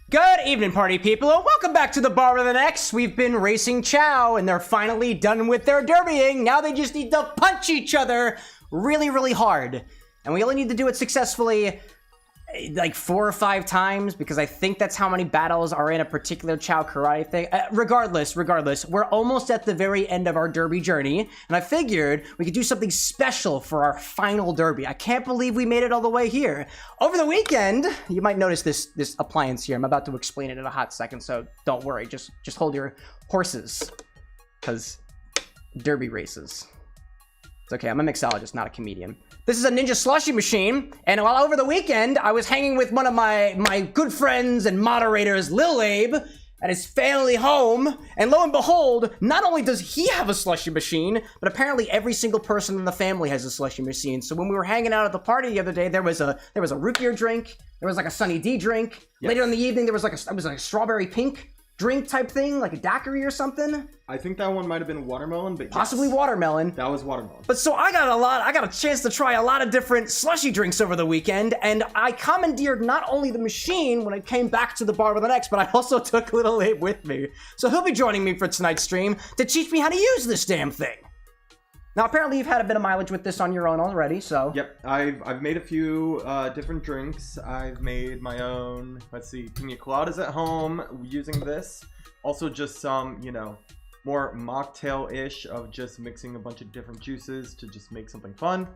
Good evening, party people, and welcome back to the CameroxnWithAnX. We've been racing Chao, and they're finally done with their derbying. Now they just need to punch each other really, really hard. And we only need to do it successfully like 4 or 5 times, because I think that's how many battles are in a particular Chao karate thing. Regardless, we're almost at the very end of our derby journey, and I figured we could do something special for our final derby. I can't believe we made it all the way here. Over the weekend, you might notice this appliance here. I'm about to explain it in a hot second, so don't worry. Just hold your horses, because derby races. It's okay, I'm a mixologist, not a comedian. This is a Ninja Slushie machine, and while over the weekend, I was hanging with one of my good friends and moderators, Lil Abe, at his family home, and lo and behold, not only does he have a slushie machine, but apparently every single person in the family has a slushie machine. So when we were hanging out at the party the other day, there was a root beer drink, there was like a Sunny D drink. Yes. Later in the evening, there was like a strawberry pink drink type thing, like a daiquiri or something. I think that one might have been watermelon, but possibly yes, watermelon. that was watermelon. But so I got a chance to try a lot of different slushy drinks over the weekend, and I commandeered not only the machine when I came back to the CameroxnWithAnX, but I also took Little Abe with me. So he'll be joining me for tonight's stream to teach me how to use this damn thing. Now, apparently you've had a bit of mileage with this on your own already, so... Yep, I've made a few different drinks. I've made my own, let's see, pina coladas at home using this. Also just some, you know, more mocktail-ish of just mixing a bunch of different juices to just make something fun.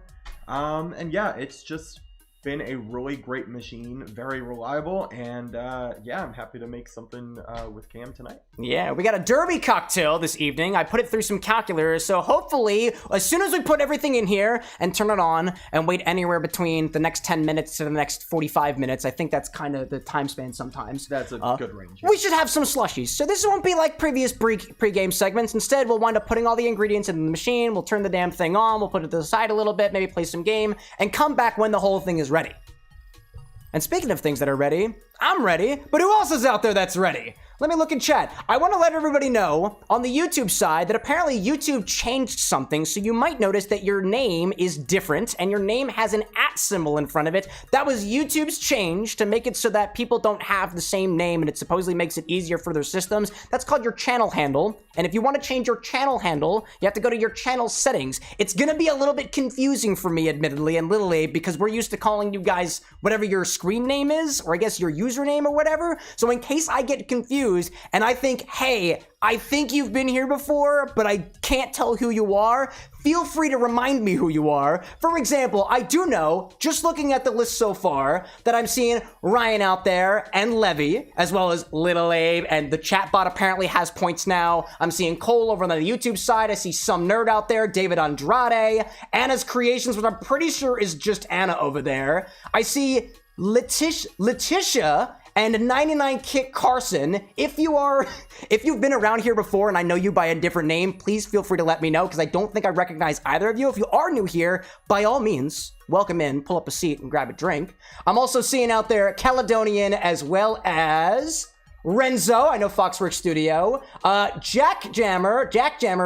And yeah, it's just been a really great machine, very reliable, and yeah, I'm happy to make something with Cam tonight. Yeah, we got a derby cocktail this evening. I put it through some calculators, so hopefully, as soon as we put everything in here and turn it on and wait anywhere between the next 10 minutes to the next 45 minutes, I think that's kind of the time span sometimes. That's a good range. Yeah. We should have some slushies. So this won't be like previous pre-game segments. Instead, we'll wind up putting all the ingredients in the machine, we'll turn the damn thing on, we'll put it to the side a little bit, maybe play some game, and come back when the whole thing is ready. And speaking of things that are ready, I'm ready, but who else is out there that's ready? Let me look in chat. I want to let everybody know on the YouTube side that apparently YouTube changed something, so you might notice that your name is different and your name has an @ symbol in front of it. That was YouTube's change to make it so that people don't have the same name, and it supposedly makes it easier for their systems. That's called your channel handle. And if you want to change your channel handle, you have to go to your channel settings. It's gonna be a little bit confusing for me, admittedly, and Little Abe, because we're used to calling you guys whatever your screen name is, or I guess your username or whatever. So in case I get confused, and I think, hey, I think you've been here before, but I can't tell who you are, feel free to remind me who you are. For example, I do know, just looking at the list so far, that I'm seeing Ryan out there and Levy, as well as Little Abe, and the chat bot apparently has points now. I'm seeing Cole over on the YouTube side. I see some nerd out there, David Andrade, Anna's Creations, which I'm pretty sure is just Anna over there. I see Letitia and 99 Kit Carson. If you've been around here before and I know you by a different name, please feel free to let me know, because I don't think I recognize either of you. If you are new here, by all means, welcome in, pull up a seat and grab a drink. I'm also seeing out there Caledonian, as well as Renzo, I know Foxworks Studio, Jack Jammer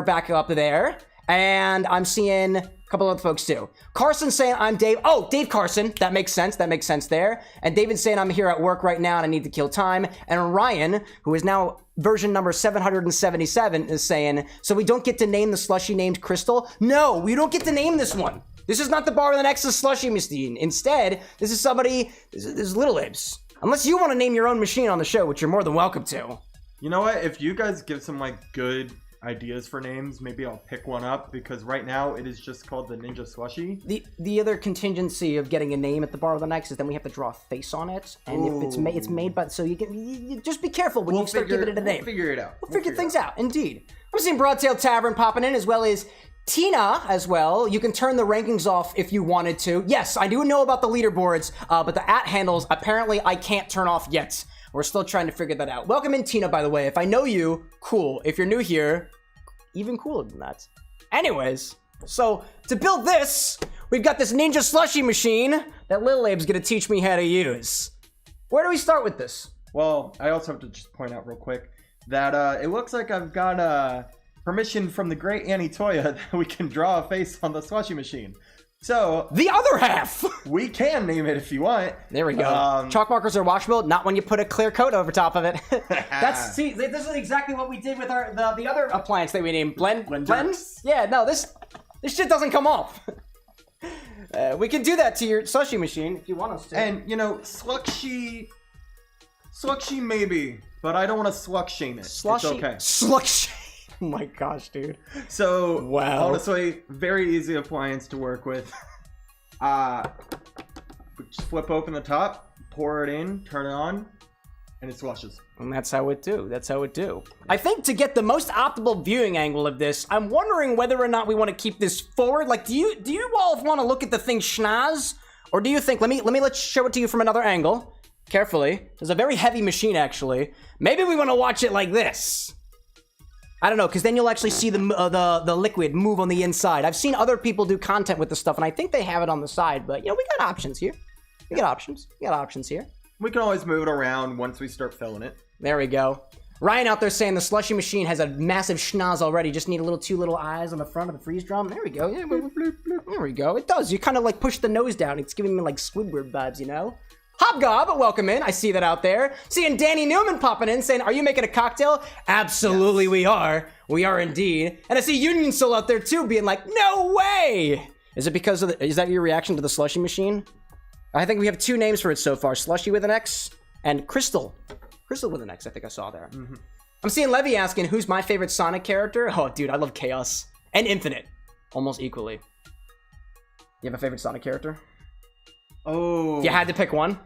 back up there, and I'm seeing a couple other folks too. Carson saying I'm Dave. Oh, Dave Carson. That makes sense. That makes sense there. And David saying I'm here at work right now and I need to kill time. And Ryan, who is now version number 777, is saying, so we don't get to name the slushie named Crystal? No, we don't get to name this one. This is not the CameroxnWithAnX's slushie machine. Instead, this is this is Little Abe's. Unless you want to name your own machine on the show, which you're more than welcome to. You know what? If you guys give some like good ideas for names, maybe I'll pick one up, because right now it is just called the Ninja Slushie. The other contingency of getting a name at the CameroxnWithAnX is then we have to draw a face on it, and if it's made by, so you just be careful when you start giving it a name. We'll figure it out. We'll figure things out. Indeed. I'm seeing Broadtail Tavern popping in, as well as Tina as well. You can turn the rankings off if you wanted to. Yes, I do know about the leaderboards, but the @ handles apparently I can't turn off yet. We're still trying to figure that out. Welcome in, Tina, by the way. If I know you, cool. If you're new here, even cooler than that. Anyways, so to build this, we've got this Ninja Slushie machine that Lil Abe's gonna teach me how to use. Where do we start with this? Well, I also have to just point out real quick that it looks like I've got permission from the great Annie Toya that we can draw a face on the slushie machine. So The other half! we can name it if you want. There we go. Chalk markers are washable, not when you put a clear coat over top of it. See, this is exactly what we did with the other appliance that we named Blends. Yeah, no, this shit doesn't come off. We can do that to your Slushie machine if you want us to. And you know, Slushie maybe, but I don't want to sluck shame it. Slushie, it's okay. Slushie. Oh my gosh, dude. So, wow. Honestly, very easy appliance to work with. Just flip open the top, pour it in, turn it on, and it slushes. And that's how it do. That's how it do. I think to get the most optimal viewing angle of this, I'm wondering whether or not we want to keep this forward. Like, do you all want to look at the thing schnoz? Or do you think, let's show it to you from another angle. Carefully. There's a very heavy machine, actually. Maybe we want to watch it like this. I don't know, because then you'll actually see the liquid move on the inside. I've seen other people do content with this stuff, and I think they have it on the side. But, you know, we got options here. We got options. We got options here. We can always move it around once we start filling it. There we go. Ryan out there saying the Slushie machine has a massive schnoz already. Just need two little eyes on the front of the freeze drum. There we go. Yeah, there we go. It does. You kind of like push the nose down. It's giving me like Squidward vibes, you know? Hobgob, welcome in. I see that out there. Seeing Danny Newman popping in saying, are you making a cocktail? Absolutely, yes. We are. We are indeed. And I see Union Soul out there too being like, no way. Is it because of is that your reaction to the Slushie machine? I think we have two names for it so far. Slushie with an X and Crystal. Crystal with an X, I think I saw there. Mm-hmm. I'm seeing Levy asking, who's my favorite Sonic character? Oh, dude, I love Chaos. And Infinite. Almost equally. You have a favorite Sonic character? Oh. If you had to pick one?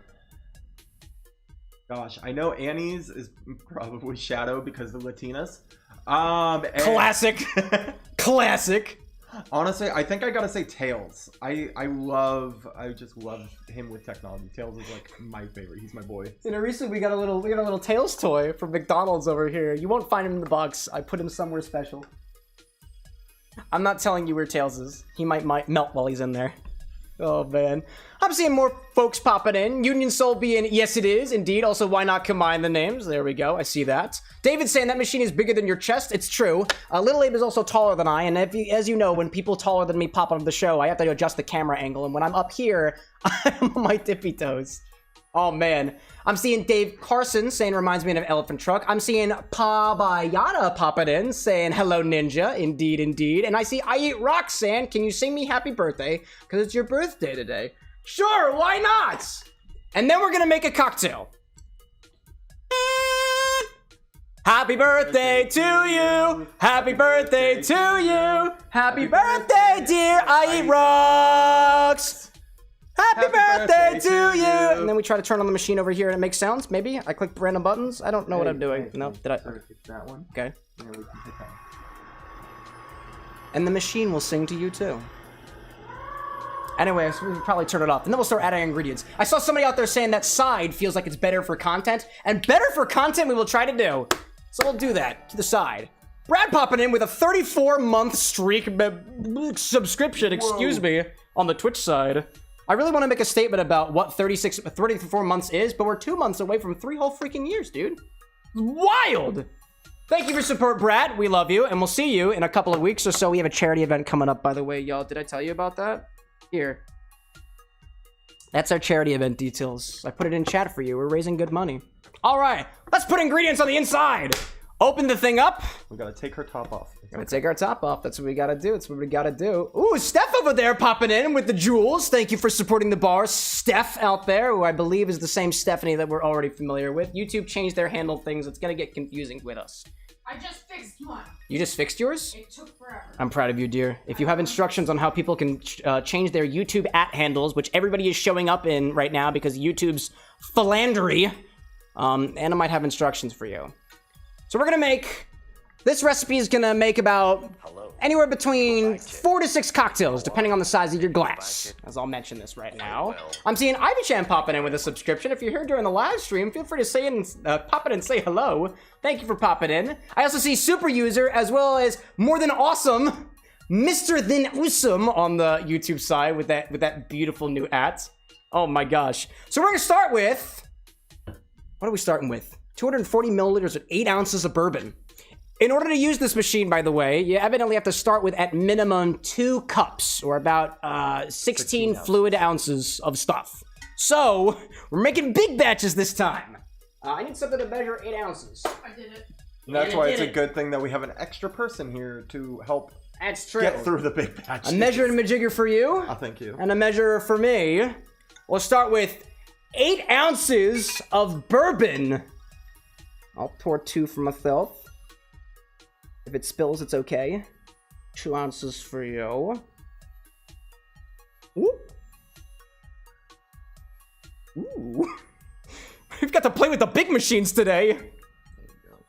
Gosh, I know Annie's is probably Shadow because of the Latinas. Classic. Classic. Honestly, I think I gotta say Tails. I just love him with technology. Tails is like my favorite. He's my boy. You know, recently we got a little Tails toy from McDonald's over here. You won't find him in the box. I put him somewhere special. I'm not telling you where Tails is. He might melt while he's in there. Oh, man. I'm seeing more folks popping in. Union Soul being, yes, it is, indeed. Also, why not combine the names? There we go. I see that. David saying that machine is bigger than your chest. It's true. Little Abe is also taller than I, and as you know, when people taller than me pop onto the show, I have to adjust the camera angle, and when I'm up here, I'm on my tippy toes. Oh, man. I'm seeing Dave Carson saying reminds me of an elephant truck. I'm seeing Pabayana popping in saying hello, Ninja. Indeed, indeed. And I see I Eat Rock saying, can you sing me happy birthday? Because it's your birthday today. Sure, why not? And then we're going to make a cocktail. Happy birthday to you. Happy birthday to you. Happy birthday, dear I Eat Rocks. Happy birthday to you! And then we try to turn on the machine over here and it makes sounds, maybe? I click random buttons? I don't know what I'm doing. No, did I? That one. Okay. Yeah, we can hit that. And the machine will sing to you too. Anyway, so we'll probably turn it off. And then we'll start adding ingredients. I saw somebody out there saying that side feels like it's better for content. And better for content we will try to do. So we'll do that to the side. Brad popping in with a 34-month streak subscription, excuse me, on the Twitch side. I really want to make a statement about what 34 months is, but we're 2 months away from 3 whole freaking years, dude. Wild! Thank you for support, Brad. We love you, and we'll see you in a couple of weeks or so. We have a charity event coming up, by the way, y'all. Did I tell you about that? Here. That's our charity event details. I put it in chat for you. We're raising good money. All right, let's put ingredients on the inside. Open the thing up. We gotta take her top off. Gotta take our top off. That's what we gotta do. That's what we gotta do. Ooh, Steph over there popping in with the jewels. Thank you for supporting the bar. Steph out there, who I believe is the same Stephanie that we're already familiar with. YouTube changed their handle things. It's gonna get confusing with us. I just fixed mine. You just fixed yours? It took forever. I'm proud of you, dear. If you have instructions on how people can change their YouTube @handles, which everybody is showing up in right now because YouTube's philandry, Anna might have instructions for you. So we're gonna make, this recipe is gonna make about anywhere between 4 to 6 cocktails, depending on the size of your glass, as I'll mention this right now. I'm seeing Ivy Chan popping in with a subscription. If you're here during the live stream, feel free to say pop in and say hello. Thank you for popping in. I also see Super User, as well as More Than Awesome, Mr. Than Awesome on the YouTube side with that beautiful new @ Oh my gosh. So we're gonna start with, what are we starting with? 240 milliliters of 8 ounces of bourbon. In order to use this machine, by the way, you evidently have to start with at minimum 2 cups, or about 16 fluid ounces of stuff. So, we're making big batches this time. I need something to measure 8 ounces. I did it. And that's why it's a good thing that we have an extra person here to help That's true. get through the big batches. A measure and a majigger for you. Oh, thank you. And a measure for me. We'll start with 8 ounces of bourbon. I'll pour 2 for myself. If it spills, it's okay. 2 ounces for you. Ooh. Ooh. We've got to play with the big machines today.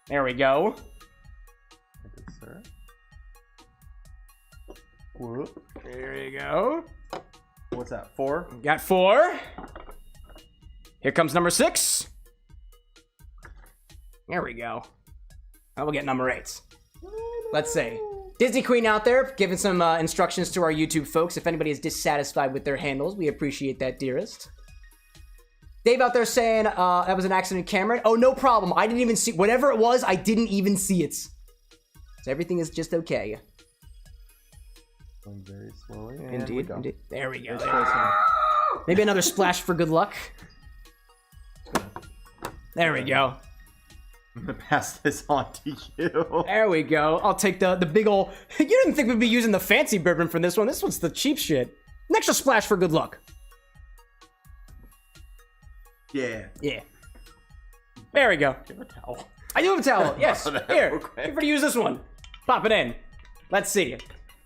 There we go. Good, sir. Whoop. There you go. What's that, 4? Got 4. Here comes number 6. There we go. Now we'll get number 8. Let's see. Disney Queen out there giving some instructions to our YouTube folks. If anybody is dissatisfied with their handles, we appreciate that, dearest. Dave out there saying that was an accident, Cameron. Oh, no problem. I didn't even see whatever it was. I didn't even see it. So everything is just okay. Going very slowly. And Indeed, indeed. There we go. There. Maybe another splash for good luck. There we go. I'm gonna pass this on to you. There we go. I'll take the big ol'... You didn't think we'd be using the fancy bourbon for this one. This one's the cheap shit. An extra splash for good luck. Yeah. Yeah. There we go. Give a towel. I do have a towel. Yes. Here. Okay. Feel free to use this one. Pop it in. Let's see.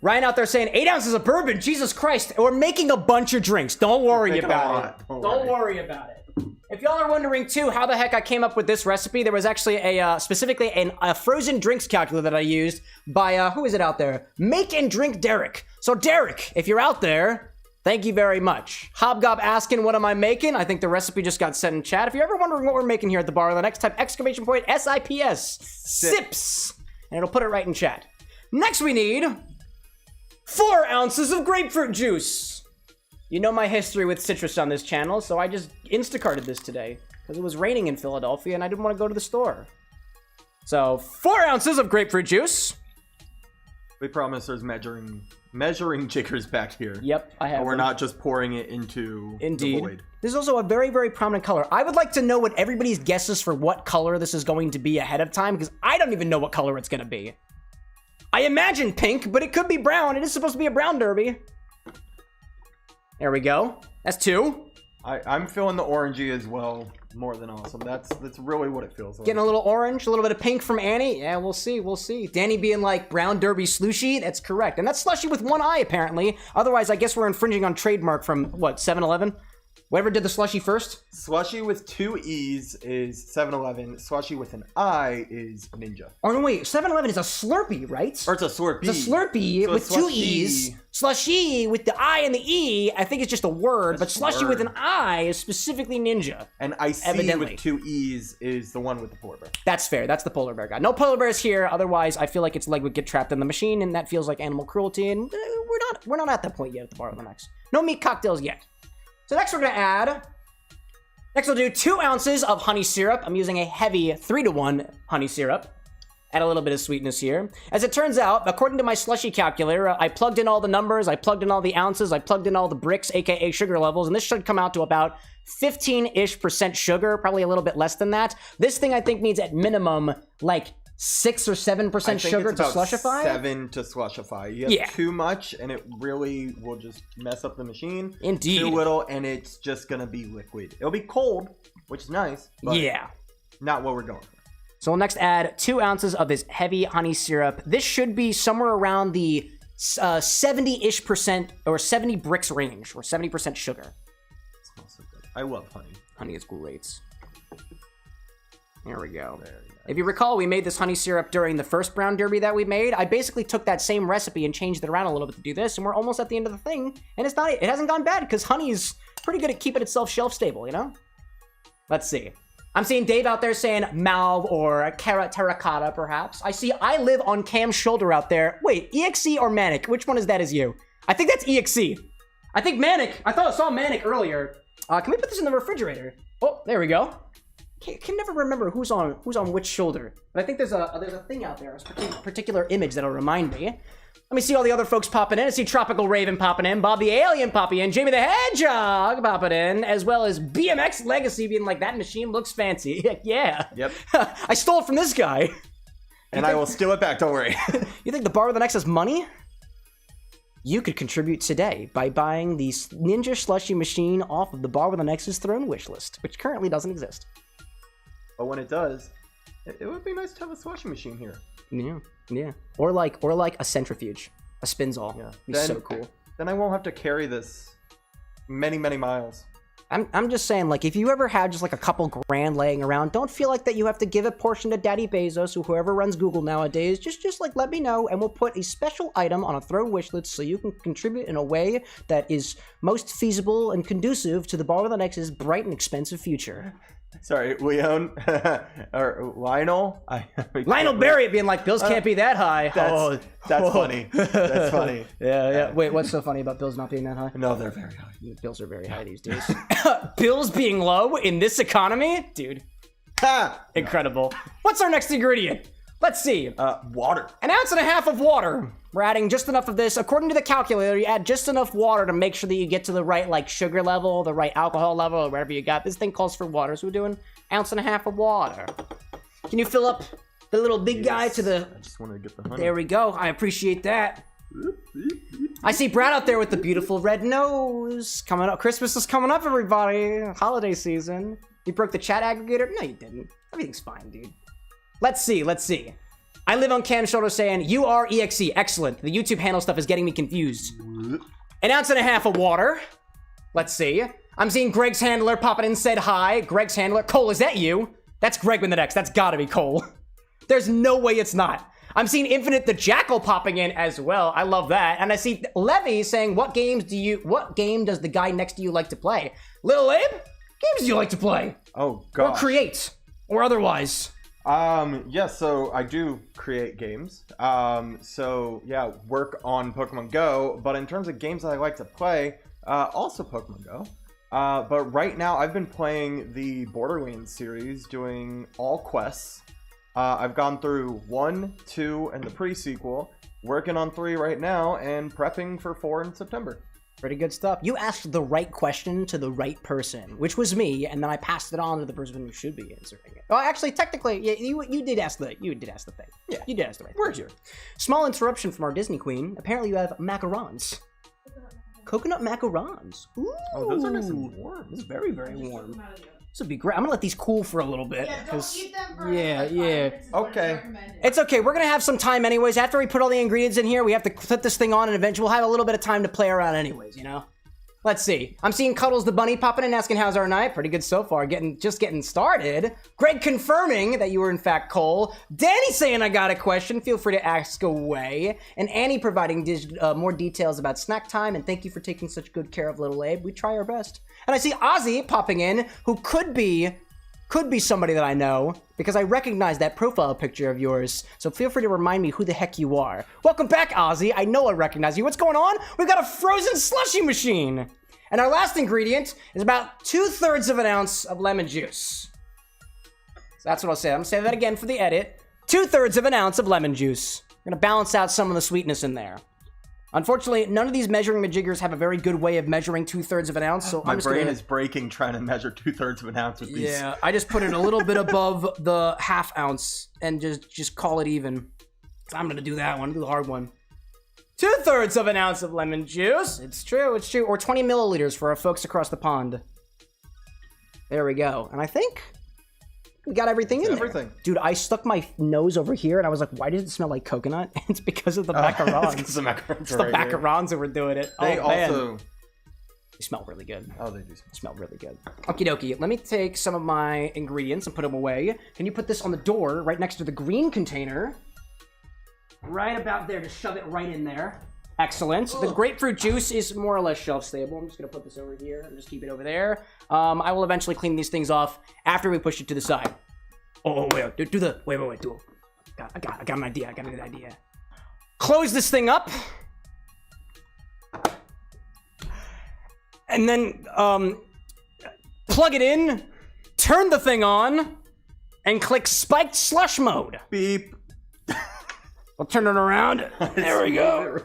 Ryan out there saying 8 ounces of bourbon. Jesus Christ. We're making a bunch of drinks. Don't worry about it. Don't worry about it. If y'all are wondering too how the heck I came up with this recipe, there was actually specifically a frozen drinks calculator that I used by who is it out there? Make and Drink Derek. So Derek, if you're out there, thank you very much. Hobgob asking what am I making? I think the recipe just got sent in chat. If you're ever wondering what we're making here at the bar, the next type exclamation point SIPS sips, and it'll put it right in chat. Next we need 4 ounces of grapefruit juice. You know my history with citrus on this channel, so I just Instacarted this today because it was raining in Philadelphia and I didn't want to go to the store. So 4 ounces of grapefruit juice. We promise there's measuring jiggers back here. Yep, I have. We're them. not just pouring it into the void. This is also a very, very prominent color. I would like to know what everybody's guesses for what color this is going to be ahead of time because I don't even know what color it's going to be. I imagine pink, but it could be brown. It is supposed to be a brown derby. There we go. That's 2. I'm feeling the orangey as well. More than awesome. That's really what it feels like. Getting a little orange, a little bit of pink from Annie. Yeah, we'll see, we'll see. Danny being like brown derby Slushie. That's correct. And that's Slushie with 1 eye, apparently. Otherwise, I guess we're infringing on trademark from, what, 7-Eleven? Whatever did the Slushie first? Slushie with 2 E's is 7-Eleven. Slushie with an I is Ninja. Oh, no, wait. 7-Eleven is a Slurpee, right? Or it's a Slurpee. It's a Slurpee So with 2 E's. Slushie with the I and the E, I think it's just a word, but Slushie with an I is specifically Ninja. And Ice Evidently. with 2 E's is the one with the polar bear. That's fair. That's the polar bear guy. No polar bears here. Otherwise, I feel like its leg would get trapped in the machine, and that feels like animal cruelty. And we're not at that point yet at the bar of the next. No meat cocktails yet. So next we're gonna add. Next we'll do 2 ounces of honey syrup. I'm using a heavy 3-to-1 honey syrup. Add a little bit of sweetness here. As it turns out, according to my Slushie calculator, I plugged in all the numbers, I plugged in all the ounces, I plugged in all the Brix, aka sugar levels, and this should come out to about 15-ish% sugar, probably a little bit less than that. This thing I think needs at minimum like 6 or 7% sugar to slushify. 7 to slushify. You have too much, and it really will just mess up the machine. Indeed. Too little, and it's just gonna be liquid. It'll be cold, which is nice. But not what we're going for. So we'll next add 2 ounces of this heavy honey syrup. This should be somewhere around the 70-ish% or 70 Brix range, or 70% sugar. It smells so good. I love honey. Honey is great. There we go. Very nice. If you recall, we made this honey syrup during the first brown derby that we made. I basically took that same recipe and changed it around a little bit to do this, and we're almost at the end of the thing. And it hasn't gone bad because honey is pretty good at keeping itself shelf stable, you know? Let's see. I'm seeing Dave out there saying Malv or Terracotta, perhaps. I see I live on Cam's shoulder out there. Wait, EXE or Manic? Which one is that as you? I think that's EXE. I think Manic. I saw Manic earlier. Can we put this in the refrigerator? Oh, there we go. can never remember who's on which shoulder. But I think there's a thing out there, a particular image that'll remind me. Let me see all the other folks popping in. I see Tropical Raven popping in, Bob the Alien popping in, Jamie the Hedgehog popping in, as well as BMX Legacy being like, that machine looks fancy. Yeah. Yep. I stole it from this guy. And I will steal it back, don't worry. You think the CLEXMENTINE has money? You could contribute today by buying the Ninja Slushie machine off of the CLEXMENTINE's throne wish list, which currently doesn't exist. But when it does, it would be nice to have a slushie machine here. Yeah. Or like a centrifuge, a spinzall. Yeah. Be so cool. Then I won't have to carry this many miles. I'm just saying, like, if you ever had just like a couple grand laying around, don't feel like that you have to give a portion to Daddy Bezos or whoever runs Google nowadays. Just like let me know, and we'll put a special item on a throne wish list so you can contribute in a way that is most feasible and conducive to the CLEXMENTINE's bright and expensive future. Sorry, we own or Lionel. Lionel Barry being like, bills can't be that high. That's funny. That's funny. Yeah. Wait, what's so funny about bills not being that high? No, they're very high. Bills are very high these days. Bills being low in this economy, dude. Incredible. What's our next ingredient? Let's see. Water. 1.5 ounces of water. We're adding just enough of this. According to the calculator, you add just enough water to make sure that you get to the right, like, sugar level, the right alcohol level, or whatever you got. This thing calls for water, so we're doing 1.5 ounces of water. Can you fill up the little big guy to the... I just wanted to get the honey. There we go. I appreciate that. I see Brad out there with the beautiful red nose. Coming up. Christmas is coming up, everybody. Holiday season. You broke the chat aggregator? No, you didn't. Everything's fine, dude. Let's see. I live on Cam's shoulder saying, you are EXE. Excellent. The YouTube handle stuff is getting me confused. 1.5 ounces of water. Let's see. I'm seeing Greg's handler popping in, said hi. Greg's handler. Cole, is that you? That's Grapefruit. That's gotta be Cole. There's no way it's not. I'm seeing Infinite the Jackal popping in as well. I love that. And I see Levy saying, what game does the guy next to you like to play? Little Abe? Games do you like to play? Oh, gosh. Or create. Or otherwise. Yeah, so I do create games. So yeah, work on Pokemon Go, but in terms of games that I like to play, also Pokemon Go. But right now I've been playing the Borderlands series, doing all quests. I've gone through 1, 2, and the pre-sequel, working on 3 right now, and prepping for 4 in September. Pretty good stuff. You asked the right question to the right person, which was me, and then I passed it on to the person who should be answering it. Well, actually, technically, yeah, you did ask the thing. Yeah, you did ask the right We're person. here. Small interruption from our Disney queen. Apparently, you have macarons. Coconut macarons. Ooh. Oh, those are nice and warm. This is very, very warm. This would be great. I'm gonna let these cool for a little bit. Yeah, don't eat them for yeah. like 5 minutes is what Okay. it's recommended. It's okay. We're gonna have some time anyways. After we put all the ingredients in here, we have to put this thing on, and eventually we'll have a little bit of time to play around anyways, you know? Let's see. I'm seeing Cuddles the Bunny popping in, asking how's our night. Pretty good so far. Just getting started. Greg confirming that you were in fact Cole. Danny saying I got a question. Feel free to ask away. And Annie providing more details about snack time. And thank you for taking such good care of little Abe. We try our best. And I see Ozzy popping in, who could be somebody that I know, because I recognize that profile picture of yours, so feel free to remind me who the heck you are. Welcome back, Ozzy. I know I recognize you. What's going on? We've got a frozen slushy machine. And our last ingredient is about 2/3 ounce of lemon juice. So that's what I'll say. I'm gonna say that again for the edit. 2/3 ounce of lemon juice. We're gonna balance out some of the sweetness in there. Unfortunately, none of these measuring majiggers have a very good way of measuring 2/3 ounce, so My brain is breaking trying to measure 2/3 ounce with these. Yeah, I just put it a little bit above the 1/2 ounce and just call it even. So I'm gonna do that one, do the hard one. 2/3 ounce of lemon juice. It's true. Or 20 milliliters for our folks across the pond. There we go. And I think we got everything in there. Dude, I stuck my nose over here and I was like, why does it smell like coconut? It's because of the macarons. It's the macarons. It's the macarons that were doing it. They also... They smell really good. Oh, they do smell really good. Okie dokie. Let me take some of my ingredients and put them away. Can you put this on the door right next to the green container? Right about there. Just shove it right in there. Excellent. The grapefruit juice is more or less shelf stable. I'm just going to put this over here and just keep it over there. I will eventually clean these things off after we push it to the side. Oh, wait. Do the... Wait. Do it. I got an idea. I got a good idea. Close this thing up. And then, plug it in turn the thing on, and click spiked slush mode. Beep. I'll turn it around. There we go.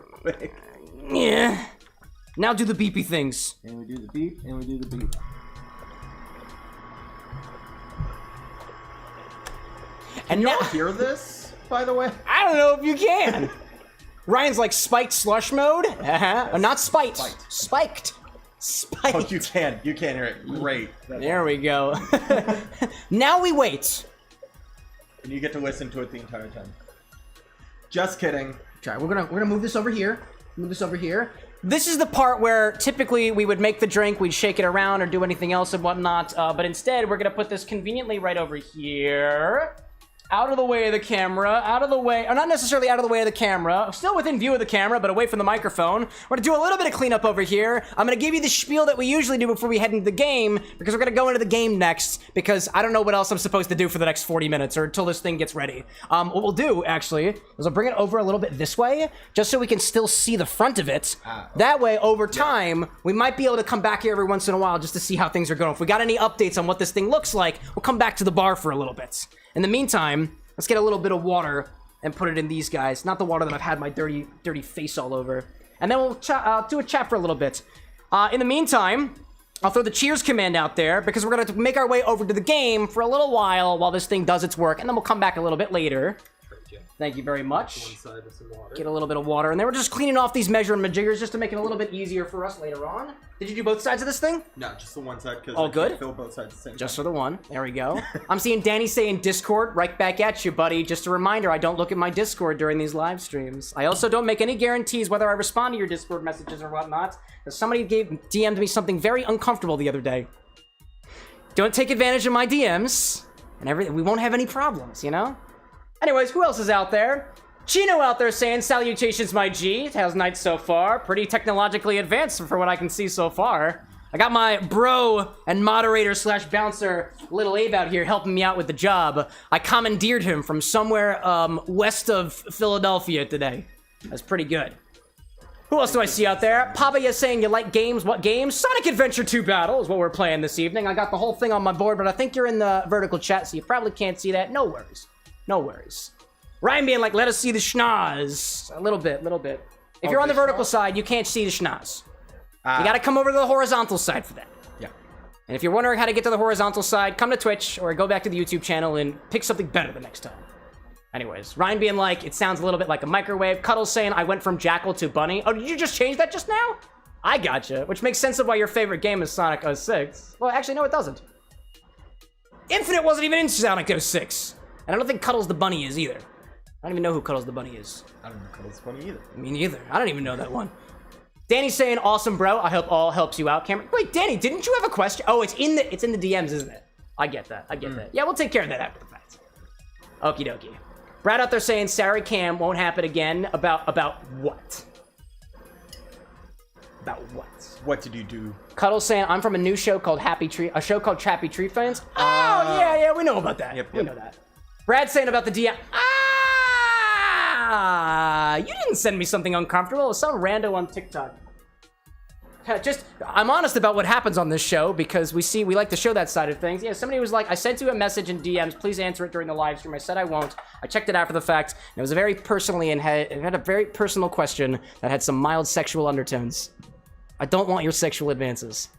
Yeah. Now do the beepy things. And we do the beep, and we do the beep. And now, Hear this, by the way? I don't know if you can. Ryan's like spiked slush mode. Not spiked. Spiked. Spiked. Oh, you can hear it. Great. There we go. Now we wait. And you get to listen to it the entire time. Just kidding. Try. We're gonna move this over here. Move this over here. This is the part where typically we would make the drink, we'd shake it around or do anything else and whatnot, but instead we're gonna put this conveniently right over here. Out of the way of the camera, out of the way, or not necessarily out of the way of the camera, still within view of the camera, but away from the microphone. We're gonna do a little bit of cleanup over here. I'm gonna give you the spiel that we usually do before we head into the game, because we're gonna go into the game next, because I don't know what else I'm supposed to do for the next 40 minutes, or until this thing gets ready. What we'll do, actually, is I'll bring it over a little bit this way, just so we can still see the front of it. That way, over time, we might be able to come back here every once in a while just to see how things are going. If we got any updates on what this thing looks like, we'll come back to the bar for a little bit. In the meantime, let's get a little bit of water and put it in these guys. Not the water that I've had my dirty face all over. And then we'll do a chat for a little bit. In the meantime, I'll throw the cheers command out there because we're going to make our way over to the game for a little while this thing does its work. And then we'll come back a little bit later. Thank you very much. Get a little bit of water. And then we're just cleaning off these measuring jiggers just to make it a little bit easier for us later on. Did you do both sides of this thing? No, just the one side, because all good? fill both sides the same Just time. for the one. There we go. I'm seeing Danny saying Discord right back at you, buddy. Just a reminder, I don't look at my Discord during these live streams. I also don't make any guarantees whether I respond to your Discord messages or whatnot, because somebody DM'd me something very uncomfortable the other day. Don't take advantage of my DMs, and we won't have any problems, you know? Anyways, who else is out there? Chino out there saying, salutations, my G. How's night so far? Pretty technologically advanced for what I can see so far. I got my bro and moderator / bouncer, Little Abe, out here helping me out with the job. I commandeered him from somewhere west of Philadelphia today. That's pretty good. Who else do I see out there? Papaya saying you like games. What games? Sonic Adventure 2 Battle is what we're playing this evening. I got the whole thing on my board, but I think you're in the vertical chat, so you probably can't see that. No worries. No worries. Ryan being like, let us see the schnoz. A little bit. If you're on the vertical side, you can't see the schnoz. You gotta come over to the horizontal side for that. Yeah. And if you're wondering how to get to the horizontal side, come to Twitch or go back to the YouTube channel and pick something better the next time. Anyways, Ryan being like, it sounds a little bit like a microwave. Cuddles saying, I went from Jackal to Bunny. Oh, did you just change that just now? I gotcha. Which makes sense of why your favorite game is Sonic 06. Well, actually, no, it doesn't. Infinite wasn't even in Sonic 06. And I don't think Cuddles the Bunny is either. I don't even know who Cuddles the Bunny is. I don't know Cuddles Bunny either. Me neither. I don't even know that one. Danny's saying, awesome, bro. I hope all helps you out, Cameron. Wait, Danny, didn't you have a question? Oh, it's in the DMs, isn't it? I get that. Yeah, we'll take care of that after the fact. Okie dokie. Brad out there saying, Sari Cam won't happen again. About what? About what? What did you do? Cuddles saying, I'm from a show called Happy Tree Fans. Oh, yeah, we know about that. Yep. We know that. Brad saying about the DM. You didn't send me something uncomfortable. It was some rando on TikTok. I'm honest about what happens on this show because we like to show that side of things. Yeah, somebody was like, I sent you a message in DMs. Please answer it during the live stream. I said I won't. I checked it after the fact. And it was a very it had a very personal question that had some mild sexual undertones. I don't want your sexual advances.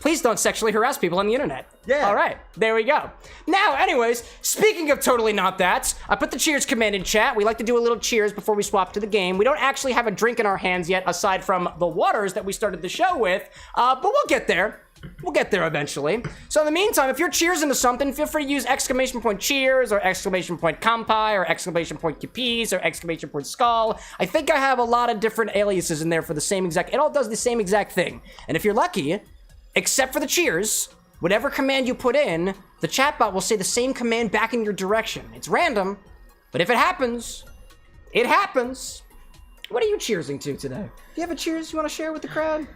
Please don't sexually harass people on the internet. Yeah. All right, there we go. Now, anyways, speaking of totally not that, I put the cheers command in chat. We like to do a little cheers before we swap to the game. We don't actually have a drink in our hands yet, aside from the waters that we started the show with, but we'll get there. We'll get there eventually. So in the meantime, if you're cheers into something, feel free to use !cheers or !kampai or !kippies or !skull. I think I have a lot of different aliases in there for the same exact, it all does the same exact thing. And if you're lucky, except for the cheers, whatever command you put in, the chatbot will say the same command back in your direction. It's random, but if it happens, it happens. What are you cheersing to today? Do you have a cheers you want to share with the crowd?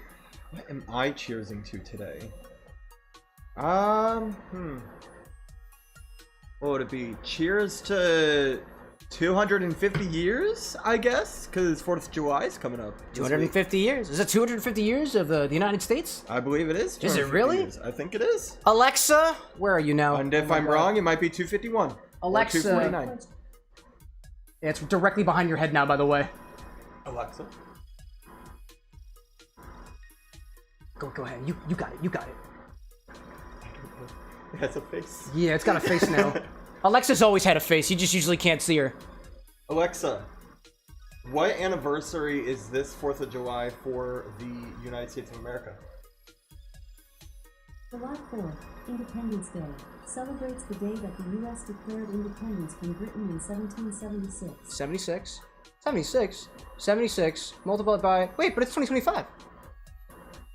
What am I cheersing to today? What would it be? Cheers to 250 years, I guess, because 4th of July is coming up. 250 years. Is it 250 years of the United States? I believe it is. Is it really? Years. I think it is. Alexa, where are you now? And if I'm wrong, it might be 251. Alexa. Or 249. Yeah, it's directly behind your head now, by the way. Alexa. Go ahead. You got it. You got it. It has a face. Yeah, it's got a face now. Alexa's always had a face. You just usually can't see her. Alexa, what anniversary is this 4th of July for the United States of America? July 4th, Independence Day, celebrates the day that the U.S. declared independence from Britain in 1776. 76. 76. 76. Multiplied by... Wait, but it's 2025.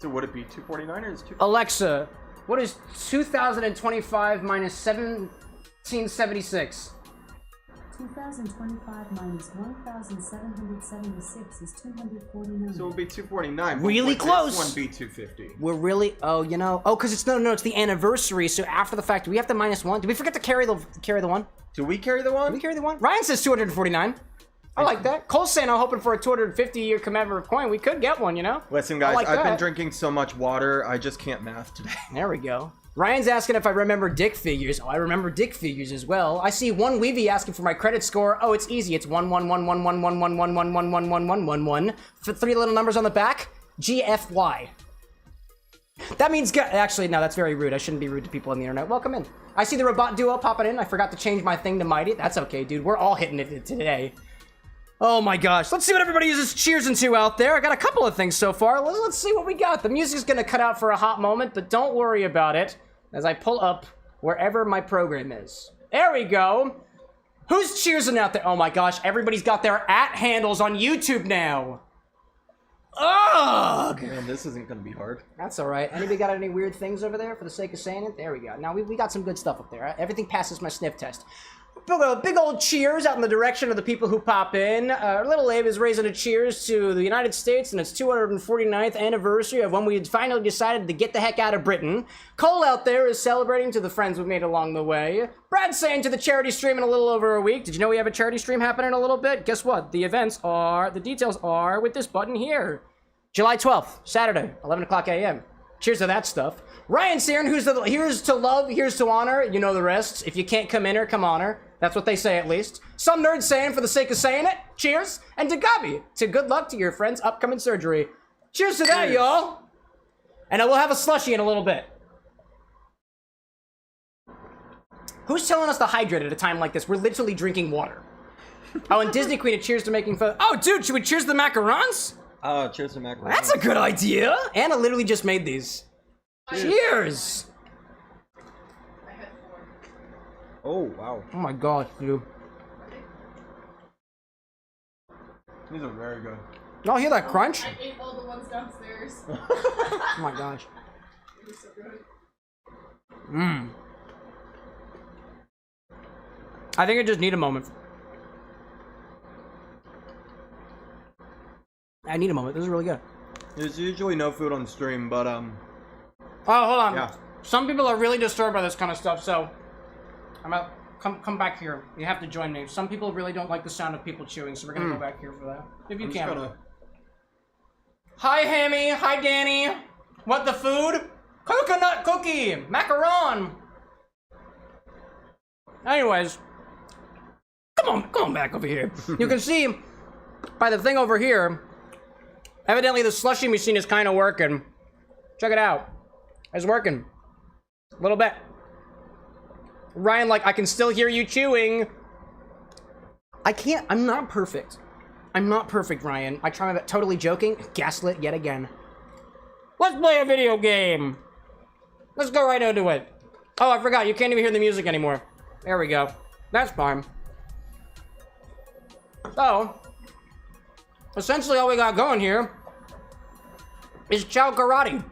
So would it be 249 or is it 250? Alexa, what is 2025 minus 1776? 2025 minus 1,776 is 249. So it would be 249. Really but close. This one be 250. We're really... Oh, you know... Oh, because it's... No, it's the anniversary, so after the fact, do we have to minus one? Did we forget to carry the one? Do we carry the one? Did we carry the one? Ryan says 249. I like that. Cole's saying I'm hoping for a 250-year commemorative coin. We could get one, you know? Listen, guys, like I've been that. drinking so much water, I just can't math today. There we go. Ryan's asking if I remember dick figures. Oh, I remember dick figures as well. I see one Weavy asking for my credit score. Oh, it's easy. It's 1111111111111. For 3 little numbers on the back. GFY. That means actually, no, that's very rude. I shouldn't be rude to people on the internet. Welcome in. I see the robot duo popping in. I forgot to change my thing to Mighty. That's okay, dude. We're all hitting it today. Oh my gosh. Let's see what everybody uses cheers into out there. I got a couple of things so far. Let's see what we got. The music's gonna cut out for a hot moment, but don't worry about it as I pull up wherever my program is. There we go. Who's cheersing out there? Oh my gosh, everybody's got their @ handles on YouTube now. Ugh! Man, this isn't gonna be hard. That's all right. Anybody got any weird things over there for the sake of saying it? There we go. Now, we got some good stuff up there. Everything passes my sniff test. Big old cheers out in the direction of the people who pop in. Little Abe is raising a cheers to the United States and its 249th anniversary of when we finally decided to get the heck out of Britain. Cole out there is celebrating to the friends we've made along the way. Brad's saying to the charity stream in a little over a week. Did you know we have a charity stream happening in a little bit? Guess what? The details are with this button here. July 12th, Saturday, 11 o'clock a.m. Cheers to that stuff. Ryan's here, and here's to love, here's to honor. You know the rest. If you can't come in her, come on her. That's what they say, at least. Some nerds saying for the sake of saying it. Cheers. And to Gabi, to good luck to your friend's upcoming surgery. Cheers to that, y'all. And I will have a slushie in a little bit. Who's telling us to hydrate at a time like this? We're literally drinking water. Oh, and Disney Queen, a cheers to making fun. Oh, dude, should we cheers to the macarons? Oh, cheers to macaroni. That's a good idea. Anna literally just made these. Cheers. Oh, wow. Oh my god, dude. These are very good. Y'all hear that crunch? I ate all the ones downstairs. Oh my gosh. They're so good. Mmm. I think I just need a moment. I need a moment. This is really good. There's usually no food on stream, but Oh, hold on. yeah. Some people are really disturbed by this kind of stuff, so I'm out. Come back here. You have to join me. Some people really don't like the sound of people chewing, so we're gonna go back here for that. If you I'm can. just gonna... Hi, Hammy. Hi, Danny. What the food? Coconut cookie. Macaron. Anyways, come on back over here. You can see by the thing over here. Evidently, the slushie machine is kind of working. Check it out. It's working. A little bit. Ryan, like, I can still hear you chewing. I can't. I'm not perfect. I'm not perfect, Ryan. I try my best. Totally joking. Gaslit yet again. Let's play a video game. Let's go right into it. Oh, I forgot. You can't even hear the music anymore. There we go. That's fine. So, essentially all we got going here is Chao Karate.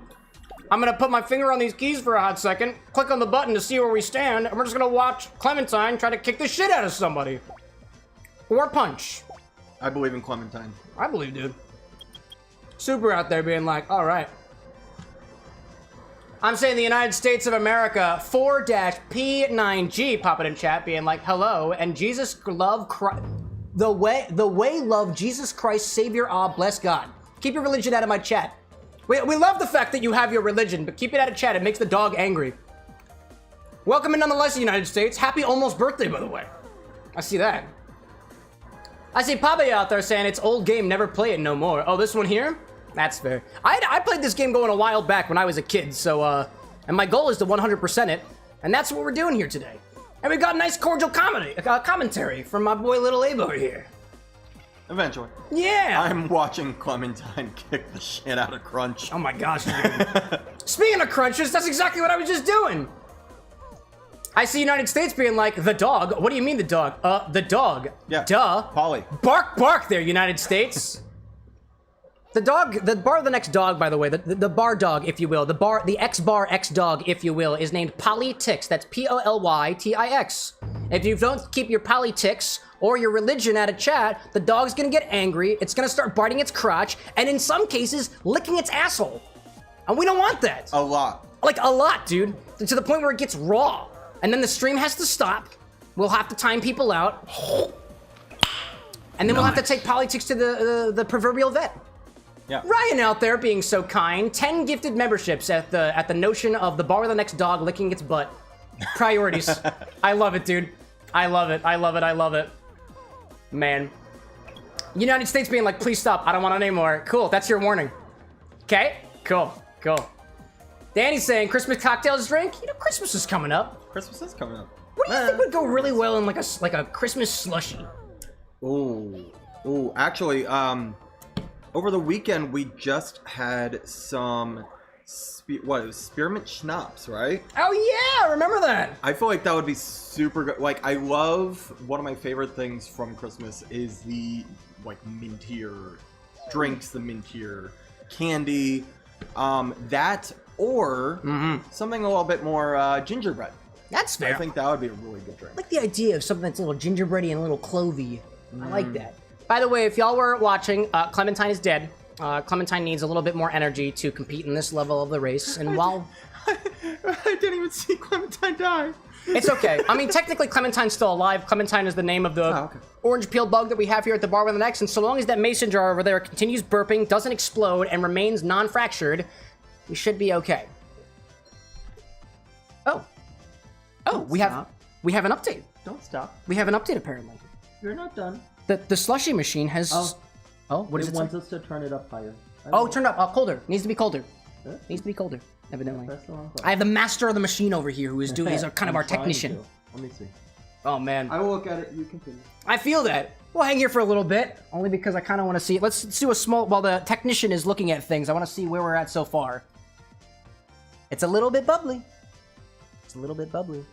I'm gonna put my finger on these keys for a hot second, click on the button to see where we stand, and we're just gonna watch Clementine try to kick the shit out of somebody. Or punch. I believe in Clementine. I believe, dude. Super out there being like, alright. I'm saying the United States of America 4-P9G popping in chat being like, hello, and Jesus love Christ. The way love Jesus Christ, Savior, bless God. Keep your religion out of my chat. We love the fact that you have your religion, but keep it out of chat. It makes the dog angry. Welcome in nonetheless, the United States. Happy almost birthday, by the way. I see that. I see Pabe out there saying it's old game, never play it no more. Oh, this one here? That's fair. I played this game going a while back when I was a kid, so, and my goal is to 100% it, and that's what we're doing here today. And we got a nice cordial commentary from my boy Little Abe over here. Eventually. Yeah! I'm watching Clementine kick the shit out of Crunch. Oh my gosh, dude. Speaking of crunches, that's exactly what I was just doing. I see United States being like, the dog? What do you mean the dog? The dog. Yeah. Duh. Polly. Bark, bark there, United States. The dog, the bar of the next dog, by the way, the bar dog, if you will, the xbarwithanx dog, if you will, is named Polytix. That's Polytix. If you don't keep your Polytix or your religion out of chat, the dog's gonna get angry, it's gonna start biting its crotch, and in some cases, licking its asshole. And we don't want that. A lot. Like, a lot, dude. To the point where it gets raw. And then the stream has to stop. We'll have to time people out. And then we'll have to take Polytix to the proverbial vet. Yeah. Ryan out there being so kind. 10 gifted memberships at the notion of the bar with the next dog licking its butt. Priorities. I love it, dude. I love it. I love it. I love it. Man. United States being like, please stop. I don't want it anymore. Cool. That's your warning. Okay? Cool. Cool. Danny's saying Christmas cocktails drink. You know, Christmas is coming up. Christmas is coming up. What do you think would go really well in like a Christmas slushie? Ooh. Actually, over the weekend we just had some spearmint schnapps, right? Oh yeah, I remember that. I feel like that would be super good. Like, I love, one of my favorite things from Christmas is the like mintier drinks, the mintier candy, that or something a little bit more gingerbread. That's fair. I think that would be a really good drink. I like the idea of something that's a little gingerbready and a little clovey. I like that. By the way, if y'all were watching, Clementine is dead. Clementine needs a little bit more energy to compete in this level of the race. And while... I didn't even see Clementine die. It's okay. I mean, technically, Clementine's still alive. Clementine is the name of the orange peeled bug that we have here at the bar with an X. And so long as that mason jar over there continues burping, doesn't explode, and remains non-fractured, we should be okay. Oh, we have an update. Don't stop. We have an update, apparently. You're not done. The slushy machine has... Oh, what does it say? It wants us to turn it up higher. Turn it up. Colder. Needs to be colder. Needs to be colder, evidently. Press the wrong button. I have the master of the machine over here who is doing... He's kind of our technician. Let me see. Oh, man. I will look at it. You continue. I feel that. We'll hang here for a little bit, only because I kind of want to see it. Let's do a small... While the technician is looking at things, I want to see where we're at so far. It's a little bit bubbly. It's a little bit bubbly.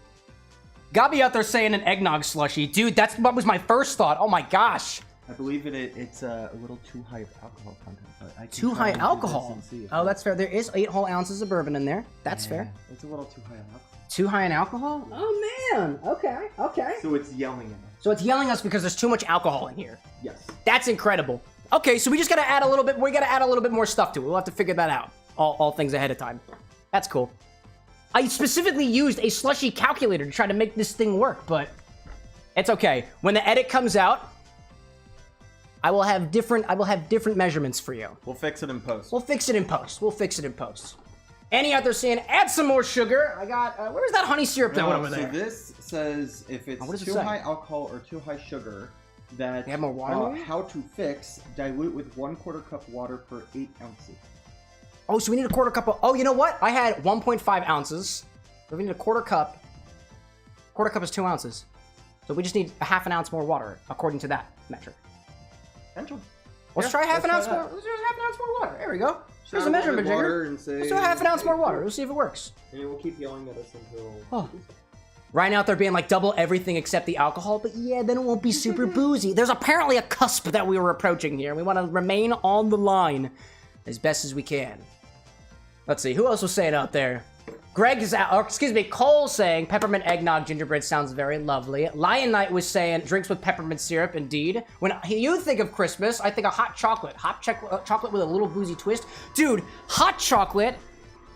Gabi out there saying an eggnog slushy. Dude, that's what was my first thought. Oh my gosh. I believe it's a little too high of alcohol content. But I can Too try high and do this alcohol? and see if Oh, that's fair. There is 8 whole ounces of bourbon in there. That's fair. It's a little too high of alcohol. Too high in alcohol? Oh man. Okay. Okay. So it's yelling at us. So it's yelling us because there's too much alcohol in here. Yes. That's incredible. Okay, so we just gotta add a little bit. We gotta add a little bit more stuff to it. We'll have to figure that out. All things ahead of time. That's cool. I specifically used a slushy calculator to try to make this thing work, but it's okay. When the edit comes out, I will have different measurements for you. We'll fix it in post. We'll fix it in post. We'll fix it in post. Annie out there saying, add some more sugar. I got, where's that honey syrup that went over there? So this says if it's what does it too say? high alcohol or too high sugar, that You have more water in it? how to fix, dilute with 1/4 cup water per 8 ounces. Oh, so we need a 1/4 cup of, oh, you know what? I had 1.5 ounces. So we need a 1/4 cup. 1/4 cup is 2 ounces. So we just need a ½ an ounce more water, according to that metric. Potential. Let's try ½ an ounce more. Let's do ½ an ounce more water. There we go. There's a measurement jigger. Let's do a ½ an ounce more water. We'll see if it works. And it will keep yelling at us until... Oh. Ryan out there being like double everything except the alcohol, but yeah, then it won't be super boozy. There's apparently a cusp that we were approaching here. We want to remain on the line as best as we can. Let's see, who else was saying out there? Greg is out, or excuse me, Cole saying peppermint eggnog gingerbread sounds very lovely. Lion Knight was saying drinks with peppermint syrup, indeed. When you think of Christmas, I think of hot chocolate. Hot chocolate with a little boozy twist. Dude, hot chocolate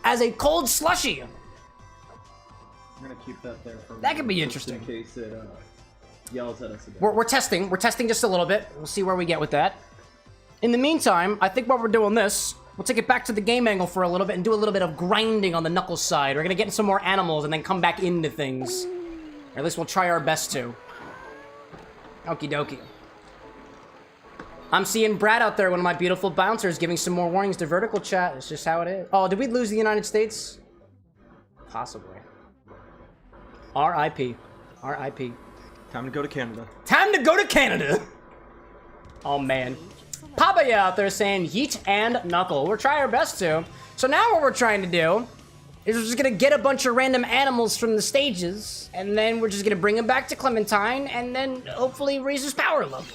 as a cold slushie. I'm gonna keep that there for That could be just interesting. in case it yells at us again. We're testing. We're testing just a little bit. We'll see where we get with that. In the meantime, I think while we're doing this, we'll take it back to the game angle for a little bit and do a little bit of grinding on the Knuckles side. We're gonna get in some more animals and then come back into things. Or at least we'll try our best to. Okie dokie. I'm seeing Brad out there, one of my beautiful bouncers, giving some more warnings to vertical chat. It's just how it is. Oh, did we lose the United States? Possibly. R.I.P. R.I.P. Time to go to Canada. Time to go to Canada! Oh, man. Papaya out there saying yeet and knuckle. We'll try our best to. So now what we're trying to do is we're just gonna get a bunch of random animals from the stages, and then we're just gonna bring them back to Clementine, and then hopefully raise his power level.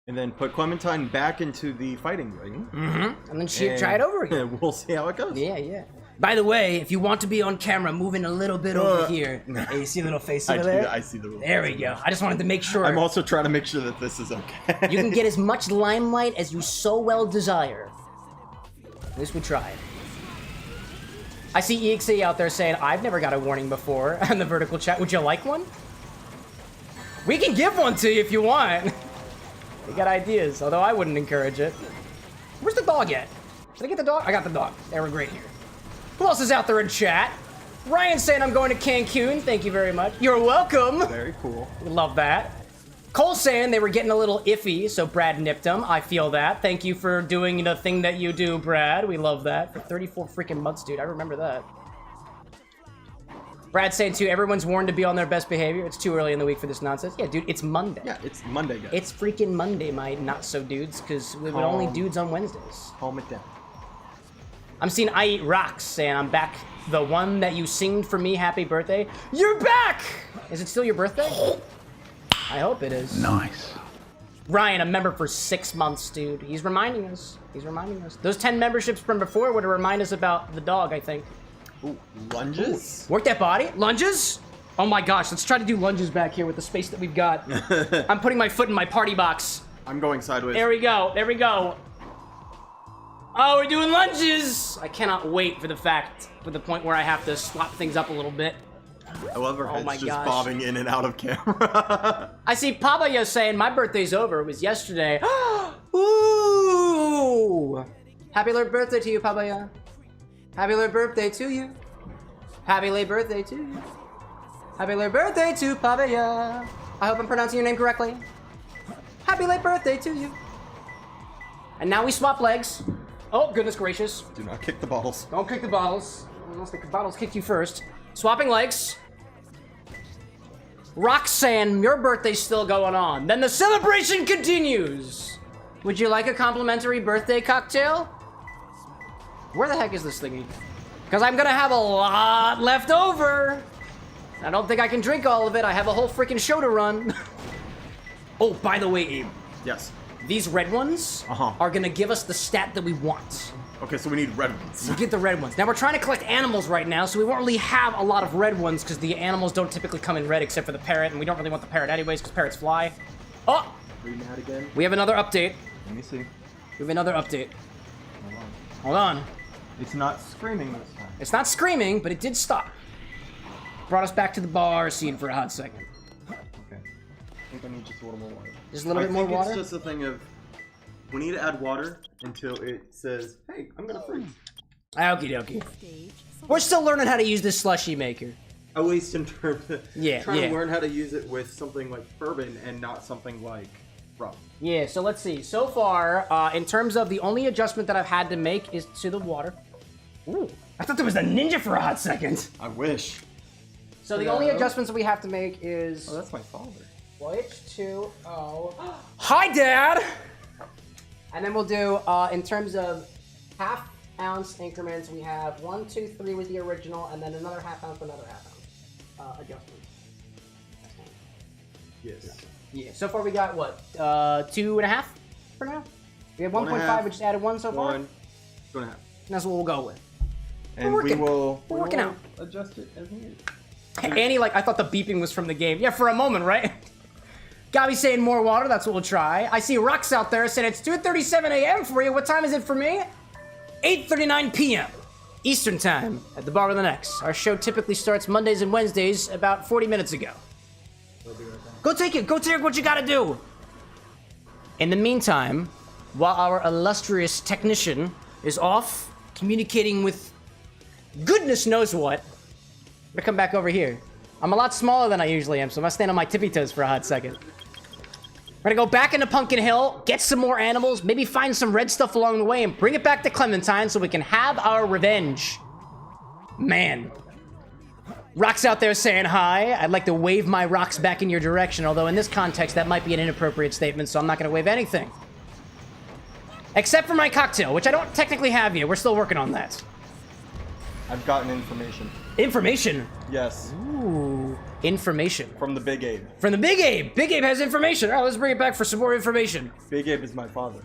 And then put Clementine back into the fighting ring. Mm-hmm. And then try it over again. We'll see how it goes. Yeah, yeah. By the way, if you want to be on camera, moving a little bit over here. Hey, you see the little face over there? I see the little There face we go. I just wanted to make sure. I'm also trying to make sure that this is okay. You can get as much limelight as you so well desire. At least we tried. I see EXE out there saying, I've never got a warning before on the vertical chat. Would you like one? We can give one to you if you want. We got ideas, although I wouldn't encourage it. Where's the dog at? Should I get the dog? I got the dog. There, we're great here. Who else is out there in chat? Ryan saying I'm going to Cancun. Thank you very much. You're welcome. Very cool. Love that. Cole saying they were getting a little iffy, so Brad nipped them. I feel that. Thank you for doing the thing that you do, Brad. We love that. For 34 freaking months, dude. I remember that. Brad saying too, everyone's warned to be on their best behavior. It's too early in the week for this nonsense. Yeah, dude, it's Monday. Yeah, it's Monday, guys. It's freaking Monday, my not-so-dudes, because we would only dudes on Wednesdays. Calm it down. I'm seeing I Eat Rocks saying I'm back. The one that you singed for me, happy birthday. You're back! Is it still your birthday? I hope it is. Nice. Ryan, a member for 6 months, dude. He's reminding us. He's reminding us. Those 10 memberships from before would remind us about the dog, I think. Ooh, lunges? Work that body. Lunges? Oh my gosh, let's try to do lunges back here with the space that we've got. I'm putting my foot in my party box. I'm going sideways. There we go. There we go. Oh, we're doing lunges! I cannot wait for the point where I have to swap things up a little bit. I love her Oh head's my just gosh. bobbing in and out of camera. I see Papaya saying my birthday's over. It was yesterday. Ooh! Happy late birthday to you, Papaya. Happy late birthday to you. Happy late birthday to you. Happy late birthday to Papaya. I hope I'm pronouncing your name correctly. Happy late birthday to you. And now we swap legs. Oh, goodness gracious. Do not kick the bottles. Don't kick the bottles. Unless the bottles kick you first. Swapping legs. Roxanne, your birthday's still going on. Then the celebration continues. Would you like a complimentary birthday cocktail? Where the heck is this thingy? Because I'm gonna have a lot left over. I don't think I can drink all of it. I have a whole freaking show to run. Oh, by the way, Abe. Yes. These red ones Uh-huh. are gonna give us the stat that we want. Okay, so we need red ones. We'll get the red ones. Now we're trying to collect animals right now, so we won't really have a lot of red ones because the animals don't typically come in red except for the parrot, and we don't really want the parrot anyways because parrots fly. Oh! Are you mad again? We have another update. Let me see. We have another update. Hold on. Hold on. It's not screaming this time. It's not screaming, but it did stop. Brought us back to the bar scene for a hot second. Okay. I think I need just a little more water. Just a little bit more water? It's just a thing of, we need to add water until it says, hey, I'm gonna freeze. Okie dokie. We're still learning how to use this slushy maker. At least in terms of Yeah, trying yeah. to learn how to use it with something like bourbon and not something like rum. Yeah, so let's see. So far, in terms of the only adjustment that I've had to make is to the water. Ooh, I thought there was a ninja for a hot second. I wish. So the only adjustments that we have to make is... Oh, that's my father. H2O. Hi, Dad! And then we'll do, in terms of half-ounce increments, we have 1, 2, 3 with the original, and then another half-ounce for another half-ounce adjustment. Yes. Yeah, so far we got, what, 2.5 for now? We have 1.5, we just added 1 so far? 1, 2.5. And that's what we'll go with. And working. we're working out. Adjust it as needed. Annie, like, I thought the beeping was from the game. Yeah, for a moment, right? Gabby saying more water, that's what we'll try. I see Rux out there saying it's 2:37 a.m. for you. What time is it for me? 8:39 p.m. Eastern Time at the Bar with an X. Our show typically starts Mondays and Wednesdays about 40 minutes ago. Go take it. Go take what you gotta do. In the meantime, while our illustrious technician is off communicating with goodness knows what, I'm gonna come back over here. I'm a lot smaller than I usually am, so I'm gonna stand on my tippy toes for a hot second. We're gonna go back into Pumpkin Hill, get some more animals, maybe find some red stuff along the way, and bring it back to Clementine so we can have our revenge. Man. Rock's out there saying hi. I'd like to wave my rocks back in your direction, although in this context that might be an inappropriate statement, so I'm not gonna wave anything. Except for my cocktail, which I don't technically have yet. We're still working on that. I've gotten information. Information? Yes. Ooh, information. From the Big Abe. From the Big Abe. Big Abe has information. All right, let's bring it back for some more information. Big Abe is my father.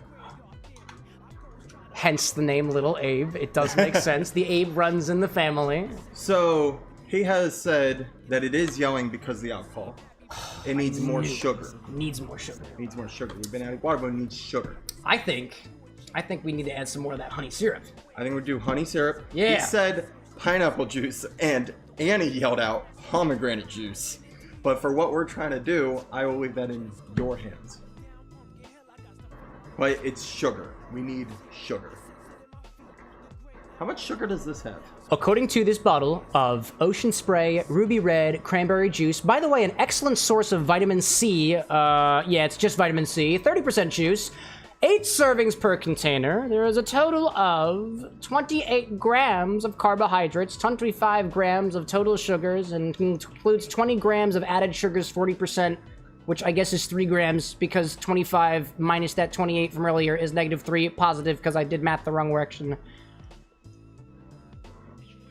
Hence the name Little Abe. It does make sense. The Abe runs in the family. So, he has said that it is yelling because of the alcohol. It needs more sugar. Needs more sugar. Needs more sugar. We've been adding water, but it needs sugar. I think we need to add some more of that honey syrup. I think we'll do honey syrup. Yeah. He said pineapple juice, and Annie yelled out pomegranate juice. But for what we're trying to do, I will leave that in your hands. But it's sugar. We need sugar. How much sugar does this have? According to this bottle of Ocean Spray Ruby Red Cranberry Juice, by the way, an excellent source of vitamin C. Yeah, it's just vitamin C. 30% juice. 8 servings per container. There is a total of 28 grams of carbohydrates, 25 grams of total sugars, and includes 20 grams of added sugars, 40%, which I guess is 3 grams, because 25 minus that 28 from earlier is -3, positive, because I did math the wrong direction.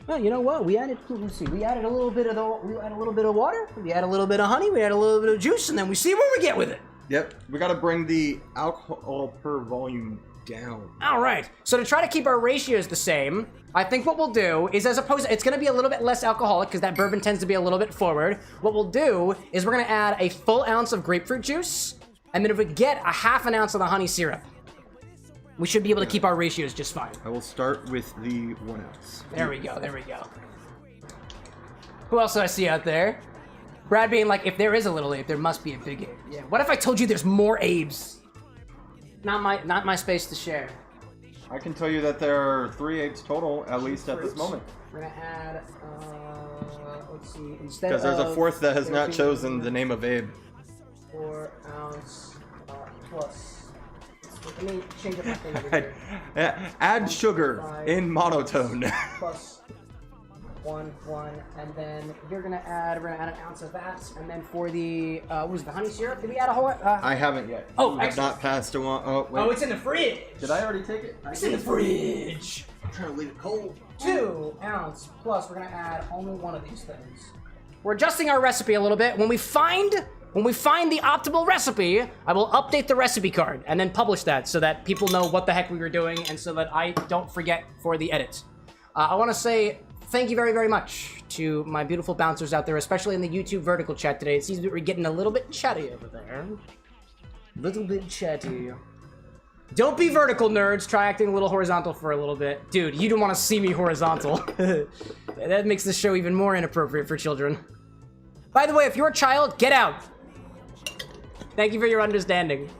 Well, you know what? We added. Let's see. We added a little bit of water. We added a little bit of honey. We added a little bit of juice, and then we see where we get with it. Yep, we gotta bring the alcohol per volume down. All right. So to try to keep our ratios the same, I think what we'll do is, as opposed, it's gonna be a little bit less alcoholic because that bourbon tends to be a little bit forward. What we'll do is we're gonna add a full ounce of grapefruit juice, and then if we get a half an ounce of the honey syrup, we should be able to keep our ratios just fine. I will start with the 1 ounce. There we go. There we go. Who else do I see out there? Brad being like, if there is a little ape, there must be a big ape. Yeah. What if I told you there's more apes? Not my space to share. I can tell you that there are 3 apes total, at least at this moment. We're gonna add, let's see, instead of... Because there's a 4th that has not chosen the name of Abe. 4 ounce plus. Let me change up my thing over here. Yeah, add sugar in monotone. Plus 1, and then we're gonna add an ounce of that, and then for the what was it, the honey syrup? Did we add a whole? I haven't yet. Oh, I have excellent. not passed a one. Oh, wait. Oh, it's in the fridge. Did I already take it? It's in the fridge. I'm trying to leave it cold. 2 ounce plus. We're gonna add only one of these things. We're adjusting our recipe a little bit. When we find the optimal recipe, I will update the recipe card and then publish that so that people know what the heck we were doing and so that I don't forget for the edit. I want to say thank you very, very much to my beautiful bouncers out there, especially in the YouTube vertical chat today. It seems that we're getting a little bit chatty over there. Little bit chatty. Don't be vertical, nerds. Try acting a little horizontal for a little bit. Dude, you don't want to see me horizontal. That makes this show even more inappropriate for children. By the way, if you're a child, get out. Thank you for your understanding.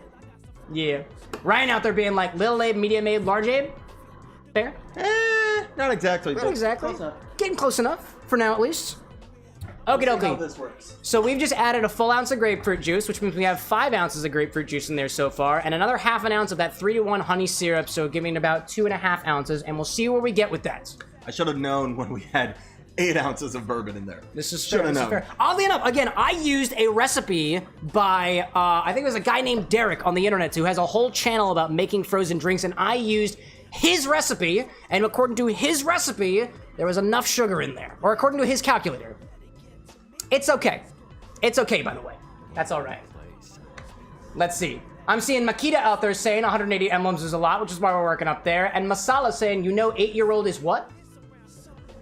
Yeah. Ryan out there being like, little Abe, medium Abe, large Abe? Fair? Not exactly. Not exactly. Getting close enough, for now at least. Okie How dokie. this works. So we've just added a full ounce of grapefruit juice, which means we have 5 ounces of grapefruit juice in there so far, and another half an ounce of that 3-to-1 honey syrup, so giving about 2.5 ounces, and we'll see where we get with that. I should have known when we had 8 ounces of bourbon in there. This is Should fair. have This is known. fair. Oddly enough, again, I used a recipe by, I think it was a guy named Derek on the internet who has a whole channel about making frozen drinks, and I used his recipe, and according to his recipe, there was enough sugar in there, or according to his calculator. It's okay. It's okay, by the way. That's all right. Let's see. I'm seeing Makita out there saying 180 emblems is a lot, which is why we're working up there, and Masala saying, you know, 8-year-old is what?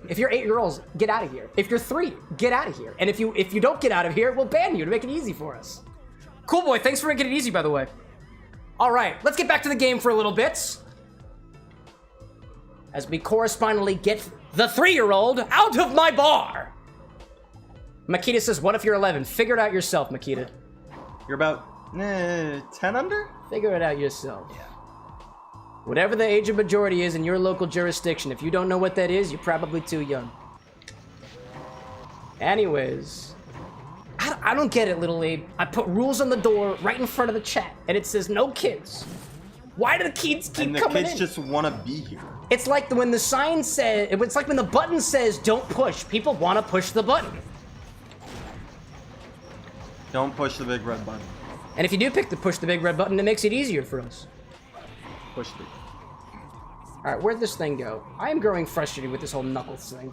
If you're 8-year-olds, get out of here. If you're 3, get out of here. And if you don't get out of here, we'll ban you to make it easy for us. Cool boy, thanks for making it easy, by the way. All right, let's get back to the game for a little bit. as we correspondingly get the 3-year-old out of my bar. Makita says, what if you're 11? Figure it out yourself, Makita. You're about 10 under? Figure it out yourself. Yeah. Whatever the age of majority is in your local jurisdiction, if you don't know what that is, you're probably too young. Anyways, I don't get it, little Abe. I put rules on the door right in front of the chat, and it says no kids. Why do the kids keep coming in? And the kids just want to be here. It's like when the sign says, it's like when the button says don't push. People want to push the button. Don't push the big red button. And if you do push the big red button, it makes it easier for us. Push the... Alright, where'd this thing go? I am growing frustrated with this whole Knuckles thing.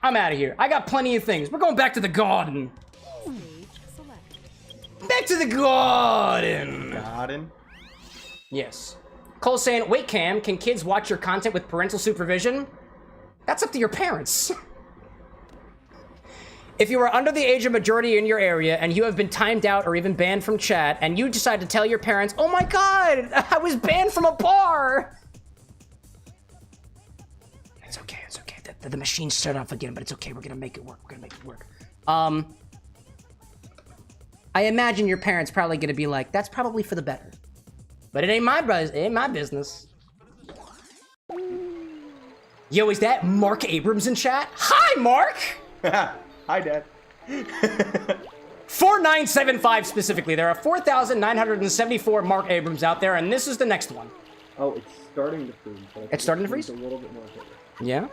I'm out of here. I got plenty of things. We're going back to the garden. Back to the garden. Garden? Yes. Cole saying, wait, Cam, can kids watch your content with parental supervision? That's up to your parents. If you are under the age of majority in your area and you have been timed out or even banned from chat and you decide to tell your parents, oh my god, I was banned from a bar. It's okay, it's okay. The machine started off again, but it's okay. We're gonna make it work. We're gonna make it work. I imagine your parents probably gonna be like, that's probably for the better. But it ain't my business. Yo, is that Mark Abrams in chat? Hi, Mark! Hi, Dad. 4975 specifically. There are 4,974 Mark Abrams out there, and this is the next one. Oh, it's starting to freeze. It's starting to freeze? A little bit more sugar. Yeah?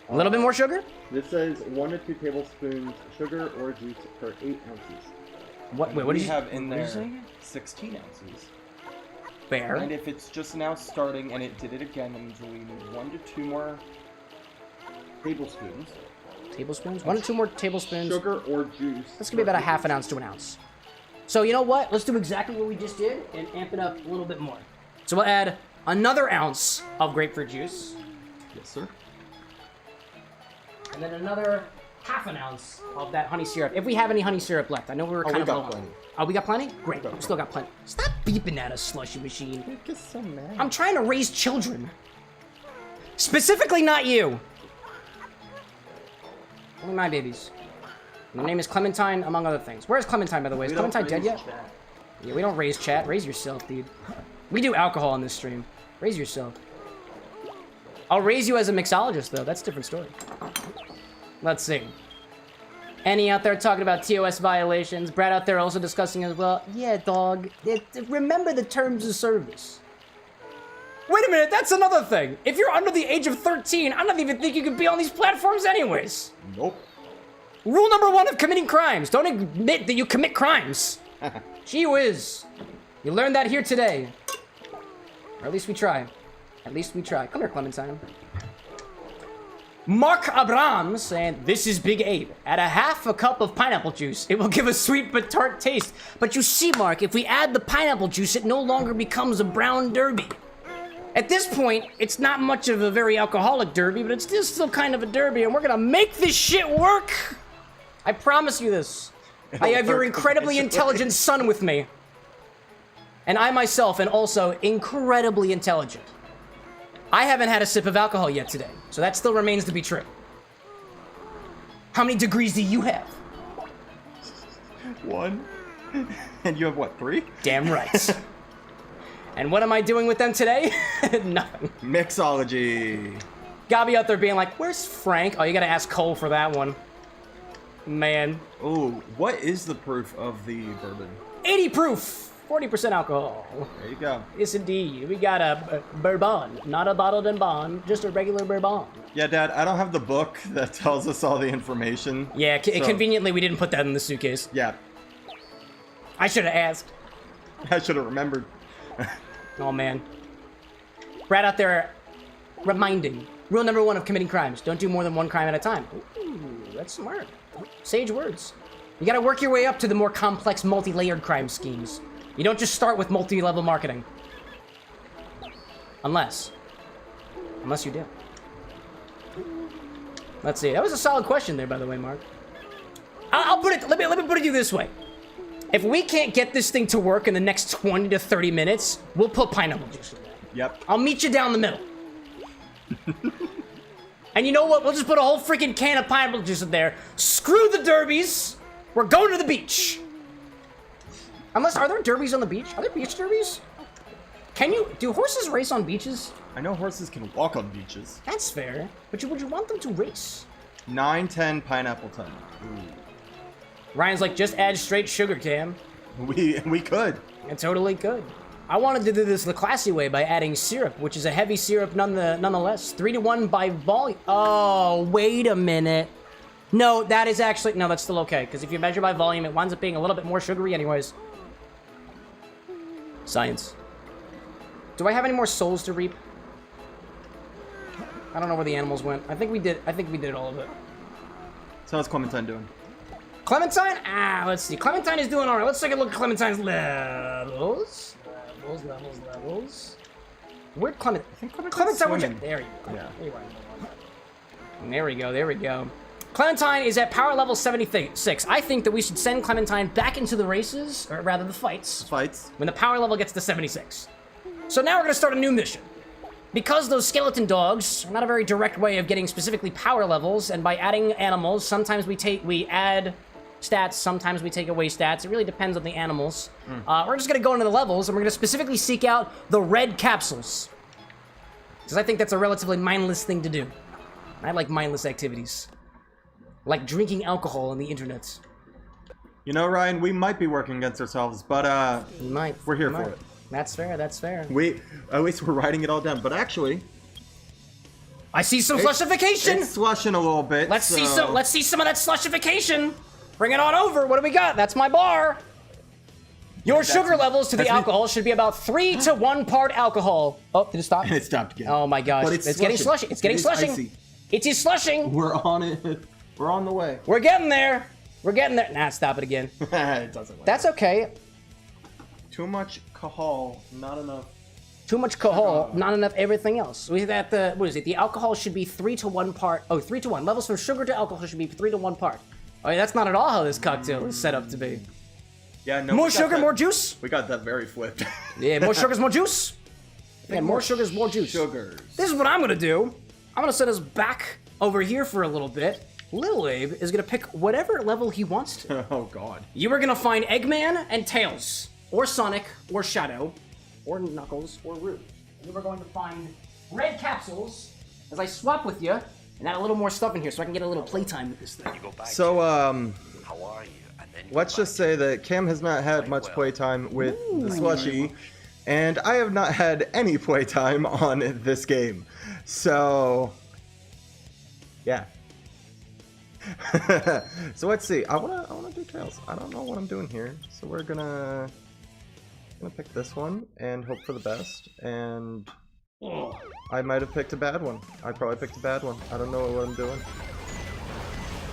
A little bit more sugar? This says 1 to 2 tablespoons sugar or juice per 8 ounces. What? Wait, what do we you have in what are you there? saying? 16 ounces. Fair. And if it's just now starting and it did it again, that means we need 1 to 2 more tablespoons. Tablespoons? 1 to 2 more tablespoons. Sugar or juice. That's gonna be about a half an ounce to an ounce. So you know what? Let's do exactly what we just did and amp it up a little bit more. So we'll add another ounce of grapefruit juice. Yes, sir. And then another half an ounce of that honey syrup. If we have any honey syrup left. I know we were kind of low on it. Oh, we got plenty? Great. We still got plenty. Stop beeping at us, slushy machine. You're just so mad. I'm trying to raise children. Specifically not you. Only my babies. My name is Clementine, among other things. Where's Clementine, by the way? Is Clementine dead yet? Chat. Yeah, we don't raise chat. Raise yourself, dude. We do alcohol on this stream. Raise yourself. I'll raise you as a mixologist, though. That's a different story. Let's see. Annie out there talking about TOS violations. Brad out there also discussing as well. Yeah, dog. Remember the terms of service. Wait a minute, that's another thing. If you're under the age of 13, I don't even think you could be on these platforms anyways. Nope. Rule number 1 of committing crimes. Don't admit that you commit crimes. Gee whiz. You learned that here today. Or at least we try. At least we try. Come here, Clementine. Mark Abrams saying, this is Big Abe. Add a half a cup of pineapple juice. It will give a sweet but tart taste. But you see, Mark, if we add the pineapple juice, it no longer becomes a brown derby. At this point, it's not much of a very alcoholic derby, but it's still kind of a derby, and we're gonna make this shit work! I promise you this. I have your incredibly intelligent son with me. And I myself am also incredibly intelligent. I haven't had a sip of alcohol yet today, so that still remains to be true. How many degrees do you have? 1. And you have what, 3? Damn right. And what am I doing with them today? Nothing. Mixology. Gabby out there being like, where's Frank? Oh, you gotta ask Cole for that one. Man. Ooh, what is the proof of the bourbon? 80 proof. 40% alcohol. There you go. Yes, indeed. We got a Bourbon. Not a bottled and bond, just a regular Bourbon. Yeah, Dad, I don't have the book that tells us all the information. Yeah, so... conveniently we didn't put that in the suitcase. Yeah. I should have asked. I should have remembered. Oh, man. Brad out there reminding. Rule number 1 of committing crimes. Don't do more than 1 crime at a time. Ooh, that's smart. Sage words. You gotta work your way up to the more complex, multi-layered crime schemes. You don't just start with multi-level marketing. Unless you do. Let's see. That was a solid question there, by the way, Mark. I'll put it, let me put it to you this way. If we can't get this thing to work in the next 20 to 30 minutes, we'll put pineapple juice in there. Yep. I'll meet you down the middle. And you know what? We'll just put a whole freaking can of pineapple juice in there. Screw the derbies. We're going to the beach. Unless, are there derbies on the beach? Are there beach derbies? Do horses race on beaches? I know horses can walk on beaches. That's fair. But would you want them to race? 9, 10 pineapple ton. Ryan's like, just add straight sugar, Cam. We could. It totally could. I wanted to do this the classy way by adding syrup, which is a heavy syrup nonetheless. 3-to-1 by volume. Oh, wait a minute. No, that is actually... No, that's still okay. Because if you measure by volume, it winds up being a little bit more sugary anyways. Science. Do I have any more souls to reap? I don't know where the animals went. I think we did all of it. So how's Clementine doing? Clementine? Let's see. Clementine is doing all right. Let's take a look at Clementine's levels. Levels. Where'd Clementine? I think Clementine, swimming. there you go. Yeah. There we go. Clementine is at power level 76. I think that we should send Clementine back into the races, or rather the fights, when the power level gets to 76. So now we're going to start a new mission. Because those skeleton dogs are not a very direct way of getting specifically power levels, and by adding animals, sometimes we add stats, sometimes we take away stats. It really depends on the animals. We're just going to go into the levels, and we're going to specifically seek out the red capsules. Because I think that's a relatively mindless thing to do. I like mindless activities. Like drinking alcohol on the internet. You know, Ryan, we might be working against ourselves, but we're here for it. That's fair, that's fair. At least we're writing it all down, but actually... I see some slushification! It's slushing a little bit, Let's see some of that slushification! Bring it on over, what do we got? That's my bar! Your sugar levels to the alcohol should be about 3 to 1 part alcohol. Oh, did it stop? It stopped again. Oh my gosh, But it's getting slushy. It's getting slushing. Icy. It is slushing. We're on it. We're on the way. We're getting there. We're getting there. Nah, stop it again. It doesn't work. That's okay. Too much alcohol, not enough. Too much alcohol, not enough everything else. We that what is it? The alcohol should be 3 to 1 part. Oh, 3 to 1. Levels from sugar to alcohol should be 3 to 1 part. Oh, yeah, that's not at all how this cocktail is set up to be. Yeah, no. More sugar, more juice. We got that very flipped. Yeah, more sugars, more juice. Yeah, more sugars, more juice. Sugars. This is what I'm gonna do. I'm gonna set us back over here for a little bit. Little Abe is gonna pick whatever level he wants to. Oh God. You are gonna find Eggman and Tails, or Sonic, or Shadow, or Knuckles, or Roo. And you are going to find red capsules as I swap with you and add a little more stuff in here so I can get a little playtime with this thing. So, How are you? And then you let's go just say that Cam has not had much playtime with the Slushie, and I have not had any playtime on this game. So, yeah. So let's see. I wanna do Tails. I don't know what I'm doing here. So we're gonna pick this one and hope for the best. And I might have picked a bad one. I probably picked a bad one. I don't know what I'm doing.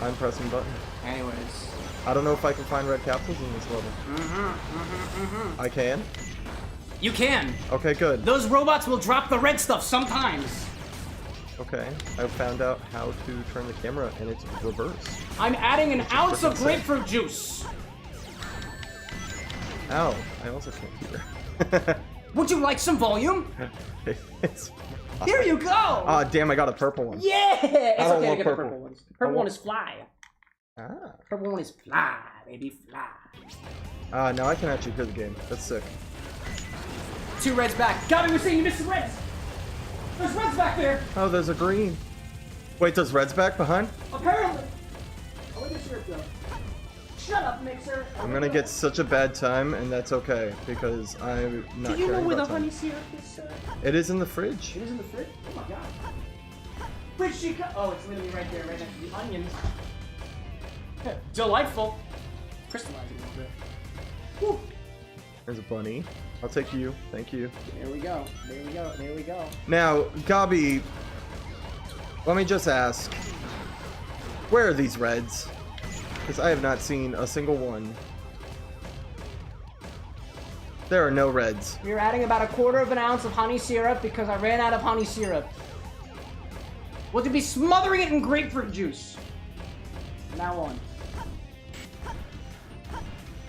I'm pressing a button. Anyways. I don't know if I can find red capsules in this level. I can? You can. Okay, good. Those robots will drop the red stuff sometimes. Okay, I found out how to turn the camera and it's reversed. I'm adding an ounce of grapefruit juice. Ow, I also can't hear. Would you like some volume? It's... Here you go. Ah, damn, I got a purple one. Yeah. It's I don't okay to want get the purple. purple ones. Purple one is fly. Ah. Purple one is fly, baby, fly. Ah, now I can actually hear the game. That's sick. 2 reds back. Gabby, we're seeing you missing reds. There's reds back there. Oh, there's a green. Wait, there's reds back behind? Apparently. Oh, where does syrup go? Shut up, Mixer. I'm gonna get such a bad time, and that's okay, because I'm not Do you know caring where the about time. honey syrup is? It is in the fridge. It is in the fridge? Oh my god. Where'd she go? Oh, it's literally right there, right next to the onions. Delightful. Crystallizing a little bit. Woo. There's a bunny. I'll take you. Thank you. There we go. There we go. There we go. Now, Gabi, let me just ask, where are these reds? Because I have not seen a single one. There are no reds. We're adding about 1/4 ounce of honey syrup because I ran out of honey syrup. We'll be smothering it in grapefruit juice. From now on.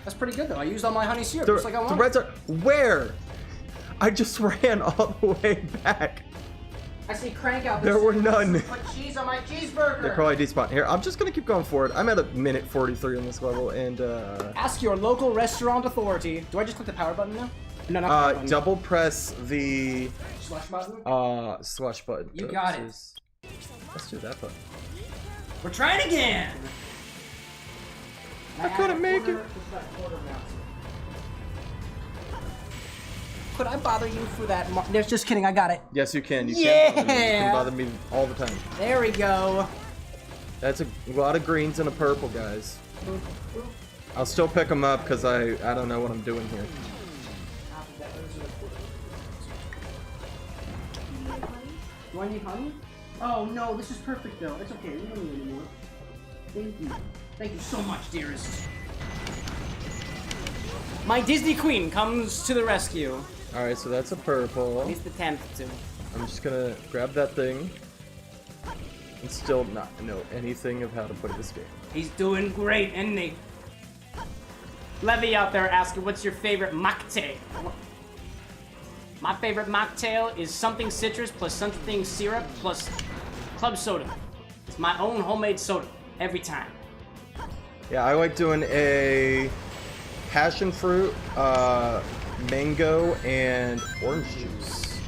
That's pretty good though. I used all my honey syrup just like I The wanted. reds are... Where? I just ran all the way back. I see crank out. There were none. Put cheese on my cheeseburger. They probably despawn. Here, I'm just gonna keep going forward. I'm at a minute 43 on this level, and Ask your local restaurant authority. Do I just click the power button now? No, not the power button. double press the Slush button. slush button. You got it. Let's do that button. We're trying again. I couldn't make it. Could I bother you for that? There's just kidding. I got it. Yes, you can. You Yeah. can. You can bother me all the time. There we go. That's a lot of greens and a purple, guys. I'll still pick them up because I don't know what I'm doing here. Do I need honey? Oh no, this is perfect though. It's okay. We don't need any more. Thank you. Thank you so much, dearest. My Disney Queen comes to the rescue. All right, so that's a purple. At least the 10th to. I'm just gonna grab that thing and still not know anything of how to play this game. He's doing great, isn't he? Levy out there asking, what's your favorite mocktail? My favorite mocktail is something citrus plus something syrup plus club soda. It's my own homemade soda every time. Yeah, I like doing a passion fruit, mango, and orange juice.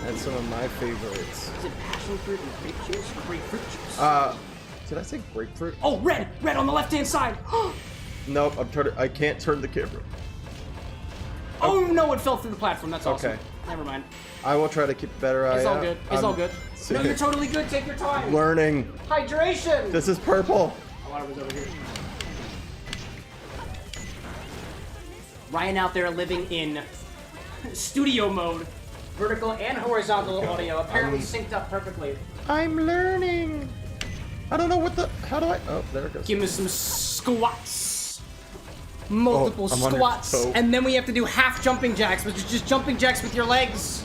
That's some of my favorites. Is it passion fruit and grape juice? Or grapefruit juice? Did I say grapefruit? Oh, red! Red on the left-hand side! Nope, I can't turn the camera. Oh no, it fell through the platform. That's awesome. Okay. Never mind. I will try to keep a better eye It's all out. good. It's all good. No, you're totally good. Take your time. Learning. Hydration! This is purple. Oh, water was over here. Ryan out there living in studio mode. Vertical and horizontal audio. Apparently synced up perfectly. I'm learning. I don't know what the... How do I... Oh, there it goes. Give me some squats. Multiple I'm on your squats. toe. And then we have to do half jumping jacks, which is just jumping jacks with your legs.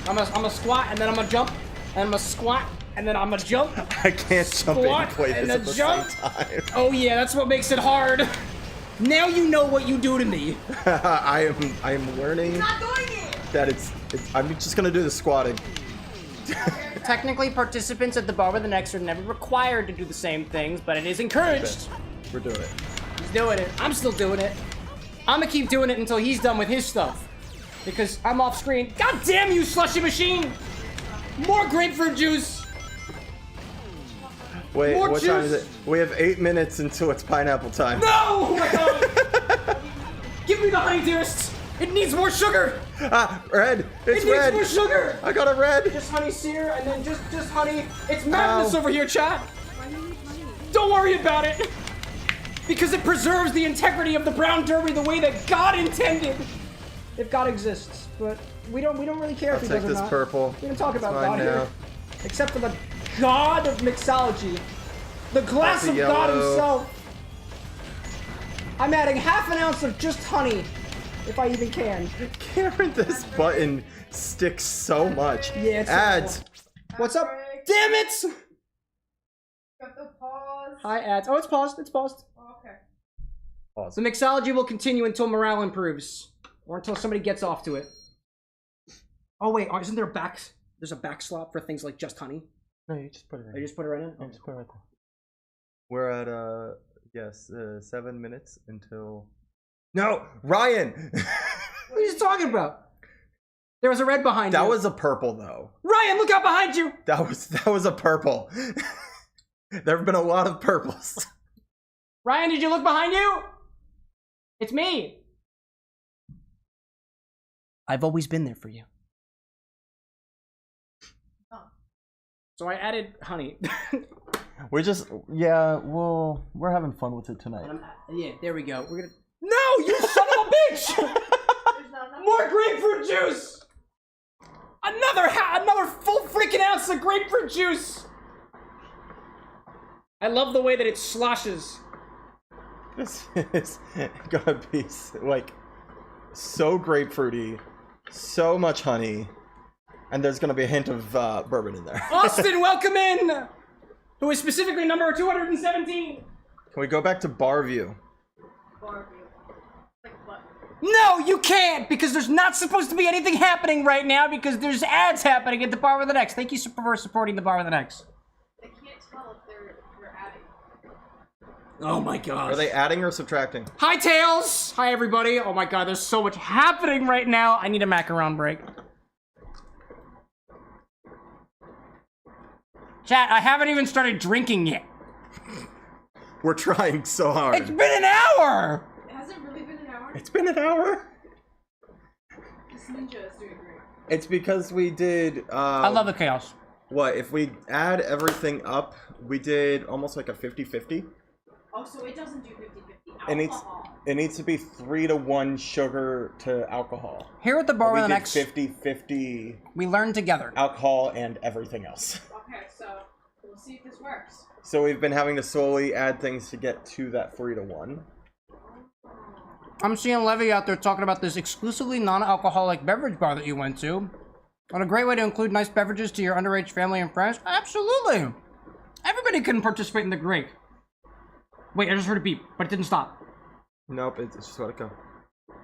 I'm a squat, and then I'm a jump, and I'm a squat, and then I'm a jump. I can't jump and play and this a at the jump. same time. Oh yeah, that's what makes it hard. Now you know what you do to me. I am learning Not doing it! that it's I'm just gonna do the squatting. Technically, participants at the wannabes are never required to do the same things, but it is encouraged. We're doing it. He's doing it. I'm still doing it. I'm gonna keep doing it until he's done with his stuff. Because I'm off screen. God damn you, slushy machine! More grapefruit juice! Wait, More what time juice. is it? We have 8 minutes until it's pineapple time. No! Oh my god! Give me the honey, dearest! It needs more sugar! Ah, red! It's It needs red! more sugar! I got a red! Just honey sear, and then just honey. It's madness Ow. over here, chat! Why do you need honey? Don't worry about it! Because it preserves the integrity of the brown derby the way that God intended! If God exists. But we don't really care I'll if he take does or this not. purple. We don't talk It's about mine God here. now. Except for the God of mixology. The glass That's a of God yellow. himself. I'm adding half an ounce of just honey. If I even can. Cameron, this button sticks so much. Yeah, it's Ads. What's up? Brix. Damn it! Got the pause. Hi, ads. Oh, it's paused. It's paused. Oh, okay. Pause. The mixology will continue until morale improves. Or until somebody gets off to it. Oh, wait. Isn't there there's a backslop for things like just honey? No, you just put it I just put it right in? Yeah, just put it right there. We're at, yes, 7 minutes until... No! Ryan! What are you talking about? There was a red behind you. That was a purple, though. Ryan, look out behind you! That was a purple. There have been a lot of purples. Ryan, did you look behind you? It's me. I've always been there for you. Oh. So I added honey. We're just, yeah, well, we're having fun with it tonight. Yeah, there we go. We're gonna. No, you son of a bitch! There's not enough. More grapefruit juice. Another full freaking ounce of grapefruit juice. I love the way that it sloshes. This is gonna be like so grapefruity, so much honey, and there's gonna be a hint of bourbon in there. Austin, welcome in. Who is specifically number 217. Can we go back to bar view? Bar view. Like what? No, you can't, because there's not supposed to be anything happening right now because there's ads happening at the bar with an X. Thank you for supporting the bar with an X. I can't tell if they're adding. Oh my god. Are they adding or subtracting? Hi, Tails! Hi, everybody. Oh my god, there's so much happening right now. I need a macaron break. Chat, I haven't even started drinking yet. We're trying so hard. It's been an hour! Has it really been an hour? It's been an hour. This ninja is doing great. It's because we did. I love the chaos. What if we add everything up? We did almost like a 50-50. Oh, so it doesn't do 50-50 It needs alcohol. it needs to be 3-to-1 sugar to alcohol. Here at the bar with an X, 50-50 we learn together. alcohol and everything else. Okay, so we'll see if this works. So we've been having to slowly add things to get to that 3-to-1. I'm seeing Levy out there talking about this exclusively non-alcoholic beverage bar that you went to. What a great way to include nice beverages to your underage family and friends. Absolutely. Everybody can participate in the drink. Wait, I just heard a beep, but it didn't stop. Nope, it's just let it go.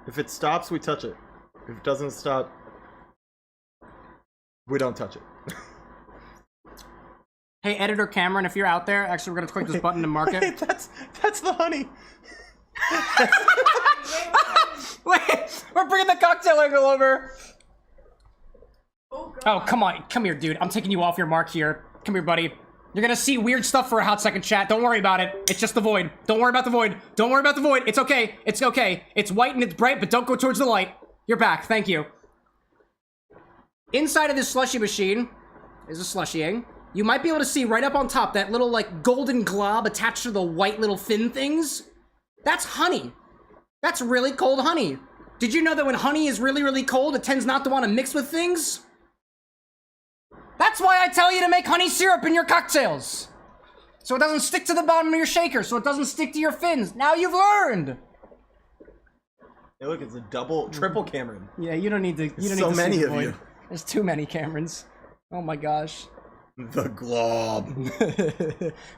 If it stops, we touch it. If it doesn't stop, we don't touch it. Hey, editor Cameron, if you're out there, actually, we're gonna click this button to mark it. Wait, that's the honey. Wait, we're bringing the cocktail angle over. Oh, God. Oh, come on. Come here, dude. I'm taking you off your mark here. Come here, buddy. You're gonna see weird stuff for a hot second, chat. Don't worry about it. It's just the void. Don't worry about the void. Don't worry about the void. It's okay. It's okay. It's white and it's bright, but don't go towards the light. You're back. Thank you. Inside of this slushie machine is a slushie. You might be able to see right up on top that little, like, golden glob attached to the white little fin things. That's honey. That's really cold honey. Did you know that when honey is really, really cold, it tends not to want to mix with things? That's why I tell you to make honey syrup in your cocktails. So it doesn't stick to the bottom of your shaker, so it doesn't stick to your fins. Now you've learned. Hey, look, it's a triple Cameron. Yeah, you don't need to. You don't So need to many see the of void. you. There's too many Camerons. Oh my gosh. The glob.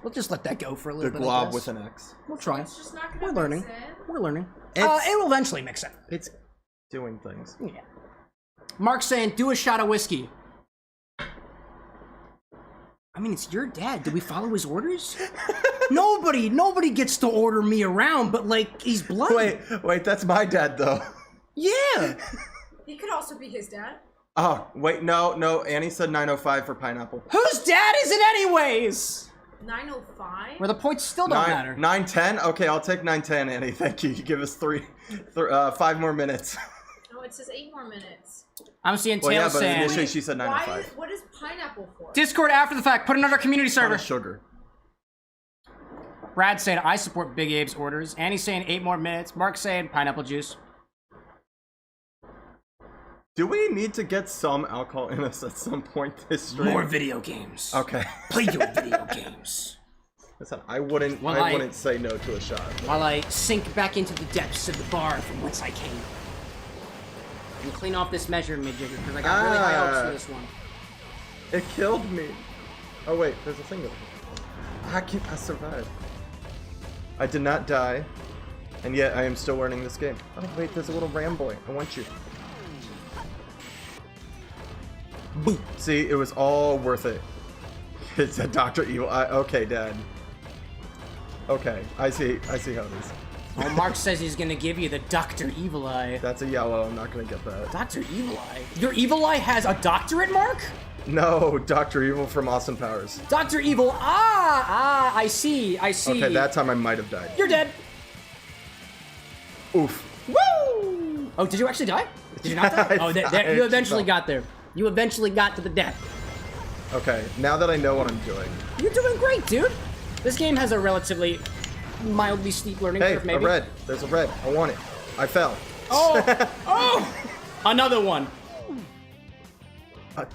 We'll just let that go for a little The bit. glob with an X. We'll try. It's just not gonna We're learning. mix in. We're learning. It's- It will eventually mix in. It's doing things. Yeah. Mark's saying, do a shot of whiskey. I mean, it's your dad. Did we follow his orders? Nobody gets to order me around, but like, he's bloody. Wait, that's my dad though. Yeah. He could also be his dad. Oh, wait, no, Annie said 905 for pineapple. Whose dad is it anyways? 905? Where the points still don't matter. 910? Okay, I'll take 910, Annie. Thank you. You give us 5 more minutes. No, it says 8 more minutes. I'm seeing Well, yeah, Tails but saying, initially she said 905. What is pineapple for? Discord after the fact, put another community Ton server. of sugar. Brad saying, I support Big Abe's orders. Annie's saying 8 more minutes. Mark's saying pineapple juice. Do we need to get some alcohol in us at some point this stream? More video games. Okay. Play your video games. Listen, I wouldn't say no to a shot. While I sink back into the depths of the bar from whence I came. And clean off this measurement jigger, because I got really high hopes for this one. It killed me. Oh wait, there's a thing over here. I survived. I did not die, and yet I am still learning this game. Oh wait, there's a little ram boy. I want you. Boop. See, it was all worth it. It's a Dr. Evil. Okay, Dad. Okay, I see how it is. Oh, Mark says he's gonna give you the Dr. Evil Eye. That's a yellow. I'm not gonna get that. Dr. Evil Eye? Your Evil Eye has a doctorate, Mark? No, Dr. Evil from Austin Powers. Dr. Evil, I see. Okay, that time I might have died. You're dead. Oof. Woo! Oh, did you actually die? Did you not die? Oh, you eventually got there. You eventually got to the death. Okay, now that I know what I'm doing. You're doing great, dude. This game has a relatively mildly steep learning Hey, curve, maybe. a red. There's a red. I want it. I fell. Oh! Oh! Another one.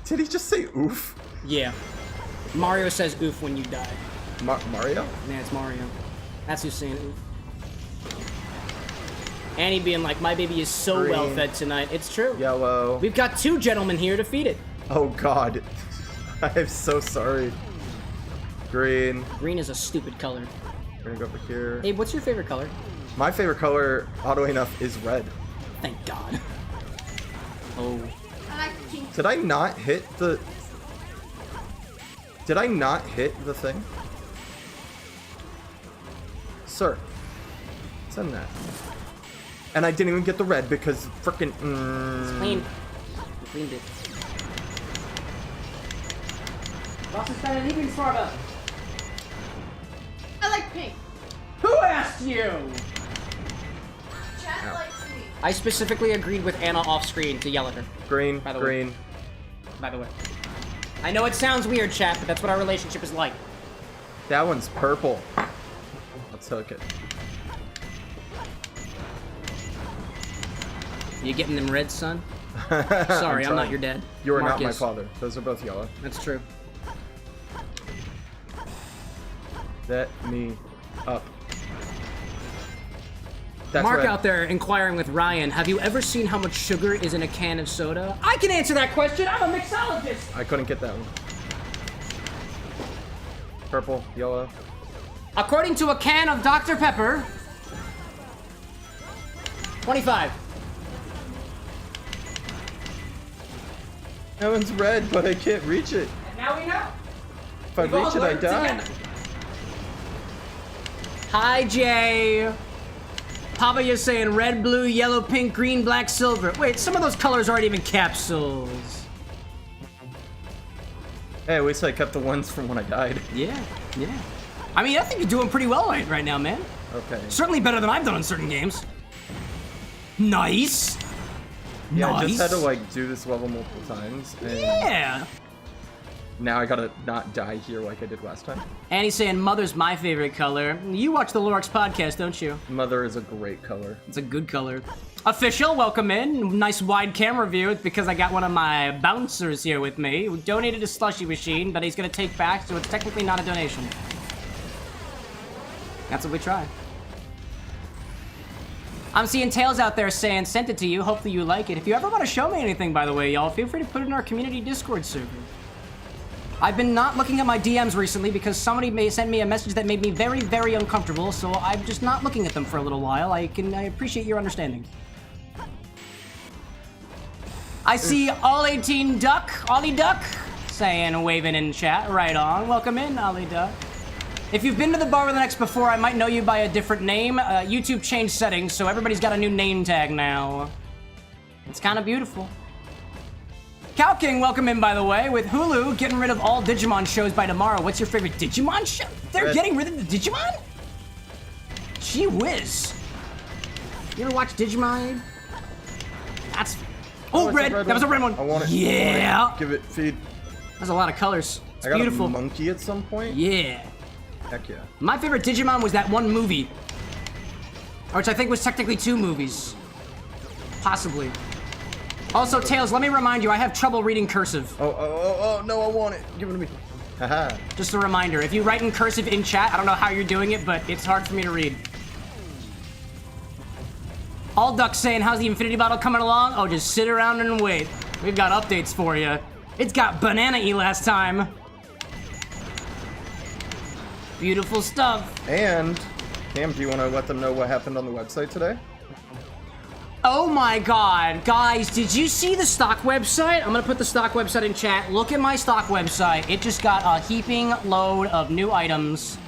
Did he just say oof? Yeah. Mario says oof when you die. Mario? Yeah, it's Mario. That's who's saying oof. Annie being like, my baby is so Green. well fed tonight. It's true. Yellow. We've got 2 gentlemen here to feed it. Oh god. I'm so sorry. Green. Green is a stupid color. We're gonna go over here. Hey, what's your favorite color? My favorite color, oddly enough, is red. Thank God. Oh. I like pink. Did I not hit the... Did I not hit the thing? Sir. Send that. And I didn't even get the red because frickin' It's clean. We cleaned it. Was ist deine Lieblingsfarbe? I like pink. Who asked you? Chat likes me. I specifically agreed with Anna off screen to yell at her. green, By the way. green. By the way. I know it sounds weird, chat, but that's what our relationship is like. That one's purple. Let's hook it. You getting them reds, son? Sorry, I'm not trying. your dad. You are not my Marcus. father. Those are both yellow. That's true. Set me up. That's Mark red. out there inquiring with Ryan, have you ever seen how much sugar is in a can of soda? I can answer that question. I'm a mixologist. I couldn't get that one. Purple, yellow. According to a can of Dr. Pepper, 25. That one's red, but I can't reach it. And now we know. If I reach it, I die. Hi, Jay. Papa, you're saying red, blue, yellow, pink, green, black, silver. Wait, some of those colors aren't even capsules. Hey, at least I kept the ones from when I died. Yeah, yeah. I mean, I think you're doing pretty well right now, man. Okay. Certainly better than I've done in certain games. Nice. Yeah, nice. I just had to like do this level multiple times. And Yeah. now I gotta not die here like I did last time. Annie's saying mother's my favorite color. You watch the Lorax podcast, don't you? Mother is a great color. It's a good color. Official, welcome in. Nice wide camera view. It's because I got one of my bouncers here with me who donated a Slushie machine, but he's gonna take back, so it's technically not a donation. That's what we try. I'm seeing Tails out there saying, sent it to you, hopefully you like it. If you ever want to show me anything, by the way, y'all, feel free to put it in our community Discord server. I've been not looking at my DMs recently because somebody may send me a message that made me very, very uncomfortable, so I'm just not looking at them for a little while. I appreciate your understanding. I see All 18 Duck, Ollie Duck, saying, waving in chat. Right on. Welcome in, Ollie Duck. If you've been to the bar with an X before, I might know you by a different name. YouTube changed settings, so everybody's got a new name tag now. It's kind of beautiful. Cow King, welcome in, by the way, with Hulu getting rid of all Digimon shows by tomorrow. What's your favorite Digimon show? They're getting rid of the Digimon? Gee whiz. You ever watch Digimon? That's... Oh, it's a red. red That was a one. red one. I want it. Yeah. I want it. Give it feed. That's a lot of colors. It's I got beautiful. a monkey at some point. Yeah. Heck yeah. My favorite Digimon was that one movie. Which I think was technically 2 movies. Possibly. Also, Tails, let me remind you, I have trouble reading cursive. Oh, no, I want it. Give it to me. Haha. Just a reminder, if you write in cursive in chat, I don't know how you're doing it, but it's hard for me to read. All Duck saying, how's the Infinity Bottle coming along? Oh, just sit around and wait. We've got updates for you. It's got banana-y last time. Beautiful stuff. And, Cam, do you want to let them know what happened on the website today? Oh my god. Guys, did you see the stock website? I'm gonna put the stock website in chat. Look at my stock website. It just got a heaping load of new items.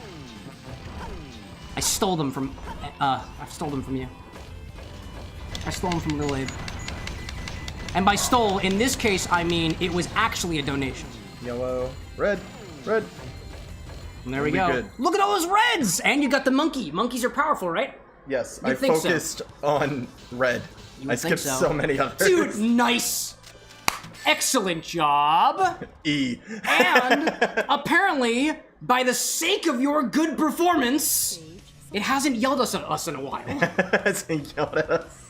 I stole them from... I stole them from you. I stole them from Little Abe. And by stole, in this case, I mean it was actually a donation. Yellow, red, red. And there we We'll be go. good. Look at all those reds! And you got the monkey. Monkeys are powerful, right? Yes, You I think so? focused on red. You I would think skipped so. so many others. Dude, nice. Excellent job. E. And apparently, by the sake of your good performance, it hasn't yelled at us in a while. It's yelled at us.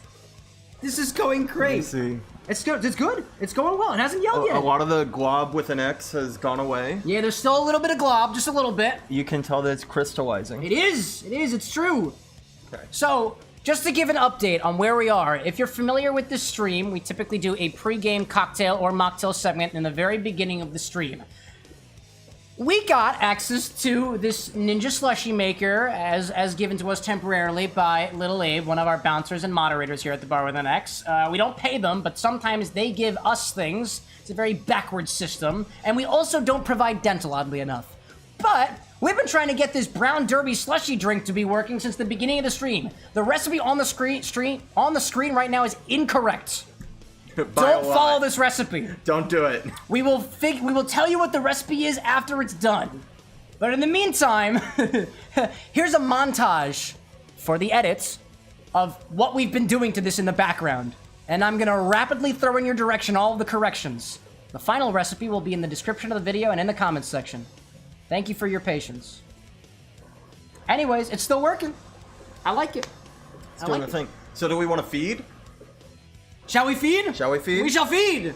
This is going Let me great. see. It's good. It's good. It's going well. It hasn't yelled yet. A lot of the glob with an X has gone away. Yeah, there's still a little bit of glob, just a little bit. You can tell that it's crystallizing. It is. It is. It's true. Okay. So, just to give an update on where we are, if you're familiar with this stream, we typically do a pre-game cocktail or mocktail segment in the very beginning of the stream. we got access to this ninja slushie maker as given to us temporarily by Little Abe, one of our bouncers and moderators here at the Bar with an X. We don't pay them, but sometimes they give us things. It's a very backward system, and we also don't provide dental, oddly enough. But we've been trying to get this brown derby slushy drink to be working since the beginning of the stream. The recipe on the screen right now is incorrect. Don't follow this recipe. Don't do it. We will tell you what the recipe is after it's done. But in the meantime, here's a montage for the edits of what we've been doing to this in the background. And I'm gonna rapidly throw in your direction all of the corrections. The final recipe will be in the description of the video and in the comments section. Thank you for your patience. Anyways, it's still working. I like it. It's doing the thing. So do we want to feed? Shall we feed? Shall we feed? We shall feed.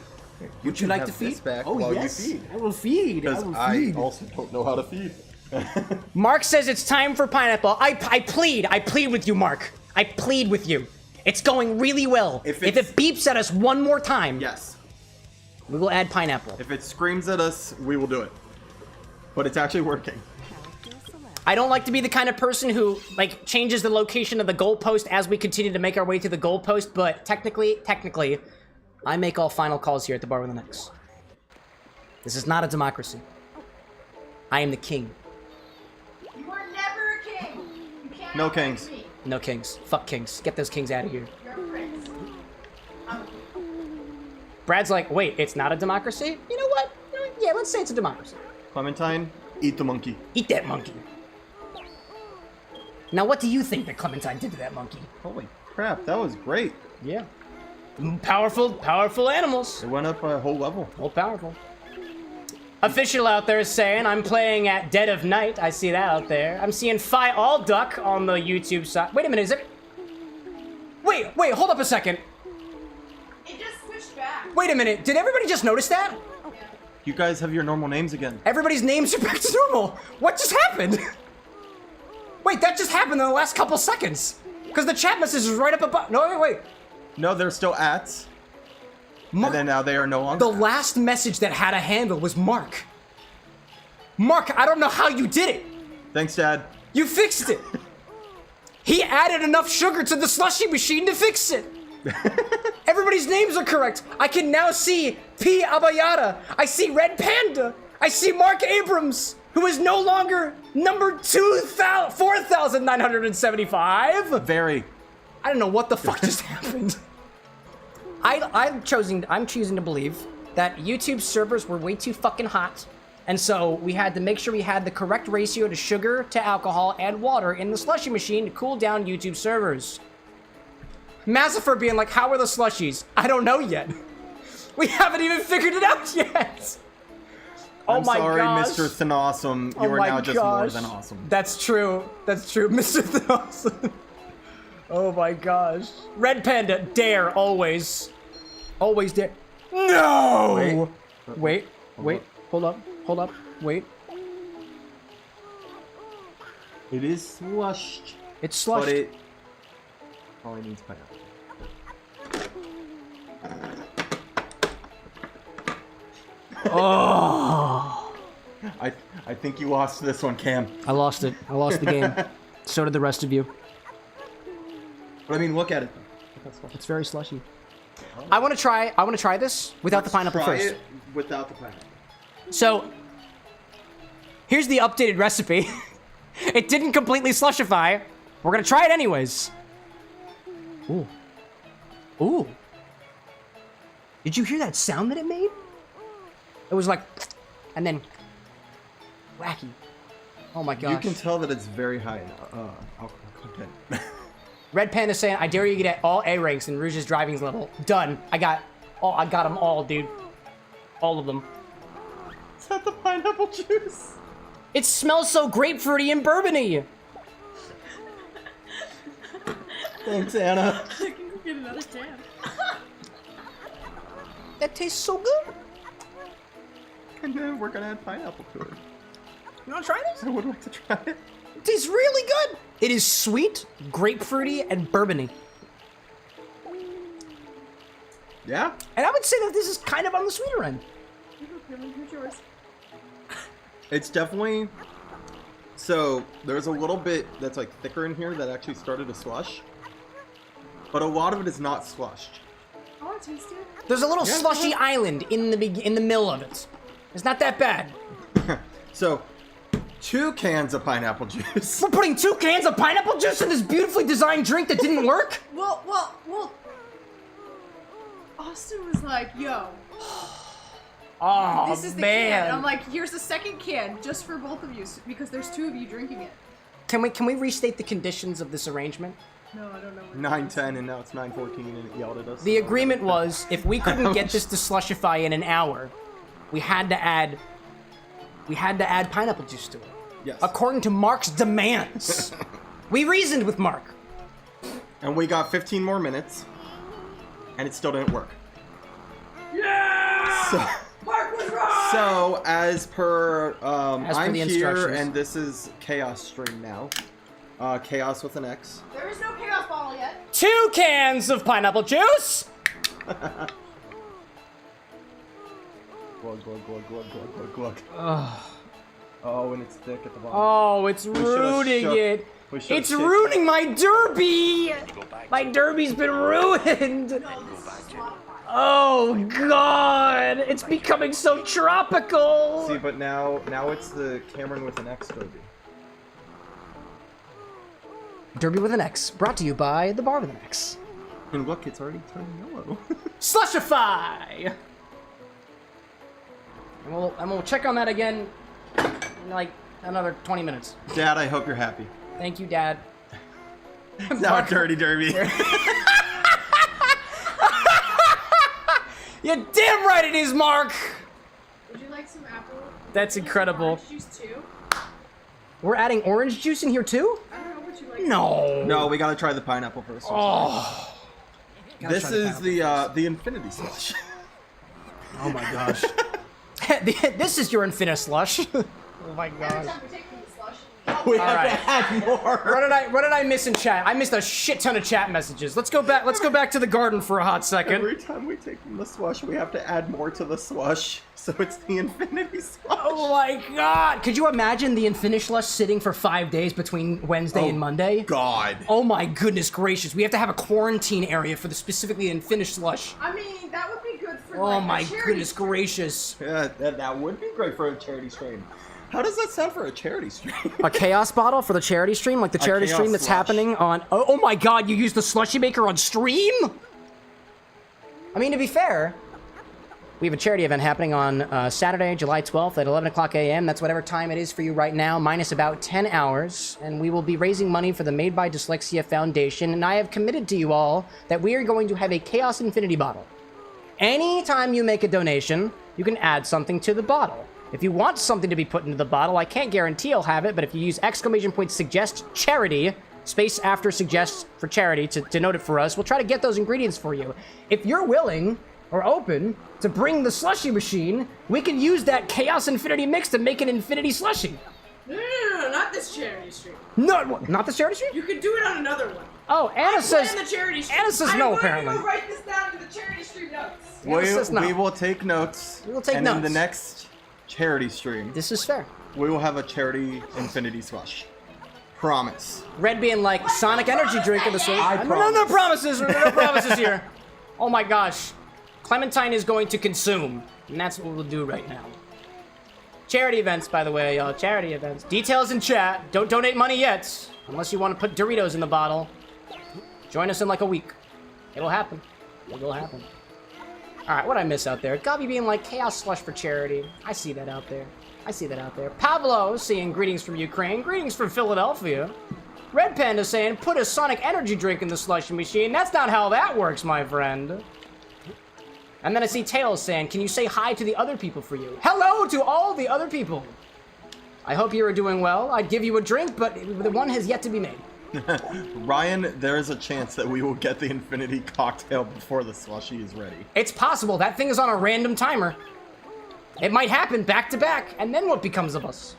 Would you like have to feed? this back Oh while yes, you feed. I will feed. Because I also don't know how to feed. Mark says it's time for pineapple. I plead with you, Mark. I plead with you. It's going really well. If it beeps at us one more time, Yes. we will add pineapple. If it screams at us, we will do it. But it's actually working. I don't like to be the kind of person who, like, changes the location of the goalpost as we continue to make our way to the goalpost, but technically, I make all final calls here at the Bar with an X. This is not a democracy. I am the king. You were never a king. You can't No act like kings. me. No kings. Fuck kings. Get those kings out of here. You're a prince. Brad's like, wait, it's not a democracy? You know what? Yeah, let's say it's a democracy. Clementine, eat the monkey. Eat that monkey. Now, what do you think that Clementine did to that monkey? Holy crap, that was great. Yeah. Powerful animals. It went up a whole level. All powerful. Official out there is saying I'm playing at dead of night. I see that out there. I'm seeing Fi All Duck on the YouTube side. Wait a minute, is it? Wait, hold up a second. It just switched back. Wait a minute, did everybody just notice that? You guys have your normal names again. Everybody's names are back to normal. What just happened? Wait, that just happened in the last couple seconds. Because the chat message is right up above. No, wait. No, they're still ats. And then now they are no longer The last message that had a handle was Mark. Mark, I don't know how you did it. Thanks, Dad. You fixed it. He added enough sugar to the slushy machine to fix it. Everybody's names are correct. I can now see P. Abayada. I see Red Panda. I see Mark Abrams, who is no longer number 4,975. Very. I don't know what the fuck just happened. I'm choosing to believe that YouTube servers were way too fucking hot, and so we had to make sure we had the correct ratio to sugar to alcohol and water in the slushy machine to cool down YouTube servers. Massifer being like, how are the slushies? I don't know yet. We haven't even figured it out yet. Oh I'm my sorry, gosh. Mr. Thanawesome. You Oh are my now just more gosh. than awesome. That's true, Mr. Thanawesome. Oh my gosh. Red Panda, dare, always. Always dare. No! Wait, hold up, wait. It is slushed. It's slushed. But it probably needs pineapple. Oh! I think you lost this one, Cam. I lost it. I lost the game. So did the rest of you. But I mean, look at it. It's very slushy. I want to try this without the pineapple Try first. it without the pineapple. So, here's the updated recipe. It didn't completely slushify. We're gonna try it anyways. Ooh. Ooh. Did you hear that sound that it made? It was like, and then, wacky. Oh my gosh. You can tell that it's very high in alcohol content. Red Panda saying, I dare you to get all A ranks in Rouge's driving's level. Done. I got them all, dude. All of them. Is that the pineapple juice? It smells so grapefruity and bourbony. Thanks, Anna. I can go get another jam. That tastes so good. And then we're gonna add pineapple to it. You wanna try this? I would like to try it. It tastes really good. It is sweet, grapefruity, and bourbony. Yeah? And I would say that this is kind of on the sweeter end. Here's yours. It's definitely... So, there's a little bit that's like thicker in here that actually started a slush. But a lot of it is not slushed. I want to taste it. There's a little Yeah, slushy island in the middle of it. It's not that bad. So, 2 cans of pineapple juice. We're putting 2 cans of pineapple juice in this beautifully designed drink that didn't work? Well. Austin was like, yo, Oh, this is the man. can. And I'm like, here's the second can just for both of you because there's 2 of you drinking it. Can we restate the conditions of this arrangement? No, I don't know. 9:10 and now it's 9:14 and it yelled at us. The agreement was if we couldn't get this to slushify in an hour, we had to add pineapple juice to it. Yes. According to Mark's demands. We reasoned with Mark. And we got 15 more minutes. And it still didn't work. Yeah! So, Mark was wrong! so as per As per I'm the here instructions. and this is Chaos stream now. Chaos with an X. There is no chaos bottle yet. 2 cans of pineapple juice. Glug, glug, glug, glug, glug, glug, glug. Oh, and it's thick at the bottom. Oh, it's should've ruining shook- it. we should've It's shaken ruining my derby. Go back My to derby's been ruined. go back to Oh God, it's becoming so tropical. See, but now it's the Cameron with an X derby. Derby with an X, brought to you by the Bar with an X. And look, it's already turning yellow. Slushify! And we'll check on that again in like another 20 minutes. Dad, I hope you're happy. Thank you, Dad. Now a dirty derby. You're damn right it is, Mark! Would you like some apple? That's incredible. Orange juice too? We're adding orange juice in here too? I don't know what you like. No. No, we gotta try the pineapple first. Oh. Gotta This try the is the Infinity Slush. Oh my gosh. This is your infinite slush. Oh my Every gosh. time we take from the slush. We All have right. to add more. What did I miss in chat? I missed a shit ton of chat messages. Let's go back to the garden for a hot second. Every time we take from the slush, we have to add more to the slush. So it's the Infinity Slush. Oh my god! Could you imagine the Infinite Slush sitting for 5 days between Wednesday and Monday? God. Oh my goodness gracious! We have to have a quarantine area for the specifically Infinite Slush. I mean, that would be good for Oh like, my a charity goodness stream. gracious! Yeah, that would be great for a charity stream. How does that sound for a charity stream? A chaos bottle for the charity stream, like the charity chaos stream that's slush. happening on. Oh my god! You used the slushy maker on stream? I mean, to be fair, we have a charity event happening on Saturday, July 12th at 11 o'clock a.m. That's whatever time it is for you right now, minus about 10 hours. And we will be raising money for the Made by Dyslexia Foundation. And I have committed to you all that we are going to have a Chaos Infinity bottle. Anytime you make a donation, you can add something to the bottle. If you want something to be put into the bottle, I can't guarantee I'll have it, but if you use !suggest charity, space after suggest for charity to denote it for us, we'll try to get those ingredients for you. If you're willing or open to bring the slushy machine, we can use that Chaos Infinity mix to make an Infinity Slushie. No, not this charity stream. No, not the charity stream? You could do it on another one. Oh, Anna says. Plan the charity stream. Anna says I'm no, going apparently. to go write this down in the charity stream notes. Anna says no. We will take notes. We will take and notes. in the next charity stream, This is fair. we will have a charity Infinity Slush. Promise. Red being like Sonic Energy drink in the stream. I No promise. promises. No promises here. Oh my gosh. Clementine is going to consume, and that's what we'll do right now. Charity events, by the way, y'all. Charity events. Details in chat. Don't donate money yet, unless you want to put Doritos in the bottle. Join us in like a week. It'll happen. It will happen. All right, what I miss out there? Gobby being like Chaos Slush for charity. I see that out there. Pablo saying greetings from Ukraine. Greetings from Philadelphia. Red Panda saying put a Sonic Energy drink in the slushy machine. That's not how that works, my friend. And then I see Tails saying, can you say hi to the other people for you? Hello to all the other people. I hope you are doing well. I'd give you a drink, but the one has yet to be made. Ryan, there is a chance that we will get the Infinity cocktail before the slushie is ready. It's possible. That thing is on a random timer. It might happen back to back, and then what becomes of us?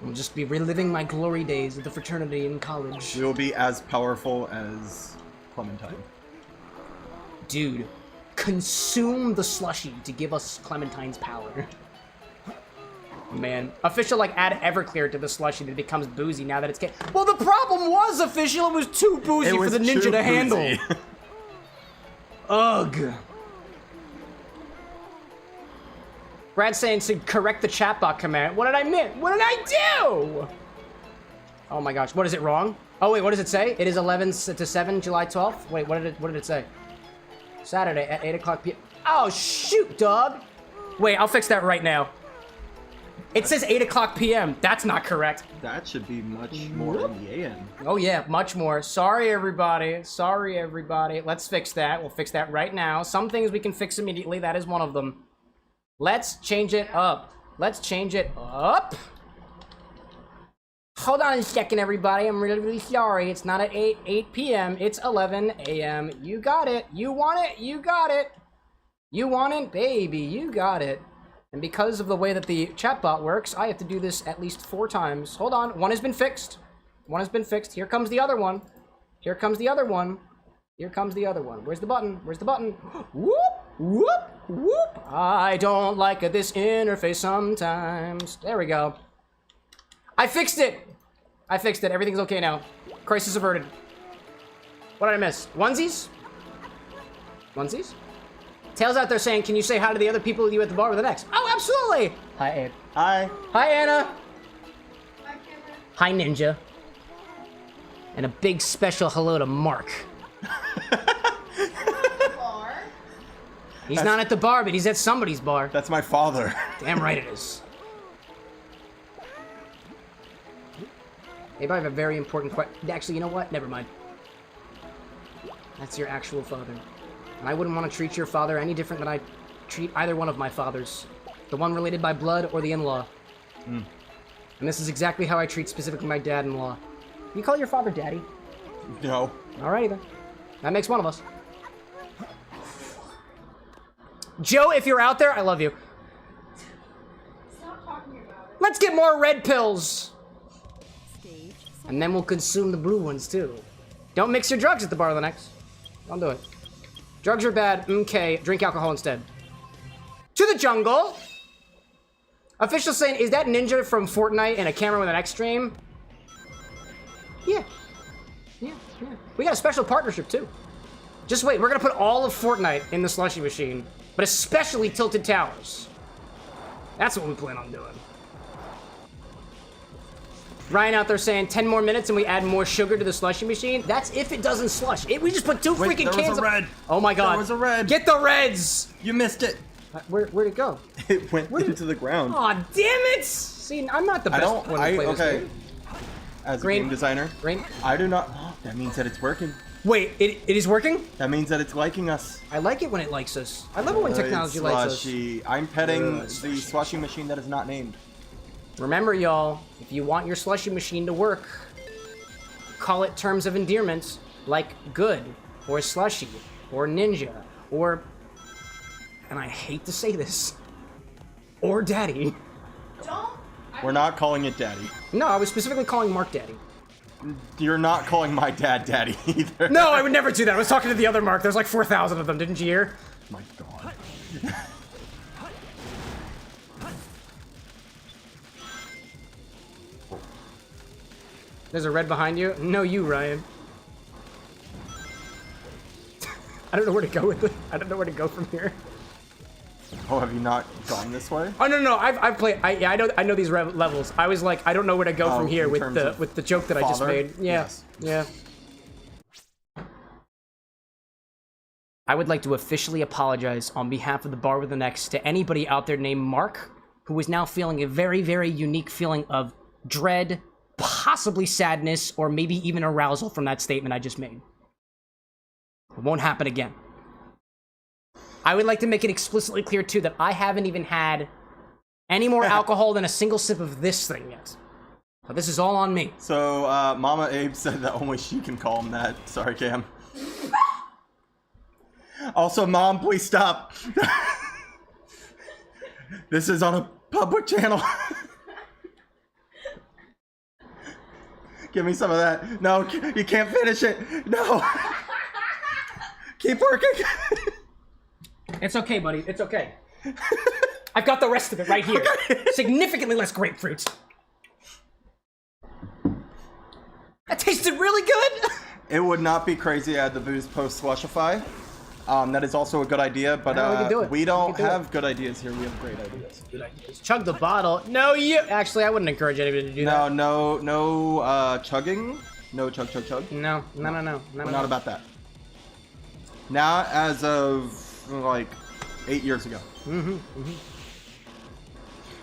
We'll just be reliving my glory days of the fraternity in college. We will be as powerful as Clementine. Dude, consume the slushy to give us Clementine's power. Man, official like add Everclear to the slushie that it becomes boozy now that it's well, the problem was official. It was too boozy for the ninja to handle. Ugh. Brad's saying to correct the chatbot command. What did I miss? What did I do? Oh my gosh, what is it wrong? Oh wait, what does it say? It is 11 to 7, July 12th. Wait, what did it say? Saturday at 8 o'clock p.m. Oh shoot, dog. Wait, I'll fix that right now. It says 8 o'clock p.m. That's not correct. That should be much more in the AM. Oh yeah, much more. Sorry everybody. Sorry everybody. Let's fix that. We'll fix that right now. Some things we can fix immediately. That is one of them. Let's change it up. Let's change it up. Hold on a second, everybody. I'm really, really sorry. It's not at 8 p.m. It's 11 a.m. You got it. You want it. You got it. You want it, baby. You got it. And because of the way that the chatbot works, I have to do this at least 4 times. Hold on. One has been fixed. One has been fixed. Here comes the other one. Here comes the other one. Here comes the other one. Where's the button? Where's the button? Whoop, whoop, whoop. I don't like this interface sometimes. There we go. I fixed it. I fixed it. Everything's okay now. Crisis averted. What did I miss? Onesies? Onesies? Tails out there saying, can you say hi to the other people with you at the bar with an X? Oh, absolutely! Hi, Abe. Hi. Hi, Anna. Hi, Cameron. Hi, Ninja. And a big special hello to Mark. Bar. He's not at the bar, but he's at somebody's bar. That's my father. Damn right it is. Abe, I have a very important question. Actually, you know what? Never mind. That's your actual father. And I wouldn't want to treat your father any different than I treat either one of my fathers. The one related by blood or the in-law. And this is exactly how I treat specifically my dad-in-law. You call your father daddy? No. Alrighty then. That makes one of us. Joe, if you're out there, I love you. Stop talking about it. Let's get more red pills. And then we'll consume the blue ones too. Don't mix your drugs at the bar of the next. Don't do it. Drugs are bad. Okay, drink alcohol instead. To the jungle. Official saying, is that Ninja from Fortnite and a camera with an X stream? Yeah. Yeah, yeah. We got a special partnership too. Just wait, we're gonna put all of Fortnite in the slushie machine, but especially Tilted Towers. That's what we plan on doing. Ryan out there saying 10 more minutes and we add more sugar to the slushie machine. That's if it doesn't slush. We just put 2 freaking there cans was a red. Oh my god. There was a red. Get the reds! You missed it. Where'd it go? It went into the ground. Aw, damn it! See, I'm not the best one to play this game. As a Green. game designer, Green. I do not. Oh, that means that it's working. Wait, it is working? That means that it's liking us. I like it when it likes us. I love it when technology likes us. Slushie. I'm petting the slushie machine that is not named. Remember, y'all, if you want your slushie machine to work, call it terms of endearment like good, or slushie, or ninja, or, and I hate to say this, or daddy. Don't. We're not calling it daddy. No, I was specifically calling Mark daddy. You're not calling my dad daddy either. No, I would never do that. I was talking to the other Mark. There's like 4,000 of them, didn't you hear? My god. There's a red behind you. No, you, Ryan. I don't know where to go with it. I don't know where to go from here. Oh, have you not gone this way? Oh no, I've played. Yeah, I know these levels. I was like, I don't know where to go from here with the joke that I just made. Yeah, yes. Yeah. I would like to officially apologize on behalf of the Bar with an X to anybody out there named Mark, who is now feeling a very, very unique feeling of dread, possibly sadness, or maybe even arousal from that statement I just made. It won't happen again. I would like to make it explicitly clear, too, that I haven't even had any more alcohol than a single sip of this thing yet. So this is all on me. So, Mama Abe said that only she can call him that. Sorry, Cam. Also, Mom, please stop. This is on a public channel. Give me some of that. No, you can't finish it. No. Keep working. It's okay, buddy. It's okay. I've got the rest of it right here. Significantly less grapefruit. That tasted really good. It would not be crazy to add the booze post slushify. That is also a good idea, but we can do it. we don't We can do have good ideas here. We have great ideas. Chug the bottle. No, you. Actually, I wouldn't encourage anybody to do that. No chugging. No chug. No. We're not about that. Not as of like 8 years ago.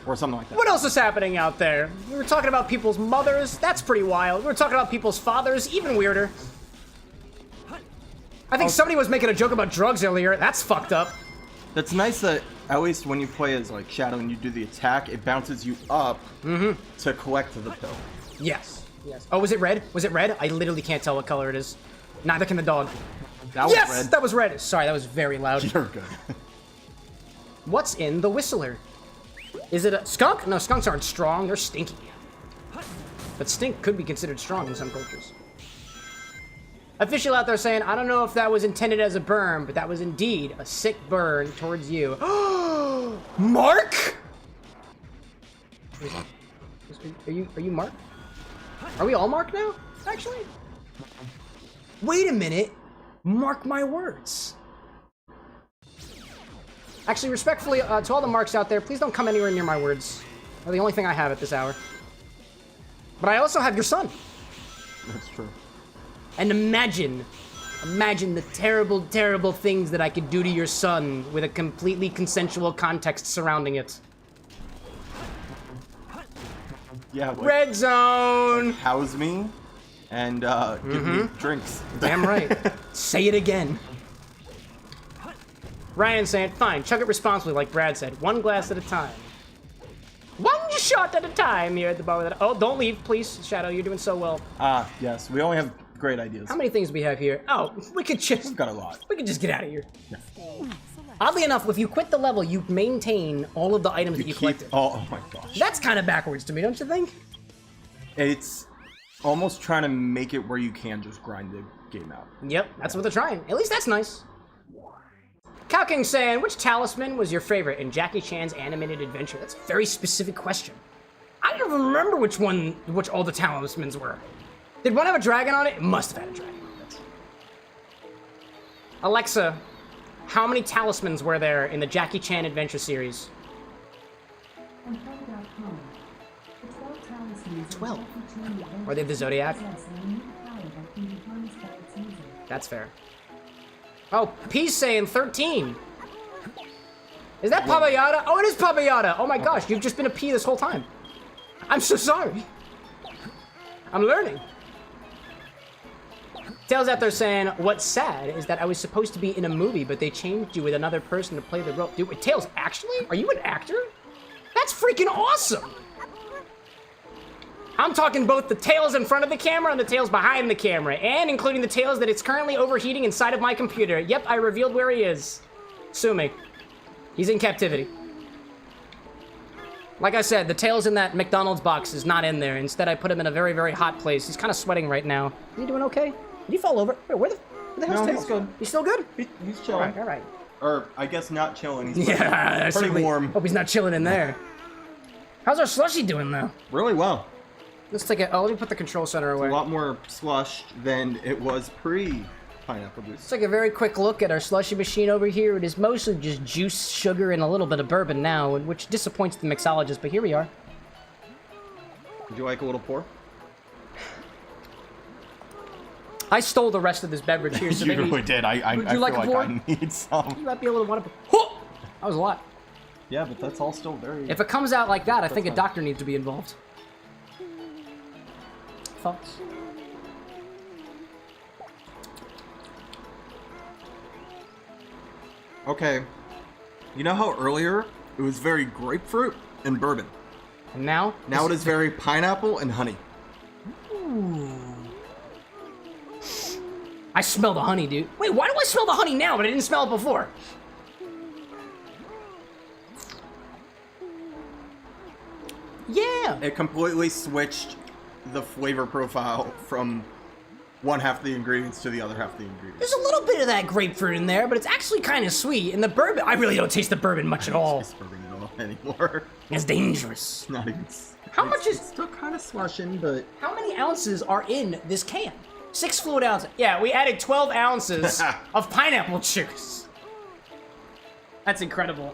Or something like that. What else is happening out there? We were talking about people's mothers. That's pretty wild. We were talking about people's fathers. Even weirder. I think somebody was making a joke about drugs earlier. That's fucked up. That's nice that at least when you play as like Shadow and you do the attack, it bounces you up to collect the pill. Yes. Oh, was it red? Was it red? I literally can't tell what color it is. Neither can the dog. That was Yes, red. that was red. Sorry, that was very loud. You're good. What's in the whistler? Is it a skunk? No, skunks aren't strong. They're stinky. But stink could be considered strong in some cultures. Official out there saying, I don't know if that was intended as a burn, but that was indeed a sick burn towards you. Mark? Are you Mark? Are we all Mark now, actually? Wait a minute. Mark my words. Actually, respectfully, to all the Marks out there, please don't come anywhere near my words. They're the only thing I have at this hour. But I also have your son. That's true. And imagine the terrible, terrible things that I could do to your son with a completely consensual context surrounding it. Yeah. Like, Red zone! house me and give me drinks. Damn right. Say it again. Ryan saying, fine, chug it responsibly, like Brad said. One glass at a time. One shot at a time here at the bar. Oh, don't leave, please. Shadow, you're doing so well. Yes. We only have great ideas. How many things do we have here? Oh, we could just... We've got a lot. We could just get out of here. Yeah. Oddly enough, if you quit the level, you maintain all of the items that you collected. Oh my gosh. That's kind of backwards to me, don't you think? It's almost trying to make it where you can just grind the game out. Yep, that's what they're trying. At least that's nice. Cow King saying, which talisman was your favorite in Jackie Chan's animated adventure? That's a very specific question. I don't even remember which all the talismans were. Did one have a dragon on it? It must have had a dragon on it. Alexa, how many talismans were there in the Jackie Chan adventure series? On Play.com, the 12 talismans 12. of Jackie Chan adventure Are they the Zodiac? possess a unique power that can be harnessed by its user. That's fair. Oh, P's saying 13. Is that Pabayada? Oh, it is Pabayada. Oh my gosh, you've just been a P this whole time. I'm so sorry. I'm learning. Tails out there saying, what's sad is that I was supposed to be in a movie, but they changed you with another person to play the role. Dude, wait, Tails, actually? Are you an actor? That's freaking awesome. I'm talking both the tails in front of the camera and the tails behind the camera, and including the tails that it's currently overheating inside of my computer. Yep, I revealed where he is. Sue me. He's in captivity. Like I said, the tails in that McDonald's box is not in there. Instead, I put him in a very, very hot place. He's kind of sweating right now. Is he doing okay? Did he fall over? Wait, where the hell's No, Tails? he's good. He's still good? He's chilling. All right. Or, I guess not chilling. He's Yeah, pretty warm. Hope he's not chilling in there. How's our Slushie doing, though? Really well. Let's take it. Oh, let me put the control center away. A lot more slush than it was pre-pineapple juice. Let's take a very quick look at our Slushie machine over here. It is mostly just juice, sugar, and a little bit of bourbon now, which disappoints the mixologist, but here we are. Would you like a little pour? I stole the rest of this beverage here, so You maybe... really did. I Would you feel like a like pour? I need some. You might be able to want to... That was a lot. Yeah, but that's all still very... If it comes out like that, I think a fine. doctor needs to be involved. Thoughts? Okay. You know how earlier it was very grapefruit and bourbon? And now? Now it is very pineapple and honey. I smell the honey, dude. Wait, why do I smell the honey now, but I didn't smell it before? Yeah! It completely switched the flavor profile from one half of the ingredients to the other half of the ingredients. There's a little bit of that grapefruit in there, but it's actually kind of sweet. And the bourbon, I really don't taste the bourbon much at all. It's bourbon at all. anymore. It's dangerous. Not even. How much is... Still kind of slushing, but... How many ounces are in this can? 6 fluid ounces. Yeah, we added 12 ounces of pineapple juice. That's incredible.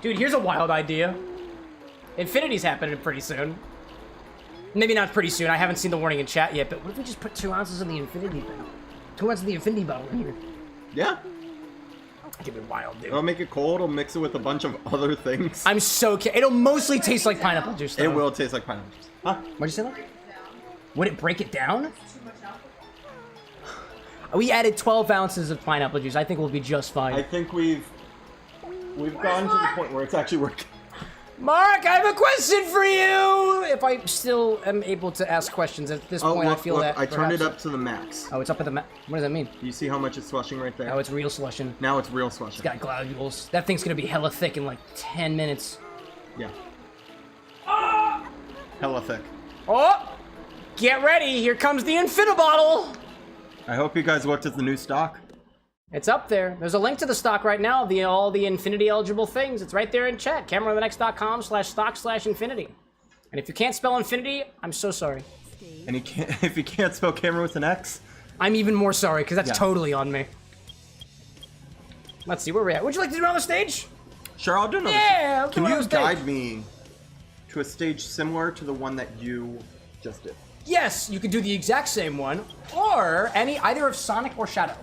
Dude, here's a wild idea. Infinity's happening pretty soon. Maybe not pretty soon. I haven't seen the warning in chat yet, but what if we just put 2 ounces of the Infinity bottle? 2 ounces of the Infinity bottle in here. Yeah. Give it wild, dude. It'll make it cold. It'll mix it with a bunch of other things. I'm so it'll mostly taste like pineapple juice, though. It will taste like pineapple juice. Huh? What'd you say, that? Would it break it down? We added 12 ounces of pineapple juice. I think we'll be just fine. I think we've gone to the point where it's actually working. Mark, I have a question for you! If I still am able to ask questions at this point, look, I feel that I turned it perhaps- up to the max. Oh, it's up at the What does that mean? You see how much it's slushing right there? Oh, it's real slushing. Now it's real slushing. It's got globules. That thing's gonna be hella thick in like 10 minutes. Yeah. Hella thick. Oh! Get ready, here comes the Infinibottle! I hope you guys looked at the new stock. It's up there. There's a link to the stock right now, all the Infinity eligible things. It's right there in chat. CameroxnWithAnX.com/stock/Infinity. And if you can't spell Infinity, I'm so sorry. And if you can't spell camera with an X, I'm even more sorry, because that's Yeah. totally on me. Let's see, where we're at. Would you like to do another stage? sure, I'll do another. Yeah, I'll do Can you another stage. guide me to a stage similar to the one that you just did? Yes, you could do the exact same one, or either of Sonic or Shadow.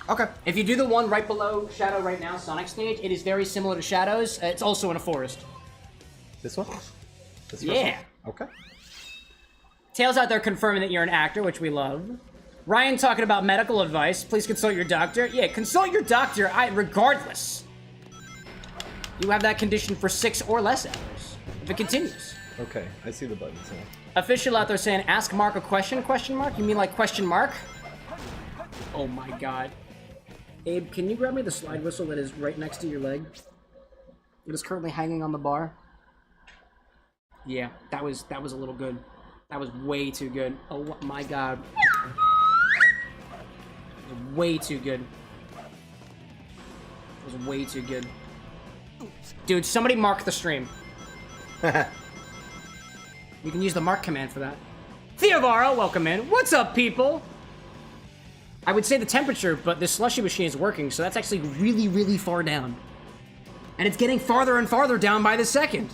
Okay. If you do the one right below Shadow right now, Sonic stage, it is very similar to Shadow's. It's also in a forest. This one? This first Yeah. one? Okay. Tails out there confirming that you're an actor, which we love. Ryan talking about medical advice. Please consult your doctor. Yeah, consult your doctor, regardless. You have that condition for 6 or less hours, if it continues. Okay, I see the buttons now. Official out there saying, ask Mark a question, question mark? You mean like question mark? Oh my god. Abe, can you grab me the slide whistle that is right next to your leg? It is currently hanging on the bar. Yeah, that was a little good. That was way too good. Oh my god. It was way too good. It was way too good. Dude, somebody mark the stream. You can use the mark command for that. Theovaro, welcome in. What's up, people? I would say the temperature, but this slushy machine is working, so that's actually really, really far down. And it's getting farther and farther down by the second.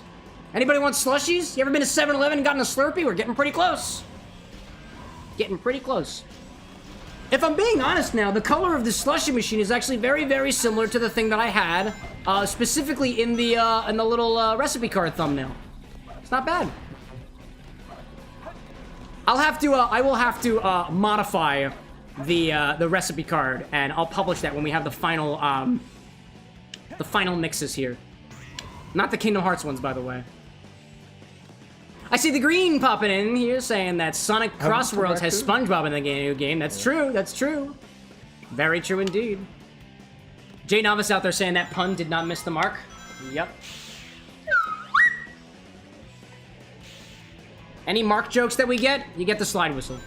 Anybody want slushies? You ever been to 7-Eleven and gotten a Slurpee? We're getting pretty close. Getting pretty close. If I'm being honest now, the color of this slushy machine is actually very, very similar to the thing that I had, specifically in the little recipe card thumbnail. It's not bad. I will have to modify the recipe card, and I'll publish that when we have the final mixes here. Not the Kingdom Hearts ones, by the way. I see the green popping in here saying that Sonic Crossworlds has SpongeBob in the new game. That's true, that's true. Very true indeed. Jay Novice out there saying that pun did not miss the mark. Yep. Any Mark jokes that we get, you get the slide whistle.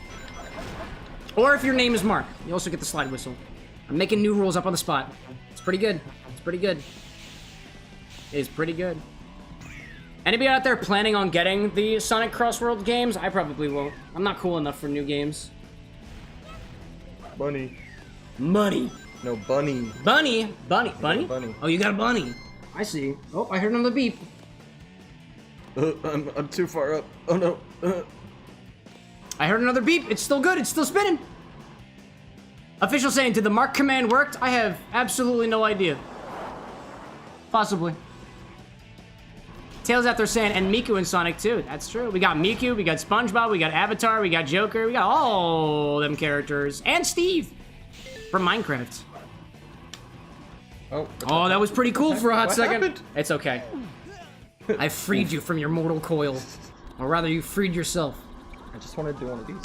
Or if your name is Mark, you also get the slide whistle. I'm making new rules up on the spot. It's pretty good. It's pretty good. It is pretty good. Anybody out there planning on getting the Sonic Crossworld games? I probably won't. I'm not cool enough for new games. Bunny. Money. No, bunny. Bunny. Bunny. Bunny? Bunny. Oh, you got a bunny. I see. Oh, I heard another beep. I'm too far up. Oh no. I heard another beep. It's still good. It's still spinning. Official saying, did the mark command work? I have absolutely no idea. Possibly. Tails out there saying, and Miku in Sonic too. That's true. We got Miku, we got SpongeBob, we got Avatar, we got Joker, we got all them characters. And Steve from Minecraft. Oh. Oh, that was pretty cool for a hot What second. happened? It's okay. I freed you from your mortal coil. Or rather, you freed yourself. I just want to do one of these.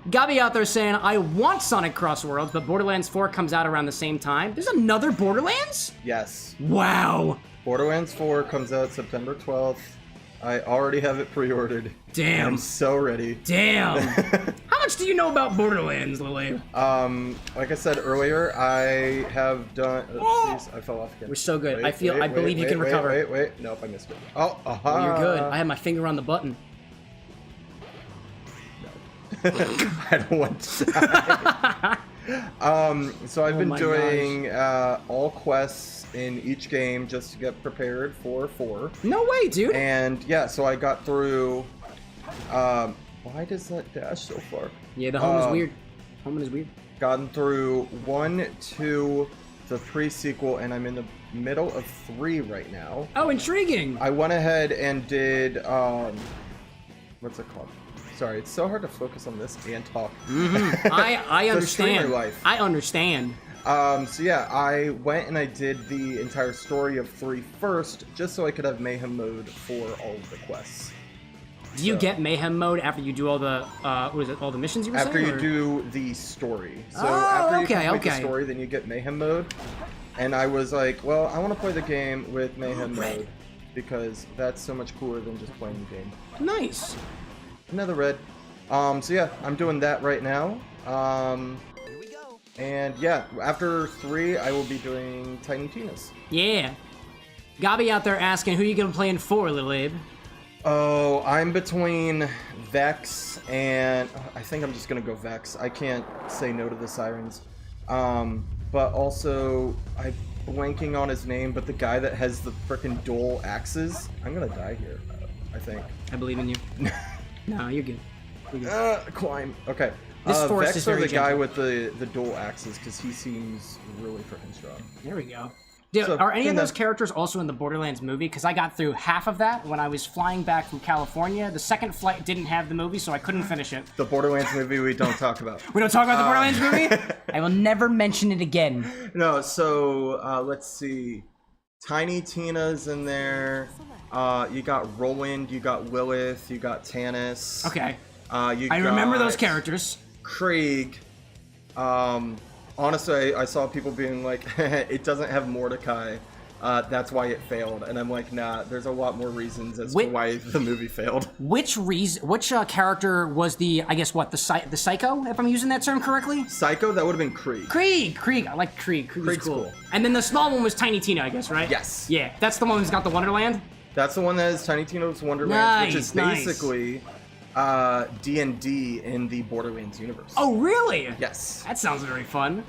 Gabi out there saying, I want Sonic Crossworlds, but Borderlands 4 comes out around the same time. There's another Borderlands? Yes. Wow. Borderlands 4 comes out September 12th. I already have it pre-ordered. Damn. I'm so ready. Damn. How much do you know about Borderlands, Lily? Like I said earlier, I have done. Jeez, I fell off again. We're so good. Wait, I believe you can recover. Wait. Nope, I missed it. Oh, aha. Oh, you're good. I had my finger on the button. I don't want to die. So I've been doing all quests in each game just to get prepared for 4. No way, dude. And yeah, so I got through. Why does that dash so far? Yeah, the home is weird. Home is weird. Gotten through 1, 2, the pre-sequel, and I'm in the middle of 3 right now. Oh, intriguing. I went ahead and did what's it called? Sorry, it's so hard to focus on this and talk. I understand. Life. I understand. So yeah, I went and I did the entire story of 3 first, just so I could have mayhem mode for all of the quests. Do you get mayhem mode after you do all the all the missions you were after saying? After you do the story. So oh, after you okay, complete the story, then you get mayhem mode. And I was like, well, I want to play the game with mayhem mode because that's so much cooler than just playing the game. Nice. Another red. So yeah, I'm doing that right now. Here we go. And yeah, after 3, I will be doing Tiny Tina's. Yeah. Gabi out there asking, who you gonna play in 4, Little Abe? Oh, I'm between Vex and... I think I'm just gonna go Vex. I can't say no to the Sirens. But also, I'm blanking on his name, but the guy that has the frickin' Dole axes. I'm gonna die here, I think. I believe in you. No, you're good. You're good. Climb. Okay. This forest Vex is very the guy gentle. with the Dole axes, because he seems really frickin' strong. There we go. Dude, So, are any of in those the- characters also in the Borderlands movie? Because I got through half of that when I was flying back from California. The second flight didn't have the movie, so I couldn't finish it. The Borderlands movie we don't talk about. We don't talk about the Borderlands movie? I will never mention it again. No, so let's see. Tiny Tina's in there. You got Roland, you got Lilith, you got Tannis. Okay. I remember those characters. Krieg. Honestly, I saw people being like, it doesn't have Mordecai. That's why it failed. And I'm like, nah, there's a lot more reasons as to why the movie failed. Which character was the, I guess what, the Psycho, if I'm using that term correctly? Psycho? That would have been Krieg. Krieg, I like Krieg. Krieg's Krieg's cool. cool. And then the small one was Tiny Tina, I guess, right? Yes. Yeah, that's the one who's got the Wonderland? That's the one that is Tiny Tina's Wonderland, which is Nice. basically D&D in the Borderlands universe. Oh, really? Yes. That sounds very fun.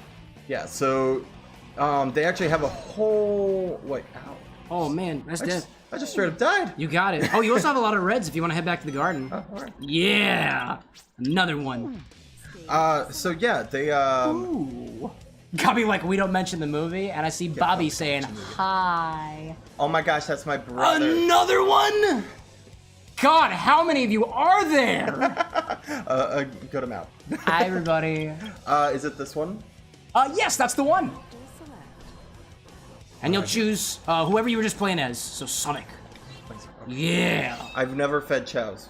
Yeah, so they actually have a whole, like, ow. Oh, man, that's dead. I just straight up died. You got it. Oh, you also have a lot of reds if you want to head back to the garden. Oh, all right. Yeah! Another one. So yeah, they, Ooh. Gabi, like, we don't mention the movie, and I see Bobby saying, hi. Oh my gosh, that's my brother. Another one? God, how many of you are there? A good amount. Hi, everybody. Is it this one? Yes, that's the one. And you'll choose whoever you were just playing as. So Sonic. Yeah. I've never fed chows.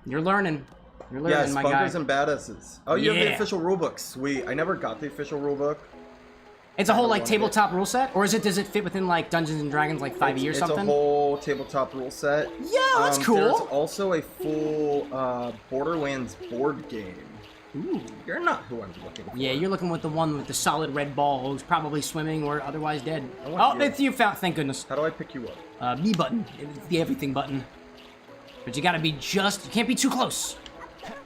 You're learning. You're learning, Yes, my guy. bunkers and badasses. Oh, you have the Yeah. official rulebook. Sweet. I never got the official rulebook. It's a whole like wanted tabletop rule set, or does it fit within like Dungeons and Dragons like 5e or something? It's a whole tabletop rule set. Yeah, that's cool. There's also a full Borderlands board game. Ooh. You're not who I'm looking for. Yeah, you're looking with the one with the solid red ball who's probably swimming or otherwise dead. want Oh, you. it's you found. Thank goodness. How do I pick you up? B button. It's the everything button. But you gotta be just. You can't be too close.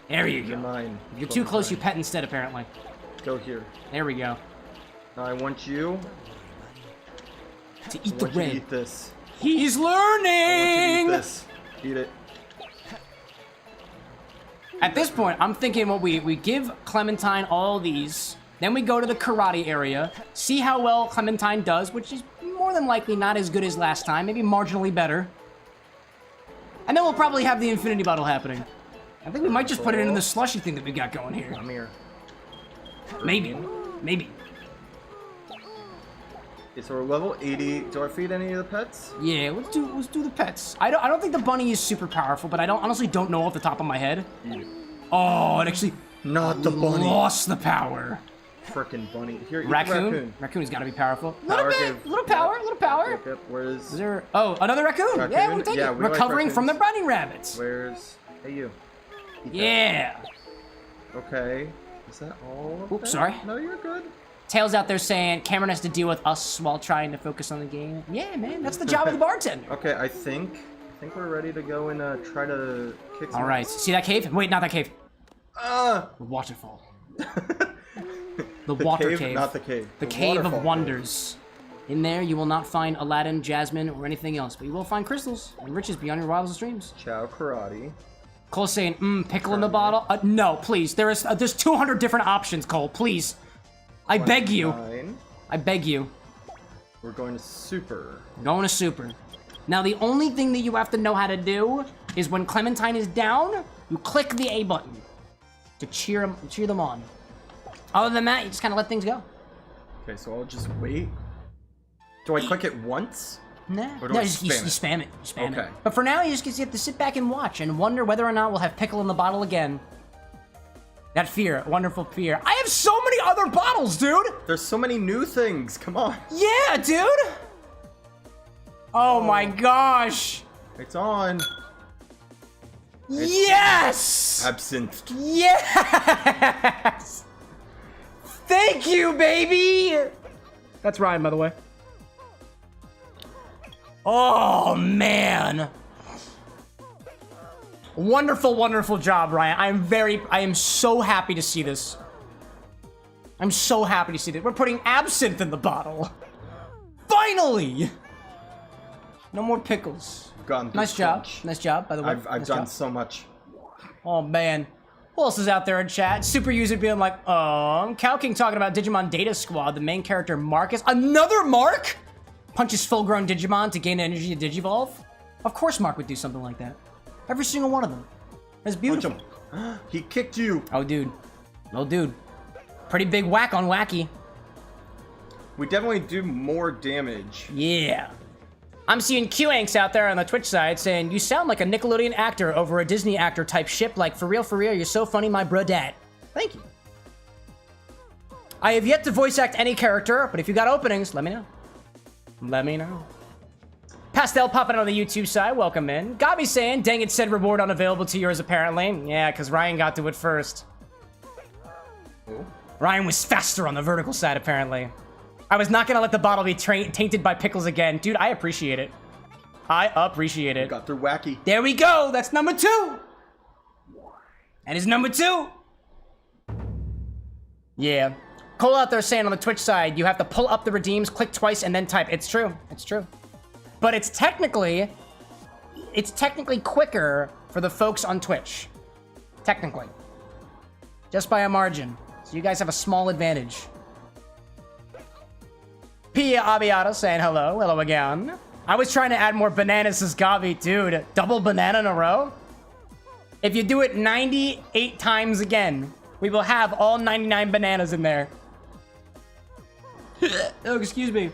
There you You're go. mine. If you're too close, you pet instead. Apparently. Go here. There we go. Now I want you To I eat the want you to red. eat this. He's I want you to learning. eat this. Eat it. At this point, I'm thinking what we give Clementine all these, then we go to the karate area, see how well Clementine does, which is more than likely not as good as last time, maybe marginally better. And then we'll probably have the infinity bottle happening. I think we might just put it in the slushy thing that we got going here. I'm here. Maybe. Maybe. Okay, so we're level 80. Do I feed any of the pets? Yeah, let's do the pets. I don't think the bunny is super powerful, but I honestly don't know off the top of my head. Eat it. Oh, it actually Not the bunny. lost the power. Frickin' bunny. Here, eat the Raccoon? raccoon. Raccoon's gotta be powerful. Power Little bit, gave- little power, little power. Yep, yep. Where's... Is there? Oh, another raccoon. Yeah, Raccoon? we'll take Yeah, it. we like Recovering from the raccoons. bunny rabbits. Where's... Hey, you. Eat that. Yeah. Okay. Is that all of Oops, that? sorry. No, you're good. Tails out there saying Cameron has to deal with us while trying to focus on the game. Yeah, man, that's the job of the bartender. Okay, I think we're ready to go and try to kick some All right, see that cave? Wait, not that cave. Ah! The waterfall. The water cave. Not the cave. The cave of waterfall wonders. In there, you will not find Aladdin, Jasmine, or anything else, but you will find crystals and riches beyond your wildest dreams. Chao Karate. Cole saying, pickle in the bottle? No, please. There's 200 different options, Cole. Please. I beg you. 9. I beg you. We're going to super. Going to super. Now, the only thing that you have to know how to do is when Clementine is down, you click the A button to cheer them on. Other than that, you just kind of let things go. Okay, so I'll just wait. Do I click it once? Nah. Or do No, I you spam it? spam it. You spam Okay. it. But for now, you just have to sit back and watch and wonder whether or not we'll have pickle in the bottle again. That fear, wonderful fear. I have so many other bottles, dude! There's so many new things. Come on. Yeah, dude! Oh my gosh! It's on. Yes! Absinthe. Yes! Thank you, baby! That's Ryan, by the way. Oh, man. Wonderful, wonderful job, Ryan. I am so happy to see this. I'm so happy to see this. We're putting absinthe in the bottle. Finally! No more pickles. Gone through Nice job. crunch. Nice job, by the way. I've Nice done job. so much. Oh, man. Who else is out there in chat? Super user being like, Cow King talking about Digimon Data Squad, the main character Marcus. Another Mark? Punches full-grown Digimon to gain energy to Digivolve? Of course Mark would do something like that. Every single one of them. That's beautiful. Punch him. He kicked you. Oh, dude. Oh, dude. Pretty big whack on Wacky. We definitely do more damage. Yeah. I'm seeing QAnks out there on the Twitch side saying, you sound like a Nickelodeon actor over a Disney actor type ship, like, for real, you're so funny, my bro dad. Thank you. I have yet to voice act any character, but if you got openings, let me know. Let me know. Pastel popping on the YouTube side, welcome in. Gabi saying, dang it, said reward unavailable to yours apparently. Yeah, because Ryan got to it first. Oh. Ryan was faster on the vertical side apparently. I was not gonna let the bottle be tainted by pickles again. Dude, I appreciate it. I appreciate it. Got through Wacky. There we go, that's number 2. That is number 2. Yeah. Cole out there saying on the Twitch side, you have to pull up the redeems, click twice, and then type. It's true. It's true. But it's technically quicker for the folks on Twitch. Technically. Just by a margin. So you guys have a small advantage. Pia Abiata saying hello. Hello again. I was trying to add more bananas as Gabi. Dude, double banana in a row? If you do it 98 times again, we will have all 99 bananas in there. Oh, excuse me.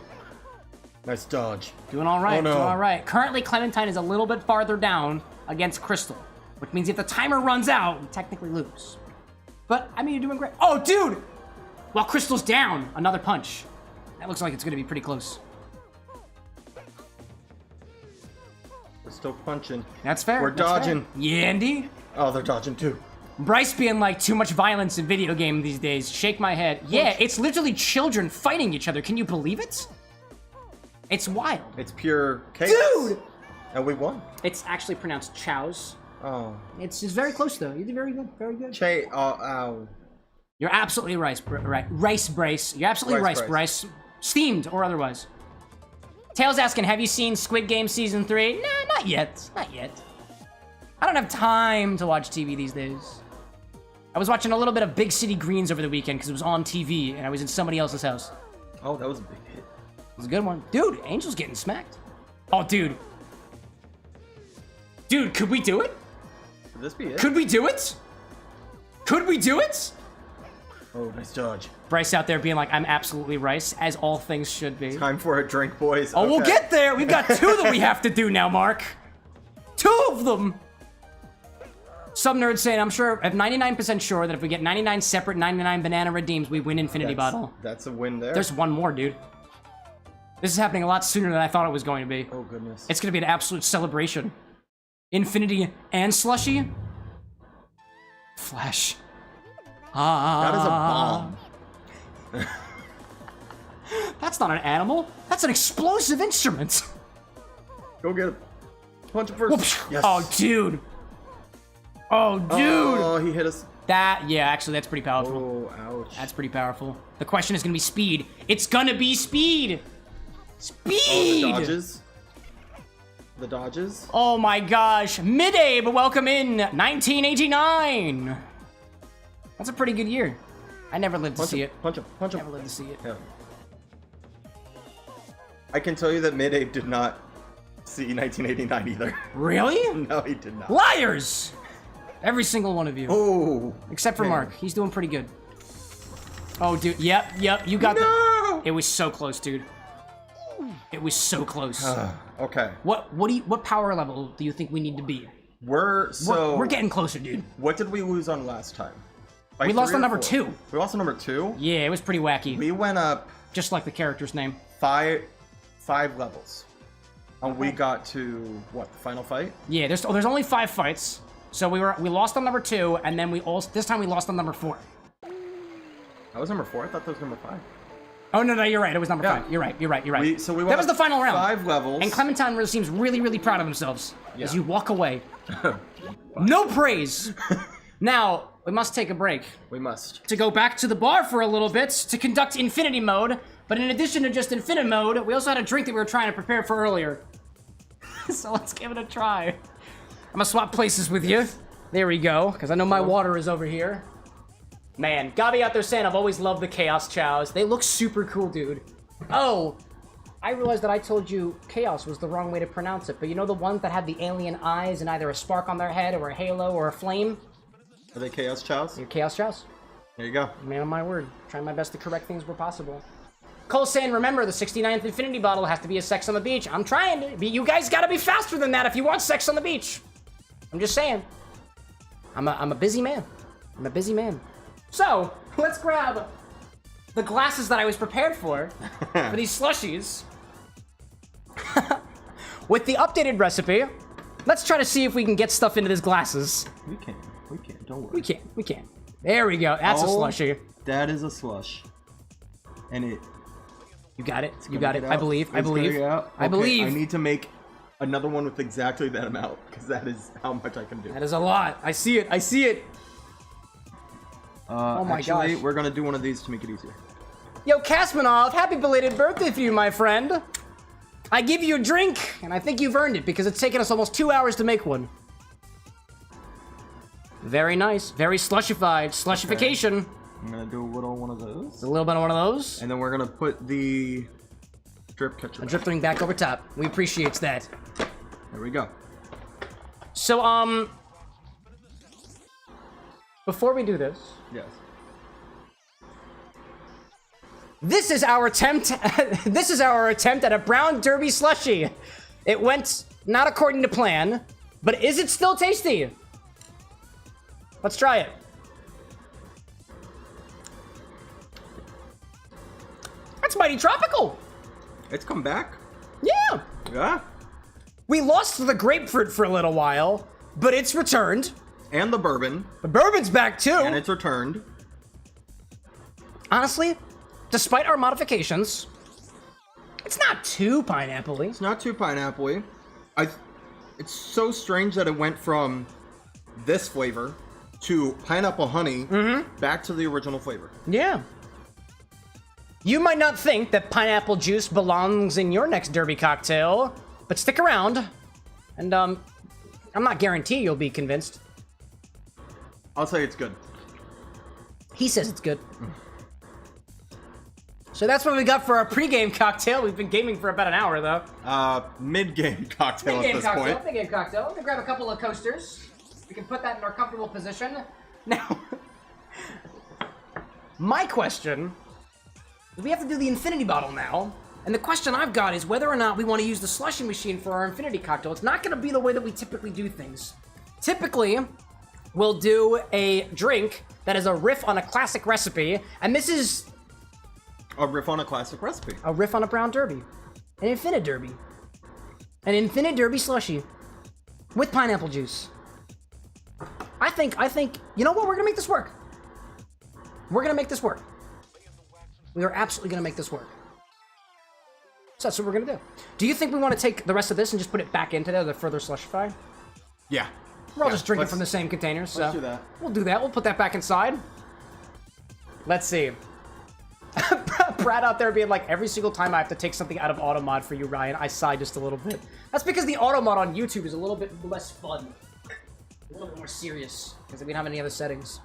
Nice dodge. Doing all right, Oh, no. doing all right. Currently, Clementine is a little bit farther down against Crystal, which means if the timer runs out, we technically lose. But, I mean, you're doing great. Oh, dude! While Crystal's down, another punch. That looks like it's going to be pretty close. We're still punching. That's fair. We're that's fair. dodging. Yeah, indeed. Oh, they're dodging too. Bryce being like, too much violence in video game these days. Shake my head. Yeah, it's literally children fighting each other. Can you believe it? It's wild. It's pure chaos. Dude! And we won. It's actually pronounced Chow's. Oh. It's very close, though. You did very good. Very good. Ow. You're absolutely right, Rice Bryce. You're absolutely Rice right, Bryce. Steamed or otherwise. Tails asking, have you seen Squid Game Season 3? Nah, not yet. Not yet. I don't have time to watch TV these days. I was watching a little bit of Big City Greens over the weekend because it was on TV and I was in somebody else's house. Oh, that was a big hit. It was a good one. Dude, Angel's getting smacked. Oh, dude. Dude, could we do it? Could this be it? Could we do it? Could we do it? Oh, nice dodge. Bryce out there being like, I'm absolutely Rice, as all things should be. Time for a drink, boys. Oh, we'll Okay. get there. We've got 2 that we have to do now, Mark. 2 of them. Some nerd saying, I'm 99% sure that if we get 99 separate 99 banana redeems, we win Infinity Bottle. That's a win there. There's one more, dude. This is happening a lot sooner than I thought it was going to be. Oh, goodness. It's going to be an absolute celebration. Infinity and Slushie. Flash. That is a bomb. That's not an animal. That's an explosive instrument. Go get him. Punch him first. Yes. Oh, dude. Oh, dude. Oh, he hit us. Yeah, actually, that's pretty powerful. Oh, ouch. That's pretty powerful. The question is gonna be speed. It's gonna be speed. Speed. Oh, the dodges. The dodges. Oh my gosh. Mid-Abe, welcome in. 1989. That's a pretty good year. I never lived to see it. Punch him. Punch him. Never lived to see it. Yeah. I can tell you that Mid-Abe did not see 1989 either. Really? No, he did not. Liars! Every single one of you. Oh. Except for man. Mark. He's doing pretty good. Oh, dude. Yep. You got No! It was so close, dude. It was so close. Okay. What power level do you think we need to be? We're getting closer, dude. What did we lose on last time? By We lost 3 on or number 4? 2. We lost on number 2? Yeah, it was pretty wacky. We went up Just like the character's name. 5 levels. And we got to what, the final fight? Yeah, there's only 5 fights. So we lost on number 2, and then this time we lost on number 4. That was number 4? I thought that was number 5. Oh no, you're right. It was number Yeah. 5. You're right. We We went that was the up final round. 5 levels. And Clementine really seems really proud of themselves as Yeah. you walk away. No praise. Now we must take a break We must. to go back to the bar for a little bit to conduct infinity mode. But in addition to just infinite mode, we also had a drink that we were trying to prepare for earlier. So let's give it a try. I'm gonna swap places with you. There we go, because I know my water is over here. Man, Gabi out there saying I've always loved the Chaos Chows. They look super cool, dude. Oh, I realized that I told you Chaos was the wrong way to pronounce it, but you know the ones that had the alien eyes and either a spark on their head or a halo or a flame? Are they Chaos Chows? You're Chaos Chows. There you go. Man of my word. Trying my best to correct things where possible. Cole saying, remember, the 69th Infinity Bottle has to be a Sex on the Beach. I'm trying to. But you guys gotta be faster than that if you want Sex on the Beach. I'm just saying. I'm a busy man. I'm a busy man. So, let's grab the glasses that I was prepared for these slushies. With the updated recipe, let's try to see if we can get stuff into these glasses. We can. Don't worry. We can. There we go. That's a slushie. That is a slush. And it. You got it. You gonna got it. get I out. believe. It's gonna get out. I Okay, believe. I need to make another one with exactly that amount, because that is how much I can do. That is a lot. I see it. I see it. Oh my actually, gosh. we're gonna do one of these to make it easier. Yo, Kasmanov, happy belated birthday for you, my friend. I give you a drink, and I think you've earned it because it's taken us almost 2 hours to make one. Very nice. Very slushified. Slushification. I'm gonna do a little one of those. A little bit of one of those. And then we're gonna put the drip catcher back. Drifting back over top. We appreciate that. There we go. So, before we do this, Yes. this is our attempt. This is our attempt at a brown derby slushie. It went not according to plan, but is it still tasty? Let's try it. That's mighty tropical. It's come back. Yeah. Yeah. We lost the grapefruit for a little while, but it's returned. And the bourbon. The bourbon's back too. And it's returned. Honestly, despite our modifications, it's not too pineapple-y. It's not too pineapple-y. It's so strange that it went from this flavor to pineapple honey back to the original flavor. Yeah. You might not think that pineapple juice belongs in your next derby cocktail, but stick around, and I'm not guarantee you'll be convinced. I'll say it's good. He says it's good. So that's what we got for our pregame cocktail. We've been gaming for about an hour, though. Mid-game cocktail at this point. Mid-game cocktail. Let me grab a couple of coasters. We can put that in our comfortable position. Now, my question, we have to do the infinity bottle now. And the question I've got is whether or not we want to use the slushing machine for our infinity cocktail. It's not going to be the way that we typically do things. Typically, we'll do a drink that is a riff on a classic recipe. And this is A riff on a classic recipe. a riff on a brown derby. An infinite derby. An infinite derby slushie. With pineapple juice. I think, you know what? We're gonna make this work. We're gonna make this work. We are absolutely gonna make this work. So that's what we're gonna do. Do you think we want to take the rest of this and just put it back into there to further slushify? Yeah. We're all just drinking from the same containers, so let's do that. We'll do that. We'll put that back inside. Let's see. Brad out there being like, every single time I have to take something out of auto mod for you, Ryan, I sigh just a little bit. That's because the auto mod on YouTube is a little bit less fun. A little bit more serious, because we don't have any other settings.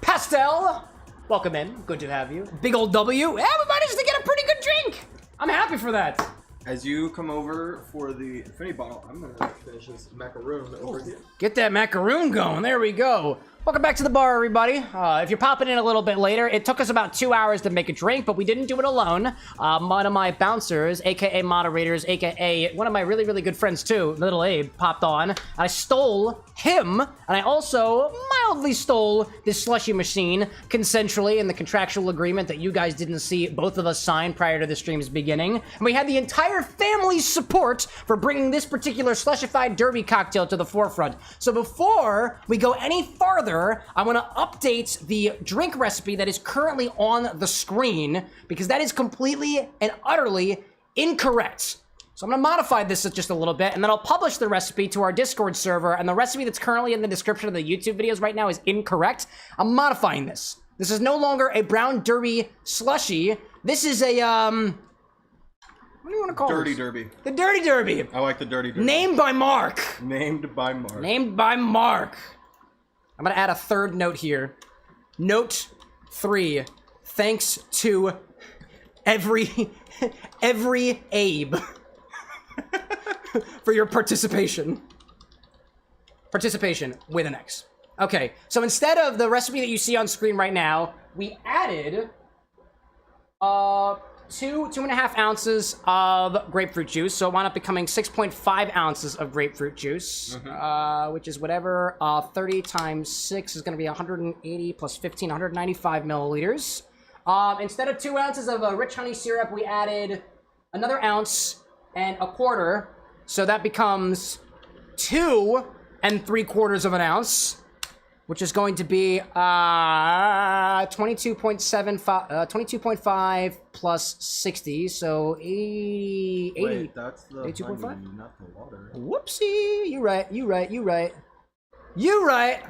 Pastel! Welcome in. Good to have you. Big old W. Yeah, we managed to get a pretty good drink! I'm happy for that. As you come over for the infinity bottle, I'm gonna finish this macaroon over here. Get that macaroon going. There we go. Welcome back to the bar, everybody. If you're popping in a little bit later, it took us about 2 hours to make a drink, but we didn't do it alone. One of my bouncers, aka moderators, aka one of my really, really good friends too, Little Abe, popped on. I stole him, and I also mildly stole this slushy machine consensually in the contractual agreement that you guys didn't see both of us sign prior to the stream's beginning. And we had the entire family's support for bringing this particular slushified derby cocktail to the forefront. So before we go any farther, I want to update the drink recipe that is currently on the screen because that is completely and utterly incorrect. So I'm going to modify this just a little bit, and then I'll publish the recipe to our Discord server, and the recipe that's currently in the description of the YouTube videos right now is incorrect. I'm modifying this. This is no longer a brown derby slushy. This is a, what do you want to call Dirty this? Derby. The Dirty Derby. I like the Dirty Derby. Named by Mark. Named by Mark. Named by Mark. I'm going to add a third note here. Note 3. Thanks to every Abe for your participation. Participation with an X. Okay, so instead of the recipe that you see on screen right now, we added 2.5 ounces of grapefruit juice, so it wound up becoming 6.5 ounces of grapefruit juice, which is whatever 30 times 6 is going to be 180 plus 15, 195 milliliters. Instead of 2 ounces of rich honey syrup, we added another ounce and a quarter, so that becomes 2 3/4 of an ounce, which is going to be 22.5 plus 60, so 80. Wait, that's the 82.5? honey, not the water. Whoopsie! You right.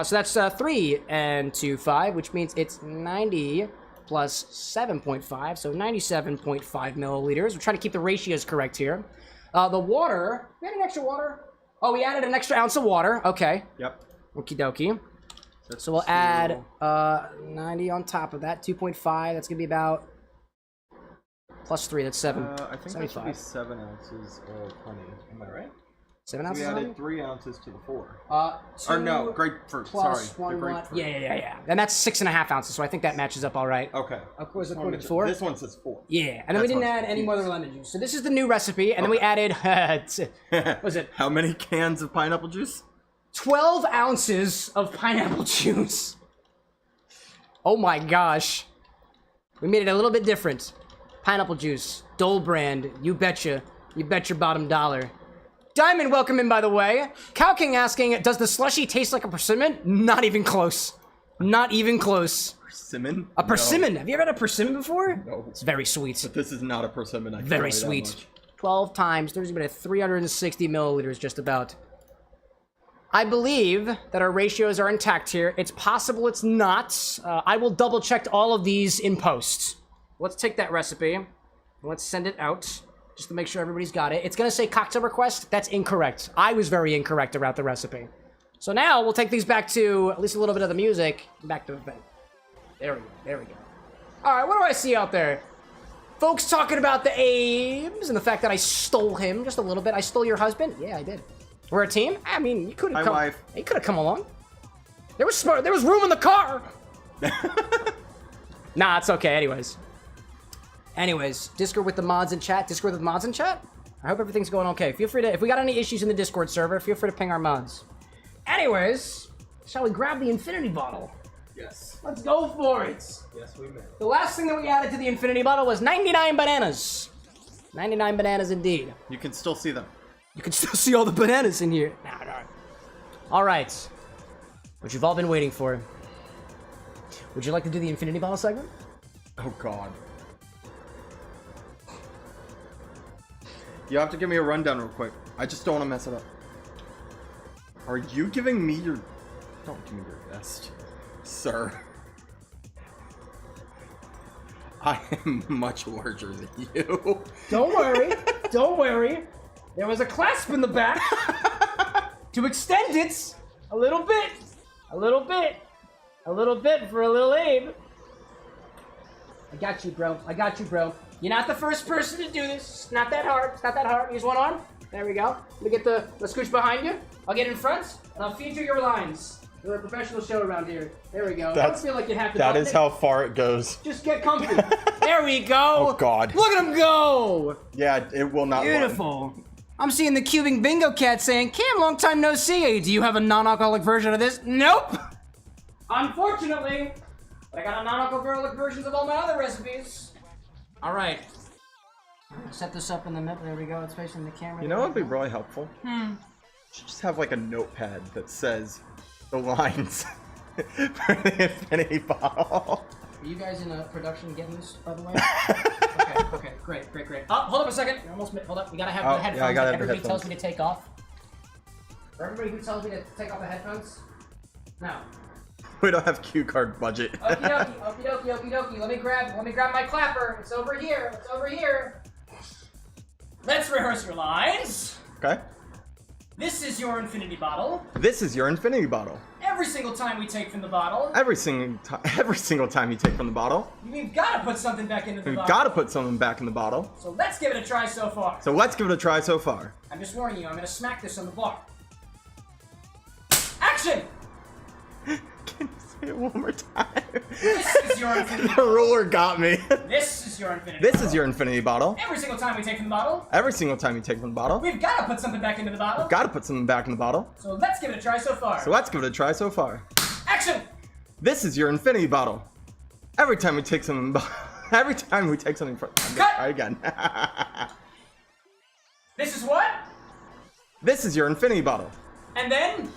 So that's 3 and 2.5, which means it's 90 plus 7.5, so 97.5 milliliters. We're trying to keep the ratios correct here. The water, we had an extra water. Oh, we added an extra ounce of water. Okay. Yep. Okie dokie. So we'll add 90 on top of that. 2.5. That's gonna be about plus 3. That's 7. I think 75. that should be 7 ounces of honey. Am I right? 7 We ounces. of added honey? 3 ounces to the 4. Or no, grapefruit. plus Sorry, one, the grapefruit. Yeah. And that's 6.5 ounces. So I think that matches up all right. Okay. Of course, Just according wanna to make 4. This one says 4. Yeah, and then we That's didn't why I add was any more confused. lemon juice. So this is the new recipe, and then we added, what was it? How many cans of pineapple juice? 12 ounces of pineapple juice. Oh my gosh. We made it a little bit different. Pineapple juice, Dole brand, you betcha. You bet your bottom dollar. Diamond, welcome in, by the way. Cow King asking, does the slushy taste like a persimmon? Not even close. Not even close. Persimmon? A persimmon. Have you ever had a persimmon before? No. It's very sweet. But this is not a persimmon. I can Very tell you that sweet. much. 12 times. There's about 360 milliliters, just about. I believe that our ratios are intact here. It's possible it's not. I will double check all of these in post. Let's take that recipe. Let's send it out just to make sure everybody's got it. It's going to say cocktail request. That's incorrect. I was very incorrect about the recipe. So now we'll take these back to at least a little bit of the music. Back to the thing. There we go. There we go. All right, what do I see out there? Folks talking about the Abes and the fact that I stole him just a little bit. I stole your husband? Yeah, I did. We're a team? I mean, you could have come. wife. You could have come along. There was room in the car. Nah, it's okay. Anyways, Discord with the mods in chat. Discord with the mods in chat. I hope everything's going okay. Feel free to, if we got any issues in the Discord server, feel free to ping our mods. Anyways, shall we grab the infinity bottle? Yes. Let's go for it. Yes, we may. The last thing that we added to the infinity bottle was 99 bananas. 99 bananas indeed. You can still see them. You can still see all the bananas in here. No. All right. What you've all been waiting for. Would you like to do the Infinity Bottle segment? Oh god. You have to give me a rundown real quick. I just don't want to mess it up. Are you giving me your... Don't give me your vest, sir. I am much larger than you. Don't worry. Don't worry. There was a clasp in the back to extend it a little bit. A little bit. A little bit for a little Abe. I got you, bro. I got you, bro. You're not the first person to do this. It's not that hard. It's not that hard. Use one arm. There we go. Let me get the scooch behind you. I'll get in front, and I'll feed you your lines. We're a professional show around here. There we go. Don't feel like you have to. That is how far it goes. Just get comfy. There we go. Oh, God. Look at him go. Yeah, it will not Beautiful. I'm seeing the cubing bingo cat saying, Cam, long time no see. Do you have a non-alcoholic version of this? Nope. Unfortunately. But I got a non-alcoholic versions of all my other recipes. All right. Set this up in the middle. There we go. It's facing the camera. You know what would be really helpful? Should just have like a notepad that says the lines for the Infinity Bottle. Are you guys in production getting this, by the way? Okay, great. Oh, hold up a second. You're almost, hold up. We gotta have the headphones I gotta that have the everybody tells headphones. me to take off. For everybody who tells me to take off the headphones, no. We don't have cue card budget. Okie dokie. Let me grab my clapper. It's over here. Let's rehearse your lines. Okay. This is your Infinity Bottle. This is your Infinity Bottle. Every single time we take from the bottle, Every single time you take from the bottle, we've got to put something back into the we've bottle. got to put something back in the bottle. So let's give it a try so far. So let's give it a try so far. I'm just warning you, I'm going to smack this on the bar. Action! Can you say it one more time? This is your Infinity The Bottle. ruler got me. This is your Infinity This Bottle. is your Infinity Bottle. Every single time we take from the bottle, Every single time you take from the bottle, we've got to put something back into the bottle. got to put something back in the bottle. So let's give it a try so far. So let's give it a try so far. Action! This is your Infinity Bottle. Every time we take something, every time we take something from, Cut! try again. This is what? This is your Infinity Bottle. And then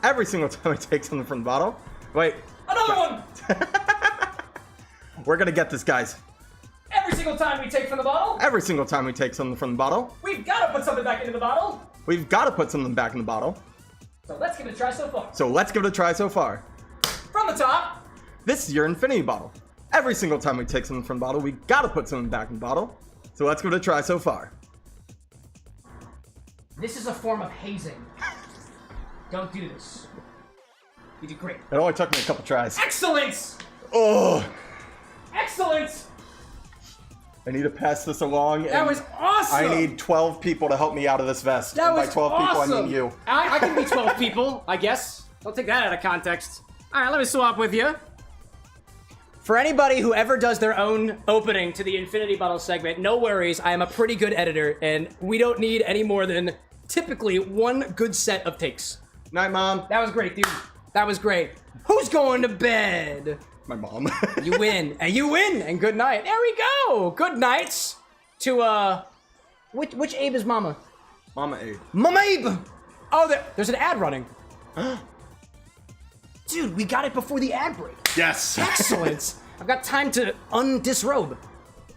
Every single time we take something from the bottle. Wait, another one. we're gonna get this, guys. Every single time we take from the bottle, Every single time we take something from the bottle, we've got to put something back into the bottle. we've got to put something back in the bottle. So let's give it a try so far. So let's give it a try so far. From the top, This is your Infinity Bottle. Every single time we take something from the bottle, we got to put something back in the bottle. So let's give it a try so far. this is a form of hazing. Don't do this. You did great. It only took me a couple tries. Excellent! Oh, Excellent! I need to pass this along. That and was awesome! I need 12 people to help me out of this vest. That and was by 12 awesome. people, I mean you. I can be 12 people, I guess. Don't take that out of context. All right, let me swap with you. For anybody who ever does their own opening to the Infinity Bottle segment, no worries. I am a pretty good editor, and we don't need any more than typically one good set of takes. Night, Mom. That was great, dude. That was great. Who's going to bed? My mom. You win, and you win, and good night. There we go. Good nights to which Abe is Mama? Mama Abe. Mama Abe. Oh, there's an ad running. Dude, we got it before the ad break. Yes. Excellent. I've got time to undisrobe.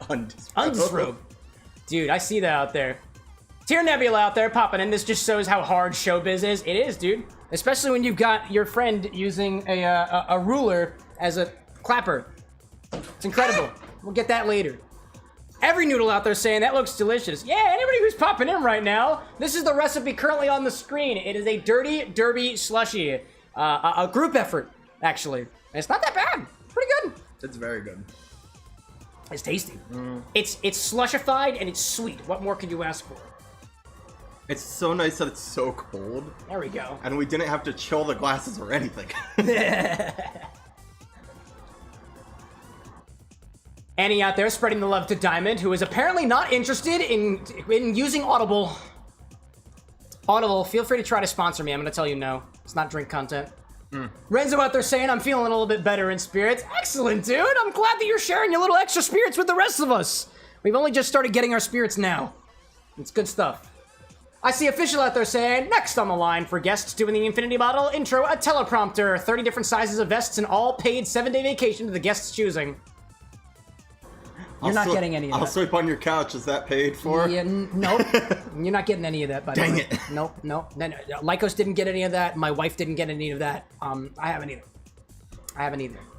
Undisrobe. Dude, I see that out there. Tier Nebula out there popping in. This just shows how hard showbiz is. It is, dude. Especially when you've got your friend using a ruler as a clapper. It's incredible. We'll get that later. Every noodle out there saying that looks delicious. Yeah, anybody who's popping in right now, this is the recipe currently on the screen. It is a dirty derby slushie. A group effort, actually. And it's not that bad. Pretty good. It's very good. It's tasty. It's slushified and it's sweet. What more could you ask for? It's so nice that it's so cold. There we go. And we didn't have to chill the glasses or anything. Annie out there spreading the love to Diamond, who is apparently not interested in using Audible. Audible, feel free to try to sponsor me. I'm going to tell you no. It's not drink content. Renzo out there saying, I'm feeling a little bit better in spirits. Excellent, dude. I'm glad that you're sharing your little extra spirits with the rest of us. We've only just started getting our spirits now. It's good stuff. I see official out there saying, next on the line for guests doing the Infinity Bottle intro, a teleprompter, 30 different sizes of vests, and all paid 7-day vacation to the guest's choosing. You're not getting any of that. I'll sleep on your couch. Is that paid for? Yeah, nope. You're not getting any of that, by the way. Dang it. Nope. No. Lycos didn't get any of that. My wife didn't get any of that. I haven't either.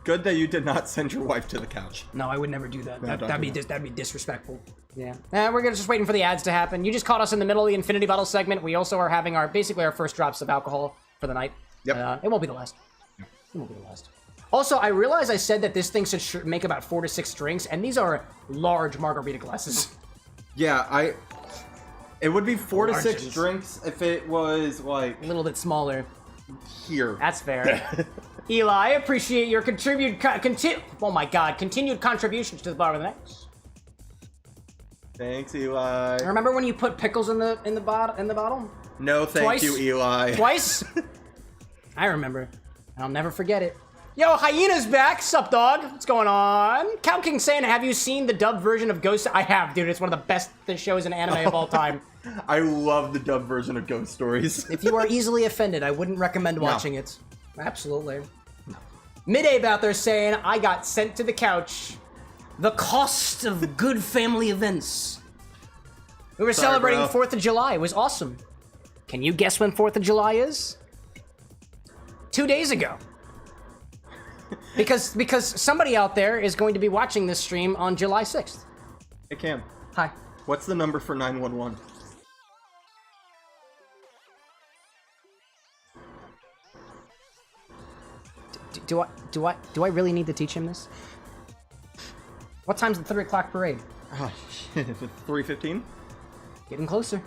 Good that you did not send your wife to the couch. No, I would never do that. No, That'd be disrespectful. Yeah. We're just waiting for the ads to happen. You just caught us in the middle of the Infinity Bottle segment. We also are having basically our first drops of alcohol for the night. Yep. It won't be the last. It won't be the last. Also, I realize I said that this thing should make about 4 to 6 drinks, and these are large margarita glasses. Yeah, it would be 4 to 6 Larges. drinks if it was like A little bit smaller. here. That's fair. Eli, appreciate your continued contributions to the Bar with an X. Thanks, Eli. Remember when you put pickles in the bottle? No, thank Twice? you, Eli. Twice? I remember. I'll never forget it. Yo, Hyena's back. Sup, dog? What's going on? Cow King saying, have you seen the dubbed version of Ghost? I have, dude. It's one of the best shows in anime of all time. I love the dubbed version of Ghost Stories. If you are easily offended, I wouldn't recommend watching it. Absolutely. No. Mid-Abe out there saying, I got sent to the couch. The cost of good family events. We were celebrating bro. 4th of July. It was awesome. Can you guess when 4th of July is? 2 days ago. Because somebody out there is going to be watching this stream on July 6th. Hey, Cam. Hi. What's the number for 911? Do I really need to teach him this? What time's the 3 o'clock parade? Oh, shit. 3:15? Getting closer.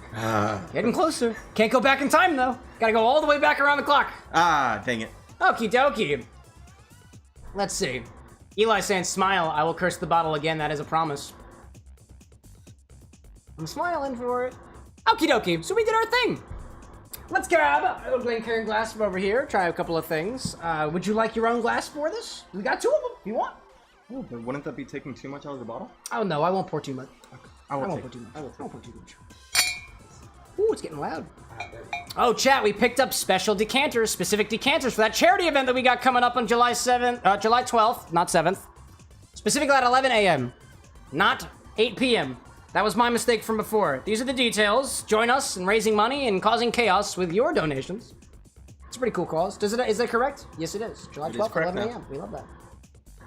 Getting closer. Can't go back in time, though. Gotta go all the way back around the clock. Dang it. Okie dokie. Let's see. Eli saying, smile, I will curse the bottle again. That is a promise. I'm smiling for it. Okie dokie. So we did our thing. Let's grab a little Glencairn glass from over here. Try a couple of things. Would you like your own glass for this? We got 2 of them, if you want. Oh, but wouldn't that be taking too much out of the bottle? Oh, no, I won't pour too much. I won't take pour too much. I will I won't pour too much. Ooh, it's getting loud. Oh, chat, we picked up special decanters, specific decanters for that charity event that we got coming up on July 12th, not 7th. Specifically at 11 a.m., not 8 p.m. That was my mistake from before. These are the details. Join us in raising money and causing chaos with your donations. It's a pretty cool cause. Is that correct? Yes, it is. July 12th, 11 a.m. We love that.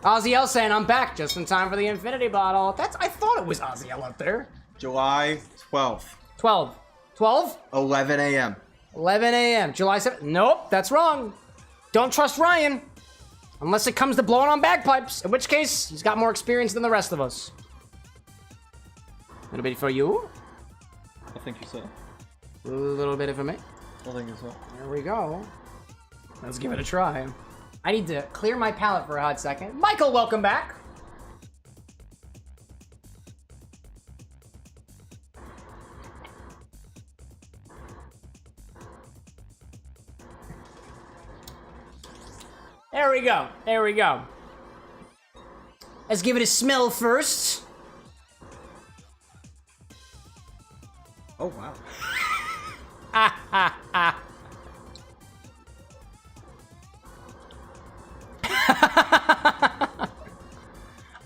Ozzy saying, I'm back just in time for the Infinity Bottle. I thought it was Ozzy up there. July 12th. 12. 12? 11 a.m. 11 a.m. July 7th. Nope, that's wrong. Don't trust Ryan. Unless it comes to blowing on bagpipes, in which case, he's got more experience than the rest of us. A little bit for you. I think you said. A little bit for me. I think so. There we go. Let's give it a try. I need to clear my palate for a hot second. Michael, welcome back. There we go. There we go. Let's give it a smell first. Oh, wow.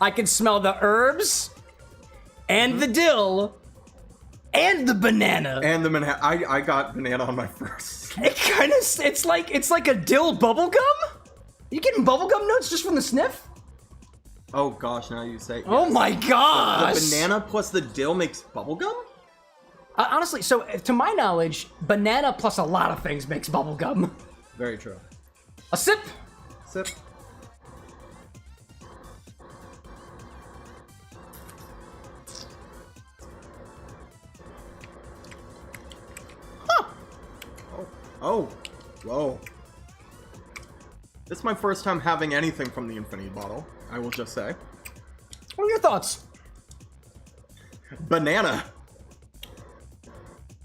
I can smell the herbs and the dill and the banana. And the banana. I got banana on my first. It kind of, it's like a dill bubblegum? You getting bubblegum notes just from the sniff? Oh gosh, now you say. Oh my gosh! The banana plus the dill makes bubblegum? Honestly, so to my knowledge, banana plus a lot of things makes bubblegum. Very true. A sip. Sip. Huh. Oh. Whoa. This is my first time having anything from the Infinity Bottle, I will just say. What are your thoughts? Banana.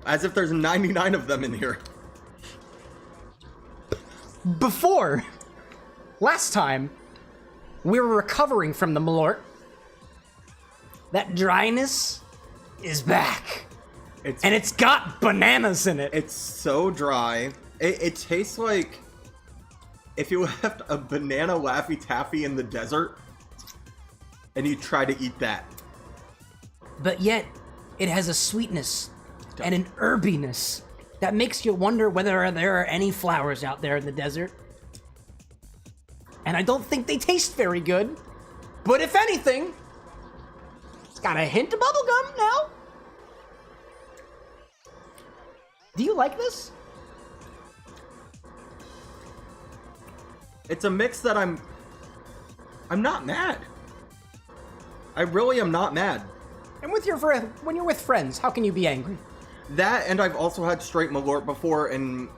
As if there's 99 of them in here. Before, last time, we were recovering from the malort. That dryness is back. And it's got bananas in it. It's so dry. It tastes like if you left a banana Laffy Taffy in the desert and you try to eat that. But yet, it has a sweetness and an herbiness that makes you wonder whether there are any flowers out there in the desert. And I don't think they taste very good. But if anything, it's got a hint of bubblegum now. Do you like this? It's a mix that I'm not mad. I really am not mad. And with your when you're with friends, how can you be angry? That, and I've also had straight Malort before, and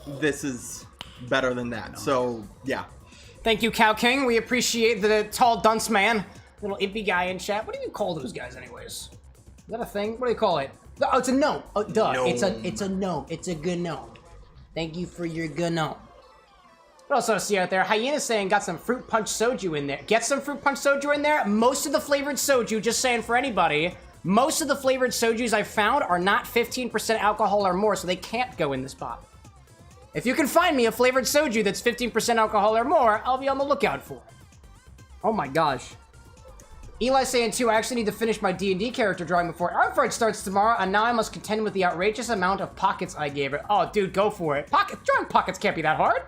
this is better than that. So, yeah. Thank you, Cow King. We appreciate the tall dunce man. Little impy guy in chat. What do you call those guys anyways? Is that a thing? What do you call it? Oh, it's a gnome. Oh, duh. Gnome. It's a gnome. It's a gnome. Thank you for your gnome. What else do I see out there? Hyena saying got some fruit punch soju in there. Get some fruit punch soju in there. Most of the flavored soju, just saying for anybody, most of the flavored sojus I've found are not 15% alcohol or more, so they can't go in this pot. If you can find me a flavored soju that's 15% alcohol or more, I'll be on the lookout for it. Oh my gosh. Eli saying too, I actually need to finish my D&D character drawing before Artfight starts tomorrow, and now I must contend with the outrageous amount of pockets I gave it. Oh, dude, go for it. Drawing pockets can't be that hard.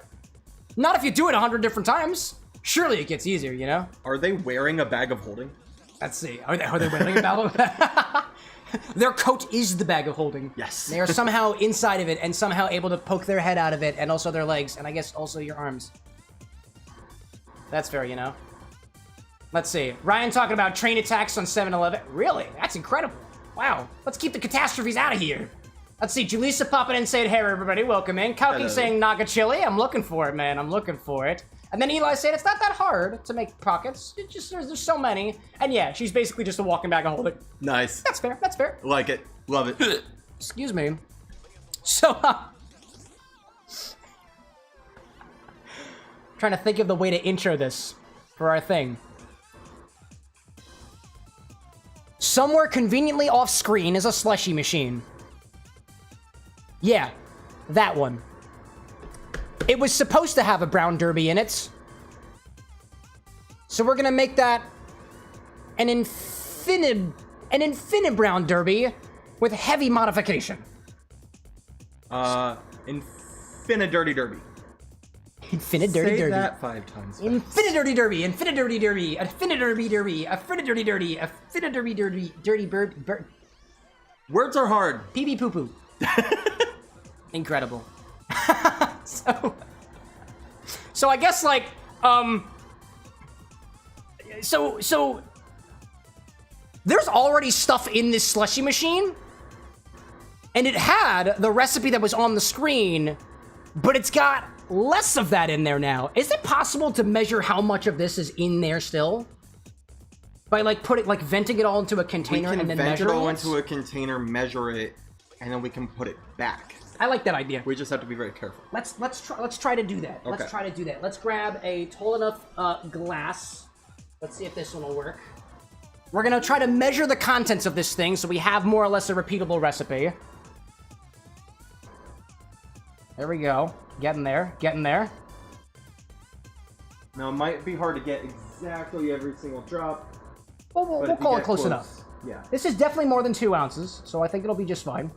Not if you do it 100 different times. Surely it gets easier, you know? Are they wearing a bag of holding? Let's see. Are they wearing a bag of Their coat is the bag of holding. Yes. They are somehow inside of it and somehow able to poke their head out of it, and also their legs, and I guess also your arms. That's fair, you know? Let's see. Ryan talking about train attacks on 7-Eleven. Really? That's incredible. Wow. Let's keep the catastrophes out of here. Let's see. Julissa popping in saying, hey, everybody, welcome in. Kauki saying Naga Chili. I'm looking for it, man. I'm looking for it. And then Eli saying it's not that hard to make pockets. It's just, there's so many. And yeah, she's basically just a walking bag of holding. Nice. That's fair. That's fair. Like it. Love it. Excuse me. So, trying to think of the way to intro this for our thing. Somewhere conveniently off screen is a slushy machine. Yeah, that one. It was supposed to have a brown derby in it. So we're gonna make that an infinite brown derby with heavy modification. Infinite Dirty Derby. Infinite Dirty Say Derby. that 5 times. Infinite Dirty Derby. Infinite Dirty Derby. Infinite Derby Derby. Infinite Dirty Dirty. Infinite Derby Dirty. Dirty bird. Words are hard. PB poo poo. Incredible. So I guess like so there's already stuff in this slushy machine, and it had the recipe that was on the screen, but it's got less of that in there now. Is it possible to measure how much of this is in there still? By like venting it all into a container and then measuring it? We can vent it all into a container, measure it, and then we can put it back. I like that idea. We just have to be very careful. Let's try to do that. Okay. Let's try to do that. Let's grab a tall enough glass. Let's see if this one will work. We're gonna try to measure the contents of this thing so we have more or less a repeatable recipe. There we go. Getting there. Getting there. Now, it might be hard to get exactly every single drop. We'll call it close enough. Yeah. This is definitely more than 2 ounces, so I think it'll be just fine.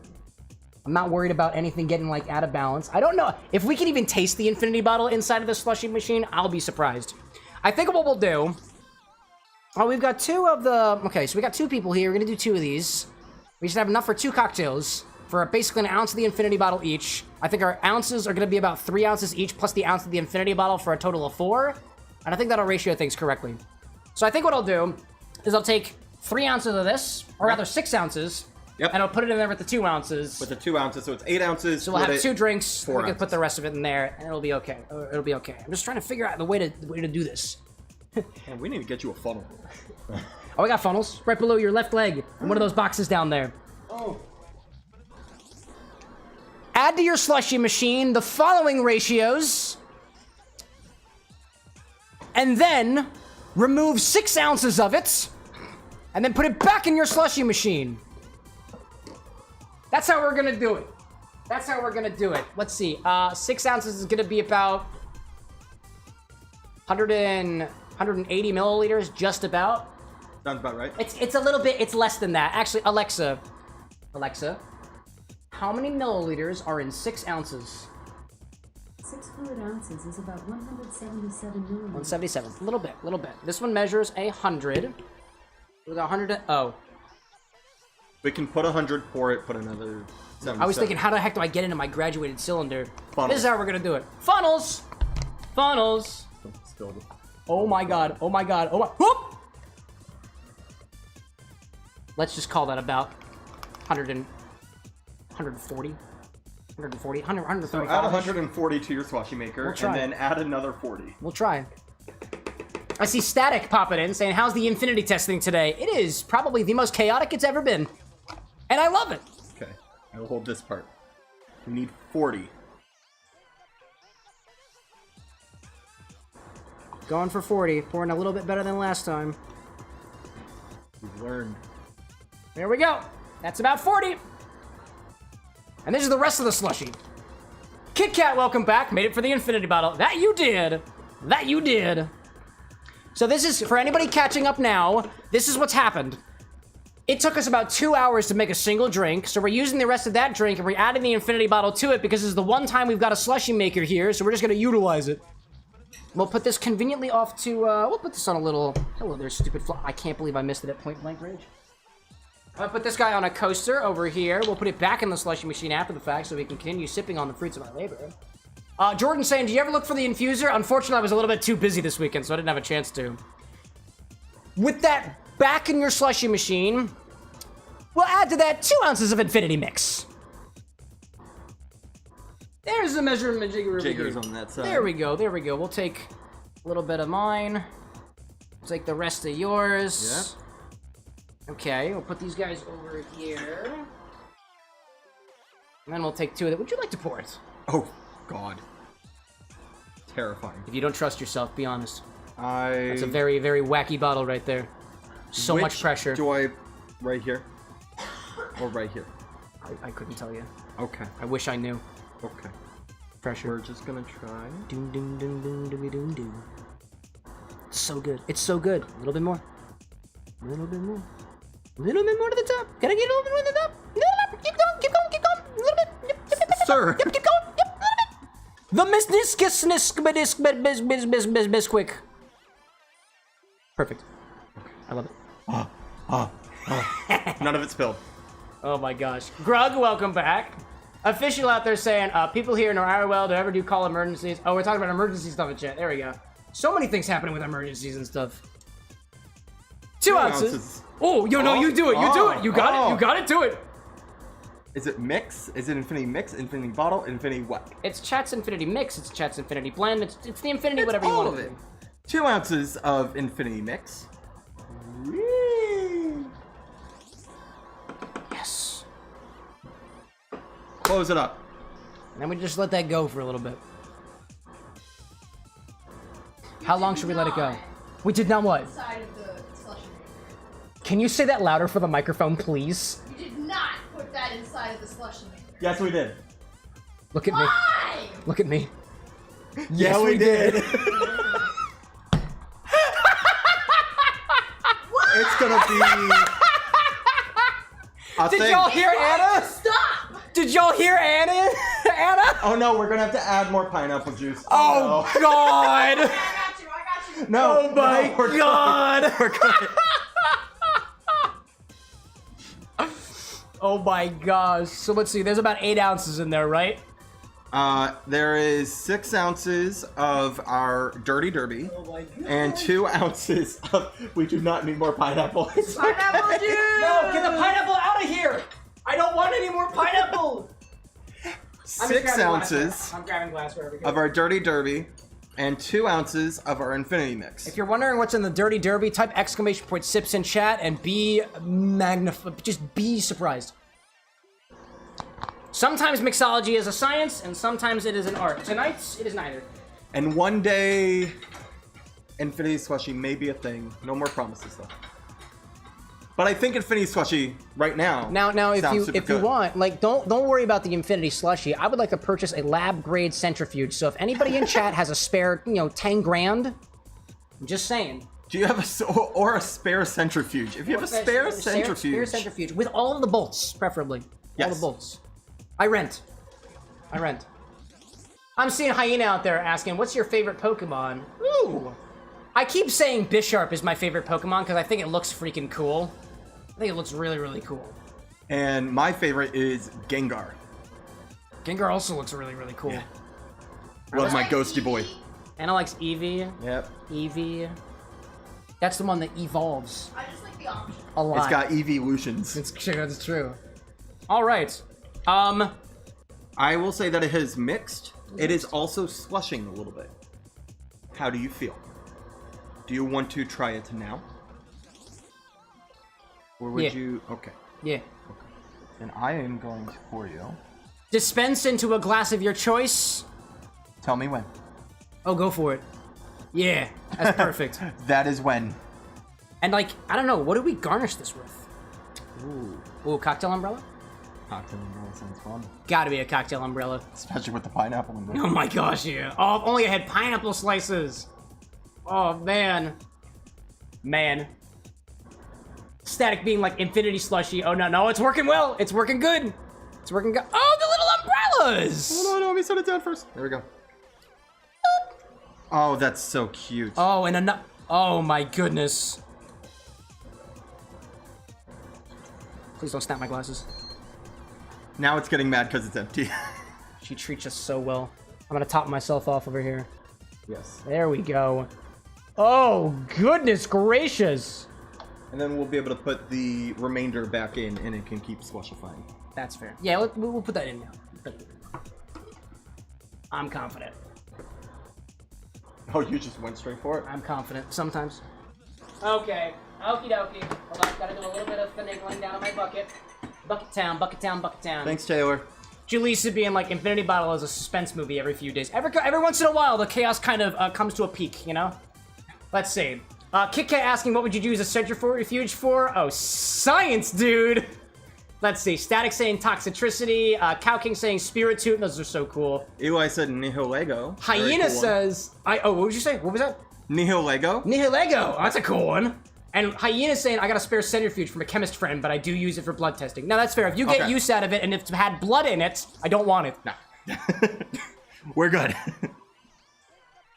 I'm not worried about anything getting, like, out of balance. I don't know. If we can even taste the infinity bottle inside of the slushy machine, I'll be surprised. I think what we'll do... Oh, we've got 2 of the... Okay, so we got 2 people here. We're going to do 2 of these. We should have enough for 2 cocktails for basically an ounce of the infinity bottle each. I think our ounces are going to be about 3 ounces each plus the ounce of the infinity bottle for a total of 4. And I think that'll ratio things correctly. So I think what I'll do is I'll take 3 ounces of this, or rather 6 ounces... Yep. And I'll put it in there with the 2 ounces. With the 2 ounces, so it's 8 ounces. So we'll have 2 drinks. We can ounces. put the rest of it in there, and it'll be okay. It'll be okay. I'm just trying to figure out the way to do this. Man, we need to get you a funnel. Oh, we got funnels right below your left leg in one of those boxes down there. Oh. Add to your slushy machine the following ratios, and then remove 6 ounces of it, and then put it back in your slushy machine. That's how we're gonna do it. That's how we're gonna do it. Let's see. 6 ounces is gonna be about 180 milliliters, just about. Sounds about right. It's a little bit. It's less than that. Actually, Alexa, how many milliliters are in 6 ounces? 6 fluid ounces is about 177 milliliters. 177. A little bit. This one measures 100. With 100. Oh. We can put 100, pour it, put another 77. I was thinking, how the heck do I get into my graduated cylinder? Funnels. This is how we're gonna do it. Funnels. Funnels. Spilled it. Oh my god. Oh my god. Oh my. Whoop! Let's just call that about 100 and 140. 140. 135. So add 140 to your Slushie maker, We'll try. and then add another 40. We'll try. I see Static popping in saying, how's the infinity testing today? It is probably the most chaotic it's ever been. And I love it. Okay, I will hold this part. We need 40. Going for 40. Pouring a little bit better than last time. We've learned. There we go. That's about 40. And this is the rest of the Slushie. Kit Kat, welcome back. Made it for the infinity bottle. That you did. That you did. So this is, for anybody catching up now, this is what's happened. It took us about 2 hours to make a single drink, so we're using the rest of that drink and we're adding the infinity bottle to it because this is the one time we've got a Slushie maker here, so we're just gonna utilize it. We'll put this conveniently off to, we'll put this on a little, hello there, stupid fly. I can't believe I missed it at point blank range. I'll put this guy on a coaster over here. We'll put it back in the Slushie machine after the fact so we can continue sipping on the fruits of our labor. Jordan saying, do you ever look for the infuser? Unfortunately, I was a little bit too busy this weekend, so I didn't have a chance to. With that back in your Slushie machine, we'll add to that 2 ounces of infinity mix. There's the measurement jigger. Jiggers on that side. There we go, there we go. We'll take a little bit of mine. We'll take the rest of yours. Yep. Okay, we'll put these guys over here. And then we'll take 2 of them. Would you like to pour it? Oh, God. Terrifying. If you don't trust yourself, be honest. It's a It's very, very wacky bottle right there. So much pressure. Do I... right here? Or right here? I couldn't tell you. Okay. I wish I knew. Okay. Pressure. We're just gonna try. Doom, doom, doom, doom, doom, doom, doom. It's so good. It's so good. A little bit more. A little bit more. A little bit more to the top. Gotta get a little bit more to the top. Keep going, keep going, keep going. A little bit. Yep, Sir. Yep, keep going. Yep, a little bit. The Bisquick. Perfect. I love it. None of it spilled. Oh my gosh. Grug, welcome back. Official out there saying, people here in Ireland do ever do call emergencies. Oh, we're talking about emergency stuff in chat. There we go. So many things happening with emergencies and stuff. 2 ounces. Oh, yo, no, you do it. You do it. You got it. You got it. Do it. Is it mix? Is it infinity mix? Infinity bottle? Infinity what? It's Chat's Infinity Mix. It's Chat's Infinity Blend. It's the Infinity It's whatever you all want of to it. do. 2 ounces of infinity mix. Whee! Yes. Close it up. And then we just let that go for a little bit. How long should we let it go? We did not what? Inside of the slushie maker. Can you say that louder for the microphone, please? You did not put that inside of the slushie maker. Yes, we did. Look at me. Why? Look at me. Yes, we did. It's gonna be. Did y'all hear Anna? Stop! Did y'all hear Anna? Anna? Oh no, we're gonna have to add more pineapple juice. Oh no. God! I got you. No. Oh my no, we're God! We're good. Oh my gosh. So let's see. There's about 8 ounces in there, right? There is 6 ounces of our Dirty Derby. Oh my God. And 2 ounces of. We do not need more pineapple. Pineapple juice! No, get the pineapple out of here! I don't want any more pineapple! 6 ounces I'm grabbing glassware every go. of our Dirty Derby and 2 ounces of our Infinity Mix. If you're wondering what's in the Dirty Derby, type exclamation point sips in chat and be just be surprised. Sometimes mixology is a science and sometimes it is an art. Tonight, it is neither. And one day, Infinity Slushie may be a thing. No more promises though. But I think Infinity Slushie right now. Now, if sounds you super good. want, like, don't worry about the Infinity Slushie. I would like to purchase a lab grade centrifuge. So if anybody in chat has a spare, 10 grand, I'm just saying. Do you have a spare centrifuge? If you have a spare centrifuge, with all of the bolts, preferably. Yes. All the bolts. I rent. I'm seeing Hyena out there asking, "What's your favorite Pokemon?" Ooh. I keep saying Bisharp is my favorite Pokemon because I think it looks freaking cool. I think it looks really, really cool. And my favorite is Gengar. Gengar also looks really, really cool. Yeah. Love my ghosty boy. Anna likes Eevee. Yep. Eevee. That's the one that evolves I just like the option. a lot. It's got evolutions. It's true. That's true. All right. I will say that it has mixed. It is also slushing a little bit. How do you feel? Do you want to try it now? Or would Yeah. you? Okay. Yeah. And I am going to pour you. Dispense into a glass of your choice. Tell me when. Oh, go for it. Yeah, that's perfect. That is when. And like, I don't know, what do we garnish this with? Ooh, cocktail umbrella? Cocktail umbrella sounds fun. Gotta be a cocktail umbrella. Especially with the pineapple umbrella. Oh my gosh, yeah. Oh, if only I had pineapple slices. Oh, man. Man. Static being like Infinity Slushie. Oh, no, it's working well. It's working good. It's working good. Oh, the little umbrellas. No, let me set it down first. There we go. Oh, that's so cute. Oh, and another. Oh my goodness. Please don't snap my glasses. Now it's getting mad because it's empty. She treats us so well. I'm gonna top myself off over here. Yes. There we go. Oh, goodness gracious. And then we'll be able to put the remainder back in and it can keep slushifying. That's fair. Yeah, we'll put that in now. I'm confident. Oh, you just went straight for it? I'm confident. Sometimes. Okay. Okie dokie. Hold on. Gotta do a little bit of finagling down on my bucket. Bucket town, bucket town, bucket town. Thanks, Taylor. Julissa being like, Infinity Bottle is a suspense movie every few days. Every once in a while, the chaos kind of comes to a peak, you know? Let's see. Kit Kat asking, what would you use a centrifuge for? Oh, science, dude! Let's see. Static saying Toxicity. Cow King saying Spiritomb. Those are so cool. Eli said Nihilego. Hyena says... what would you say? What was that? Nihilego. Nihilego. Oh, that's a cool one. And Hyena saying, I got a spare centrifuge from a chemist friend, but I do use it for blood testing. Now, that's fair. If you get use out of it and it's had blood in it, I don't want it. No. We're good.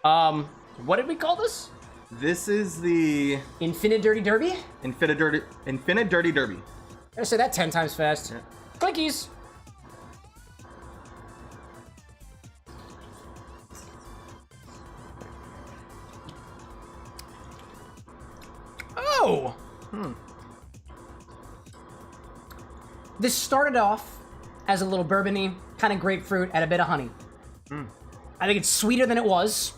What did we call this? This is the... Infinite Dirty Derby? Infinite Dirty Derby. I gotta say that 10 times fast. Yeah. Clinkies. Oh! This started off as a little bourbon-y, kind of grapefruit, and a bit of honey. I think it's sweeter than it was.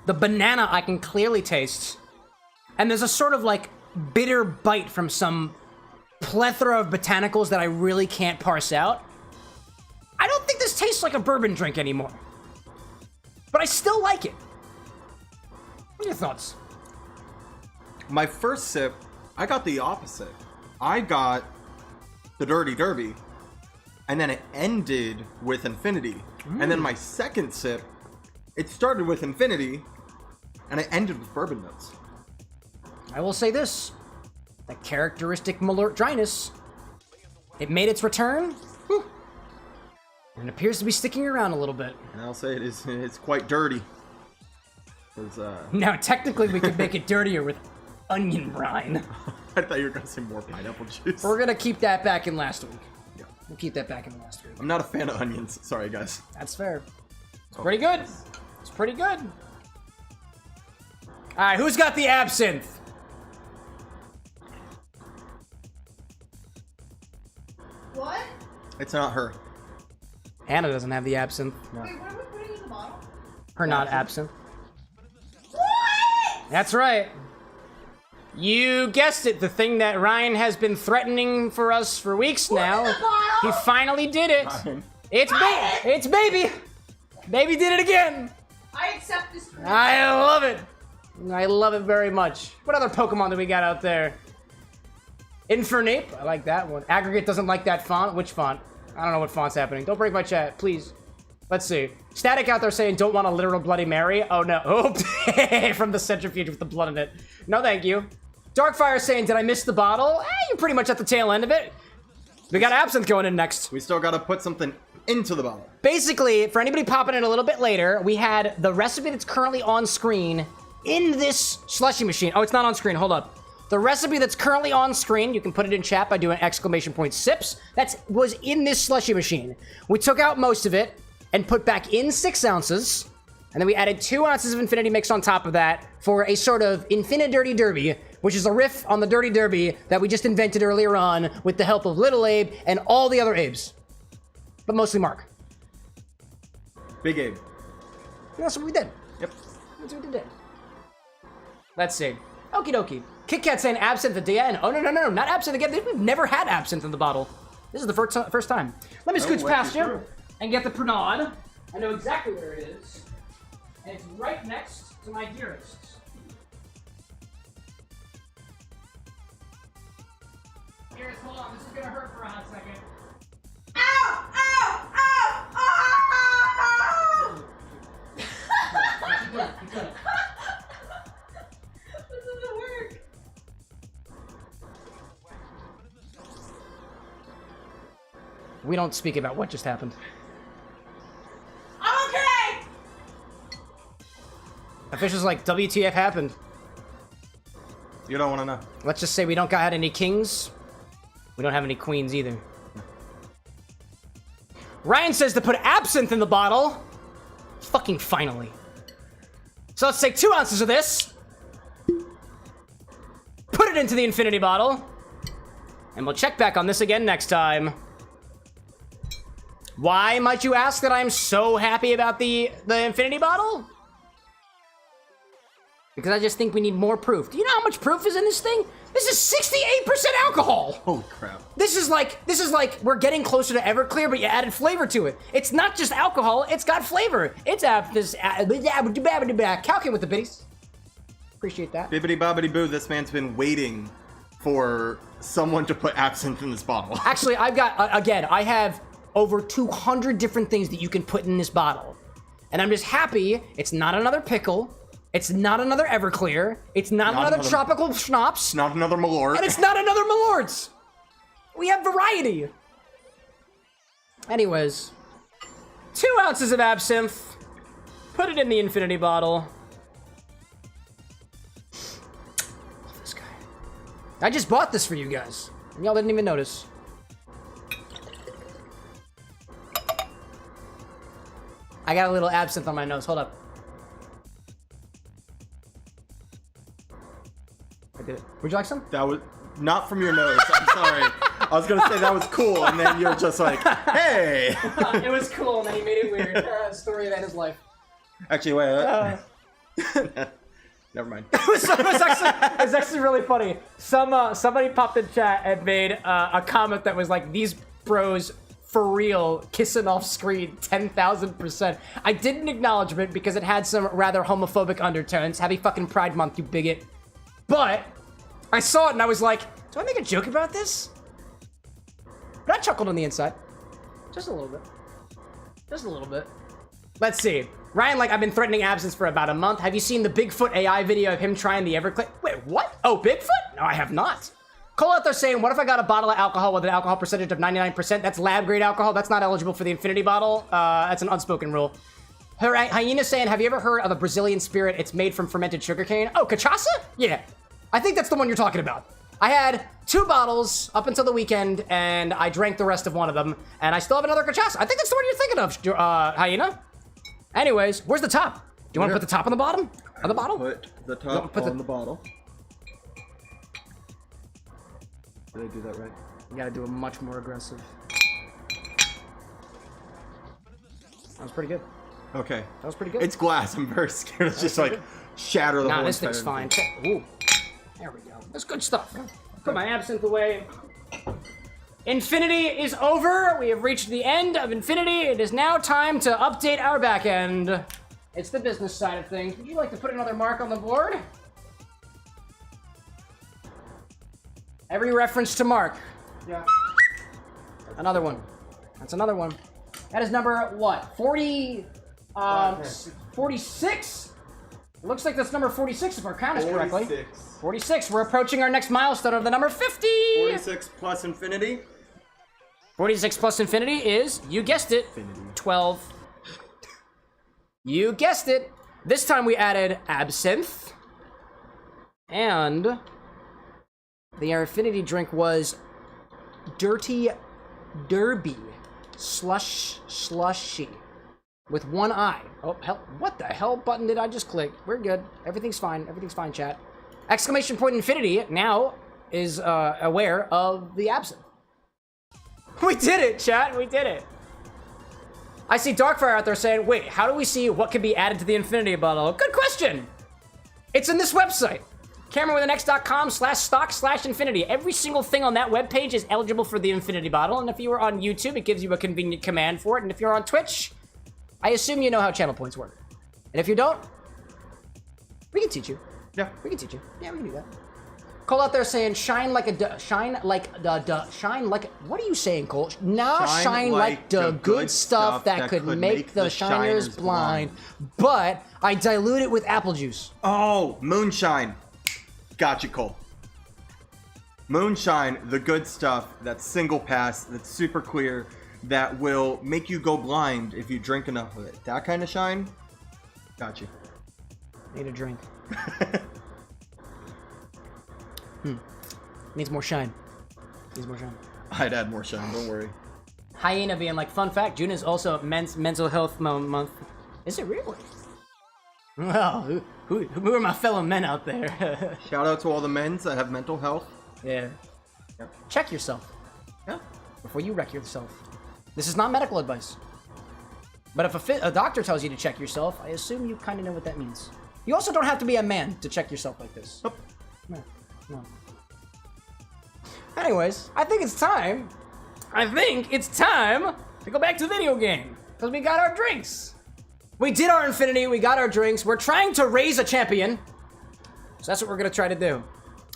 The banana I can clearly taste. And there's a sort of like bitter bite from some plethora of botanicals that I really can't parse out. I don't think this tastes like a bourbon drink anymore. But I still like it. What are your thoughts? My first sip, I got the opposite. I got the Dirty Derby, and then it ended with Infinity. And then my second sip, it started with Infinity, and it ended with bourbon notes. I will say this. That characteristic Malort dryness, it made its return. Whew. And it appears to be sticking around a little bit. And I'll say it's quite dirty. Now, technically, we could make it dirtier with onion brine. I thought you were going to say more pineapple juice. We're gonna keep that back in last week. Yeah. We'll keep that back in last week. I'm not a fan of onions. Sorry, guys. That's fair. It's pretty good. It's pretty good. Alright, who's got the absinthe? What? It's not her. Hannah doesn't have the absinthe. No. Wait, what are we putting in the bottle? Her not absinthe. What? That's right. You guessed it, the thing that Ryan has been threatening for us for weeks now. in the bottle? He finally did it. Ryan. It's baby. Baby did it again. I accept this. I love it. I love it very much. What other Pokemon do we got out there? Infernape, I like that one. Aggregate doesn't like that font. Which font? I don't know what font's happening. Don't break my chat, please. Let's see. Static out there saying, don't want a literal Bloody Mary. Oh, no. Oh, from the centrifuge with the blood in it. No, thank you. Darkfire saying, did I miss the bottle? You're pretty much at the tail end of it. We got absinthe going in next. We still gotta put something into the bottle. Basically, for anybody popping in a little bit later, we had the recipe that's currently on screen in this slushy machine. Oh, it's not on screen. Hold up. The recipe that's currently on screen, you can put it in chat by doing !sips. Was in this slushy machine. We took out most of it and put back in 6 ounces. And then we added 2 ounces of Infinity Mix on top of that for a sort of Infinite Dirty Derby, which is a riff on the Dirty Derby that we just invented earlier on with the help of Little Abe and all the other Abes. But mostly Mark. Big Abe. That's what we did. Yep. That's what we did. Let's see. Okie dokie. Kit Kat saying absinthe again. Oh, no, not absinthe again. We've never had absinthe in the bottle. This is the first time. Let me scooch past you and get the Pernod. I know exactly where it is. And it's right next to my dearest. Dearest, hold on. This is gonna hurt for a hot second. Ow! Ow! Ow! Ow! Keep going. This doesn't work. We don't speak about what just happened. I'm okay! Officials like, WTF happened. You don't want to know. Let's just say we don't got any kings. We don't have any queens either. Ryan says to put absinthe in the bottle. Fucking finally. So let's take 2 ounces of this. Put it into the infinity bottle. And we'll check back on this again next time. Why, might you ask, that I'm so happy about the infinity bottle? Because I just think we need more proof. Do you know how much proof is in this thing? This is 68% alcohol! Holy crap. This is like we're getting closer to Everclear, but you added flavor to it. It's not just alcohol, it's got flavor. It's calculate with the biddies. Appreciate that. Bibbidi bobbidi boo, this man's been waiting for someone to put absinthe in this bottle. Actually, I've got, again, I have over 200 different things that you can put in this bottle. And I'm just happy it's not another pickle. It's not another Everclear. It's not another tropical schnapps. It's not another Malort. And it's not another Malorts. We have variety. Anyways, 2 ounces of absinthe. Put it in the infinity bottle. Love this guy. I just bought this for you guys. And y'all didn't even notice. I got a little absinthe on my nose. Hold up. I did it. Would you like some? That was not from your nose. I'm sorry. I was gonna say that was cool, and then you're just like, hey. It was cool, and then he made it weird. Story of his life. Actually, wait. Never mind. It was actually really funny. Somebody popped in chat and made a comment that was like, "These bros for real kissing off screen 10,000%." I didn't acknowledge it because it had some rather homophobic undertones. Happy fucking Pride Month, you bigot. But I saw it and I was like, do I make a joke about this? But I chuckled on the inside. Just a little bit. Just a little bit. Let's see. Ryan, like, I've been threatening absence for about a month. Have you seen the Bigfoot AI video of him trying the Everclear? Wait, what? Oh, Bigfoot? No, I have not. Cole out there saying, what if I got a bottle of alcohol with an alcohol percentage of 99%? That's lab-grade alcohol. That's not eligible for the infinity bottle. That's an unspoken rule. Hyena saying, have you ever heard of a Brazilian spirit? It's made from fermented sugarcane. Oh, cachaça? Yeah. I think that's the one you're talking about. I had 2 bottles up until the weekend, and I drank the rest of one of them, and I still have another cachaça. I think that's the one you're thinking of, Hyena. Anyways, where's the top? Do you want to put the top on the bottom? On the bottle? Put the top on the bottle. Did I do that right? You gotta do it much more aggressive. That was pretty good. Okay. That was pretty good. It's glass. I'm very scared. It's just like shatter the whole this thing's fine. Ooh. There we go. That's good stuff. Put my absinthe away. Infinity is over. We have reached the end of Infinity. It is now time to update our back end. It's the business side of things. Would you like to put another mark on the board? Every reference to Mark. Yeah. Another one. That's another one. That is number, what? 46? Looks like that's number 46 if our count is correctly. 46. We're approaching our next milestone of the number 50. 46 plus infinity. 46 plus infinity is, you guessed it, 12. You guessed it. This time we added absinthe. And the infinity drink was Dirty Derby Slushie with one eye. Oh, hell, what the hell button did I just click? We're good. Everything's fine. Everything's fine, chat. Exclamation point infinity now is aware of the absinthe. We did it, chat. We did it. I see Darkfire out there saying, wait, how do we see what can be added to the infinity bottle? Good question. It's in this website. CameroxnWithAnX.com/stock/infinity. Every single thing on that webpage is eligible for the infinity bottle. And if you were on YouTube, it gives you a convenient command for it. And if you're on Twitch, I assume you know how channel points work. And if you don't, we can teach you. Yeah. We can teach you. Yeah, we can do that. Cole out there saying, shine like a, shine like, what are you saying, Cole? Now shine like the good stuff that could make the shiners blind. But I dilute it with apple juice. Oh, moonshine. Gotcha, Cole. Moonshine, the good stuff, that's single pass, that's super clear, that will make you go blind if you drink enough of it. That kind of shine? Gotcha. Need a drink. Needs more shine. Needs more shine. I'd add more shine, don't worry. Hyena being like, fun fact, June is also men's mental health month. Is it really? Well, who are my fellow men out there? Shout out to all the men's that have mental health. Yeah. Yep. Check yourself. Yeah. Before you wreck yourself. This is not medical advice. But if a doctor tells you to check yourself, I assume you kind of know what that means. You also don't have to be a man to check yourself like this. Nope. No. No. Anyways, I think it's time to go back to the video game. Because we got our drinks. We did our infinity, we got our drinks. We're trying to raise a champion. So that's what we're gonna try to do.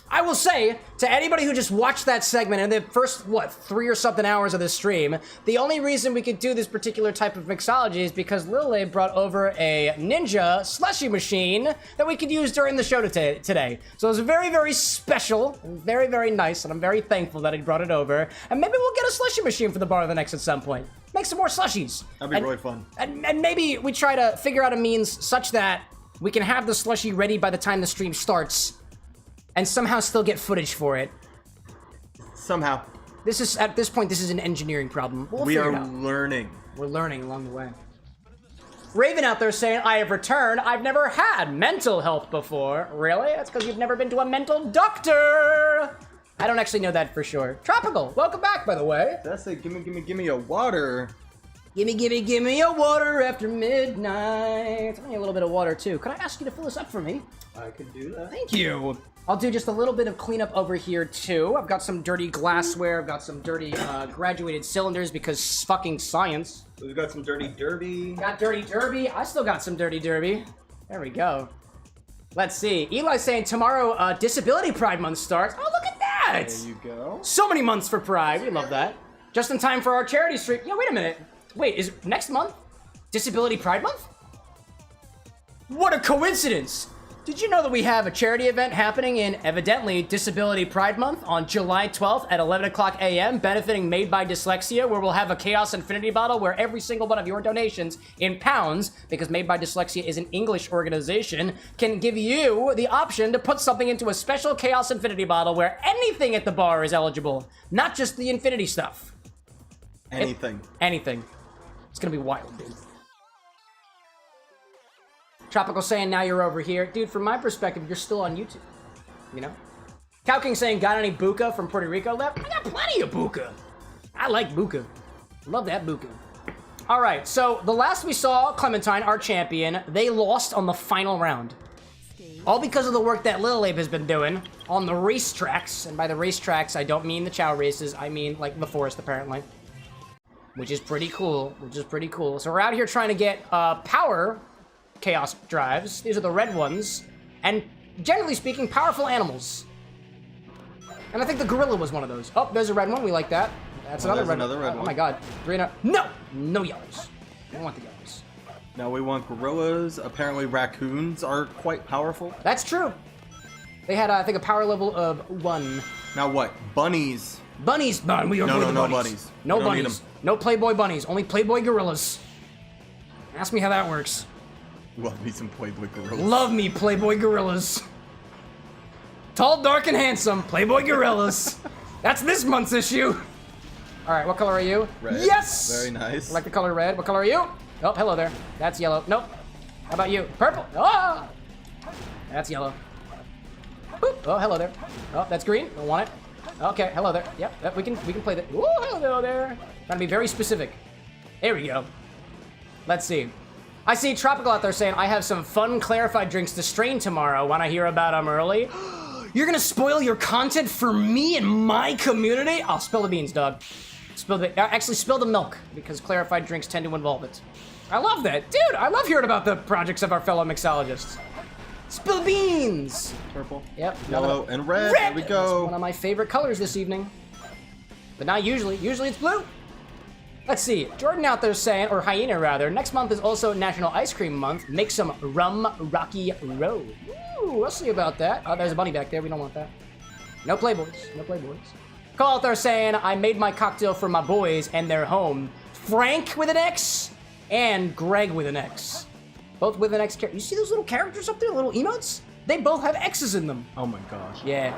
I will say, to anybody who just watched that segment in the first, 3 or something hours of this stream, the only reason we could do this particular type of mixology is because Lil A brought over a Ninja Slushie machine that we could use during the show today. So it was very, very special, and very, very nice, and I'm very thankful that he brought it over. And maybe we'll get a Slushie machine for the bar of the next at some point. Make some more slushies. That'd be really fun. And maybe we try to figure out a means such that we can have the slushie ready by the time the stream starts, and somehow still get footage for it. Somehow. This is, at this point, this is an engineering problem. We are learning. We're learning along the way. Raven out there saying, I have returned. I've never had mental health before. Really? That's because you've never been to a mental doctor. I don't actually know that for sure. Tropical, welcome back, by the way. That's it. Give me a water. Give me a water after midnight. I need a little bit of water, too. Could I ask you to fill this up for me? I could do that. Thank you. I'll do just a little bit of cleanup over here, too. I've got some dirty glassware. I've got some dirty graduated cylinders because fucking science. We've got some dirty derby. Got dirty derby. I still got some dirty derby. There we go. Let's see. Eli's saying tomorrow Disability Pride Month starts. Oh, look at that. There you go. So many months for Pride. We love that. Just in time for our charity stream. Yeah, wait a minute. Wait, is next month Disability Pride Month? What a coincidence. Did you know that we have a charity event happening in, evidently, Disability Pride Month on July 12th at 11 o'clock a.m. benefiting Made by Dyslexia, where we'll have a Chaos Infinity bottle where every single one of your donations in pounds, because Made by Dyslexia is an English organization, can give you the option to put something into a special Chaos Infinity bottle where anything at the bar is eligible, not just the Infinity stuff. Anything. Anything. It's gonna be wild, dude. Tropical saying, now you're over here. Dude, from my perspective, you're still on YouTube. You know? Cow King saying, got any buka from Puerto Rico left? I got plenty of buka. I like buka. Love that buka. All right, so the last we saw, Clementine, our champion, they lost on the final round. All because of the work that Lil Abe has been doing on the racetracks. And by the racetracks, I don't mean the Chow races. I mean, like, the forest, apparently. Which is pretty cool. So we're out here trying to get power Chaos drives. These are the red ones. And generally speaking, powerful animals. And I think the gorilla was one of those. Oh, there's a red one. We like that. That's Oh, another there's red another one. red Oh one. my god. 3 and a... No! No yellows. I don't want the yellows. Now we want gorillas. Apparently raccoons are quite powerful. That's true. They had, I think, a power level of 1. Now what? Bunnies. Bunnies! No, we don't No, avoid no, the no bunnies. bunnies. No We don't need bunnies. them. No Playboy bunnies. Only Playboy gorillas. Ask me how that works. Love me some Playboy gorillas. Love me, Playboy gorillas. Tall, dark, and handsome, Playboy gorillas. That's this month's issue. All right, what color are you? Red. Yes! Very nice. I like the color red. What color are you? Oh, hello there. That's yellow. Nope. How about you? Purple. Ah! That's yellow. Boop. Oh, hello there. Oh, that's green. Don't want it. Okay, hello there. Yep, we can play that. Ooh, hello there. Trying to be very specific. There we go. Let's see. I see Tropical out there saying, I have some fun clarified drinks to strain tomorrow. Want to hear about them early? You're gonna spoil your content for me and my community? I'll spill the beans, dog. Actually, spill the milk, because clarified drinks tend to involve it. I love that. Dude, I love hearing about the projects of our fellow mixologists. Spill the beans! Purple. Yep. Yellow and red. Red! There we That's go. one of my favorite colors this evening. But not usually. Usually it's blue. Let's see. Jordan out there saying, or Hyena rather, next month is also National Ice Cream Month. Make some Rum Rocky Road. Ooh, we'll see about that. Oh, there's a bunny back there. We don't want that. No Playboys. No Playboys. Call out there saying, I made my cocktail for my boys and they're home. Frank with an X and Greg with an X. Both with an X character. You see those little characters up there, little emotes? They both have X's in them. Oh my gosh. Yeah.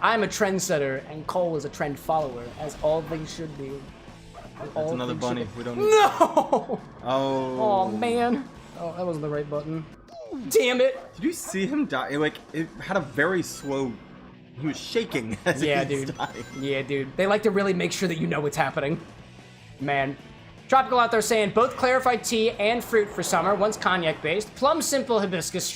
I'm a trendsetter and Cole is a trend follower, as all things should be. That's another bunny. We don't need. No! Oh. Oh man. Oh, that wasn't the right button. Damn it. Did you see him die? Like, it had a very slow. He was shaking as Yeah, he was dude. dying. Yeah, dude. They like to really make sure that you know what's happening. Man. Tropical out there saying both clarified tea and fruit for summer. One's cognac based. Plum simple hibiscus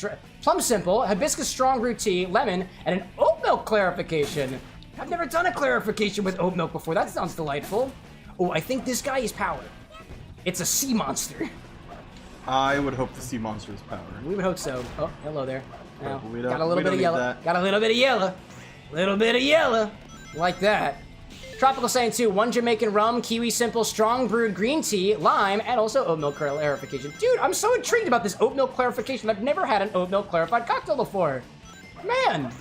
strong brew tea, lemon, and an oat milk clarification. I've never done a clarification with oat milk before. That sounds delightful. Oh, I think this guy is power. It's a sea monster. I would hope to see monsters power. We would hope so. Oh, hello there. Now, We don't- got a little we bit don't of need yellow. that. Got a little bit of yellow. Little bit of yellow. Like that. Tropical saying too, 1 Jamaican rum, kiwi simple, strong brewed green tea, lime, and also oat milk clarification. Dude, I'm so intrigued about this oat milk clarification. I've never had an oat milk clarified cocktail before. Man.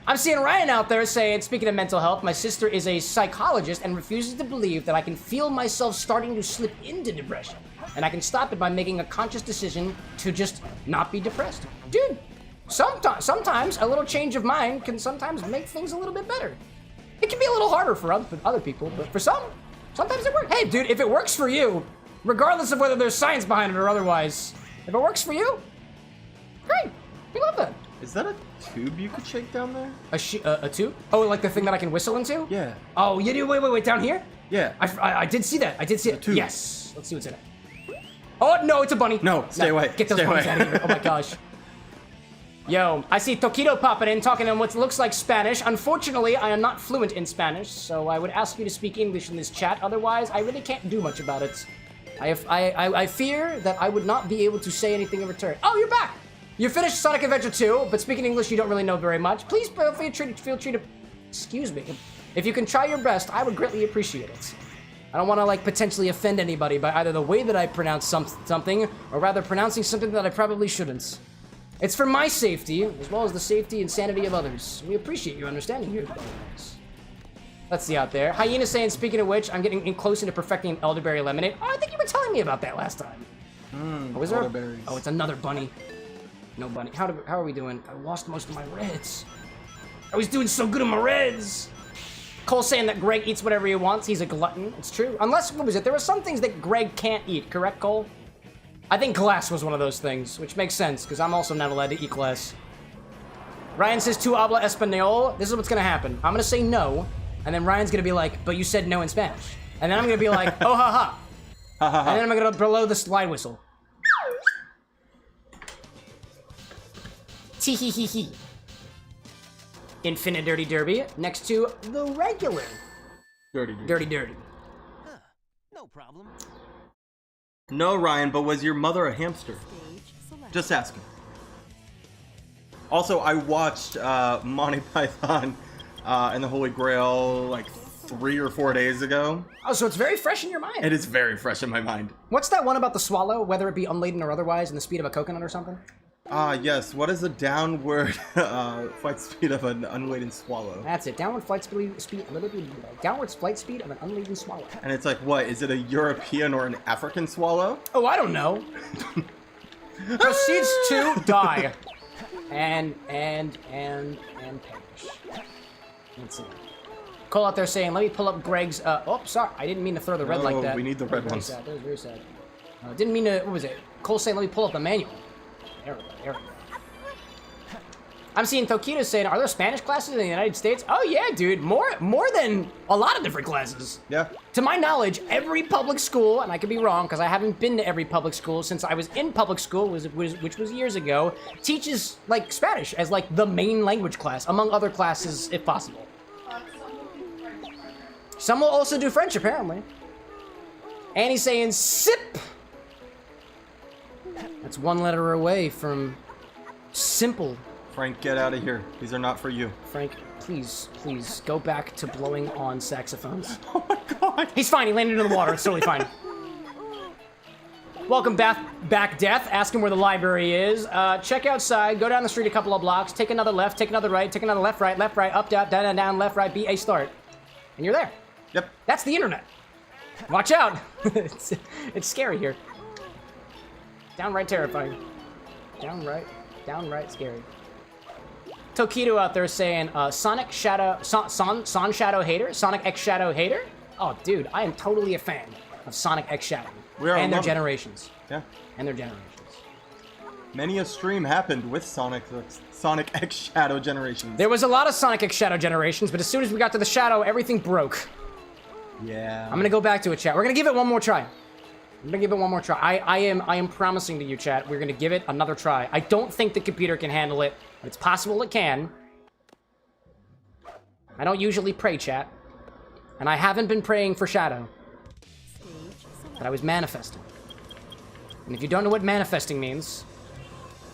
I'm seeing Ryan out there saying, speaking of mental health, my sister is a psychologist and refuses to believe that I can feel myself starting to slip into depression. And I can stop it by making a conscious decision to just not be depressed. Dude, sometimes a little change of mind can sometimes make things a little bit better. It can be a little harder for other people, but for sometimes it works. Hey, dude, if it works for you, regardless of whether there's science behind it or otherwise, if it works for you, great. We love that. Is that a tube you could shake down there? A tube? Oh, like the thing that I can whistle into? Yeah. Oh, you do? Wait, down here? Yeah. I did see that. I did see it. tube. Yes. Let's see what's in it. Oh, no, it's a bunny. No, stay away. Get those Stay bunnies away. out of here. Oh my gosh. Yo, I see Toquito popping in, talking in what looks like Spanish. Unfortunately, I am not fluent in Spanish, so I would ask you to speak English in this chat. Otherwise, I really can't do much about it. I fear that I would not be able to say anything in return. Oh, you're back! You finished Sonic Adventure 2, but speaking English, you don't really know very much. Please feel free to, excuse me. If you can try your best, I would greatly appreciate it. I don't want to, like, potentially offend anybody by either the way that I pronounce something, or rather pronouncing something that I probably shouldn't. It's for my safety, as well as the safety and sanity of others. We appreciate your understanding here. Let's see out there. Hyena saying, speaking of which, I'm getting close into perfecting elderberry lemonade. Oh, I think you were telling me about that last time. Oh, is there? Elderberries. Oh, it's another bunny. No bunny. How are we doing? I lost most of my reds. I was doing so good on my reds. Cole saying that Greg eats whatever he wants. He's a glutton. It's true. Unless, what was it? There were some things that Greg can't eat, correct, Cole? I think glass was one of those things, which makes sense, because I'm also not allowed to eat glass. Ryan says, tu habla español. This is what's going to happen. I'm going to say no, and then Ryan's going to be like, but you said no in Spanish. And then I'm going to be like, oh, ha, ha. And then I'm going to blow the slide whistle. Tee hee hee hee. Infinite Dirty Derby next to the regular Dirty Dirty. No problem. No, Ryan, but was your mother a hamster? Just asking. Also, I watched Monty Python and the Holy Grail like 3 or 4 days ago. Oh, so it's very fresh in your mind. It is very fresh in my mind. What's that one about the swallow, whether it be unladen or otherwise, and the speed of a coconut or something? Yes. What is the downward flight speed of an unladen swallow? That's it. Downward flight speed downward flight speed of an unladen swallow. And it's like, what? Is it a European or an African swallow? Oh, I don't know. Proceeds to die. And perish. Let's see. Cole out there saying, let me pull up Greg's, oh, sorry. I didn't mean to throw the red like that. We need the red ones. That was very sad. Didn't mean to, what was it? Cole saying, let me pull up the manual. There we go, there we go. I'm seeing Tokido saying, are there Spanish classes in the United States? Oh yeah, dude, more than a lot of different classes. Yeah. To my knowledge, every public school, and I could be wrong because I haven't been to every public school since I was in public school, which was years ago, teaches like Spanish as like the main language class, among other classes if possible. Some will also do French, apparently. And he's saying, sip! That's one letter away from simple. Frank, get out of here. These are not for you. Frank, please, go back to blowing on saxophones. Oh my god. He's fine, he landed in the water, it's totally fine. Welcome back, Death. Ask him where the library is. Check outside, go down the street a couple of blocks, take another left, take another right, take another left, right, up, down, left, right, B, A, start. And you're there. Yep. That's the internet. Watch out. It's scary here. Downright terrifying. Downright scary. Tokido out there saying, Sonic Shadow, Son Shadow hater? Sonic X Shadow hater? Oh, dude, I am totally a fan of Sonic X Shadow. We are and their loving it. generations. Yeah. And their generations. Many a stream happened with Sonic X Shadow generations. There was a lot of Sonic X Shadow generations, but as soon as we got to the Shadow, everything broke. Yeah. I'm gonna go back to it, chat. We're gonna give it one more try. I am promising to you, chat, we're gonna give it another try. I don't think the computer can handle it, but it's possible it can. I don't usually pray, chat. And I haven't been praying for Shadow. But I was manifesting. And if you don't know what manifesting means,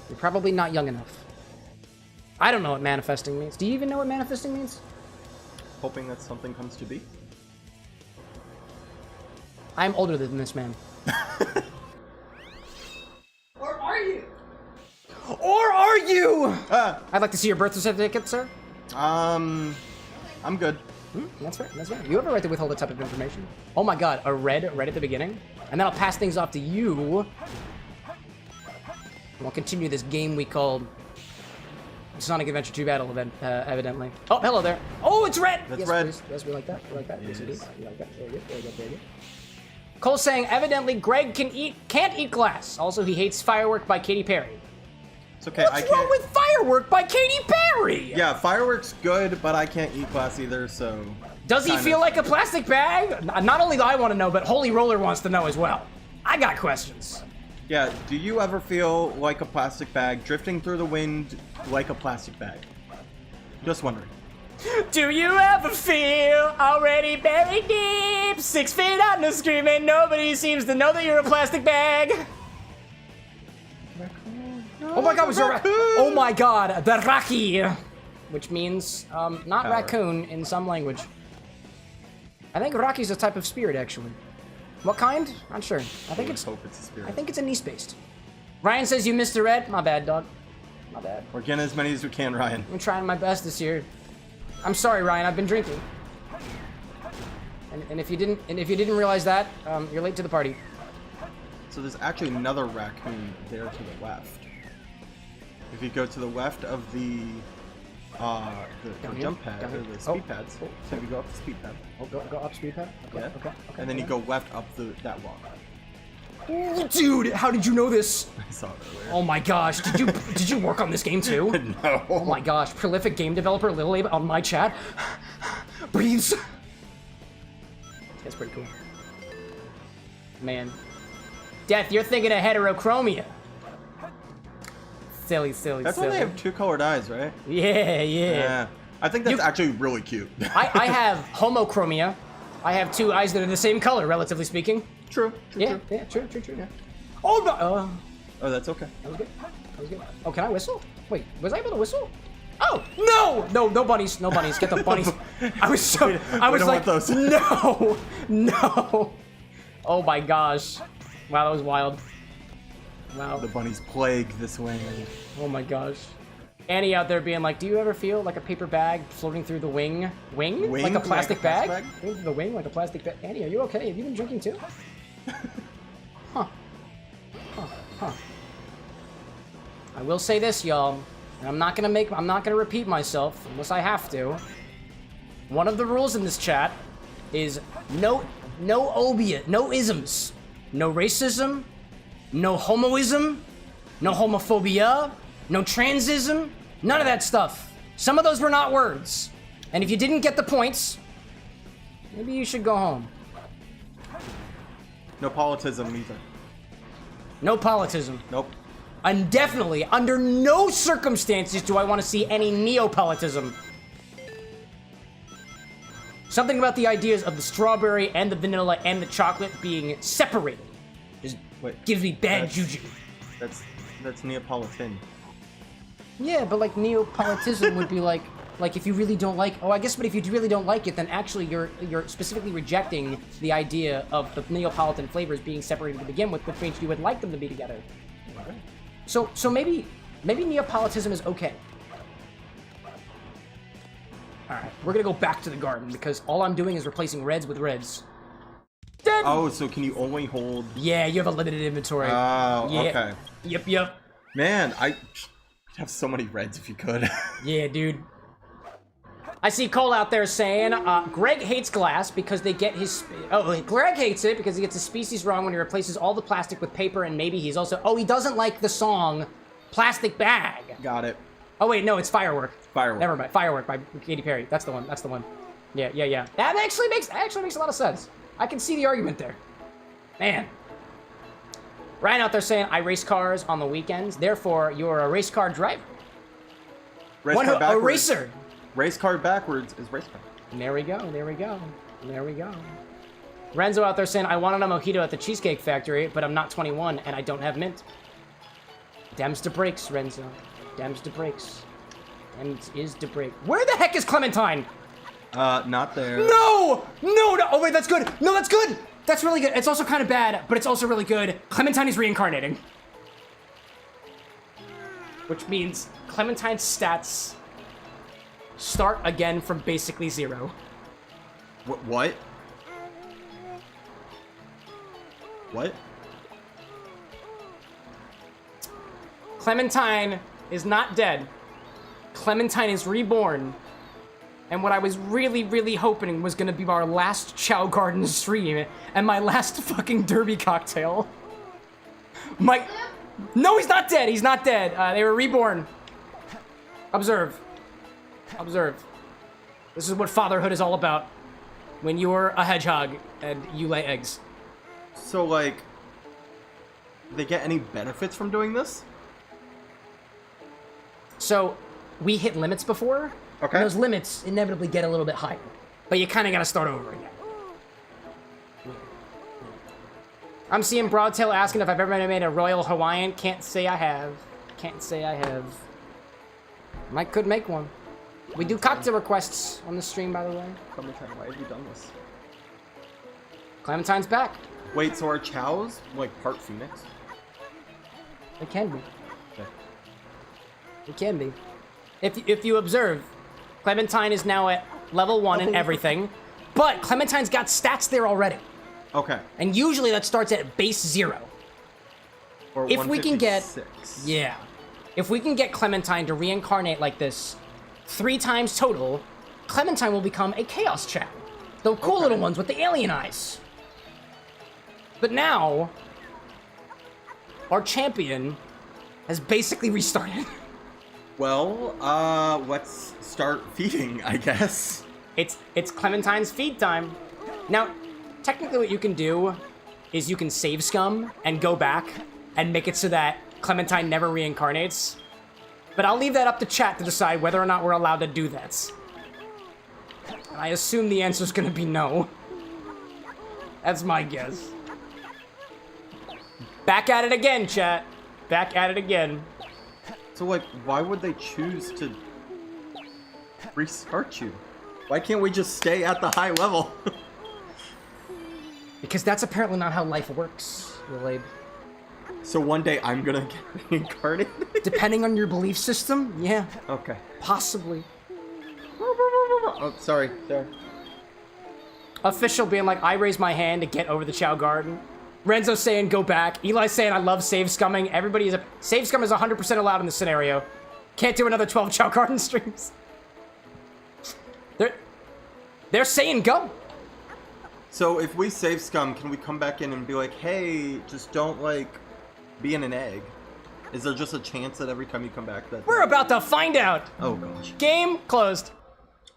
you're probably not young enough. I don't know what manifesting means. Do you even know what manifesting means? Hoping that something comes to be. I'm older than this man. Or are you? Or are you? I'd like to see your birth certificate, sir. I'm good. That's right, that's right. You have a right to withhold that type of information. Oh my god, a red at the beginning. And then I'll pass things off to you. And we'll continue this game we called Sonic Adventure 2 Battle event, evidently. Oh, hello there. Oh, it's red! That's yes, red. Please. Yes, we like that. We like that. Yes, we do. Yes. We like that. Very good, very good, very good. Cole's saying, evidently, Greg can't eat glass. Also, he hates Firework by Katy Perry. It's okay. What's wrong with Firework by Katy Perry? Yeah, Firework's good, but I can't eat glass either, so... Does he feel like a plastic bag? Not only do I want to know, but Holy Roller wants to know as well. I got questions. Yeah, do you ever feel like a plastic bag drifting through the wind like a plastic bag? Just wondering. Do you ever feel already buried deep, 6 feet out in the stream and nobody seems to know that you're a plastic bag? Oh my god, was there oh my god, the Raki, which means not Power. raccoon in some language. I think Raki's a type of spirit, actually. What kind? Not sure. I think it's hope it's a spirit. I think it's a niece-based. Ryan says you missed the red. My bad, dog. My bad. We're getting as many as we can, Ryan. I'm trying my best this year. I'm sorry, Ryan. I've been drinking. And if you didn't realize that, you're late to the party. So there's actually another raccoon there to the left. If you go to the left of the here? jump pad, Down or here? the speed pads, so you go up the speed pad. Oh, go up speed pad. Okay, Yeah. okay. And then you go left up that wall. Dude, how did you know this? I saw it earlier. Oh my gosh, did you work on this game too? No. Oh my gosh, prolific game developer Little Abe on my chat breathes. That's pretty cool. Man. Death, you're thinking of heterochromia. Silly. That's when they have 2 colored eyes, right? Yeah. Yeah. I think that's actually really cute. I have homochromia. I have 2 eyes that are the same color, relatively speaking. True. Yeah, true. Yeah. Oh no! Oh, that's okay. That was good. Oh, can I whistle? Wait, was I able to whistle? Oh, no! No bunnies. No bunnies. Get the bunnies. I was don't like, want those. no. No. Oh my gosh. Wow, that was wild. Wow. The bunnies plague this wing. Oh my gosh. Annie out there being like, do you ever feel like a paper bag floating through the wing? Wing? Like a plastic bag? Floating through the wing like a plastic bag? Annie, are you okay? Have you been drinking too? Huh. Huh. I will say this, y'all. And I'm not gonna repeat myself unless I have to. One of the rules in this chat is no obiate, no isms. No racism, no homoism, no homophobia, no transism, none of that stuff. Some of those were not words. And if you didn't get the points, maybe you should go home. No politism either. No politism. Nope. And definitely, under no circumstances do I want to see any Neapolitism. Something about the ideas of the strawberry and the vanilla and the chocolate being separated just gives me bad juju. That's Neapolitan. Yeah, but like Neapolitism would be like if you really don't like. Oh, I guess, but if you really don't like it, then actually you're specifically rejecting the idea of the Neapolitan flavors being separated to begin with, which means you would like them to be together. So maybe Neapolitism is okay. Alright, we're gonna go back to the garden because all I'm doing is replacing reds with reds. Dead! Oh, so can you only hold... Yeah, you have a limited inventory. Oh, yeah. okay. Yep. Man, I'd have so many reds if you could. Yeah, dude. I see Cole out there saying, Greg hates glass because they get his... Greg hates it because he gets his species wrong when he replaces all the plastic with paper, and maybe he's also... Oh, he doesn't like the song Plastic Bag. Got it. Oh, wait, no, it's Firework. Firework. Never mind. Firework by Katy Perry. That's the one. Yeah. That actually makes a lot of sense. I can see the argument there. Man. Ryan out there saying, I race cars on the weekends, therefore you're a race car driver. A racer. Race car backwards is race car. There we go. Renzo out there saying, I wanted a mojito at the Cheesecake Factory, but I'm not 21 and I don't have mint. Dems to Brix, Renzo. Dems to Brix. Dems is to break. Where the heck is Clementine? Not there. No! Oh, wait, that's good. No, that's good. That's really good. It's also kind of bad, but it's also really good. Clementine is reincarnating. Which means Clementine's stats start again from basically 0. What? Clementine is not dead. Clementine is reborn. And what I was really, really hoping was gonna be our last Chao Garden stream and my last fucking derby cocktail. No, he's not dead. He's not dead. They were reborn. Observe. This is what fatherhood is all about. When you're a hedgehog and you lay eggs. So, like, they get any benefits from doing this? So, we hit limits before. Okay. And those limits inevitably get a little bit higher. But you kind of got to start over again. I'm seeing Broadtail asking if I've ever made a Royal Hawaiian. Can't say I have. I could make one. We do cocktail requests on the stream, by the way. Clementine, why have you done this? Clementine's back. Wait, so are Chaos, like, part Phoenix? It can be. Okay. It can be. If you observe, Clementine is now at level 1 and everything, but Clementine's got stats there already. Okay. And usually that starts at base 0. Or If we can get... 156. Yeah. If we can get Clementine to reincarnate like this 3 times total, Clementine will become a Chaos Chat. The cool little ones with the alien eyes. But now, our champion has basically restarted. Well, let's start feeding, I guess. It's Clementine's feed time. Now, technically what you can do is you can save scum and go back and make it so that Clementine never reincarnates. But I'll leave that up to chat to decide whether or not we're allowed to do that. I assume the answer's gonna be no. That's my guess. Back at it again, chat. Back at it again. So, like, why would they choose to restart you. Why can't we just stay at the high level? Because that's apparently not how life works, Will-Abe. So one day I'm gonna get reincarnated? Depending on your belief system, yeah. Okay. Possibly. Oh, sorry. Official being like, I raise my hand to get over the Chao Garden. Renzo saying, go back. Eli saying, I love save scumming. Everybody is save scum is 100% allowed in this scenario. Can't do another 12 Chao Garden streams. They're saying go. So if we save scum, can we come back in and be like, hey, just don't, like, be in an egg? Is there just a chance that every time you come back that... We're about to find out. Oh, gosh. Game closed.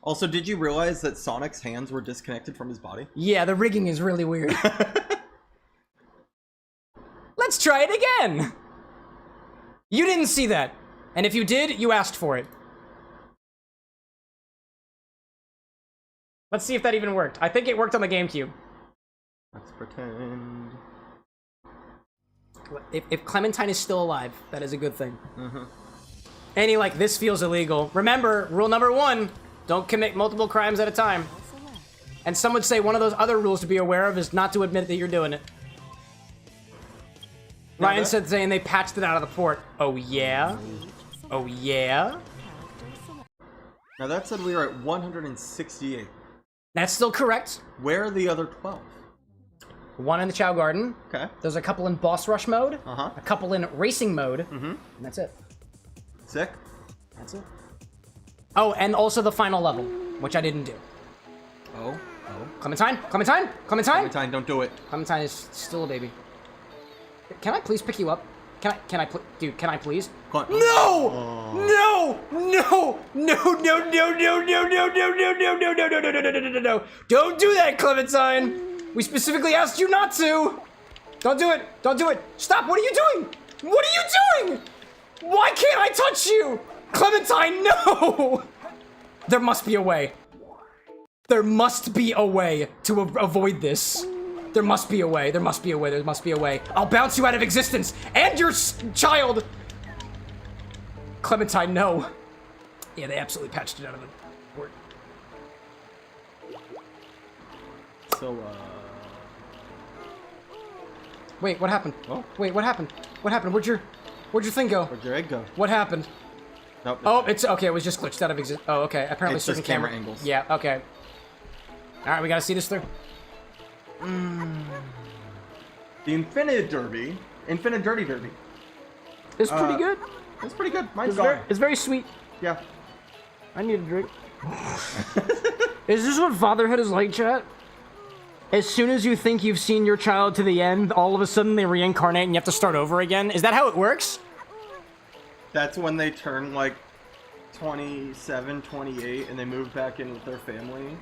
Also, did you realize that Sonic's hands were disconnected from his body? Yeah, the rigging is really weird. Let's try it again. You didn't see that. And if you did, you asked for it. Let's see if that even worked. I think it worked on the GameCube. Let's pretend. If Clementine is still alive, that is a good thing. Any like, this feels illegal. Remember, rule number 1, don't commit multiple crimes at a time. And some would say one of those other rules to be aware of is not to admit that you're doing it. Ryan said saying they patched it out of the port. Oh yeah? Oh yeah? Now that said we are at 168. That's still correct. Where are the other 12? 1 in the Chao Garden. Okay. There's a couple in boss rush mode. Uh-huh. A couple in racing mode. And that's it. Sick. That's it. Oh, and also the final level, which I didn't do. Oh. Clementine? Clementine? Clementine? Clementine, don't do it. Clementine is still a baby. Can I please pick you up? Can I dude, can I please? Come on. No! No! No! No, no, no, no, no, no, no, no, no, no, no, no, no, no, no, no, no, no. Don't do that, Clementine! We specifically asked you not to! Don't do it! Don't do it! Stop! What are you doing? What are you doing? Why can't I touch you? Clementine, no! There must be a way. There must be a way to avoid this. There must be a way. There must be a way. There must be a way. I'll bounce you out of existence and your child. Clementine, no. Yeah, they absolutely patched it out of the port. So, Wait, what happened? Oh. Wait, what happened? What happened? Where'd your thing go? where'd your egg go? What happened? Nope. Oh, it's okay. It was just glitched out of existence. Oh, okay. Apparently, It's just certain camera angles. Yeah. Okay. All right, we gotta see this through. The Infinite Derby. Infinite Dirty Derby. It's pretty good. It's pretty good. Mine's It's very sweet. Yeah. I need a drink. Is this what fatherhood is like, chat? As soon as you think you've seen your child to the end, all of a sudden they reincarnate and you have to start over again? Is that how it works? That's when they turn like 27, 28 and they move back in with their family.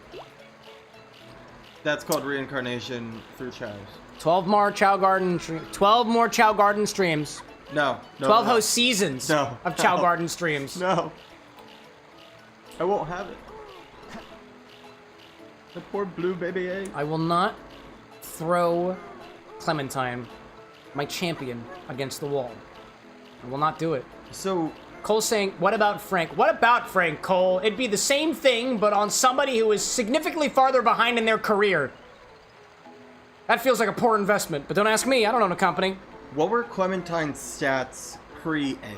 That's called reincarnation through Chaos. 12 more Chao Garden 12 more Chao Garden streams. No. 12 host seasons No. of Chao Garden streams. No. I won't have it. The poor blue baby egg. I will not throw Clementine, my champion, against the wall. I will not do it. So, Cole's saying, what about Frank? What about Frank, Cole? It'd be the same thing, but on somebody who is significantly farther behind in their career. That feels like a poor investment, but don't ask me. I don't own a company. what were Clementine's stats pre-egg?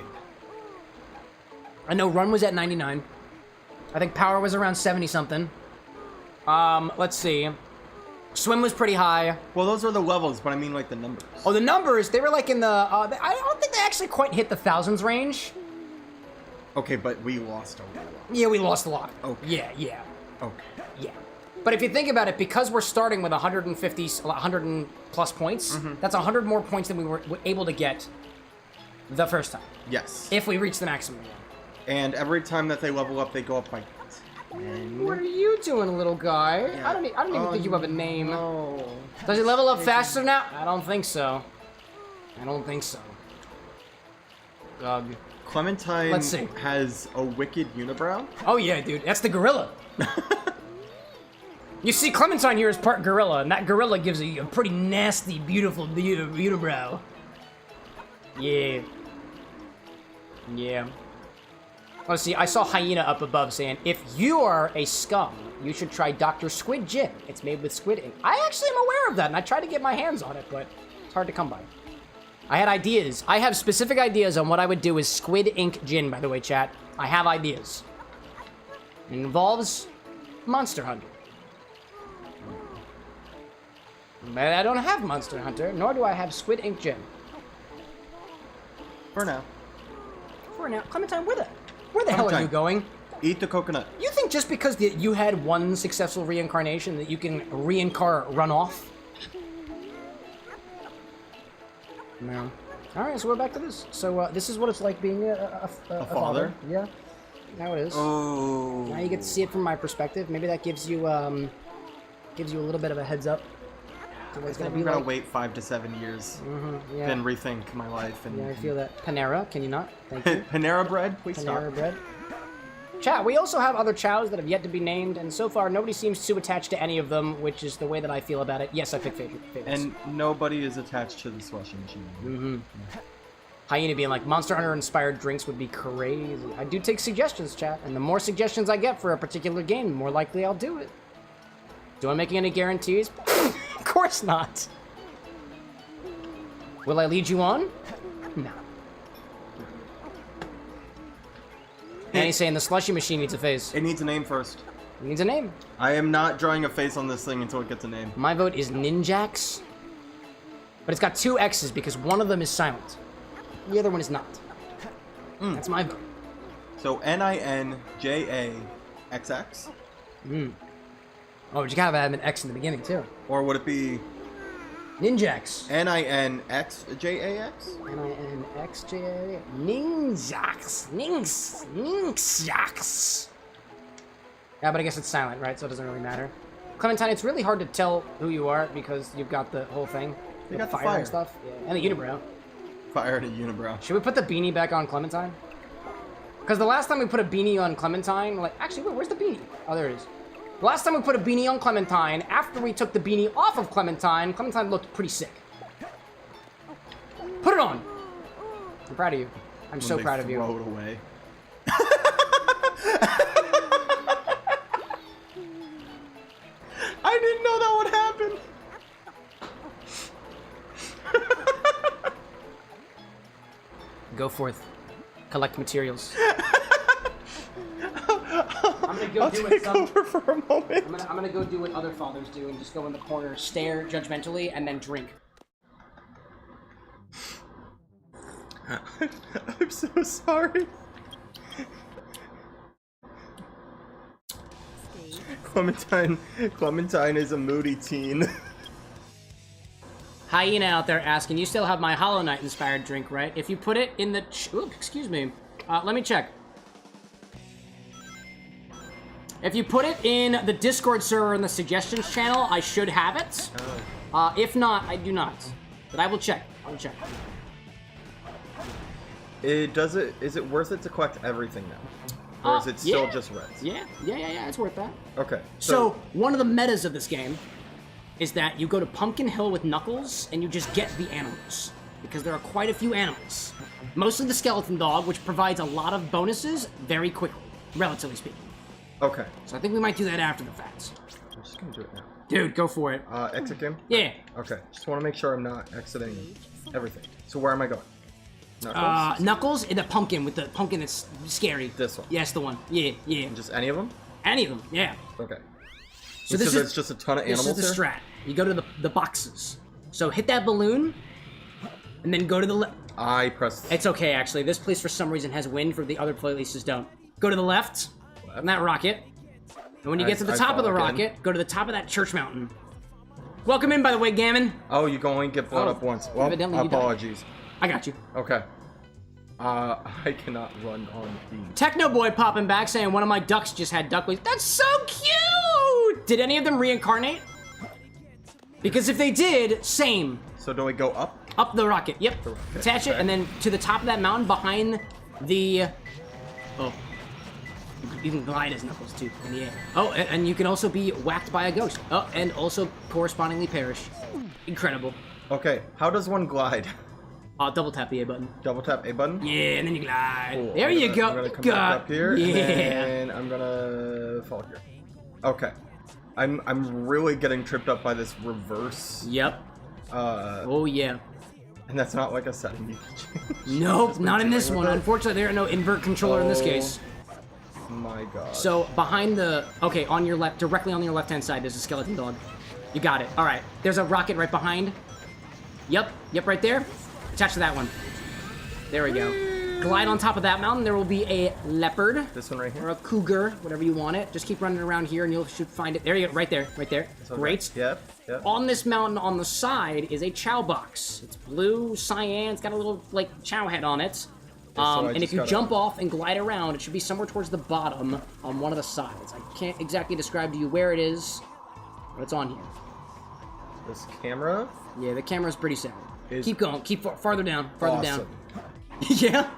I know run was at 99. I think power was around 70-something. Let's see. Swim was pretty high. Well, those are the levels, but I mean like the numbers. Oh, the numbers, they were like in the, I don't think they actually quite hit the thousands range. Okay, but we lost a lot. Yeah, we lost a lot. Okay. Yeah. Okay. Yeah. But if you think about it, because we're starting with 150, 100 and plus points, that's 100 more points than we were able to get the first time. Yes. If we reach the maximum. And every time that they level up, they go up by 10. What are you doing, little guy? I don't even think you have a name. No. Does he level up faster now? I don't think so. I don't think so. Ugh. Clementine Let's see. has a wicked unibrow. Oh yeah, dude. That's the gorilla. You see, Clementine here is part gorilla, and that gorilla gives a pretty nasty, beautiful unibrow. Yeah. Yeah. Oh, see, I saw Hyena up above saying, if you are a scum, you should try Dr. Squid Gin. It's made with squid ink. I actually am aware of that, and I tried to get my hands on it, but it's hard to come by. I had ideas. I have specific ideas on what I would do with squid ink gin, by the way, chat. I have ideas. It involves Monster Hunter. But I don't have Monster Hunter, nor do I have squid ink gin. For now. For now. Clementine, where the hell are you going? Eat the coconut. You think just because you had one successful reincarnation that you can run off? No. Alright, so we're back to this. So this is what it's like being a father. Yeah. Now it is. Oh. Now you get to see it from my perspective. Maybe that gives you a little bit of a heads up to what it's gonna be I'm gonna like. wait 5 to 7 years. Yeah. Then rethink my life. And Yeah, I feel that. Panera, can you not? Thank you. Panera bread, please Panera stop. bread. Chat, we also have other chows that have yet to be named, and so far nobody seems too attached to any of them, which is the way that I feel about it. Yes, I pick favorites. And nobody is attached to the slushie machine. Hyena being like, Monster Hunter inspired drinks would be crazy. I do take suggestions, chat, and the more suggestions I get for a particular game, the more likely I'll do it. Do I make any guarantees? Of course not. Will I lead you on? No. Danny's saying the slushy machine needs a face. It needs a name first. It needs a name. I am not drawing a face on this thing until it gets a name. My vote is Ninjax. But it's got 2 X's because one of them is silent. The other one is not. That's my vote. So Ninjaxx. Oh, but you gotta have an X in the beginning, too. Or would it be Ninjax. Ninxjax? Ninxja. Ninjax. Ninjax. Yeah, but I guess it's silent, right? So it doesn't really matter. Clementine, it's really hard to tell who you are because you've got the whole thing. You got the fire fire and stuff. Yeah. And the unibrow. Fire to unibrow. Should we put the beanie back on Clementine? Because the last time we put a beanie on Clementine, like, actually, wait, where's the beanie? Oh, there it is. The last time we put a beanie on Clementine, after we took the beanie off of Clementine, Clementine looked pretty sick. Put it on! I'm proud of you. I'm so proud of you. Throw it away. I didn't know that would happen. Go forth. Collect materials. I'm gonna go do Take over for a moment. I'm gonna go do what other fathers do and just go in the corner, stare judgmentally, and then drink. I'm so sorry. Clementine is a moody teen. Hyena out there asking, you still have my Hollow Knight inspired drink, right? If you put it in the... Oops, excuse me. Let me check. If you put it in the Discord server in the suggestions channel, I should have it. If not, I do not. But I will check. I will check. Is it worth it to collect everything now? Or is it still just reds? Yeah, it's worth that. Okay. So, one of the metas of this game is that you go to Pumpkin Hill with Knuckles and you just get the animals. Because there are quite a few animals. Mostly the skeleton dog, which provides a lot of bonuses very quickly, relatively speaking. Okay. So I think we might do that after the fact. I'm just gonna do it now. Dude, go for it. Exit game? Yeah. Okay. Just want to make sure I'm not exiting everything. So where am I going? Knuckles? Knuckles and the pumpkin with the pumpkin that's scary. This one? Yes, the one. Yeah. Just any of them? Any of them, yeah. Okay. So So this there's is just a ton of this animals is the here? strat. You go to the boxes. So hit that balloon, and then go to the left. I press... It's okay, actually. This place, for some reason, has wind for the other playlists don't. Go to the left, on that rocket. And when you get to the top of the rocket, go to the top of that church mountain. Welcome in, by the way, Gammon. Oh, you can only get blown up once. Well, evidently you died. apologies. I got you. Okay. I cannot run on the... Techno Boy popping back saying one of my ducks just had duckling. That's so cute! Did any of them reincarnate? Because if they did, same. So do we go up? Up the rocket, yep. rocket, Attach it, okay. and then to the top of that mountain behind the... Oh. You can glide as Knuckles, too, in the air. Oh, and you can also be whacked by a ghost. Oh, and also correspondingly perish. Incredible. Okay, how does one glide? Double tap the A button. Double tap A button. Yeah, and then you glide. Cool. There you go. I'm gonna come back up here. Yeah. And I'm gonna fall here. Okay. I'm really getting tripped up by this reverse. Yep. Oh yeah. And that's not like a setting you can change. Nope, not in this one. it. Unfortunately, there are no invert controller in this case. My God. So behind the on your left, directly on your left-hand side, there's a skeleton dog. You got it. All right. There's a rocket right behind. Yep, right there. Attach to that one. There we go. Glide on top of that mountain. There will be a leopard. This one right here? Or a cougar, whatever you want it. Just keep running around here and you should find it. There you go, right there. Great. Yep. On this mountain on the side is a Chao box. It's blue, cyan, it's got a little, like, Chao head on it. And if you jump off and glide around, it should be somewhere towards the bottom on one of the sides. I can't exactly describe to you where it is, but it's on here. This camera? Yeah, the camera's pretty sad. Is keep going, farther down, farther down. awesome. Yeah?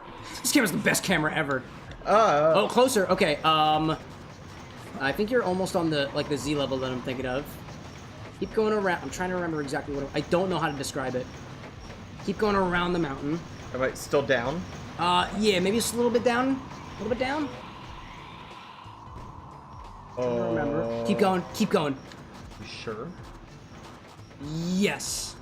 This camera's the best camera ever. Oh, closer, okay, I think you're almost on the, like, the Z level that I'm thinking of. Keep going around, I'm trying to remember exactly what I don't know how to describe it. Keep going around the mountain. Am I still down? Yeah, maybe just a little bit down. A little bit down. Oh. Remember. Keep going, keep going. You sure? Yes.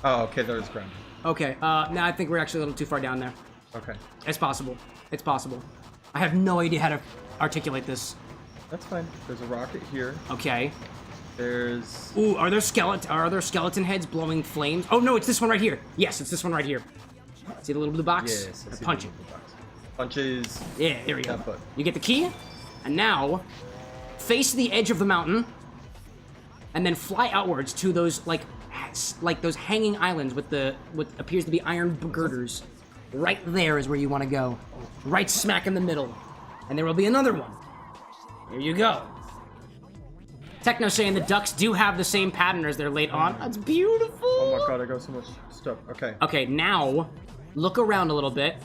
Oh, okay, there's ground. Okay, now I think we're actually a little too far down there. Okay. It's possible. It's possible. I have no idea how to articulate this. That's fine. There's a rocket here. Okay. There's... Ooh, are there skeleton heads blowing flames? Oh, no, it's this one right here. Yes, it's this one right here. See the little blue box? Yes. I see Punch the it. blue box. Punches... Yeah, there we go. That button. You get the key, and now face the edge of the mountain, and then fly outwards to those, like those hanging islands with what appears to be iron girders. Right there is where you want to go. Right smack in the middle. And there will be another one. There you go. Techno saying the ducks do have the same pattern as they're late on. That's beautiful. Oh my God, I got so much stuff. Okay. Okay, now look around a little bit.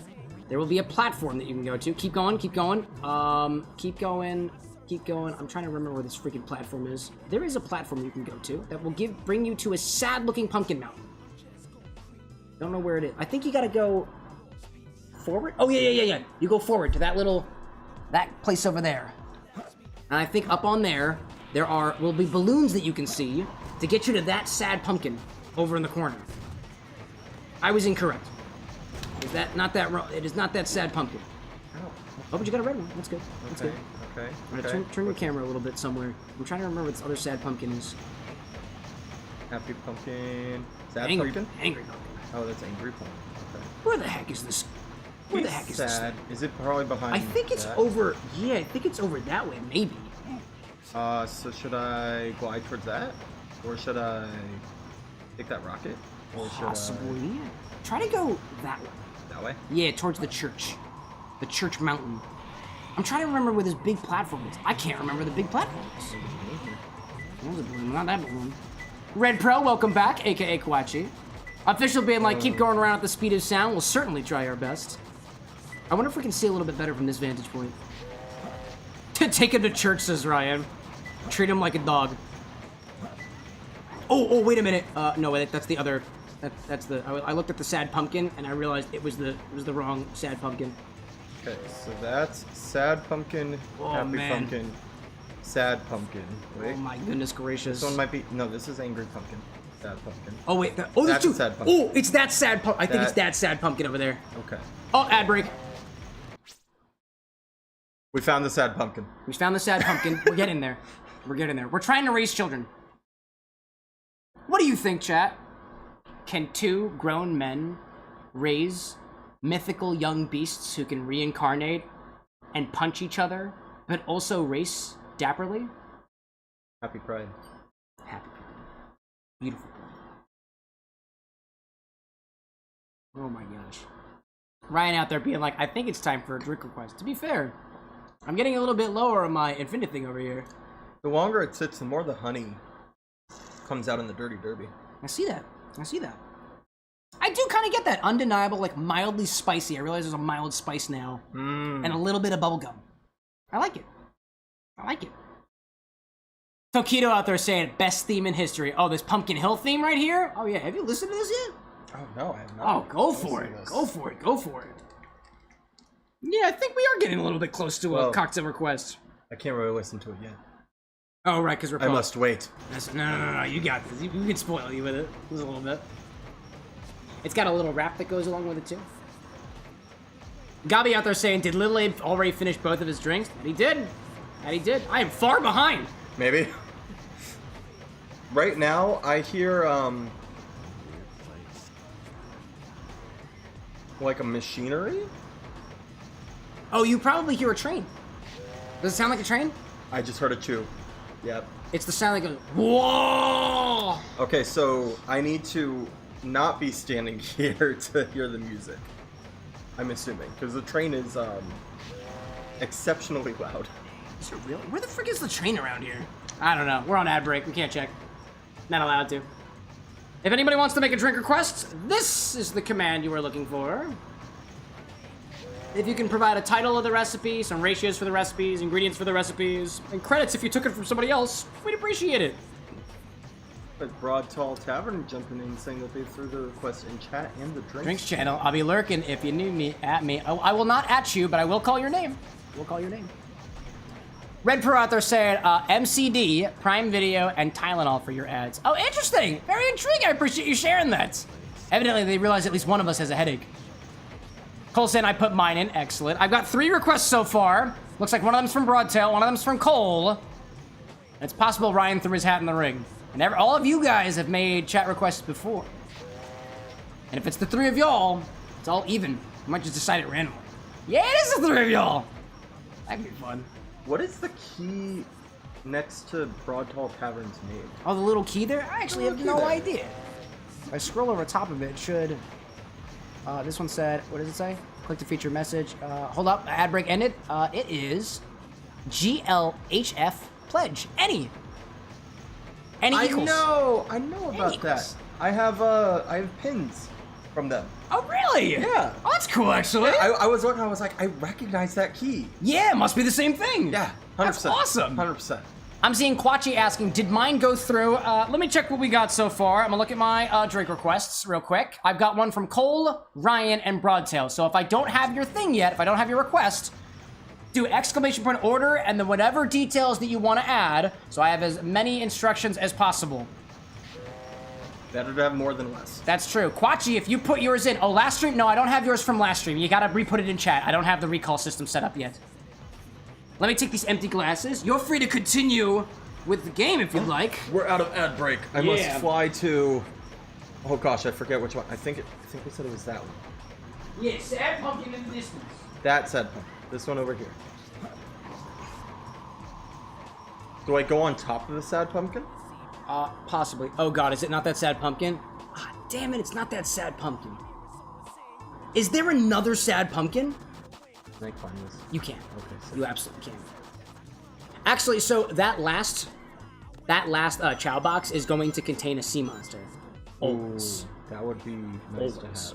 There will be a platform that you can go to. Keep going, keep going. Keep going. Keep going. I'm trying to remember where this freaking platform is. There is a platform you can go to that will bring you to a sad-looking pumpkin mountain. Don't know where it is. I think you gotta go forward. Oh yeah. You go forward to that place over there. And I think up on there will be balloons that you can see to get you to that sad pumpkin over in the corner. I was incorrect. Is that not that wrong? It is not that sad pumpkin. Oh, but you got a red one. That's good. That's good. Okay. All right, turn your camera a little bit somewhere. I'm trying to remember what this other sad pumpkin is. Happy pumpkin. Sad Angry pumpkin? pumpkin. Oh, that's angry pumpkin. Okay. Where the heck is this? Where the heck is this? Sad. Is it probably behind? I think it's that? over. Yeah, I think it's over that way. Maybe. So should I glide towards that, or should I take that rocket, or should Possibly. Try to go that way. That way? Yeah, towards the church mountain. I'm trying to remember where this big platform is. I can't remember the big platform is. That was a balloon, not that balloon. Red Pro, welcome back, aka Kwachi. Official being like, keep going around at the speed of sound. We'll certainly try our best. I wonder if we can see a little bit better from this vantage point. Take him to church, says Ryan. Treat him like a dog. Oh, wait a minute. No, wait, that's the other. That's the. I looked at the sad pumpkin and I realized it was the wrong sad pumpkin. Okay, so that's sad pumpkin, happy pumpkin, sad pumpkin. Wait. Oh my goodness gracious. This one might be. No, this is angry pumpkin. Sad pumpkin. Oh wait. There's That's two. sad pumpkin. Oh, it's that sad pumpkin. I think it's that sad pumpkin over there. Okay. Oh, ad break. We found the sad pumpkin. We found the sad pumpkin. We're getting there. We're getting there. We're trying to raise children. What do you think, chat? Can two grown men raise mythical young beasts who can reincarnate and punch each other, but also race dapperly? Happy Pride. Happy Pride. Beautiful Pride. Oh my gosh. Ryan out there being like, I think it's time for a drink request. To be fair, I'm getting a little bit lower on my infinite thing over here. The longer it sits, the more the honey comes out in the dirty derby. I see that. I see that. I do kind of get that undeniable, like mildly spicy. I realize there's a mild spice now. And a little bit of bubblegum. I like it. I like it. Tokido out there saying, best theme in history. Oh, this Pumpkin Hill theme right here? Oh yeah, have you listened to this yet? Oh no, I have not. Oh, go for it. Go for it. Go for it. Yeah, I think we are getting a little bit close to a cocktail request. I can't really listen to it yet. Oh, right, because we're I must wait. No, you got this. We can spoil you with it. Just a little bit. It's got a little rap that goes along with it, too. Gabi out there saying, did Little Abe already finish both of his drinks? And he did. And he did. I am far behind. Maybe. Right now, I hear, like a machinery? Oh, you probably hear a train. Does it sound like a train? I just heard a chew. Yep. It's the sound that goes, whoa! Okay, so I need to not be standing here to hear the music. I'm assuming, because the train is, exceptionally loud. Is it really? Where the frick is the train around here? I don't know. We're on ad break. We can't check. Not allowed to. If anybody wants to make a drink request, this is the command you were looking for. If you can provide a title of the recipe, some ratios for the recipes, ingredients for the recipes, and credits if you took it from somebody else, we'd appreciate it. But Broad Tall Tavern jumping in saying that they threw the request in chat and the Drinks channel. I'll be lurking if you need me, at me. Oh, I will not at you, but I will call your name. We'll call your name. Red Pro out there saying, MCD, Prime Video, and Tylenol for your ads. Oh, interesting. Very intriguing. I appreciate you sharing that. Evidently, they realize at least one of us has a headache. Cole saying I put mine in. Excellent. I've got 3 requests so far. Looks like one of them's from Broadtail, one of them's from Cole. And it's possible Ryan threw his hat in the ring. And all of you guys have made chat requests before. And if it's the 3 of y'all, it's all even. We might just decide it randomly. Yeah, it is the 3 of y'all. That'd be fun. What is the key next to Broad Tall Tavern's name? Oh, the little key there? I actually have no idea. If I scroll over top of it, it should... this one said, what does it say? Click to feature message. Hold up, ad break ended. It is GLHF pledge. Any equals. I know about that. I have pins from them. Oh, really? Yeah. Oh, that's cool, actually. I was looking, I was like, I recognize that key. Yeah, it must be the same thing. Yeah, 100%. That's awesome. 100%. I'm seeing Quachi asking, did mine go through? Let me check what we got so far. I'm gonna look at my drink requests real quick. I've got one from Cole, Ryan, and Broadtail. So if I don't have your thing yet, if I don't have your request, do exclamation point order and then whatever details that you want to add. So I have as many instructions as possible. Better to have more than less. That's true. Quachi, if you put yours in, oh, last stream? No, I don't have yours from last stream. You gotta re-put it in chat. I don't have the recall system set up yet. Let me take these empty glasses. You're free to continue with the game if you'd like. We're out of ad break. I must fly to... Oh gosh, I forget which one. I think we said it was that one. Yeah, sad pumpkin in the distance. That sad pumpkin. This one over here. Do I go on top of the sad pumpkin? Possibly. Oh god, is it not that sad pumpkin? Ah, damn it, it's not that sad pumpkin. Is there another sad pumpkin? Can I climb this? You can. Okay, so You absolutely can. Actually, so that last Chow box is going to contain a sea monster. Always. That would be nice Always. to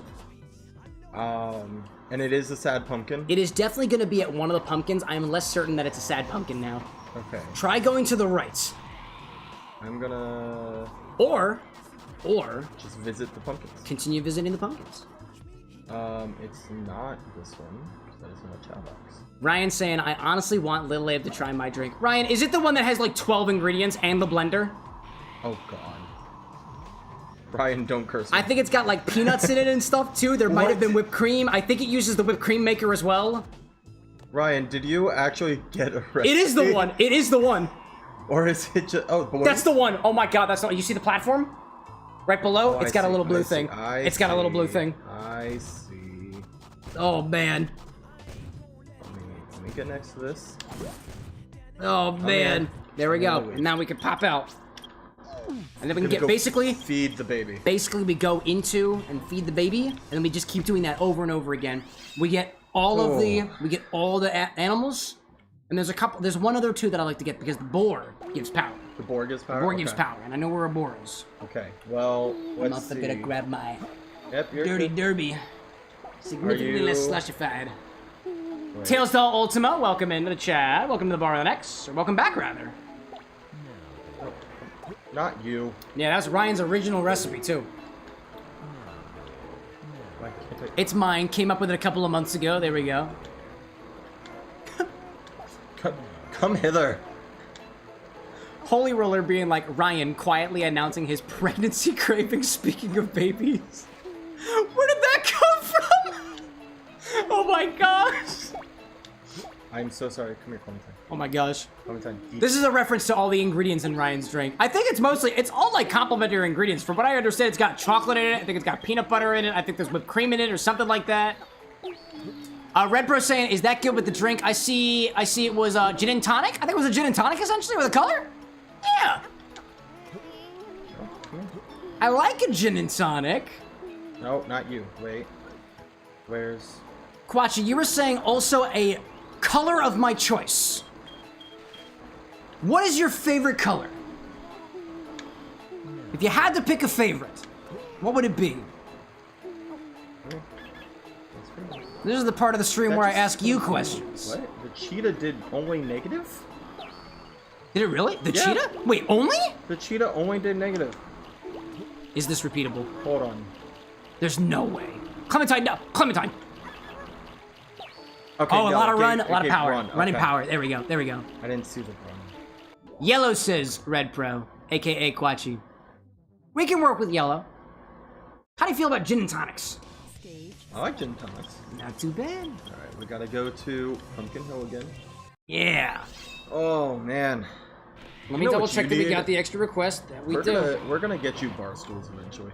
have. And it is a sad pumpkin? It is definitely going to be at one of the pumpkins. I am less certain that it's a sad pumpkin now. Okay. Try going to the right. I'm gonna... Or... just visit the pumpkins. continue visiting the pumpkins. It's not this one. That is not a chow box. Ryan saying, I honestly want Little Abe to try my drink. Ryan, is it the one that has like 12 ingredients and the blender? Oh god. Ryan, don't curse me. I think it's got like peanuts in it and stuff too. There might have been whipped cream. I think it uses the whipped cream maker as well. Ryan, did you actually get a recipe? It is the one. It is the one. Or is it just... Oh, but That's the one. Oh my god, that's not... You see the platform? Right below? Oh, It's got a little blue thing. It's got a little blue thing. I see. Oh man. Let me get next to this. Oh man. man. There we go. Wait. And now we can pop out. And then we can Gonna get go basically... feed the baby. Basically, we go into and feed the baby, and then we just keep doing that over and over again. We get all of the animals, and there's one other two that I like to get because the boar gives power. The boar gives power? The boar gives Okay. power, and I know where a boar is. Okay, well, I'm let's also see. gonna grab my Yep, you're dirty good. derby. Significantly less you- slushified. Wait. Tails Doll Ultima, welcome into the chat. Welcome to the Bar on X, or welcome back rather. Not you. Yeah, that's Ryan's original recipe too. It's mine. Came up with it a couple of months ago. There we go. Come hither. Holy Roller being like Ryan quietly announcing his pregnancy craving. Speaking of babies. Where did that come from? Oh my gosh. I'm so sorry. Come here, Clementine. Oh my gosh. Clementine. Eat. This is a reference to all the ingredients in Ryan's drink. I think it's all like complimentary ingredients. From what I understand, it's got chocolate in it. I think it's got peanut butter in it. I think there's whipped cream in it or something like that. Red Bro saying, is that good with the drink? I see it was gin and tonic. I think it was a gin and tonic essentially with a color. Yeah. I like a gin and tonic. No, not you. Wait. Where's... Quachi, you were saying also a color of my choice. What is your favorite color? If you had to pick a favorite, what would it be? This is the part of the stream where I ask you questions. What? The cheetah did only negative? Did it really? The Yeah. cheetah? Wait, only? The cheetah only did negative. Is this repeatable? Hold on. There's no way. Clementine, no. Clementine. Okay, Oh, a no, lot of it run, gave- a lot it of gave power. run. Running Okay. power. There we go. There we go. I didn't see the run. Yellow says Red Pro, aka Quachi. We can work with Yellow. How do you feel about gin and tonics? I like gin tonics. Not too bad. Alright, we gotta go to Pumpkin Hill again. Yeah. Oh, man. Let me know double what check you that we did? got the extra request. That we We're do. gonna get you bar stools eventually.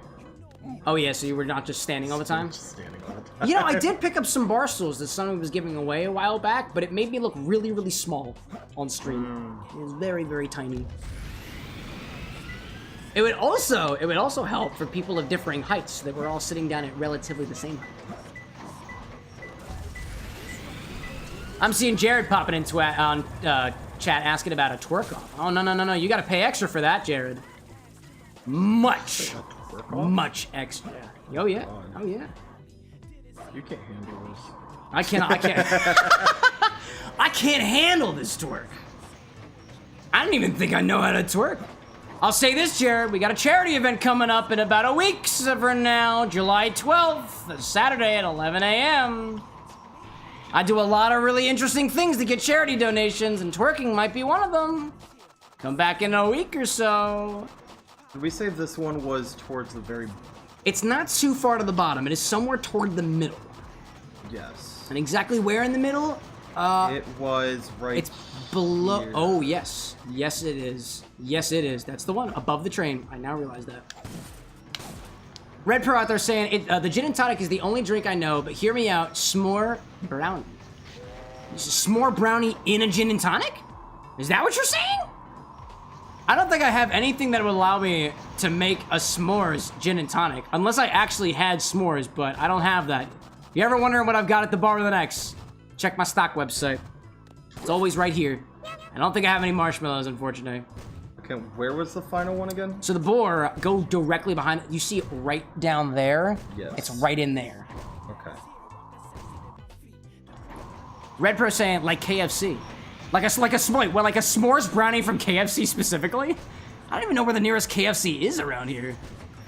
Oh yeah, so you were not just standing all the time? Just standing all the time. You know, I did pick up some bar stools that someone was giving away a while back, but it made me look really, really small on stream. It was very, very tiny. It would also help for people of differing heights that we're all sitting down at relatively the same height. I'm seeing Jared popping into on chat asking about a twerk off. Oh no! You got to pay extra for that, Jared. Much extra. Oh yeah. Oh yeah. You can't handle this. I can't. I can't handle this twerk. I don't even think I know how to twerk. I'll say this, Jared. We got a charity event coming up in about a week from now, July 12th, Saturday at 11 a.m. I do a lot of really interesting things to get charity donations, and twerking might be one of them. Come back in a week or so. Did we say this one was towards the very... It's not too far to the bottom. It is somewhere toward the middle. Yes. And exactly where in the middle? It was right It's below. here. Oh, yes. Yes, it is. Yes, it is. That's the one. Above the train. I now realize that. Red Pro out there saying, the gin and tonic is the only drink I know, but hear me out. S'more brownie. S'more brownie in a gin and tonic? Is that what you're saying? I don't think I have anything that would allow me to make a s'mores gin and tonic, unless I actually had s'mores, but I don't have that. If you ever wondering what I've got at the bar with an X, check my stock website. It's always right here. I don't think I have any marshmallows, unfortunately. Okay, where was the final one again? So the boar, go directly behind it. You see it right down there? Yes. It's right in there. Okay. Red Pro saying, like KFC. Like a s'mores brownie from KFC specifically? I don't even know where the nearest KFC is around here.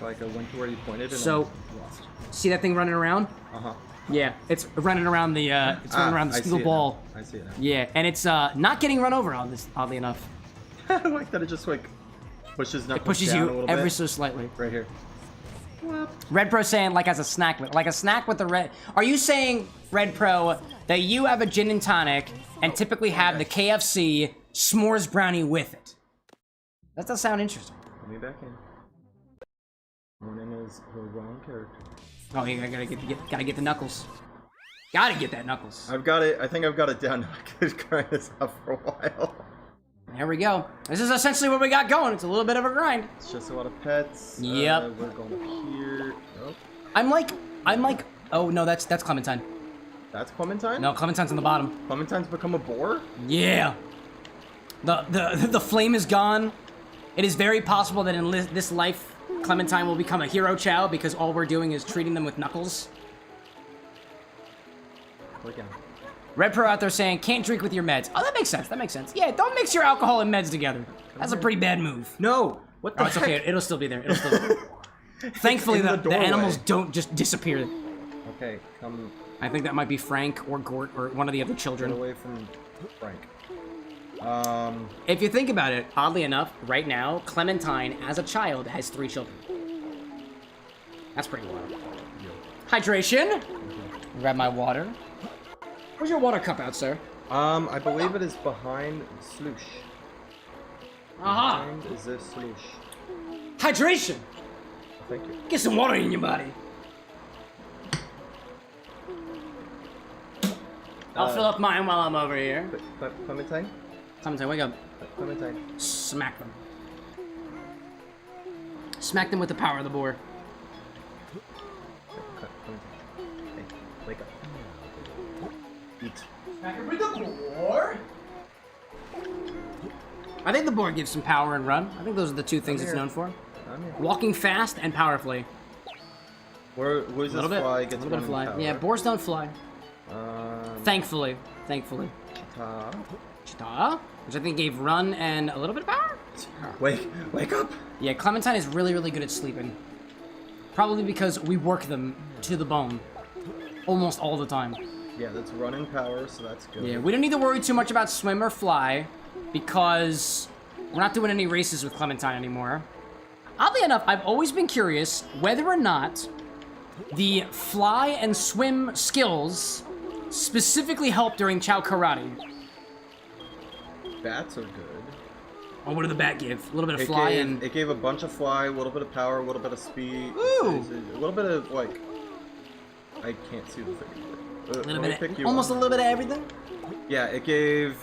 Like I went to where you pointed and So, I lost. see that thing running around? Uh-huh. Yeah, it's running around the, steel ball. I see it now. Yeah, and it's, not getting run over on this, oddly enough. I like that it just like pushes knuckles It pushes down a you little ever bit. so slightly. Right here. Red Pro saying like as a snack with the red. Are you saying, Red Pro, that you have a gin and tonic and typically have the KFC s'mores brownie with it? That does sound interesting. Let me back in. Morning is the wrong character. Oh, you gotta get the knuckles. Gotta get that knuckles. I've got it. I think I've got it down now. I could grind this out for a while. There we go. This is essentially what we got going. It's a little bit of a grind. It's just a lot of pets. Yep. We're going up here. Oh, I'm like. Oh no, that's Clementine. that's Clementine? No, Clementine's on the bottom. Clementine's become a boar? Yeah. The flame is gone. It is very possible that in this life, Clementine will become a hero Chao because all we're doing is treating them with knuckles. Click in. Red Pro out there saying, can't drink with your meds. Oh, that makes sense. That makes sense. Yeah, don't mix your alcohol and meds together. That's a pretty bad move. No! What the Oh, it's heck? okay. It'll still be there. It'll still be there. Thankfully, in the the animals doorway. don't just disappear. Okay, come. I think that might be Frank or Gort or one of the other Get children. away from Frank. If you think about it, oddly enough, right now, Clementine, as a child, has 3 children. That's pretty wild. Hydration. Grab my water. Where's your water cup out, sir? I believe it is behind Slush. Aha! Behind is this Slush? Hydration. Thank you. Get some water in your body. I'll fill up mine while I'm over here. Clementine? Clementine, wake up. Clementine. Smack them. Smack them with the power of the boar. Clementine. Hey, wake up. Eat. Smack her with the boar. I think the boar gives some power and run. I think those are the 2 things it's known for. I'm here. Walking fast and powerfully. Where's A this little bit. fly A gets little bit of fly. power? Yeah, boars don't fly. Thankfully. Thankfully. Ta. Chita, which I think gave run and a little bit of power. Wake up! Yeah, Clementine is really, really good at sleeping. Probably because we work them to the bone. Almost all the time. Yeah, that's running power, so that's good. Yeah, we don't need to worry too much about swim or fly because we're not doing any races with Clementine anymore. Oddly enough, I've always been curious whether or not the fly and swim skills specifically help during Chao Karate. Bats are good. Oh, what did the bat give? A little bit of fly and... It gave a bunch of fly, a little bit of power, a little bit of speed. Ooh! A little bit of, like... I can't see the thing. A little bit of, almost a little bit of everything? Yeah, it gave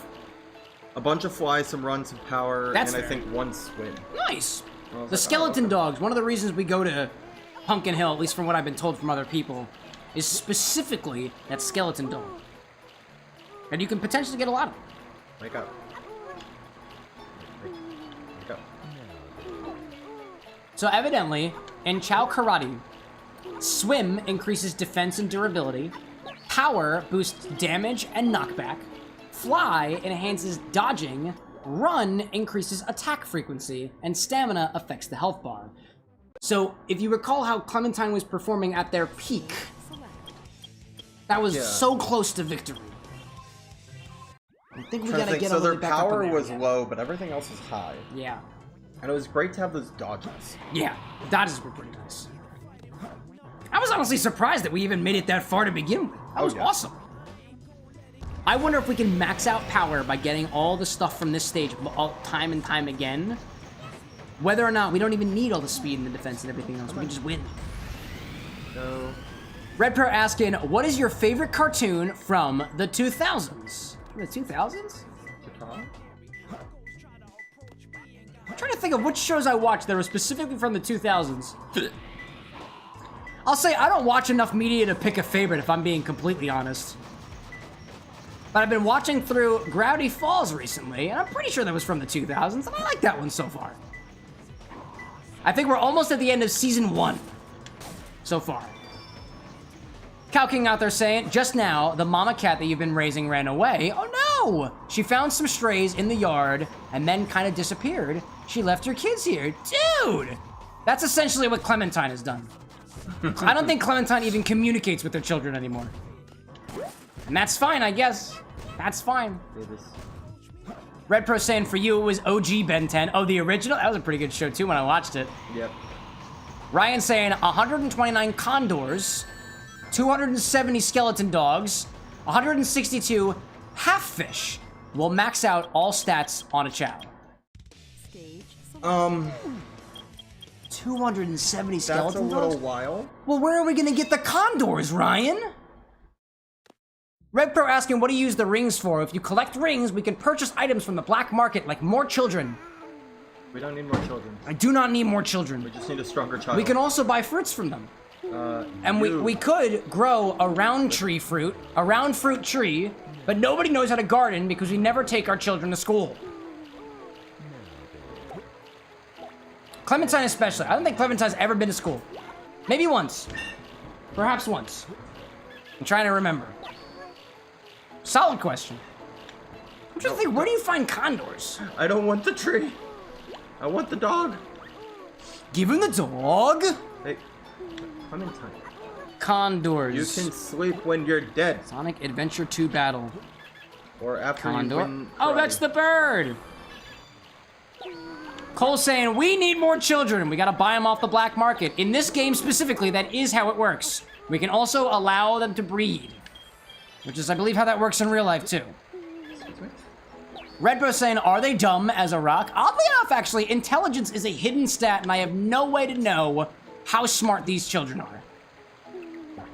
a bunch of fly, some run, some power, That's and fair. I think 1 swim. Nice! I was The like, skeleton oh, dogs, one of the reasons we go to Pumpkin Hill, at least from what I've been told from other people, is specifically that skeleton dog. And you can potentially get a lot of them. Wake up. Wake up. So evidently, in Chao Karate, swim increases defense and durability, power boosts damage and knockback, fly enhances dodging, run increases attack frequency, and stamina affects the health bar. So if you recall how Clementine was performing at their peak, that was so close to victory. I think we gotta get so a little their bit back up power in there was again. low, but everything else was high. Yeah. And it was great to have those dodges. Yeah, dodges were pretty nice. I was honestly surprised that we even made it that far to begin with. That was awesome. I wonder if we can max out power by getting all the stuff from this stage time and time again. Whether or not we don't even need all the speed and the defense and everything else. We can just win. No. Red Pro asking, what is your favorite cartoon from the 2000s? From the 2000s? I'm trying to think of which shows I watched that were specifically from the 2000s. I'll say I don't watch enough media to pick a favorite if I'm being completely honest. But I've been watching through Gravity Falls recently, and I'm pretty sure that was from the 2000s, and I like that one so far. I think we're almost at the end of season 1 so far. Cow King out there saying, just now, the mama cat that you've been raising ran away. Oh no! She found some strays in the yard and then kind of disappeared. She left her kids here. Dude! That's essentially what Clementine has done. I don't think Clementine even communicates with their children anymore. And that's fine, I guess. That's fine. Red Pro saying for you it was OG Ben 10. Oh, the original? That was a pretty good show too when I watched it. Yep. Ryan saying 129 condors, 270 skeleton dogs, 162 half fish will max out all stats on a Chao. 270 skeleton That's a little dogs? while. Well, where are we gonna get the condors, Ryan? Red Pro asking, what do you use the rings for? If you collect rings, we can purchase items from the black market, like more children. We don't need more children. I do not need more children. We just need a stronger child. We can also buy fruits from them. And we could grow a round fruit tree, but nobody knows how to garden because we never take our children to school. Clementine especially. I don't think Clementine's ever been to school. Maybe once. Perhaps once. I'm trying to remember. Solid question. I'm just thinking, where do you find condors? I don't want the tree. I want the dog. Give him the dog? Hey, Clementine. Condors. You can sleep when you're dead. Sonic Adventure 2 Battle. Or after Condor. you win. Oh, that's the bird. Cole's saying, we need more children. We gotta buy them off the black market. In this game specifically, that is how it works. We can also allow them to breed. Which is, I believe, how that works in real life, too. Redbro saying, are they dumb as a rock? Oddly enough, actually, intelligence is a hidden stat, and I have no way to know how smart these children are.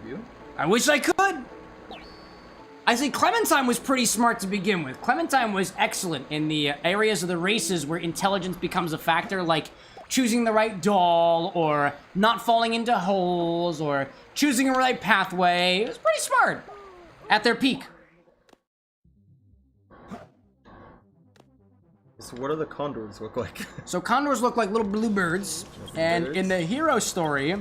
You? I wish I could. I say Clementine was pretty smart to begin with. Clementine was excellent in the areas of the races where intelligence becomes a factor, like choosing the right doll, or not falling into holes, or choosing a right pathway. It was pretty smart at their peak. So what do the condors look like? So condors look like little blue birds, and in the hero story,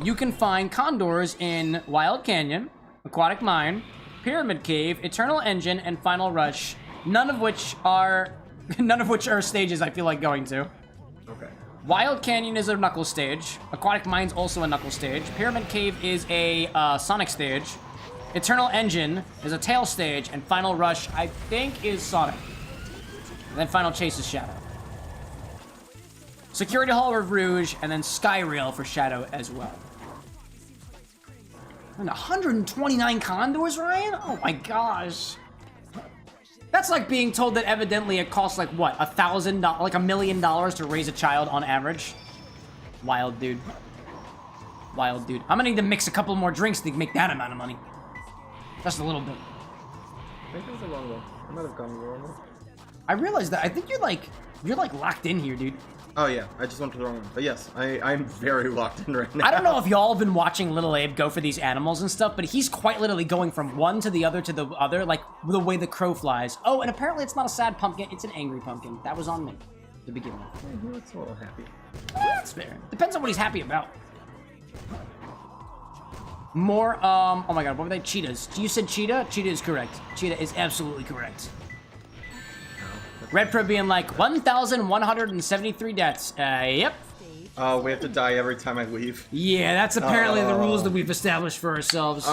you can find condors in Wild Canyon, Aquatic Mine, Pyramid Cave, Eternal Engine, and Final Rush. None of which are stages I feel like going to. Okay. Wild Canyon is a knuckle stage. Aquatic Mine's also a knuckle stage. Pyramid Cave is a Sonic stage. Eternal Engine is a tail stage, and Final Rush I think is Sonic. And then Final Chase is Shadow. Security Hall of Rouge, and then Sky Rail for Shadow as well. And 129 condors, Ryan? Oh my gosh. That's like being told that evidently it costs like what, $1,000, like $1 million to raise a child on average. Wild dude. Wild dude. I'm gonna need to mix a couple more drinks to make that amount of money. Just a little bit. I think there's a wrong one. I might have gone the wrong one. I realized that. I think you're like locked in here, dude. Oh yeah, I just went to the wrong one. But yes, I'm very locked in right now. I don't know if y'all have been watching Little Abe go for these animals and stuff, but he's quite literally going from one to the other, like the way the crow flies. Oh, and apparently it's not a sad pumpkin, it's an angry pumpkin. That was on me to begin with. He looks a little happy. That's fair. Depends on what he's happy about. More, oh my god, what were they? Cheetahs. You said cheetah? Cheetah is correct. Cheetah is absolutely correct. Red Pro being like, 1,173 deaths. Yep. We have to die every time I leave. Yeah, that's apparently the rules that we've established for ourselves.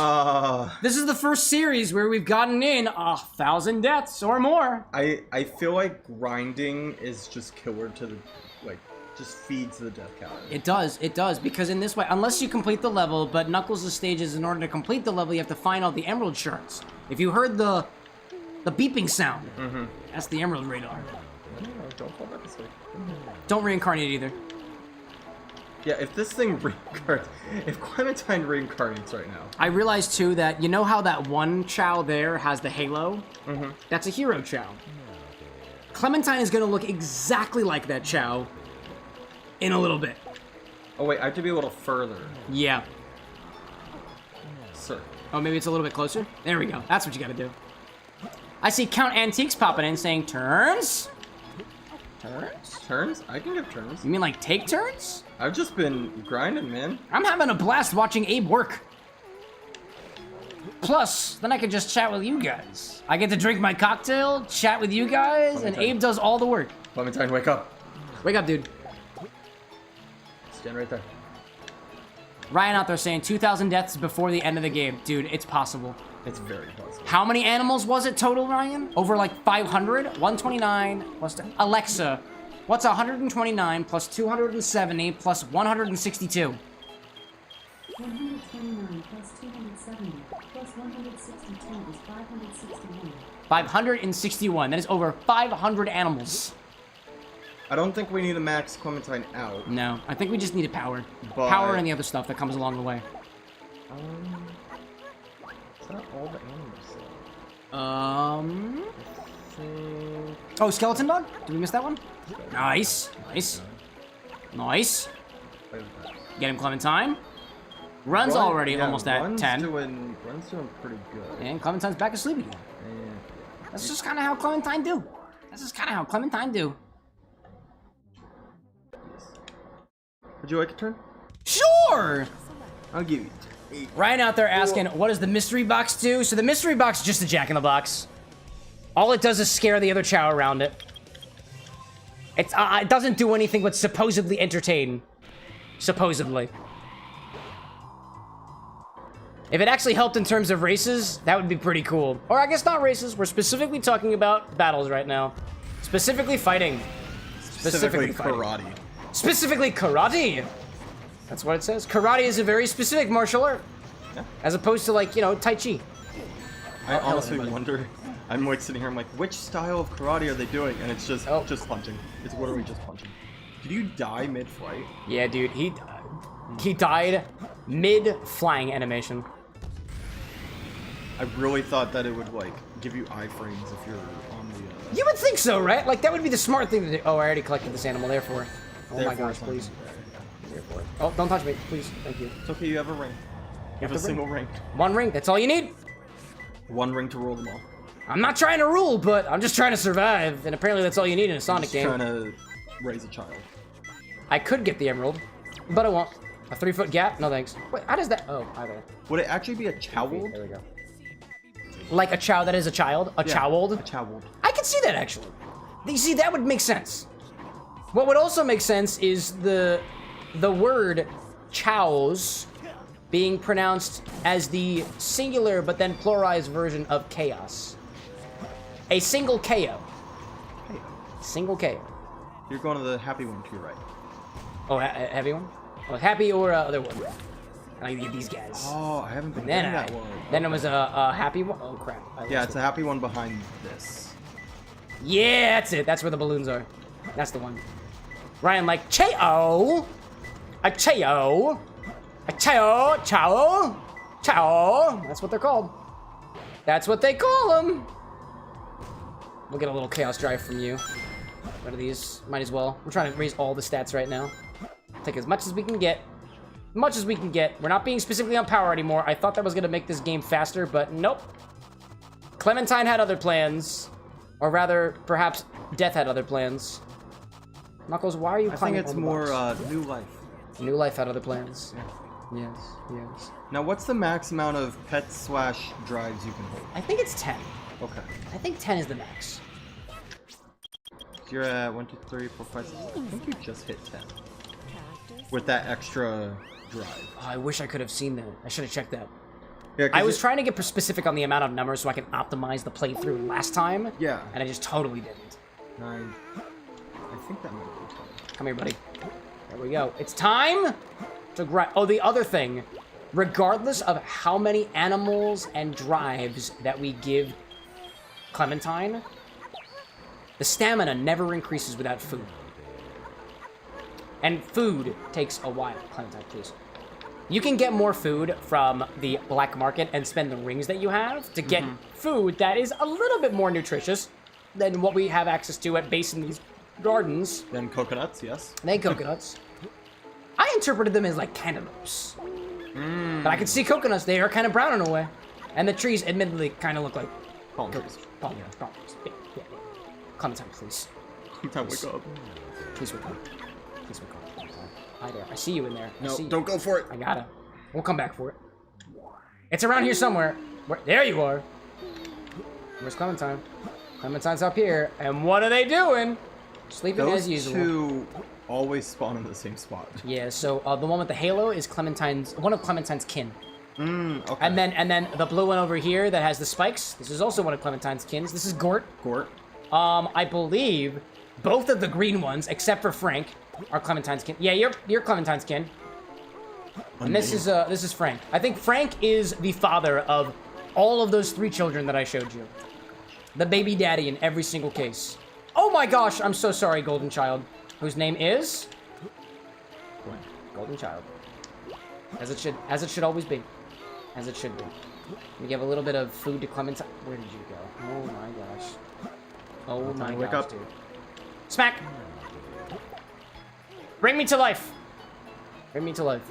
This is the first series where we've gotten in 1,000 deaths or more. I feel like grinding is just killer to the, like, just feeds the death count. It does, because in this way, unless you complete the level, but Knuckles' stages, in order to complete the level, you have to find all the emerald shards. If you heard the beeping sound, that's the emerald radar. Don't fall back this way. Don't reincarnate either. Yeah, if this thing reincarnates, if Clementine reincarnates right now. I realized too that, you know how that one Chao there has the halo? That's a hero Chao. Clementine is gonna look exactly like that Chao in a little bit. Oh wait, I have to be a little further. Yeah. Sir. Oh, maybe it's a little bit closer? There we go. That's what you gotta do. I see Count Antiques popping in saying turns? Turns? Turns? I can give turns. You mean like take turns? I've just been grinding, man. I'm having a blast watching Abe work. Plus, then I can just chat with you guys. I get to drink my cocktail, chat with you guys, and Abe does all the work. Clementine, wake up. Wake up, dude. Stand right there. Ryan out there saying 2,000 deaths before the end of the game. Dude, it's possible. It's very possible. How many animals was it total, Ryan? Over like 500? 129 plus... Alexa, what's 129 plus 270 plus 162? 129 plus 270 plus 162 is 561. 561. That is over 500 animals. I don't think we need to max Clementine out. No, I think we just need a power. But... Power and the other stuff that comes along the way. It's not all the animals, Oh, Skeleton Dog? Did we miss that one? Nice. Nice. Nice. Get him, Clementine. Run's already almost at 10. Run's doing pretty good. And Clementine's back asleep again. That's just kind of how Clementine do. That's just kind of how Clementine do. Would you like a turn? Sure! I'll give you 8. Ryan out there asking, what does the mystery box do? So the mystery box is just a jack-in-the-box. All it does is scare the other Chao around it. It doesn't do anything but supposedly entertain. Supposedly. If it actually helped in terms of races, that would be pretty cool. Or I guess not races. We're specifically talking about battles right now. Specifically fighting. Specifically fighting. karate. Specifically karate. That's what it says. Karate is a very specific martial art. Yeah. As opposed to like, you know, Tai Chi. I honestly wonder. I'm like sitting here. I'm like, which style of karate are they doing? And it's just punching. It's literally just punching. Did you die mid-flight? Yeah, dude. He died mid-flying animation. I really thought that it would like give you iframes if you're on the. You would think so, right? Like that would be the smart thing to do. Oh, I already collected this animal. Therefore. Oh my Therefore gosh, please. something. Oh, don't touch me, please. Thank you. It's okay. You have a ring. You have a single ring. One ring. That's all you need. One ring to rule them all. I'm not trying to rule, but I'm just trying to survive. And apparently that's all you need in a Sonic game. Trying to raise a child. I could get the emerald, but I won't. A 3-foot gap? No thanks. Wait, how does that? Oh, either. Would it actually be a chowold? There we go. Like a chow that is a child? A chowold? A chowold. I can see that actually. You see, that would make sense. What would also make sense is the word chows being pronounced as the singular but then pluralized version of chaos. A single KO. Single KO. You're going to the happy one to your right. Oh, heavy one? Oh, happy or other one? I get these guys. Oh, I haven't been Then getting that one. Then it was a happy one. Oh crap! Yeah, it's a happy one behind this. Yeah, that's it. That's where the balloons are. That's the one. Ryan, like Chao, a Chao, a Chao, Chao, Chao. That's what they're called. That's what they call them. We'll get a little chaos drive from you. What are these? Might as well. We're trying to raise all the stats right now. Take as much as we can get. Much as we can get. We're not being specifically on power anymore. I thought that was going to make this game faster, but nope. Clementine had other plans. Or rather, perhaps Death had other plans. Knuckles, why are you climbing I think it's more New Life. New Life had other plans. Yeah. Yes. Now, what's the max amount of pet/drives you can hold? I think it's 10. Okay. I think 10 is the max. So you're at 1, 2, 3, 4, 5, 6. I think you just hit 10. With that extra drive. Oh, I wish I could have seen that. I should have checked that. Yeah, I was trying to get specific on the amount of numbers so I can optimize the playthrough last time. Yeah. And I just totally didn't. 9. I think that might be 10. Come here, buddy. There we go. It's time to grind. Oh, the other thing. Regardless of how many animals and drives that we give Clementine, the stamina never increases without food. And food takes a while. Clementine, please. You can get more food from the black market and spend the rings that you have to get food that is a little bit more nutritious than what we have access to at base in these gardens. Then coconuts, yes. They coconuts. I interpreted them as like cantaloupes. But I can see coconuts. They are kind of brown in a way. And the trees admittedly kind of look like Palm trees. palm trees. Yeah. Clementine, please. Time wake up. Please wake up. Please wake up. Hi there. I see you in there. I No, see you. don't go for it. I gotta. We'll come back for it. It's around here somewhere. There you are. Where's Clementine? Clementine's up here. And what are they doing? Sleeping as usual. Those two always spawn in the same spot. Yeah, so the one with the halo is one of Clementine's kin. Okay. And then the blue one over here that has the spikes. This is also one of Clementine's kins. This is Gort. Gort. I believe both of the green ones, except for Frank, are Clementine's kin. Yeah, you're Clementine's kin. And this is Frank. I think Frank is the father of all of those 3 children that I showed you. The baby daddy in every single case. Oh my gosh, I'm so sorry, Golden Child. Whose name is Golden Child. As it should always be. As it should be. We give a little bit of food to Clementine. Where did you go? Oh my gosh. Oh my wake gosh, up. dude. Smack! Bring me to life! Bring me to life.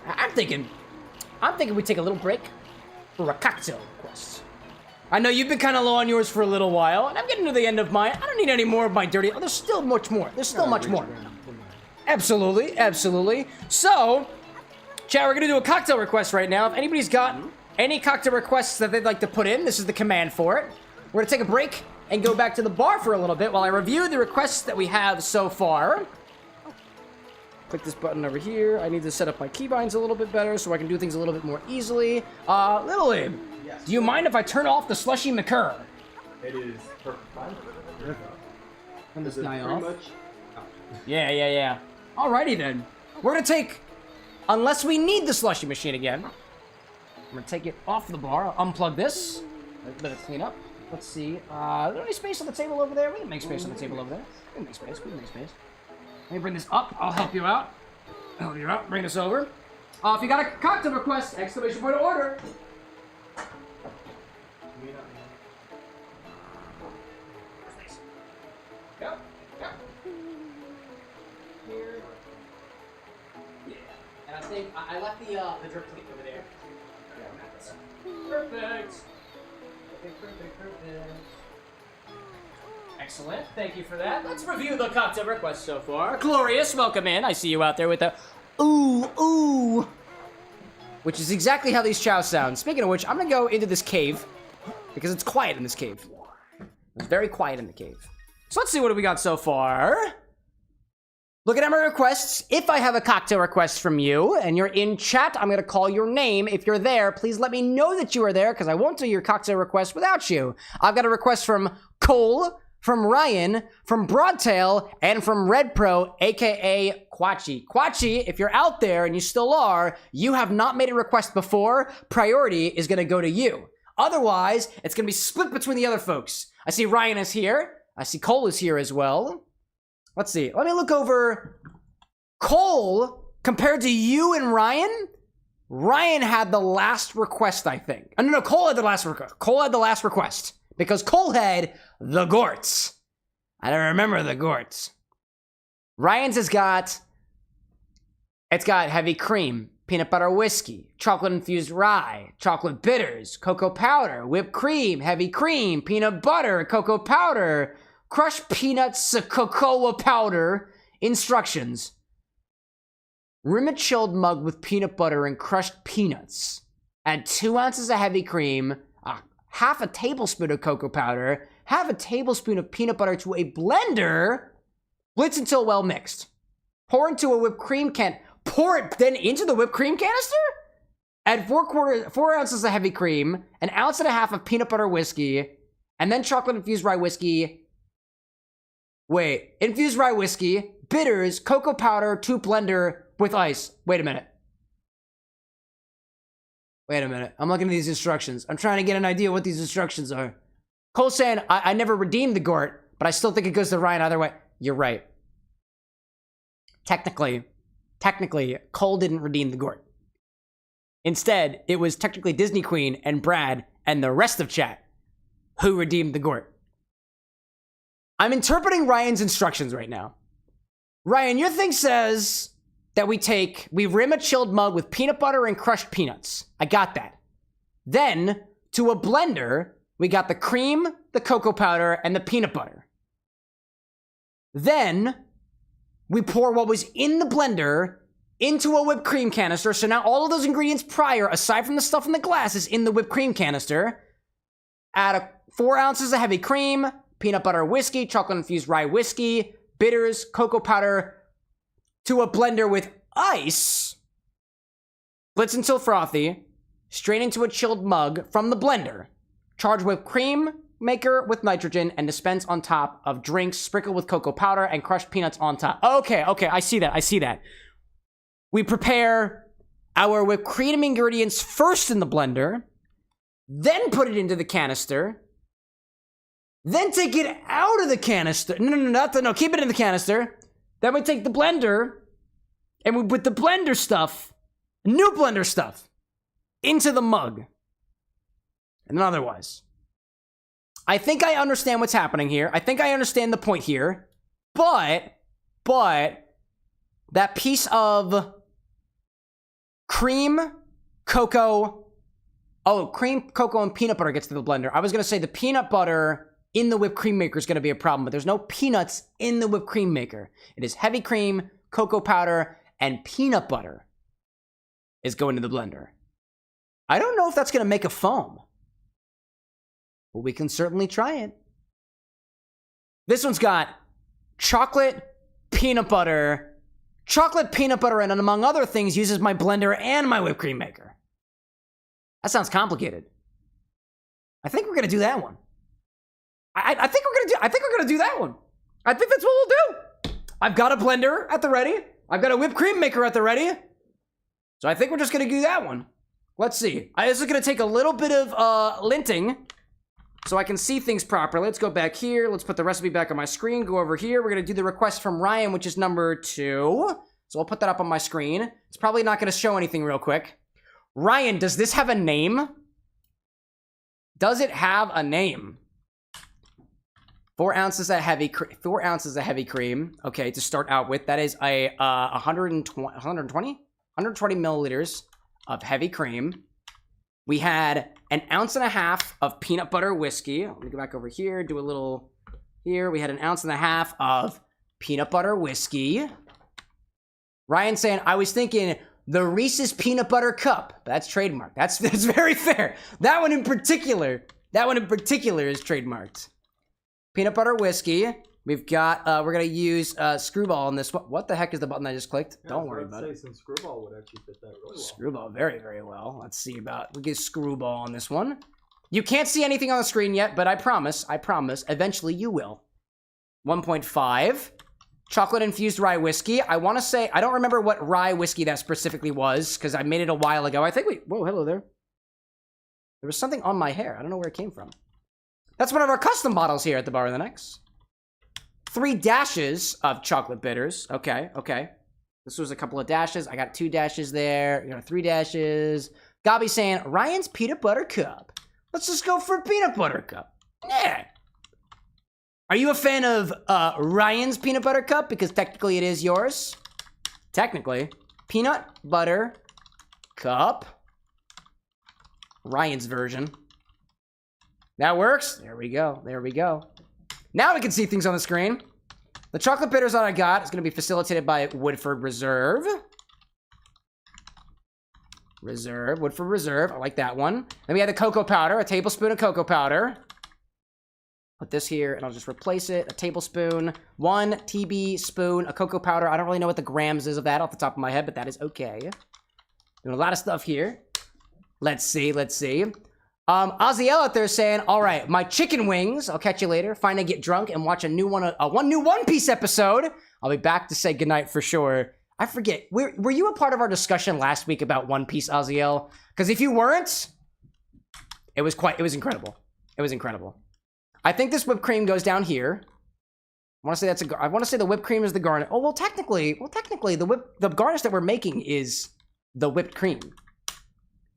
I'm thinking we take a little break for a cocktail request. I know you've been kind of low on yours for a little while, and I'm getting to the end of mine. I don't need any more of my dirty... Oh, there's still much more. There's still much more. Absolutely, absolutely. So, chat, we're going to do a cocktail request right now. If anybody's got any cocktail requests that they'd like to put in, this is the command for it. We're going to take a break and go back to the bar for a little bit while I review the requests that we have so far. Click this button over here. I need to set up my keybinds a little bit better so I can do things a little bit more easily. Little Abe, Yes. do you mind if I turn off the Slushie McCurr? It is perfect fine. Turn this Is it guy pretty off. much? Yeah. Alrighty then. We're gonna take, unless we need the Slushie machine again, I'm gonna take it off the bar. I'll unplug this. Let it clean up. Let's see. Is there any space on the table over there? We can make space on the table over there. We can make space. Let me bring this up. I'll help you out. Bring this over. If you got a cocktail request, exclamation point of order. Yep. Here. Yeah. And I think I left the drip plate over there. Perfect. Excellent. Thank you for that. Let's review the cocktail requests so far. Glorious, welcome in. I see you out there with the ooh, which is exactly how these chows sound. Speaking of which, I'm gonna go into this cave because it's quiet in this cave. It's very quiet in the cave. So let's see what we got so far. Looking at my requests, if I have a cocktail request from you and you're in chat, I'm gonna call your name. If you're there, please let me know that you are there because I won't do your cocktail request without you. I've got a request from Cole, from Ryan, from Broadtail, and from Red Pro, aka Quachi. Quachi, if you're out there and you still are, you have not made a request before, priority is gonna go to you. Otherwise, it's gonna be split between the other folks. I see Ryan is here. I see Cole is here as well. Let's see. Let me look over Cole compared to you and Ryan. Ryan had the last request, I think. Oh, no, Cole had the last request. Cole had the last request because Cole had the Gorts. I don't remember the Gorts. Ryan's has got, it's got heavy cream, peanut butter whiskey, chocolate infused rye, chocolate bitters, cocoa powder, whipped cream, heavy cream, peanut butter, cocoa powder, crushed peanuts, cocoa powder. Instructions. Rim a chilled mug with peanut butter and crushed peanuts. Add 2 ounces of heavy cream, half a tablespoon of cocoa powder, half a tablespoon of peanut butter to a blender. Blitz until well mixed. Pour into a whipped cream can. Pour it then into the whipped cream canister? Add 4 ounces of heavy cream, an ounce and a half of peanut butter whiskey, and then chocolate infused rye whiskey. Wait, infused rye whiskey, bitters, cocoa powder to blender with ice. Wait a minute. I'm looking at these instructions. I'm trying to get an idea what these instructions are. Cole's saying, I never redeemed the Gort, but I still think it goes to Ryan either way. You're right. Technically, Cole didn't redeem the Gort. Instead, it was technically Disney Queen and Brad and the rest of chat who redeemed the Gort. I'm interpreting Ryan's instructions right now. Ryan, your thing says that we rim a chilled mug with peanut butter and crushed peanuts. I got that. Then, to a blender, we got the cream, the cocoa powder, and the peanut butter. Then, we pour what was in the blender into a whipped cream canister. So now all of those ingredients prior, aside from the stuff in the glass, is in the whipped cream canister. Add 4 ounces of heavy cream, peanut butter whiskey, chocolate infused rye whiskey, bitters, cocoa powder to a blender with ice. Blitz until frothy. Strain into a chilled mug from the blender. Charge whipped cream maker with nitrogen and dispense on top of drinks. Sprinkle with cocoa powder and crushed peanuts on top. Okay, I see that. We prepare our whipped cream ingredients first in the blender, then put it into the canister, then take it out of the canister. No, keep it in the canister. Then we take the blender, and we put the blender stuff, new blender stuff, into the mug. And then otherwise. I think I understand what's happening here. I think I understand the point here. But, that piece of cream, cocoa, and peanut butter gets to the blender. I was going to say the peanut butter in the whipped cream maker is going to be a problem, but there's no peanuts in the whipped cream maker. It is heavy cream, cocoa powder, and peanut butter is going to the blender. I don't know if that's going to make a foam, but we can certainly try it. This one's got chocolate, peanut butter, chocolate peanut butter, and among other things, uses my blender and my whipped cream maker. That sounds complicated. I think we're gonna do that one. I think we're gonna do that one. I think that's what we'll do. I've got a blender at the ready. I've got a whipped cream maker at the ready. So I think we're just gonna do that one. Let's see. This is gonna take a little bit of linting so I can see things properly. Let's go back here. Let's put the recipe back on my screen. Go over here. We're gonna do the request from Ryan, which is number 2. So I'll put that up on my screen. It's probably not gonna show anything real quick. Ryan, does this have a name? Does it have a name? 4 ounces of heavy cream. Okay, to start out with, that is a 120 milliliters of heavy cream. We had an 1.5 ounces of peanut butter whiskey. Let me go back over here, do a little here. We had an 1.5 ounces of peanut butter whiskey. Ryan saying, I was thinking the Reese's peanut butter cup. That's trademarked. That's very fair. That one in particular is trademarked. Peanut butter whiskey. We've got, we're going to use Skrewball on this one. What the heck is the button I just clicked? Yeah, don't worry about it. Some Skrewball would actually fit that really well. Skrewball, very, very well. Let's see about, we'll get Skrewball on this one. You can't see anything on the screen yet, but I promise, eventually you will. 1.5. Chocolate infused rye whiskey. I want to say, I don't remember what rye whiskey that specifically was, because I made it a while ago. I think whoa, hello there. There was something on my hair. I don't know where it came from. That's one of our custom bottles here at the CameroxnWithAnX. 3 dashes of chocolate bitters. Okay. This was a couple of dashes. I got 2 dashes there. You know, 3 dashes. Gabi saying, Ryan's peanut butter cup. Let's just go for a peanut butter cup. Yeah. Are you a fan of Ryan's peanut butter cup? Because technically it is yours. Technically. Peanut butter cup. Ryan's version. That works. There we go. Now we can see things on the screen. The chocolate bitters that I got is going to be facilitated by Woodford Reserve. Woodford Reserve. I like that one. Then we have the cocoa powder, a tablespoon of cocoa powder. Put this here and I'll just replace it. A tablespoon, 1 TB spoon of cocoa powder. I don't really know what the grams is of that off the top of my head, but that is okay. Doing a lot of stuff here. Let's see. Oziel out there saying, all right, my chicken wings. I'll catch you later. Finally get drunk and watch a new One Piece episode. I'll be back to say goodnight for sure. I forget. Were you a part of our discussion last week about One Piece, Oziel? Because if you weren't, it was incredible. It was incredible. I think this whipped cream goes down here. I want to say the whipped cream is the garnish. Oh, well, technically, the garnish that we're making is the whipped cream.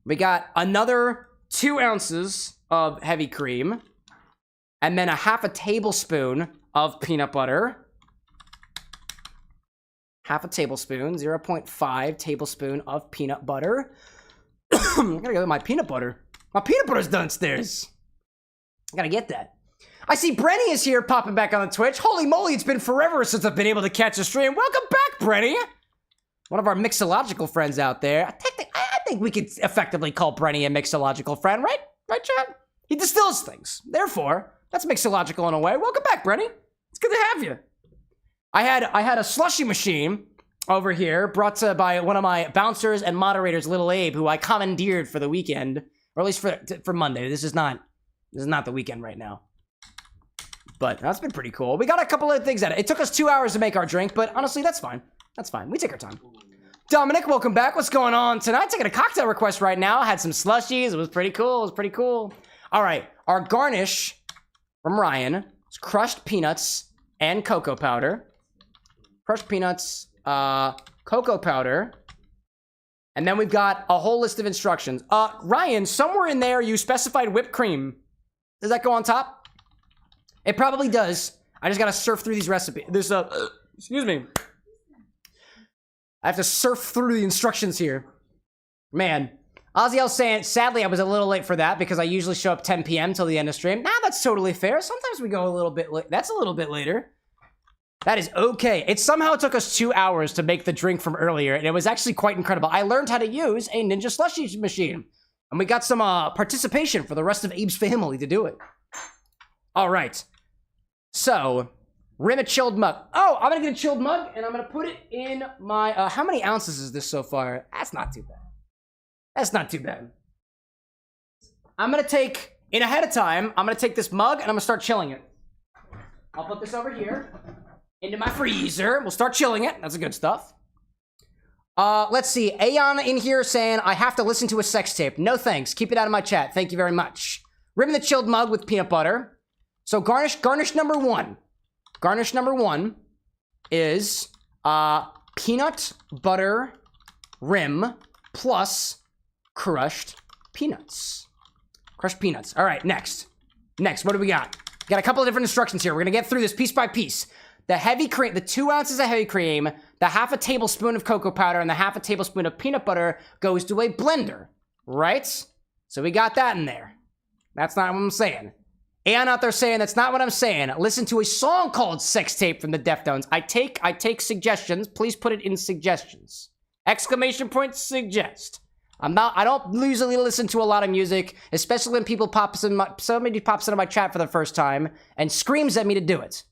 We got another 2 ounces of heavy cream, and then a 1/2 tablespoon of peanut butter. 1/2 tablespoon, 0.5 tablespoon of peanut butter. I gotta go with my peanut butter. My peanut butter's downstairs. I gotta get that. I see Brenny is here popping back on the Twitch. Holy moly, it's been forever since I've been able to catch a stream. Welcome back, Brenny. One of our mixological friends out there. I think we could effectively call Brenny a mixological friend, right? Right, chat? He distills things. Therefore, that's mixological in a way. Welcome back, Brenny. It's good to have you. I had a Slushie machine over here brought to by one of my bouncers and moderators, Little Abe, who I commandeered for the weekend, or at least for Monday. This is not the weekend right now. But that's been pretty cool. We got a couple of things at it. It took us 2 hours to make our drink, but honestly, that's fine. That's fine. We take our time. Dominic, welcome back. What's going on tonight? Taking a cocktail request right now. Had some slushies. It was pretty cool. All right. Our garnish from Ryan is crushed peanuts and cocoa powder. Crushed peanuts, cocoa powder. And then we've got a whole list of instructions. Ryan, somewhere in there you specified whipped cream. Does that go on top? It probably does. I just gotta surf through these recipes. Excuse me. I have to surf through the instructions here. Man. Oziel saying, sadly, I was a little late for that because I usually show up 10 p.m. till the end of stream. Nah, that's totally fair. Sometimes we go a little bit late. That's a little bit later. That is okay. It somehow took us 2 hours to make the drink from earlier, and it was actually quite incredible. I learned how to use a Ninja Slushie machine, and we got some participation for the rest of Abe's family to do it. All right. So, Rim a chilled mug. Oh, I'm gonna get a chilled mug and I'm gonna put it in my, how many ounces is this so far? That's not too bad. That's not too bad. I'm gonna take, ahead of time, I'm gonna take this mug and I'm gonna start chilling it. I'll put this over here into my freezer. We'll start chilling it. That's the good stuff. Let's see. Aeon in here saying, I have to listen to a sex tape. No thanks. Keep it out of my chat. Thank you very much. Ribbon the chilled mug with peanut butter. So garnish number one. Garnish number one is peanut butter rim plus crushed peanuts. Crushed peanuts. All right, next. Next, what do we got? We got a couple of different instructions here. We're going to get through this piece by piece. The heavy cream, the 2 ounces of heavy cream, the half a tablespoon of cocoa powder, and the half a tablespoon of peanut butter goes to a blender, right? So we got that in there. That's not what I'm saying. And out there saying that's not what I'm saying. Listen to a song called Sex Tape from the Deftones. I take suggestions. Please put it in suggestions. Exclamation point suggest. I don't usually listen to a lot of music, especially when people somebody pops into my chat for the first time and screams at me to do it.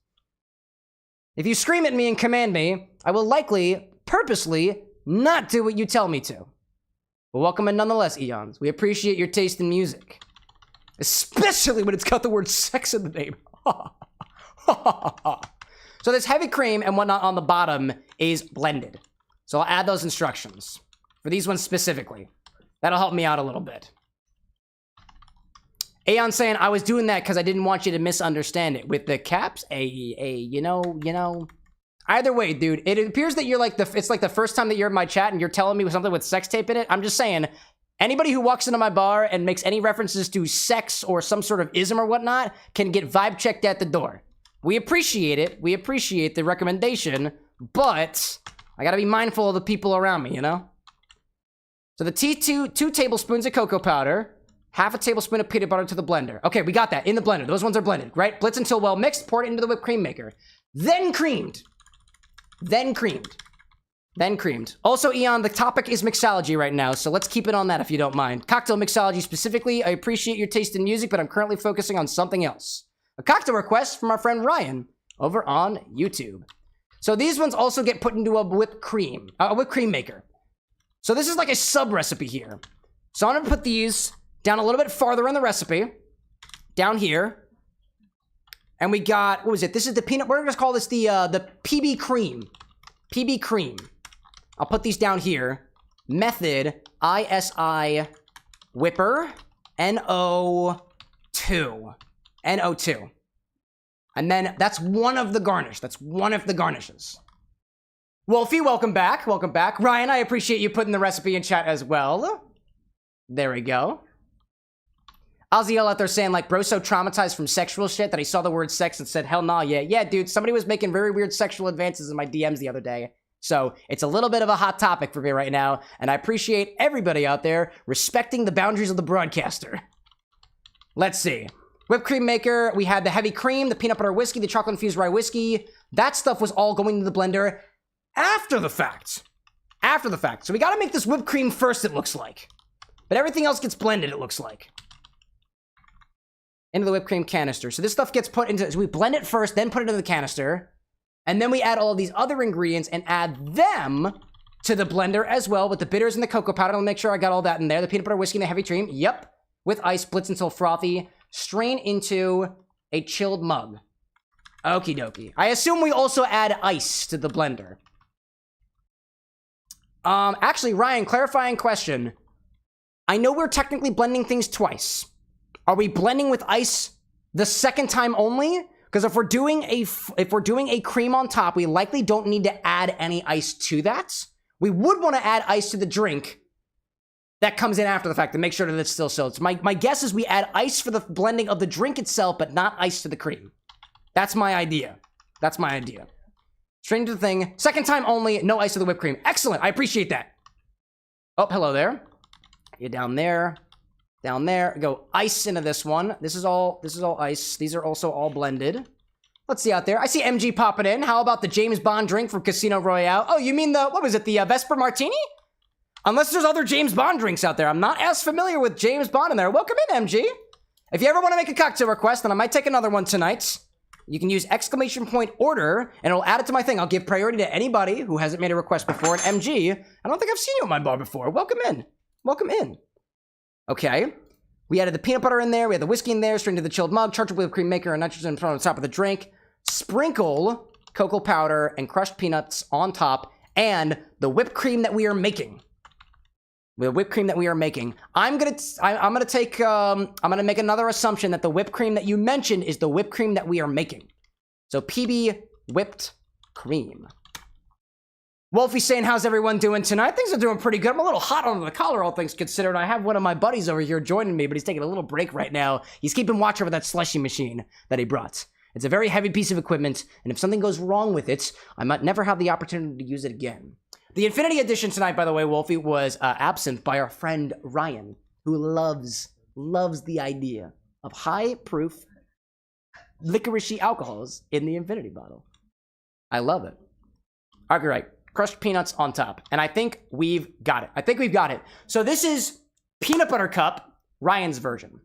If you scream at me and command me, I will likely, purposely, not do what you tell me to. But welcome in nonetheless, Eons. We appreciate your taste in music. Especially when it's got the word sex in the name. So this heavy cream and whatnot on the bottom is blended. So I'll add those instructions for these ones specifically. That'll help me out a little bit. Aeon saying, I was doing that because I didn't want you to misunderstand it. With the caps, you know. Either way, dude, it appears that you're like it's like the first time that you're in my chat and you're telling me something with sex tape in it. I'm just saying, anybody who walks into my bar and makes any references to sex or some sort of ism or whatnot can get vibe checked at the door. We appreciate it. We appreciate the recommendation, but I gotta be mindful of the people around me, you know? So the two tablespoons of cocoa powder, half a tablespoon of peanut butter to the blender. Okay, we got that in the blender. Those ones are blended, right? Blitz until well mixed, pour it into the whipped cream maker. Then creamed. Then creamed. Then creamed. Also, Eon, the topic is mixology right now, so let's keep it on that if you don't mind. Cocktail mixology specifically, I appreciate your taste in music, but I'm currently focusing on something else. A cocktail request from our friend Ryan over on YouTube. So these ones also get put into a whipped cream maker. So this is like a sub recipe here. So I'm gonna put these down a little bit farther in the recipe, down here. And we got, what was it? This is the peanut, we're gonna call this the PB cream. PB cream. I'll put these down here. Method, ISI, whipper, NO2. NO2. And then that's one of the garnish. That's one of the garnishes. Wolfie, welcome back. Welcome back. Ryan, I appreciate you putting the recipe in chat as well. There we go. Ozzy out there saying, like, bro's so traumatized from sexual shit that he saw the word sex and said, hell nah, yeah. Yeah, dude, somebody was making very weird sexual advances in my DMs the other day. So it's a little bit of a hot topic for me right now, and I appreciate everybody out there respecting the boundaries of the broadcaster. Let's see. Whipped cream maker, we had the heavy cream, the peanut butter whiskey, the chocolate infused rye whiskey. That stuff was all going into the blender after the fact. After the fact. So we gotta make this whipped cream first, it looks like. But everything else gets blended, it looks like. Into the whipped cream canister. So this stuff gets put into, so we blend it first, then put it into the canister. And then we add all these other ingredients and add them to the blender as well with the bitters and the cocoa powder. I'll make sure I got all that in there. The peanut butter whiskey and the heavy cream. Yep. With ice, blitz until frothy. Strain into a chilled mug. Okie dokie. I assume we also add ice to the blender. Actually, Ryan, clarifying question. I know we're technically blending things twice. Are we blending with ice the second time only? Because if we're doing a cream on top, we likely don't need to add any ice to that. We would want to add ice to the drink that comes in after the fact to make sure that it's still so. My guess is we add ice for the blending of the drink itself, but not ice to the cream. That's my idea. That's my idea. Straight into the thing. Second time only, no ice to the whipped cream. Excellent. I appreciate that. Oh, hello there. Get down there. Down there. Go ice into this one. This is all ice. These are also all blended. Let's see out there. I see MG popping in. How about the James Bond drink from Casino Royale? Oh, you mean the, what was it? The Vesper Martini? Unless there's other James Bond drinks out there. I'm not as familiar with James Bond in there. Welcome in, MG. If you ever want to make a cocktail request, then I might take another one tonight. you can use !order, and it'll add it to my thing. I'll give priority to anybody who hasn't made a request before. And MG, I don't think I've seen you at my bar before. Welcome in. Welcome in. Okay. We added the peanut butter in there. We had the whiskey in there, straight into the chilled mug, charge it with a cream maker, and nitrogen put on top of the drink. Sprinkle cocoa powder and crushed peanuts on top, and the whipped cream that we are making. The whipped cream that we are making. I'm gonna make another assumption that the whipped cream that you mentioned is the whipped cream that we are making. So PB whipped cream. Wolfie's saying, how's everyone doing tonight? Things are doing pretty good. I'm a little hot under the collar, all things considered. I have one of my buddies over here joining me, but he's taking a little break right now. He's keeping watch over that slushy machine that he brought. It's a very heavy piece of equipment, and if something goes wrong with it, I might never have the opportunity to use it again. The Infinity Edition tonight, by the way, Wolfie, was absent by our friend Ryan, who loves the idea of high-proof licoricey alcohols in the Infinity bottle. I love it. All right, crushed peanuts on top, and I think we've got it. So this is Peanut Butter Cup, Ryan's version.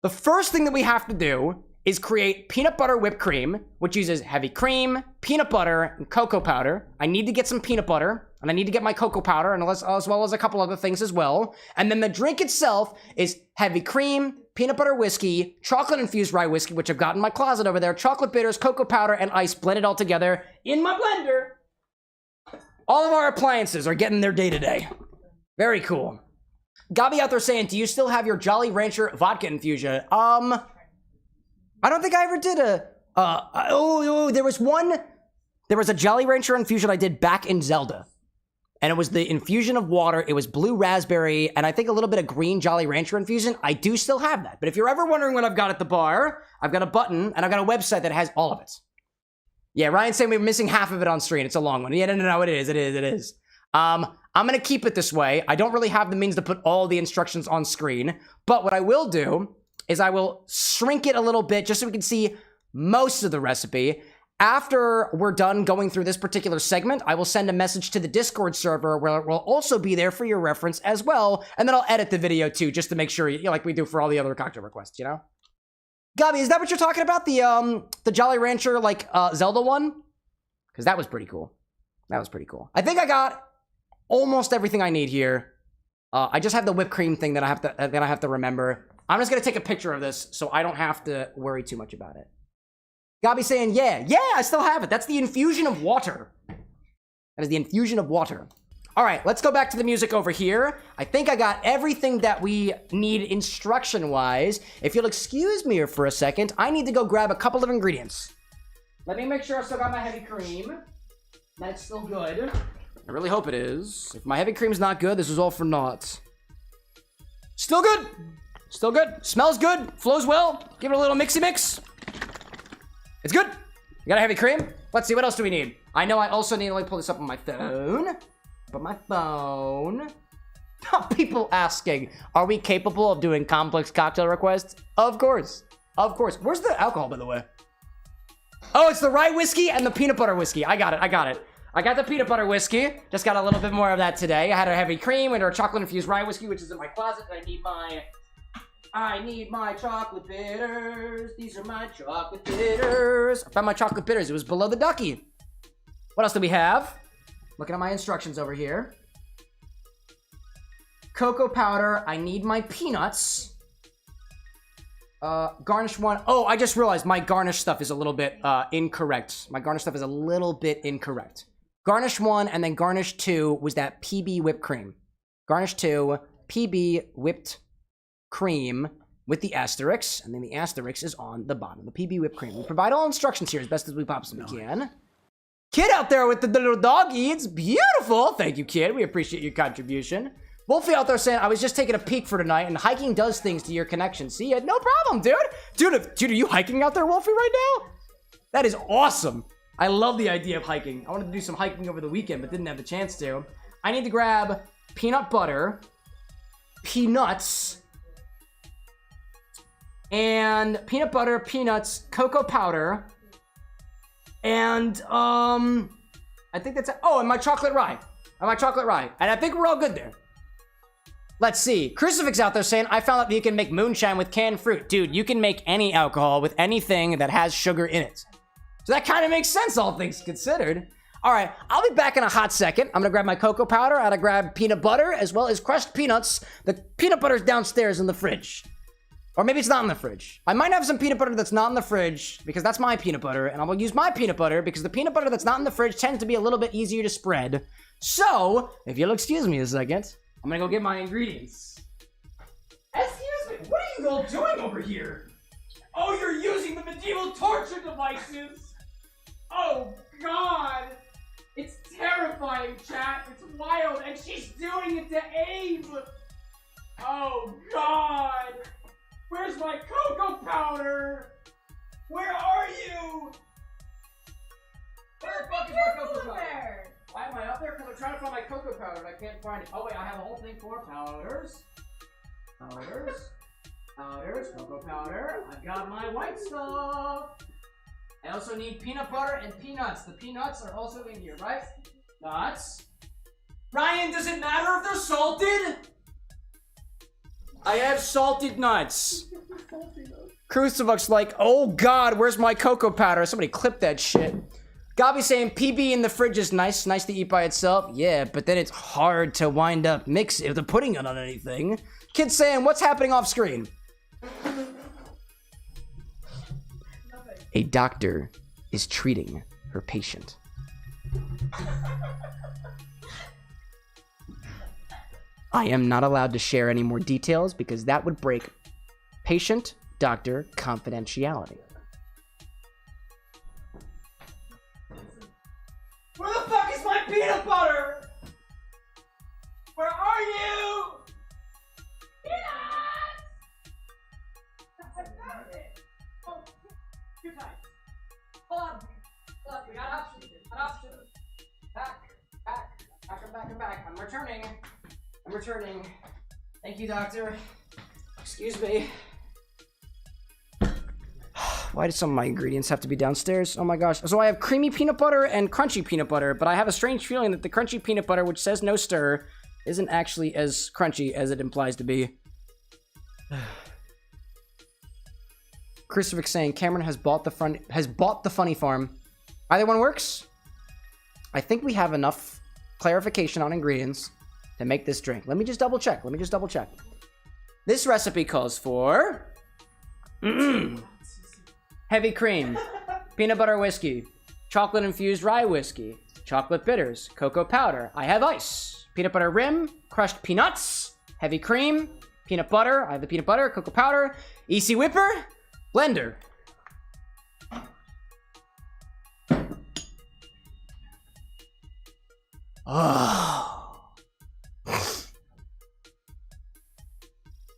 The first thing that we have to do is create peanut butter whipped cream, which uses heavy cream, peanut butter, and cocoa powder. I need to get some peanut butter, and I need to get my cocoa powder, and as well as a couple other things as well. And then the drink itself is heavy cream, peanut butter whiskey, chocolate-infused rye whiskey, which I've got in my closet over there, chocolate bitters, cocoa powder, and ice blended all together in my blender. All of our appliances are getting their day today. Very cool. Gabi out there saying, do you still have your Jolly Rancher vodka infusion? I don't think I ever did there was a Jolly Rancher infusion I did back in Zelda. And it was the infusion of water. It was blue raspberry, and I think a little bit of green Jolly Rancher infusion. I do still have that. But if you're ever wondering what I've got at the bar, I've got a button, and I've got a website that has all of it. Yeah, Ryan's saying we were missing half of it on screen. It's a long one. Yeah, no, it is. I'm going to keep it this way. I don't really have the means to put all the instructions on screen. But what I will do is I will shrink it a little bit just so we can see most of the recipe. After we're done going through this particular segment, I will send a message to the Discord server where it will also be there for your reference as well. And then I'll edit the video too, just to make sure, like we do for all the other cocktail requests, you know? Gabi, is that what you're talking about? The Jolly Rancher, Zelda one? Because that was pretty cool. I think I got almost everything I need here. I just have the whipped cream thing that I have to remember. I'm just gonna take a picture of this so I don't have to worry too much about it. Gabi saying, yeah, I still have it. That's the infusion of water. That is the infusion of water. All right, let's go back to the music over here. I think I got everything that we need instruction-wise. If you'll excuse me for a second, I need to go grab a couple of ingredients. Let me make sure I still got my heavy cream. That it's still good. I really hope it is. If my heavy cream's not good, this is all for naught. Still good. Smells good. Flows well. Give it a little mixy mix. It's good. You got a heavy cream? Let's see, what else do we need? I know I also need, let me pull this up on my phone. People asking, are we capable of doing complex cocktail requests? Of course. Where's the alcohol, by the way? Oh, it's the rye whiskey and the peanut butter whiskey. I got it. I got the peanut butter whiskey. Just got a little bit more of that today. I had a heavy cream and our chocolate-infused rye whiskey, which is in my closet. I need my chocolate bitters. These are my chocolate bitters. I found my chocolate bitters. It was below the ducky. What else do we have? Looking at my instructions over here. Cocoa powder. I need my peanuts. Garnish one. Oh, I just realized my garnish stuff is a little bit incorrect. Garnish one and then garnish two was that PB whipped cream. Garnish two, PB whipped cream with the asterisk, and then the asterisk is on the bottom. The PB whipped cream. We provide all instructions here as best as we possibly can. Kid out there with the little doggy. It's beautiful. Thank you, kid. We appreciate your contribution. Wolfie out there saying, I was just taking a peek for tonight, and hiking does things to your connection. See ya? No problem, dude. Dude, are you hiking out there, Wolfie, right now? That is awesome. I love the idea of hiking. I wanted to do some hiking over the weekend, but didn't have the chance to. I need to grab peanut butter, peanuts, and peanut butter, peanuts, cocoa powder, and I think that's it. Oh, and my chocolate rye. And I think we're all good there. Let's see. Crucifix out there saying, I found out that you can make moonshine with canned fruit. Dude, you can make any alcohol with anything that has sugar in it. So that kind of makes sense, all things considered. All right, I'll be back in a hot second. I'm gonna grab my cocoa powder. I'm gonna grab peanut butter as well as crushed peanuts. The peanut butter's downstairs in the fridge. Or maybe it's not in the fridge. I might have some peanut butter that's not in the fridge because that's my peanut butter, and I will use my peanut butter because the peanut butter that's not in the fridge tends to be a little bit easier to spread. So, if you'll excuse me a second, I'm gonna go get my ingredients. Excuse me, what are you all doing over here? Oh, you're using the medieval torture devices! Oh, God! It's terrifying, chat. It's wild, and she's doing it to Abe! Oh, God! Where's my cocoa powder? Where are you? Where the fuck is my cocoa powder? Why am I up there? Because I'm trying to find my cocoa powder and I can't find it. Oh wait, I have a whole thing for powders. Powders, cocoa powder. I've got my white stuff. I also need peanut butter and peanuts. The peanuts are also in here, right? Nuts. Ryan, does it matter if they're salted? I have salted nuts. Crucifix like, oh God, where's my cocoa powder? Somebody clip that shit. Gabi saying PB in the fridge is nice to eat by itself. Yeah, but then it's hard to wind up mix if they're putting it on anything. Kid saying, what's happening off screen? A doctor is treating her patient. I am not allowed to share any more details because that would break patient-doctor confidentiality. Where the fuck is my peanut butter? Where are you? Peanuts! I found it. Oh, too tight. Hold on. We got options here. Back. I'm back. I'm returning. Thank you, doctor. Excuse me. Why do some of my ingredients have to be downstairs? Oh my gosh. So I have creamy peanut butter and crunchy peanut butter, but I have a strange feeling that the crunchy peanut butter, which says no stir, isn't actually as crunchy as it implies to be. Crucifix saying Cameron has bought the funny farm. Either one works. I think we have enough clarification on ingredients to make this drink. Let me just double check. This recipe calls for heavy cream, peanut butter whiskey, chocolate infused rye whiskey, chocolate bitters, cocoa powder. I have ice, peanut butter rim, crushed peanuts, heavy cream, peanut butter. I have the peanut butter, cocoa powder, EC whipper, blender. Oh.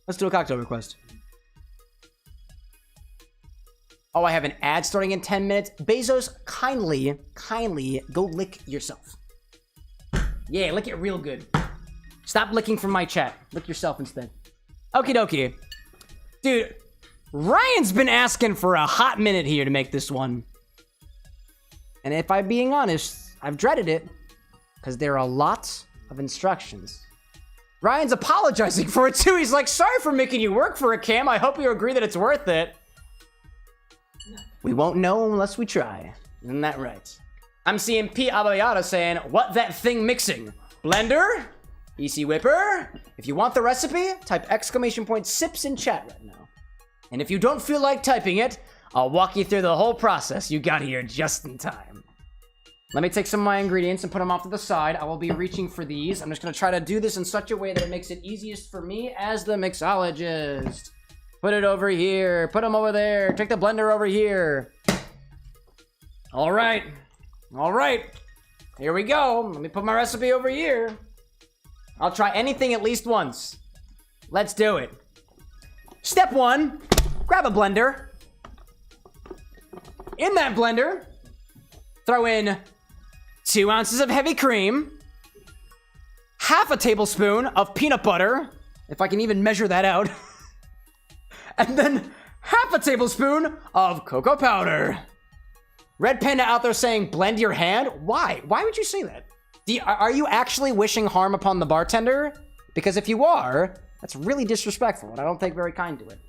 Let's do a cocktail request. Oh, I have an ad starting in 10 minutes. Bezos, kindly go lick yourself. Yeah, lick it real good. Stop licking from my chat. Lick yourself instead. Okie dokie. Dude, Ryan's been asking for a hot minute here to make this one. And if I'm being honest, I've dreaded it because there are a lot of instructions. Ryan's apologizing for it too. He's like, sorry for making you work for it, Cam. I hope you agree that it's worth it. We won't know unless we try. Isn't that right? I'm seeing P. Abayada saying, what that thing mixing? Blender? EC whipper? If you want the recipe, type !sips in chat right now. And if you don't feel like typing it, I'll walk you through the whole process. You got here just in time. Let me take some of my ingredients and put them off to the side. I will be reaching for these. I'm just going to try to do this in such a way that it makes it easiest for me as the mixologist. Put it over here. Put them over there. Take the blender over here. All right. Here we go. Let me put my recipe over here. I'll try anything at least once. Let's do it. Step 1, grab a blender. In that blender, throw in 2 ounces of heavy cream, half a tablespoon of peanut butter, if I can even measure that out, and then half a tablespoon of cocoa powder. Red Panda out there saying, blend your hand? Why? Why would you say that? Are you actually wishing harm upon the bartender? Because if you are, that's really disrespectful, and I don't think very kind to it.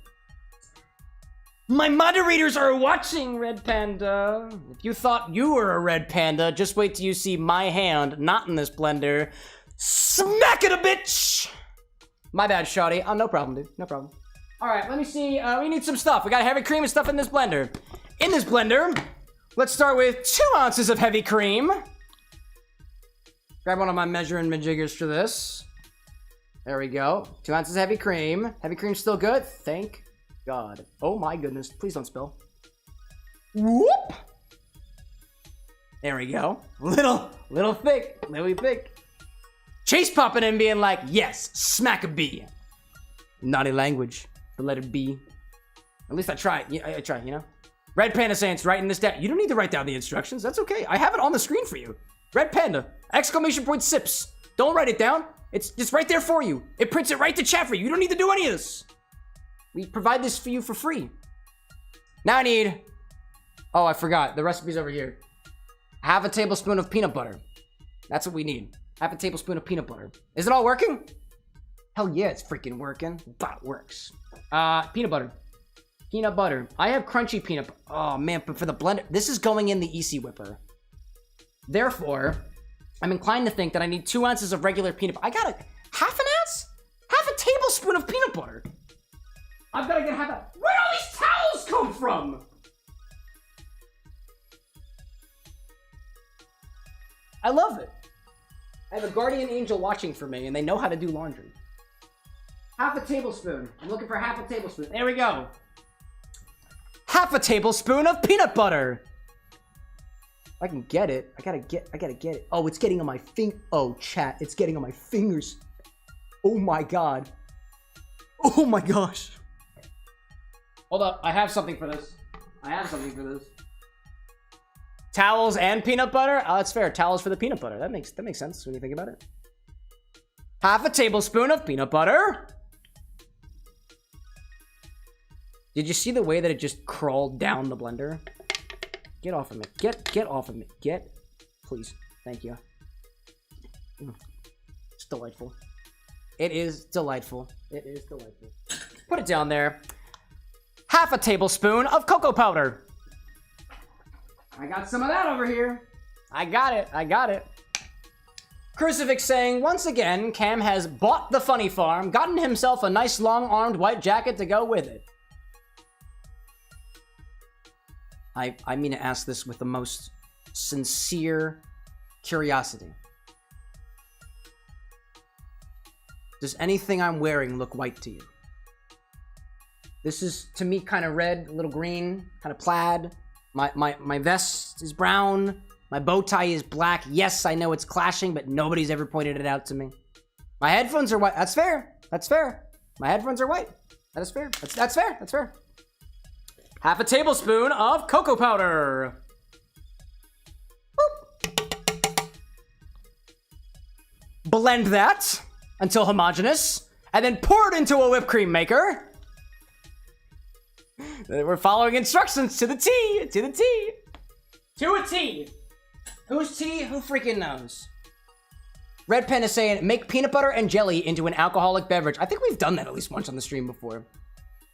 My moderators are watching, Red Panda. If you thought you were a Red Panda, just wait till you see my hand not in this blender. Smack it a bitch! My bad, Shawty. Oh, no problem, dude. No problem. All right, let me see. We need some stuff. We got heavy cream and stuff in this blender. In this blender, let's start with 2 ounces of heavy cream. Grab one of my measuring majiggers for this. There we go. 2 ounces of heavy cream. Heavy cream's still good? Thank God. Oh my goodness. Please don't spill. Whoop! There we go. Little thick. Little thick. Chase popping in being like, yes, smack a B. Naughty language. The letter B. At least I try. Yeah, I try, you know? Red Panda saying it's writing this down. You don't need to write down the instructions. That's okay. I have it on the screen for you. Red Panda. Exclamation point sips. Don't write it down. It's right there for you. It prints it right to chat for you. You don't need to do any of this. We provide this for you for free. Now I need... Oh, I forgot. The recipe's over here. Half a tablespoon of peanut butter. That's what we need. Half a tablespoon of peanut butter. Is it all working? Hell yeah, it's freaking working. That works. Peanut butter. Peanut butter. I have crunchy peanut butter. Oh, man, but for the blender... This is going in the EC Whipper. Therefore, I'm inclined to think that I need 2 ounces of regular peanut butter. I got half an ounce? Half a tablespoon of peanut butter. I've got to get half a... Where'd all these towels come from? I love it. I have a guardian angel watching for me, and they know how to do laundry. Half a tablespoon. I'm looking for half a tablespoon. There we go. Half a tablespoon of peanut butter. If I can get it. I gotta get it. Oh, it's getting on my Oh, chat. It's getting on my fingers. Oh my God. Oh my gosh. Hold up. I have something for this. Towels and peanut butter? Oh, that's fair. Towels for the peanut butter. That makes sense when you think about it. Half a tablespoon of peanut butter. Did you see the way that it just crawled down the blender? Get off of me. Get off of me. Please. Thank you. It's delightful. It is delightful. Put it down there. Half a tablespoon of cocoa powder. I got some of that over here. I got it. Crucifix saying, once again, Cam has bought the funny farm, gotten himself a nice long-armed white jacket to go with it. I mean to ask this with the most sincere curiosity. Does anything I'm wearing look white to you? This is, to me, kind of red, a little green, kind of plaid. My vest is brown. My bow tie is black. Yes, I know it's clashing, but nobody's ever pointed it out to me. My headphones are white. That's fair. My headphones are white. That is fair. That's fair. Half a tablespoon of cocoa powder. Boop. Blend that until homogeneous, and then pour it into a whipped cream maker. We're following instructions to the T. To a T. Who's T? Who freaking knows? Red Pen is saying, make peanut butter and jelly into an alcoholic beverage. I think we've done that at least once on the stream before.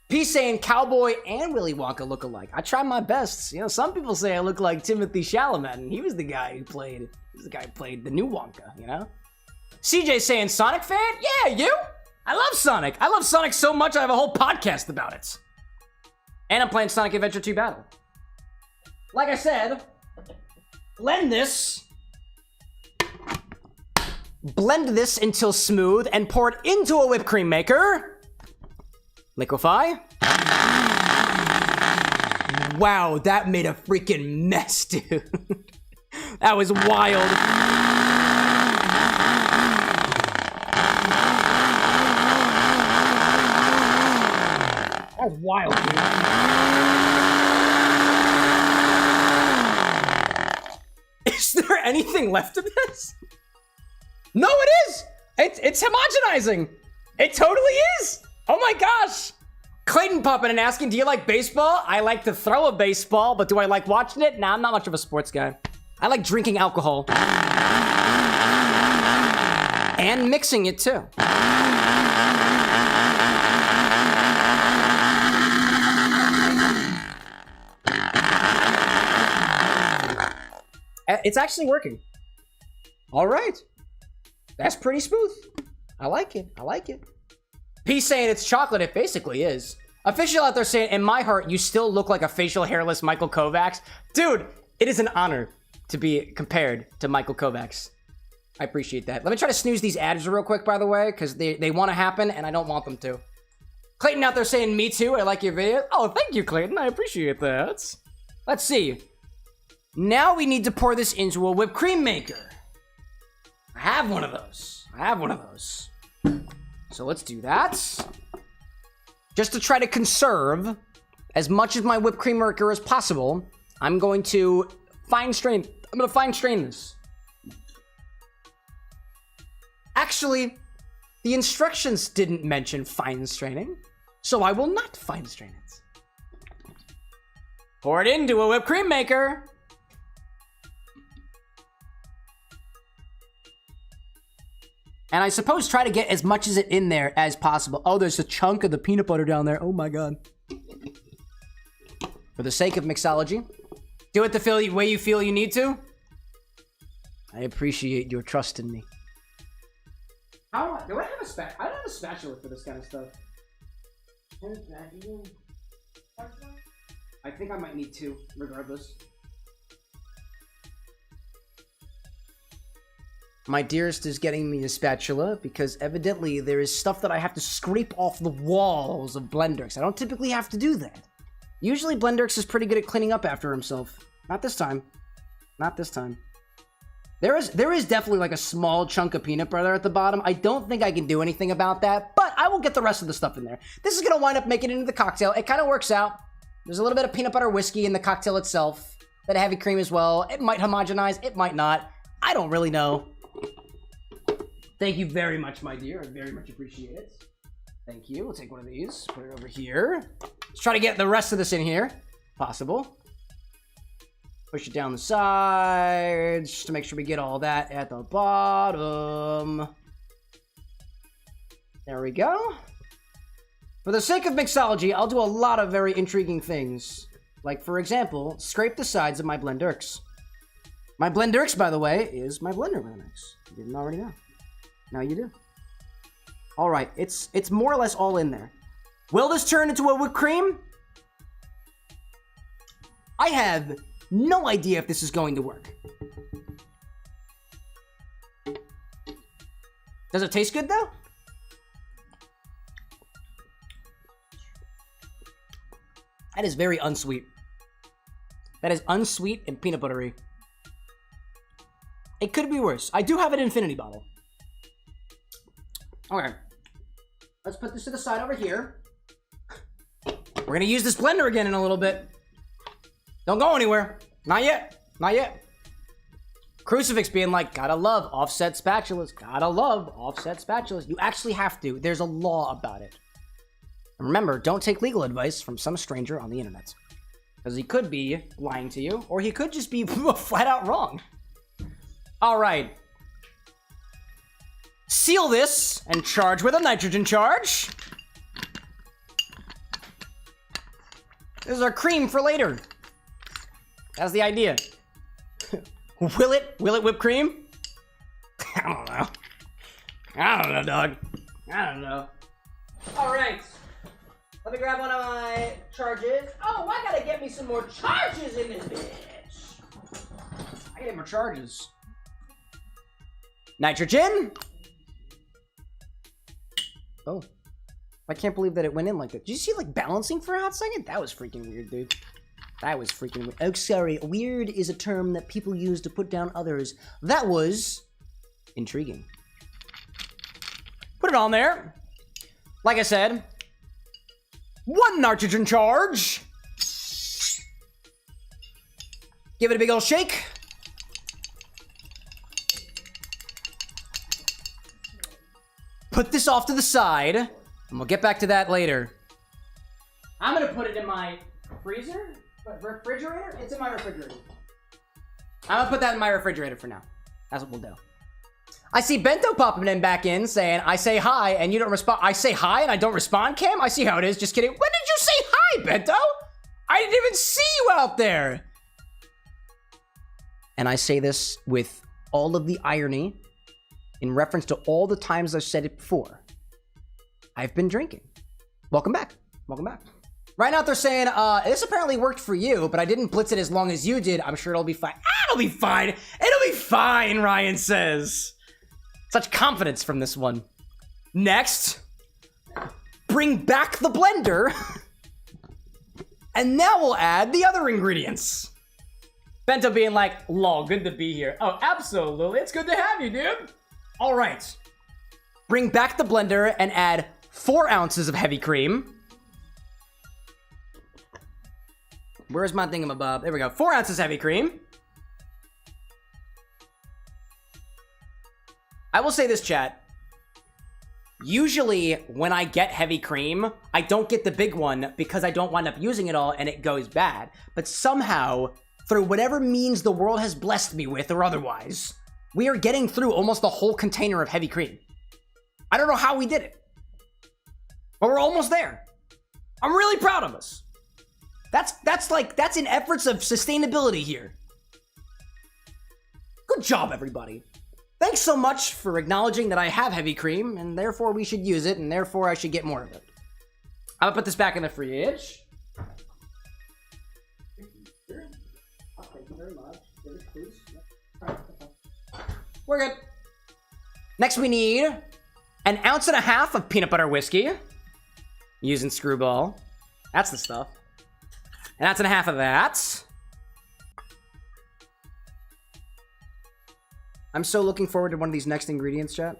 P saying, Cowboy and Willy Wonka look alike. I try my best. You know, some people say I look like Timothy Chalamet, and he was the guy who played the new Wonka, you know? CJ saying, Sonic fan? Yeah, you? I love Sonic. I love Sonic so much I have a whole podcast about it. And I'm playing Sonic Adventure 2 Battle. Like I said, blend this until smooth and pour it into a whipped cream maker. Liquefy. Wow, that made a freaking mess, dude. That was wild. That was wild, dude. Is there anything left of this? No, it is! It's homogenizing! It totally is! Oh my gosh! Clayton popping and asking, do you like baseball? I like to throw a baseball, but do I like watching it? Nah, I'm not much of a sports guy. I like drinking alcohol. And mixing it too. It's actually working. All right. That's pretty smooth. I like it. I like it. P saying it's chocolate. It basically is. Official out there saying, in my heart, you still look like a facial hairless Michael Kovacs. Dude, it is an honor to be compared to Michael Kovacs. I appreciate that. Let me try to snooze these ads real quick, by the way, because they want to happen, and I don't want them to. Clayton out there saying, me too, I like your video. Oh, thank you, Clayton. I appreciate that. Let's see. Now we need to pour this into a whipped cream maker. I have one of those. So let's do that. Just to try to conserve as much of my whipped cream maker as possible, I'm going to fine strain this. Actually, the instructions didn't mention fine straining, so I will not fine strain it. Pour it into a whipped cream maker. And I suppose try to get as much of it in there as possible. Oh, there's a chunk of the peanut butter down there. Oh my god. For the sake of mixology, do it the way you feel you need to. I appreciate your trust in me. Do I have a spatula? I don't have a spatula for this kind of stuff. I think I might need two, regardless. My dearest is getting me a spatula because evidently there is stuff that I have to scrape off the walls of Blenderx. I don't typically have to do that. Usually Blenderx is pretty good at cleaning up after himself. Not this time. Not this time. There is definitely like a small chunk of peanut butter at the bottom. I don't think I can do anything about that, but I will get the rest of the stuff in there. This is going to wind up making it into the cocktail. It kind of works out. There's a little bit of peanut butter whiskey in the cocktail itself. Bit of heavy cream as well. It might homogenize. It might not. I don't really know. Thank you very much, my dear. I very much appreciate it. Thank you. We'll take one of these. Put it over here. Let's try to get the rest of this in here. Possible. Push it down the sides just to make sure we get all that at the bottom. There we go. For the sake of mixology, I'll do a lot of very intriguing things. Like, for example, scrape the sides of my Blenderx. My Blenderx, by the way, is my blender Blenderx. You didn't already know. Now you do. All right, it's more or less all in there. Will this turn into a whipped cream? I have no idea if this is going to work. Does it taste good though? That is very unsweet. That is unsweet and peanut buttery. It could be worse. I do have an infinity bottle. Okay. Let's put this to the side over here. We're gonna use this blender again in a little bit. Don't go anywhere. Not yet. Not yet. Crucifix being like, gotta love offset spatulas. Gotta love offset spatulas. You actually have to. There's a law about it. And remember, don't take legal advice from some stranger on the internet. Because he could be lying to you, or he could just be flat out wrong. All right. Seal this and charge with a nitrogen charge. This is our cream for later. That's the idea. Will it whip cream? I don't know. I don't know, dog. I don't know. All right. Let me grab one of my charges. Oh, I gotta get me some more charges in this bitch. I gotta get more charges. Nitrogen. Oh. I can't believe that it went in like that. Did you see like balancing for a hot second? That was freaking weird, dude. That was freaking weird. Oh, sorry. Weird is a term that people use to put down others. That was intriguing. Put it on there. Like I said, one nitrogen charge. Give it a big old shake. Put this off to the side, and we'll get back to that later. I'm gonna put it in my freezer? Refrigerator? It's in my refrigerator. I'm gonna put that in my refrigerator for now. That's what we'll do. I see Bento popping in back in saying, I say hi and you don't respond. I say hi and I don't respond, Cam? I see how it is. Just kidding. When did you say hi, Bento? I didn't even see you out there. And I say this with all of the irony in reference to all the times I've said it before. I've been drinking. Welcome back. Welcome back. Right now they're saying, this apparently worked for you, but I didn't blitz it as long as you did. I'm sure it'll be fine. It'll be fine. It'll be fine, Ryan says. Such confidence from this one. Next, bring back the blender. And now we'll add the other ingredients. Bento being like, lol, good to be here. Oh, absolutely. It's good to have you, dude. All right. Bring back the blender and add 4 ounces of heavy cream. Where's my thingamabob? There we go. 4 ounces heavy cream. I will say this, chat. Usually, when I get heavy cream, I don't get the big one because I don't wind up using it all and it goes bad. But somehow, through whatever means the world has blessed me with or otherwise, we are getting through almost the whole container of heavy cream. I don't know how we did it, but we're almost there. I'm really proud of us. That's in efforts of sustainability here. Good job, everybody. Thanks so much for acknowledging that I have heavy cream, and therefore we should use it, and therefore I should get more of it. I'm gonna put this back in the fridge. Thank you very much. We're good. Next we need 1.5 ounces of peanut butter whiskey. Using Skrewball. That's the stuff. 1.5 ounces of that. I'm so looking forward to one of these next ingredients, chat.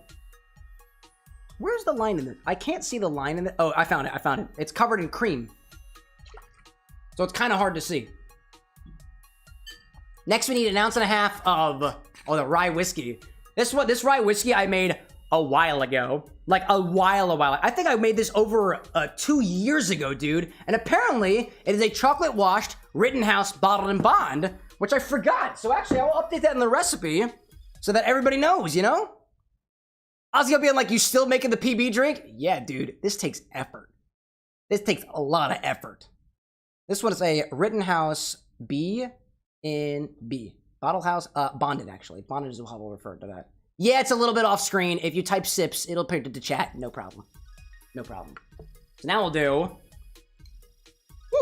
Where's the line in it? I can't see the line in it. Oh, I found it. I found it. It's covered in cream. So it's kind of hard to see. Next, we need 1.5 ounces of the rye whiskey. This rye whiskey I made a while ago. Like a while. I think I made this over 2 years ago, dude. And apparently, it is a chocolate-washed Rittenhouse bottled and bond, which I forgot. So actually, I'll update that in the recipe so that everybody knows, you know? Ozzy being like, you still making the PB drink? Yeah, dude, this takes effort. This takes a lot of effort. This one is a Rittenhouse B in B. Bottle House, bonded actually. Bonded is how we'll refer to that. Yeah, it's a little bit off screen. If you type sips, it'll appear to chat. No problem. No problem. So now we'll do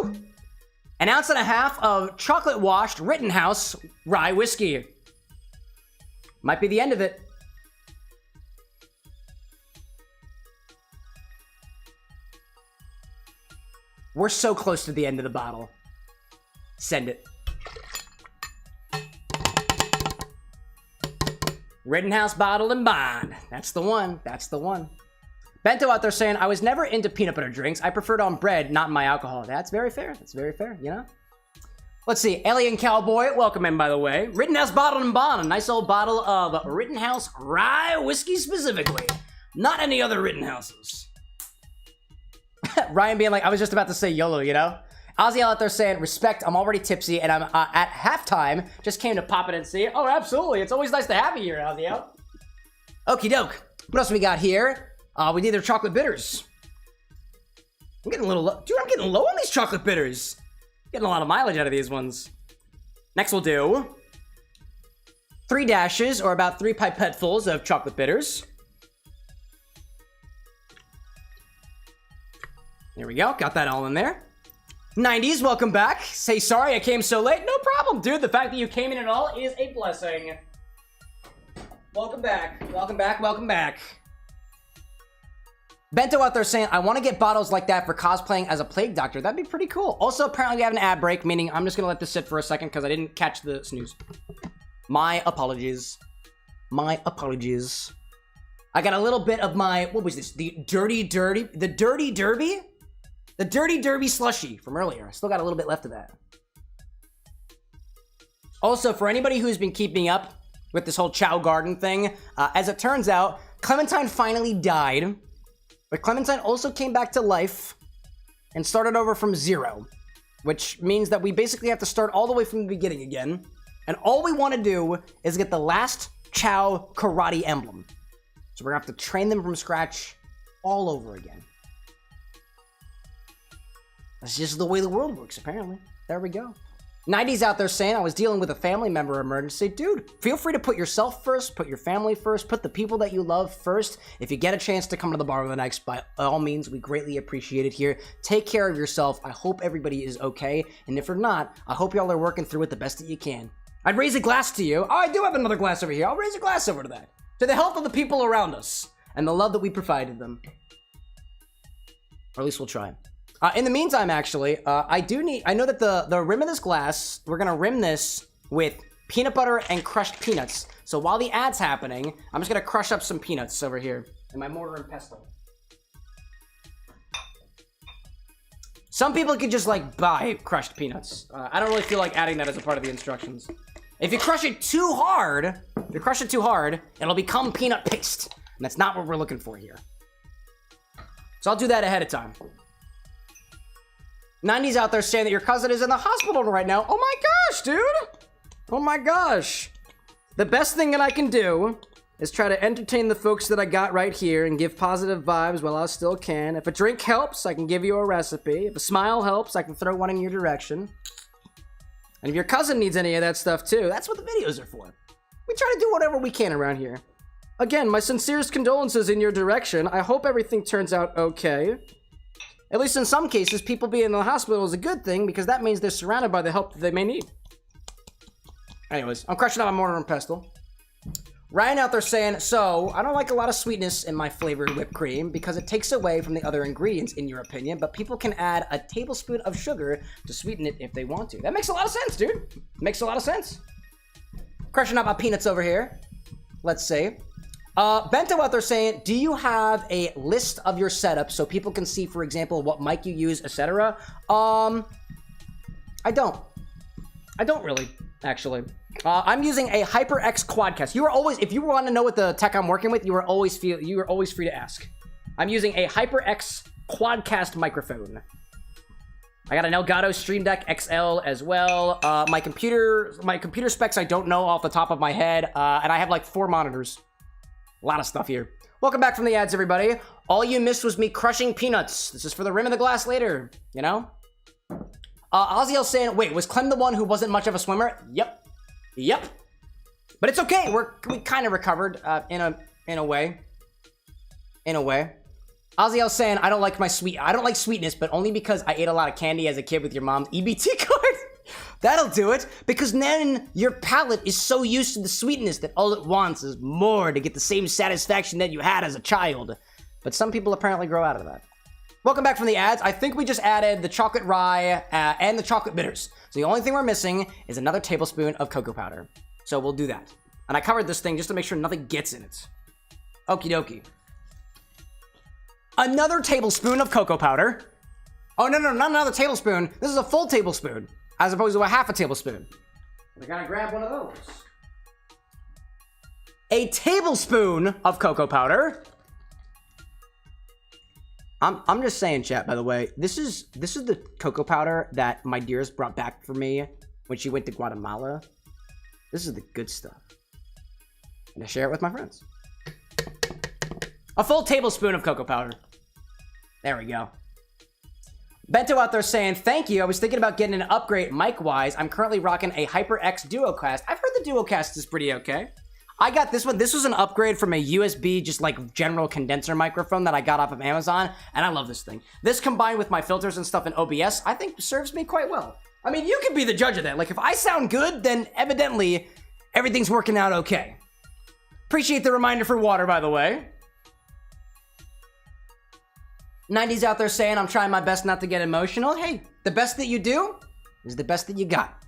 1.5 ounces of chocolate washed Rittenhouse rye whiskey. Might be the end of it. We're so close to the end of the bottle. Send it. Rittenhouse bottled and bond. That's the one. That's the one. Bento out there saying, I was never into peanut butter drinks. I preferred on bread, not in my alcohol. That's very fair. That's very fair, you know? Let's see. Alien Cowboy, welcome in, by the way. Rittenhouse bottled and bond. A nice old bottle of Rittenhouse rye whiskey specifically. Not any other Rittenhouses. Ryan being like, I was just about to say YOLO, you know? Ozzy out there saying, respect, I'm already tipsy, and I'm at halftime. Just came to pop it and see it. Oh, absolutely. It's always nice to have you here, Ozzy out. Okie doke. What else we got here? We need their chocolate bitters. I'm getting a little low. Dude, I'm getting low on these chocolate bitters. Getting a lot of mileage out of these ones. Next we'll do 3 dashes, or about 3 pipettefuls of chocolate bitters. There we go. Got that all in there. 90s, welcome back. Say sorry I came so late. No problem, dude. The fact that you came in at all is a blessing. Welcome back. Welcome back. Welcome back. Bento out there saying, I want to get bottles like that for cosplaying as a plague doctor. That'd be pretty cool. Also, apparently we have an ad break, meaning I'm just going to let this sit for a second because I didn't catch the snooze. My apologies. My apologies. I got a little bit of my, what was this? The Dirty Derby Slushie from earlier. I still got a little bit left of that. Also, for anybody who's been keeping up with this whole Chao Garden thing, as it turns out, Clementine finally died. But Clementine also came back to life and started over from 0, which means that we basically have to start all the way from the beginning again. And all we want to do is get the last Chao karate emblem. So we're gonna have to train them from scratch all over again. That's just the way the world works, apparently. There we go. 90s out there saying, I was dealing with a family member emergency. Dude, feel free to put yourself first, put your family first, put the people that you love first. If you get a chance to come to the bar with an X, by all means, we greatly appreciate it here. Take care of yourself. I hope everybody is okay. And if you're not, I hope y'all are working through it the best that you can. I'd raise a glass to you. Oh, I do have another glass over here. I'll raise a glass over to that. To the health of the people around us and the love that we provided them. Or at least we'll try. In the meantime, actually, I know that the rim of this glass, we're gonna rim this with peanut butter and crushed peanuts. So while the ad's happening, I'm just gonna crush up some peanuts over here in my mortar and pestle. Some people could just like buy crushed peanuts. I don't really feel like adding that as a part of the instructions. If you crush it too hard, it'll become peanut paste. And that's not what we're looking for here. So I'll do that ahead of time. 90s out there saying that your cousin is in the hospital right now. Oh my gosh, dude. Oh my gosh. The best thing that I can do is try to entertain the folks that I got right here and give positive vibes while I still can. If a drink helps, I can give you a recipe. If a smile helps, I can throw one in your direction. And if your cousin needs any of that stuff too, that's what the videos are for. We try to do whatever we can around here. Again, my sincerest condolences in your direction. I hope everything turns out okay. At least in some cases, people being in the hospital is a good thing because that means they're surrounded by the help that they may need. Anyways, I'm crushing out my mortar and pestle. Ryan out there saying, so, I don't like a lot of sweetness in my flavored whipped cream because it takes away from the other ingredients, in your opinion, but people can add a tablespoon of sugar to sweeten it if they want to. That makes a lot of sense, dude. Makes a lot of sense. Crushing out my peanuts over here. Let's see. Bento out there saying, do you have a list of your setup so people can see, for example, what mic you use, etc.? I don't really, actually. I'm using a HyperX Quadcast. You are always, if you want to know what the tech I'm working with, you are always free to ask. I'm using a HyperX Quadcast microphone. I got an Elgato Stream Deck XL as well. My computer specs I don't know off the top of my head, and I have like 4 monitors. A lot of stuff here. Welcome back from the ads, everybody. All you missed was me crushing peanuts. This is for the rim of the glass later, you know? Oziel saying, wait, was Clem the one who wasn't much of a swimmer? Yep. But it's okay. We kind of recovered in a way. Oziel saying, I don't like sweetness, but only because I ate a lot of candy as a kid with your mom's EBT card. That'll do it, because then your palate is so used to the sweetness that all it wants is more to get the same satisfaction that you had as a child. But some people apparently grow out of that. Welcome back from the ads. I think we just added the chocolate rye and the chocolate bitters. So the only thing we're missing is another tablespoon of cocoa powder. So we'll do that. And I covered this thing just to make sure nothing gets in it. Okie dokie. Another tablespoon of cocoa powder. Oh, no, not another tablespoon. This is a full tablespoon, as opposed to a half a tablespoon. I gotta grab one of those. A tablespoon of cocoa powder. I'm just saying, chat, by the way, this is the cocoa powder that my dearest brought back for me when she went to Guatemala. This is the good stuff. And I share it with my friends. A full tablespoon of cocoa powder. There we go. Bento out there saying, thank you. I was thinking about getting an upgrade mic-wise. I'm currently rocking a HyperX Duocast. I've heard the Duocast is pretty okay. I got this one. This was an upgrade from a USB, just like general condenser microphone that I got off of Amazon, and I love this thing. This combined with my filters and stuff in OBS, I think serves me quite well. I mean, you can be the judge of that. Like, if I sound good, then evidently everything's working out okay. Appreciate the reminder for water, by the way. 90s out there saying, I'm trying my best not to get emotional. Hey, the best that you do is the best that you got.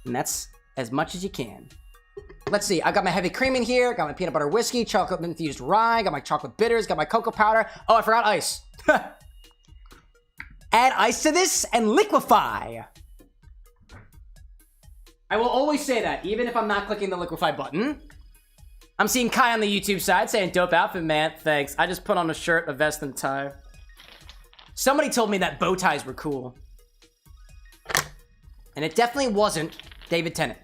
And that's as much as you can. Let's see, I got my heavy cream in here, got my peanut butter whiskey, chocolate infused rye, got my chocolate bitters, got my cocoa powder. Oh, I forgot ice. Add ice to this and liquefy. I will always say that, even if I'm not clicking the liquefy button. I'm seeing Kai on the YouTube side saying, dope outfit, man. Thanks. I just put on a shirt, a vest, and tie. Somebody told me that bow ties were cool. And it definitely wasn't David Tennant.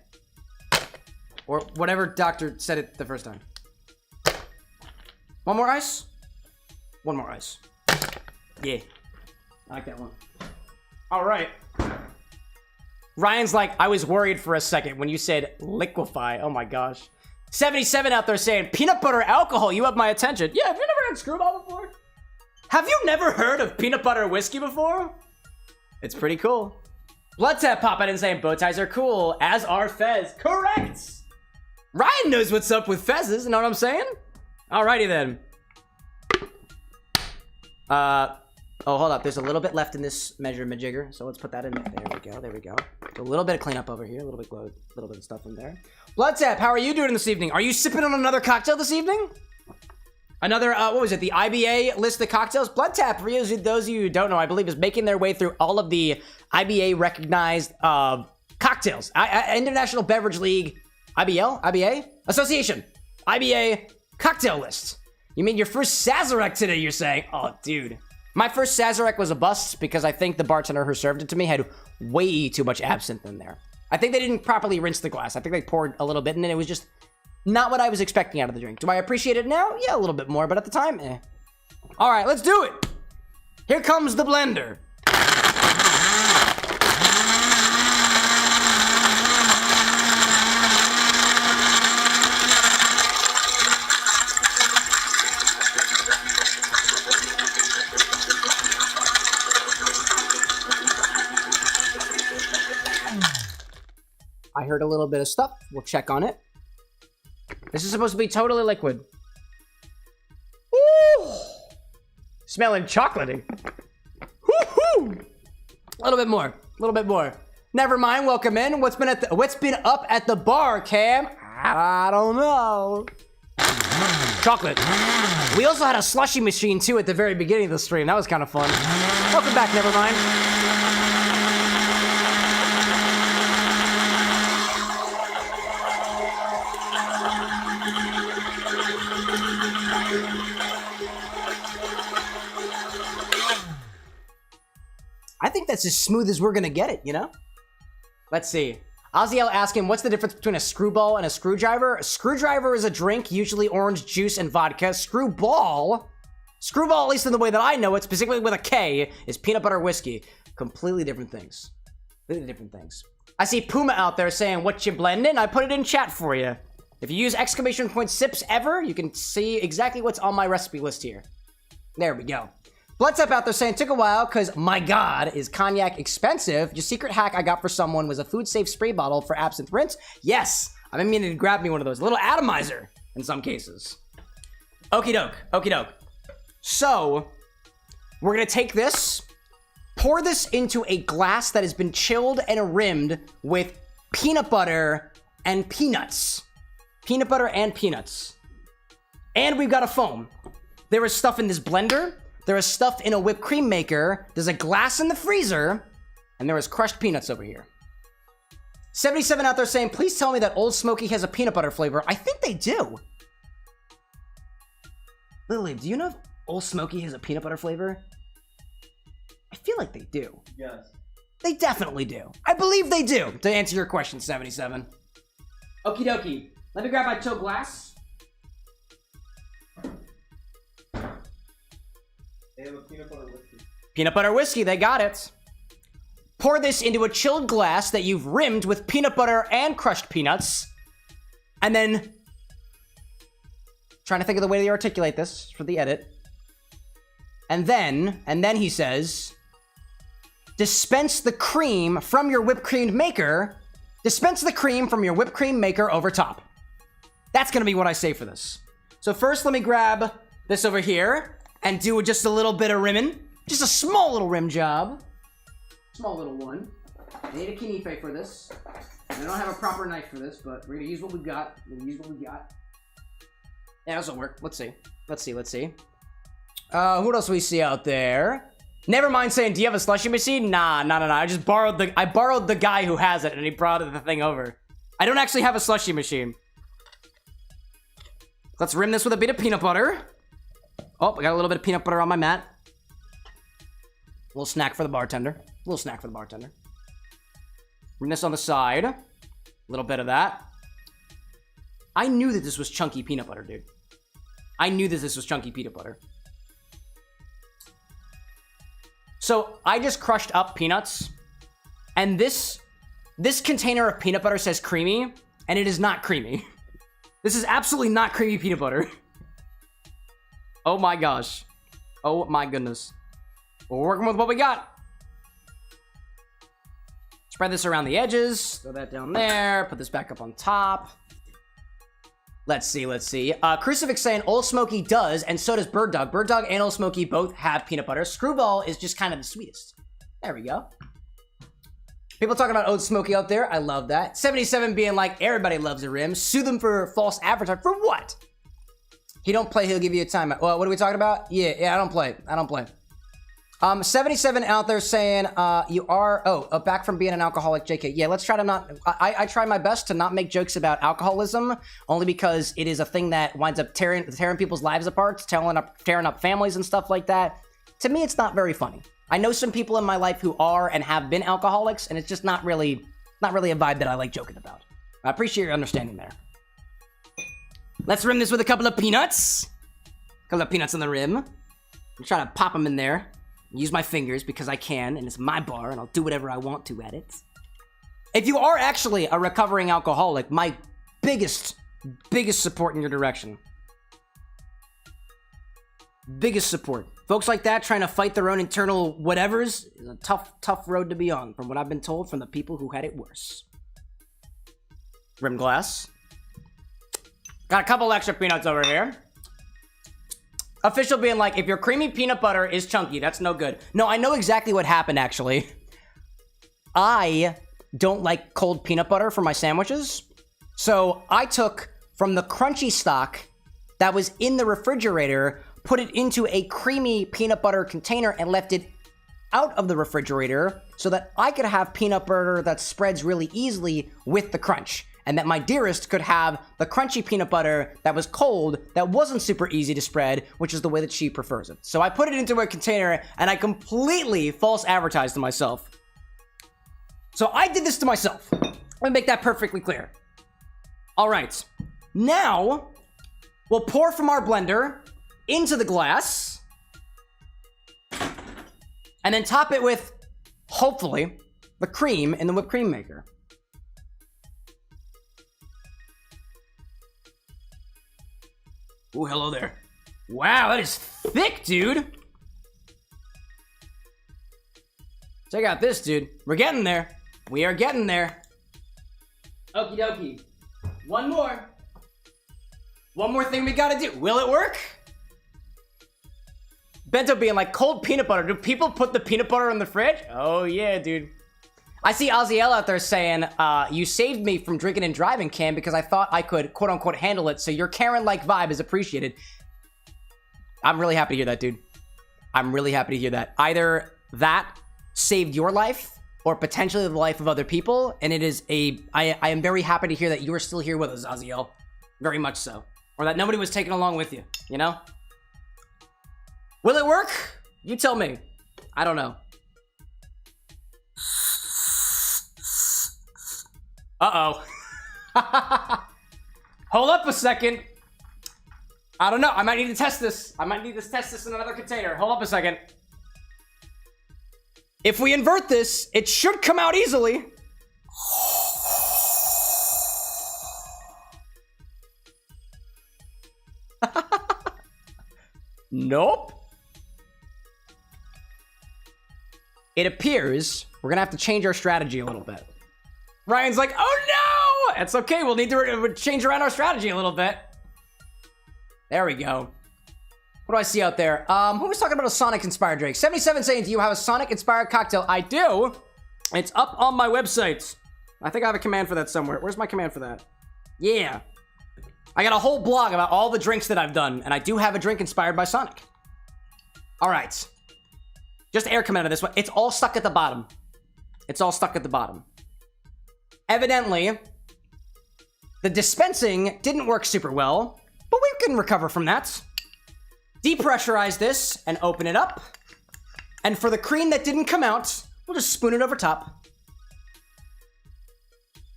Or whatever doctor said it the first time. One more ice? One more ice. Yeah. I like that one. All right. Ryan's like, I was worried for a second when you said liquefy. Oh my gosh. 77 out there saying, peanut butter alcohol, you have my attention. Yeah, have you never had Skrewball before? Have you never heard of peanut butter whiskey before? It's pretty cool. Blood Tap popping in saying, bow ties are cool, as are Fez. Correct! Ryan knows what's up with Fezes, you know what I'm saying? Alrighty then. Oh, hold up. There's a little bit left in this measurement jigger, so let's put that in there. There we go. There we go. A little bit of cleanup over here. A little bit of stuff in there. Blood Tap, how are you doing this evening? Are you sipping on another cocktail this evening? Another, what was it? The IBA list of cocktails? Blood Tap, for those of you who don't know, I believe is making their way through all of the IBA recognized cocktails. International Beverage League, IBA? Association. IBA cocktail list. You mean your first Sazerac today, you're saying? Oh, dude. My first Sazerac was a bust because I think the bartender who served it to me had way too much absinthe in there. I think they didn't properly rinse the glass. I think they poured a little bit and it was just not what I was expecting out of the drink. Do I appreciate it now? Yeah, a little bit more, but at the time, eh. All right, let's do it. Here comes the blender. I heard a little bit of stuff. We'll check on it. This is supposed to be totally liquid. Ooh! Smelling chocolatey. Woo-hoo! A little bit more. A little bit more. Never mind. Welcome in. What's been up at the bar, Cam? I don't know. Chocolate. We also had a slushy machine too at the very beginning of the stream. That was kind of fun. Welcome back. Never mind. I think that's as smooth as we're gonna get it, you know? Let's see. Oziel asking, what's the difference between a Skrewball and a screwdriver? A screwdriver is a drink, usually orange juice and vodka. Skrewball, at least in the way that I know it, specifically with a K, is peanut butter whiskey. Completely different things. Completely different things. I see Puma out there saying, what you blending? I put it in chat for you. If you use exclamation point sips ever, you can see exactly what's on my recipe list here. There we go. Blood's up out there saying, took a while because, my God, is cognac expensive? Your secret hack I got for someone was a food-safe spray bottle for absinthe rinse? Yes, I've been meaning to grab me one of those. A little atomizer in some cases. Okie doke, okie doke. So, we're going to take this, pour this into a glass that has been chilled and rimmed with peanut butter and peanuts. Peanut butter and peanuts. And we've got a foam. There is stuff in this blender. There is stuff in a whipped cream maker. There's a glass in the freezer. And there is crushed peanuts over here. 77 out there saying, please tell me that Old Smoky has a peanut butter flavor. I think they do. Lily, do you know if Old Smoky has a peanut butter flavor? I feel like they do. Yes. They definitely do. I believe they do, to answer your question, 77. Okie dokie. Let me grab my chill glass. They have a peanut butter whiskey. Peanut butter whiskey, they got it. Pour this into a chilled glass that you've rimmed with peanut butter and crushed peanuts. And then, trying to think of the way to articulate this for the edit. And then he says, dispense the cream from your whipped cream maker. Dispense the cream from your whipped cream maker over top. That's gonna be what I say for this. So first, let me grab this over here and do just a little bit of rimming. Just a small little rim job. Small little one. I need a knife for this. I don't have a proper knife for this, but we're gonna use what we've got. Yeah, this will work. Let's see. Who else do we see out there? Never mind saying, do you have a slushy machine? Nah. I just borrowed the guy who has it and he brought the thing over. I don't actually have a slushy machine. Let's rim this with a bit of peanut butter. Oh, I got a little bit of peanut butter on my mat. A little snack for the bartender. Rim this on the side. A little bit of that. I knew that this was chunky peanut butter, dude. I knew that this was chunky peanut butter. So I just crushed up peanuts, and this container of peanut butter says creamy, and it is not creamy. This is absolutely not creamy peanut butter. Oh my gosh. Oh my goodness. We're working with what we got. Spread this around the edges. Throw that down there. Put this back up on top. Let's see, let's see. Crucifix saying Old Smoky does, and so does Bird Dog. Bird Dog and Old Smoky both have peanut butter. Skrewball is just kind of the sweetest. There we go. People talking about Old Smoky out there. I love that. 77 being like, everybody loves a rim. Sue them for false advertising. For what? He don't play, he'll give you a timeout. Well, what are we talking about? Yeah, I don't play. 77 out there saying, you are, back from being an alcoholic, JK. Yeah, let's try to not, I try my best to not make jokes about alcoholism, only because it is a thing that winds up tearing people's lives apart, tearing up families and stuff like that. To me, it's not very funny. I know some people in my life who are and have been alcoholics, and it's just not really a vibe that I like joking about. I appreciate your understanding there. Let's rim this with a couple of peanuts. A couple of peanuts on the rim. I'm trying to pop them in there. Use my fingers because I can, and it's my bar, and I'll do whatever I want to at it. If you are actually a recovering alcoholic, my biggest support in your direction. Biggest support. Folks like that trying to fight their own internal whatevers is a tough road to be on, from what I've been told from the people who had it worse. Rim glass. Got a couple extra peanuts over here. Official being like, if your creamy peanut butter is chunky, that's no good. No, I know exactly what happened, actually. I don't like cold peanut butter for my sandwiches. So I took from the crunchy stock that was in the refrigerator, put it into a creamy peanut butter container, and left it out of the refrigerator so that I could have peanut butter that spreads really easily with the crunch. And that my dearest could have the crunchy peanut butter that was cold, that wasn't super easy to spread, which is the way that she prefers it. So I put it into a container, and I completely false advertised to myself. So I did this to myself. Let me make that perfectly clear. All right. Now, we'll pour from our blender into the glass, and then top it with, hopefully, the cream in the whipped cream maker. Ooh, hello there. Wow, that is thick, dude. Check out this, dude. We're getting there. We are getting there. Okie dokie. One more. One more thing we gotta do. Will it work? Bento being like, cold peanut butter. Do people put the peanut butter in the fridge? Oh, yeah, dude. I see Oziel out there saying, you saved me from drinking and driving, Cam, because I thought I could, quote-unquote, handle it, so your Karen-like vibe is appreciated. I'm really happy to hear that, dude. I'm really happy to hear that. Either that saved your life, or potentially the life of other people, and it is I am very happy to hear that you are still here with us, Oziel. Very much so. Or that nobody was taken along with you, you know? Will it work? You tell me. I don't know. Uh-oh. Hold up a second. I don't know. I might need to test this. I might need to test this in another container. Hold up a second. If we invert this, it should come out easily. Nope. It appears we're gonna have to change our strategy a little bit. Ryan's like, oh no! It's okay, we'll need to change around our strategy a little bit. There we go. What do I see out there? Who was talking about a Sonic-inspired drink? 77 saying, do you have a Sonic-inspired cocktail? I do. It's up on my website. I think I have a command for that somewhere. Where's my command for that? Yeah. I got a whole blog about all the drinks that I've done, and I do have a drink inspired by Sonic. All right. Just air come out of this one. It's all stuck at the bottom. It's all stuck at the bottom. Evidently, the dispensing didn't work super well, but we can recover from that. Depressurize this and open it up. And for the cream that didn't come out, we'll just spoon it over top.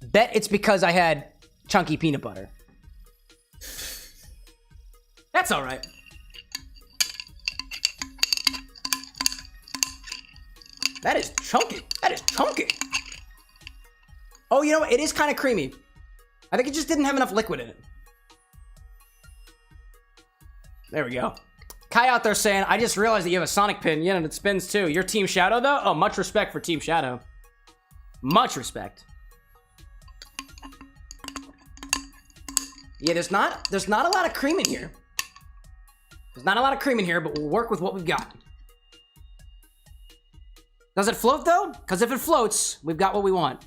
Bet it's because I had chunky peanut butter. That's all right. That is chunky. That is chunky. Oh, you know what? It is kind of creamy. I think it just didn't have enough liquid in it. There we go. Kai out there saying, I just realized that you have a Sonic pin. Yeah, and it spins too. You're Team Shadow, though? Oh, much respect for Team Shadow. Much respect. Yeah, there's not a lot of cream in here. There's not a lot of cream in here, but we'll work with what we've got. Does it float, though? Because if it floats, we've got what we want.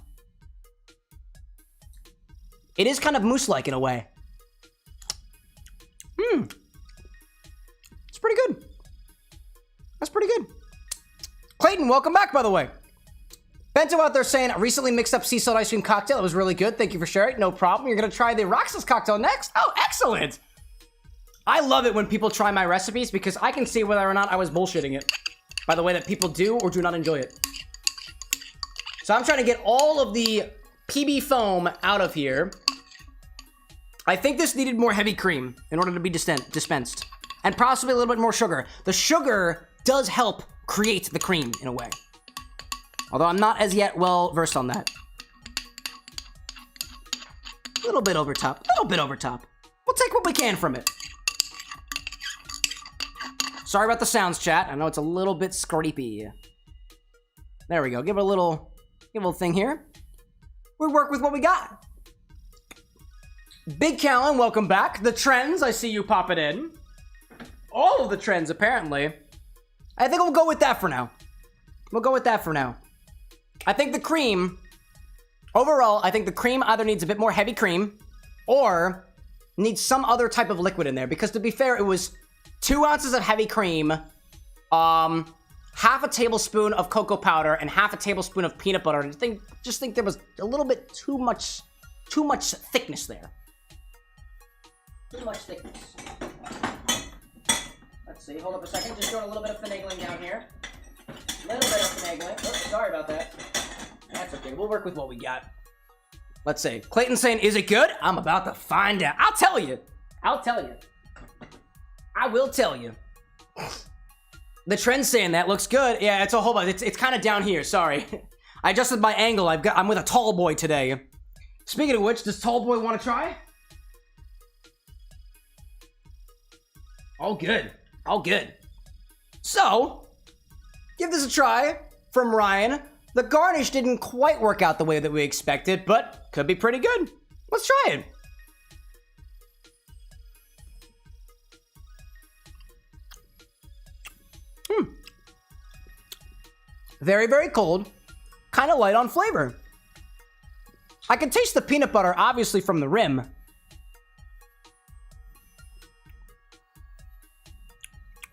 It is kind of mousse-like in a way. It's pretty good. That's pretty good. Clayton, welcome back, by the way. Bento out there saying, I recently mixed up sea salt ice cream cocktail. It was really good. Thank you for sharing. No problem. You're going to try the Roxas cocktail next? Oh, excellent. I love it when people try my recipes because I can see whether or not I was bullshitting it by the way that people do or do not enjoy it. So I'm trying to get all of the PB foam out of here. I think this needed more heavy cream in order to be dispensed. And possibly a little bit more sugar. The sugar does help create the cream in a way. Although I'm not as yet well versed on that. A little bit over top. A little bit over top. We'll take what we can from it. Sorry about the sounds, chat. I know it's a little bit scrapey. There we go. Give it a little thing here. We work with what we got. Big Callan, welcome back. The trends, I see you popping in. All of the trends, apparently. I think we'll go with that for now. We'll go with that for now. I think the cream, overall, I think the cream either needs a bit more heavy cream or needs some other type of liquid in there. Because to be fair, it was 2 ounces of heavy cream, half a tablespoon of cocoa powder, and half a tablespoon of peanut butter. And I just think there was a little bit too much thickness there. Too much thickness. Let's see, hold up a second. Just doing a little bit of finagling down here. Little bit of finagling. Oops, sorry about that. That's okay. We'll work with what we got. Let's see. Clayton's saying, is it good? I'm about to find out. I'll tell you. I'll tell you. I will tell you. The trend's saying that looks good. Yeah, it's a whole bunch. It's kind of down here. Sorry. I adjusted my angle. I'm with a tall boy today. Speaking of which, does tall boy want to try? All good. All good. So, give this a try from Ryan. The garnish didn't quite work out the way that we expected, but could be pretty good. Let's try it. Very, very cold. Kind of light on flavor. I can taste the peanut butter, obviously, from the rim.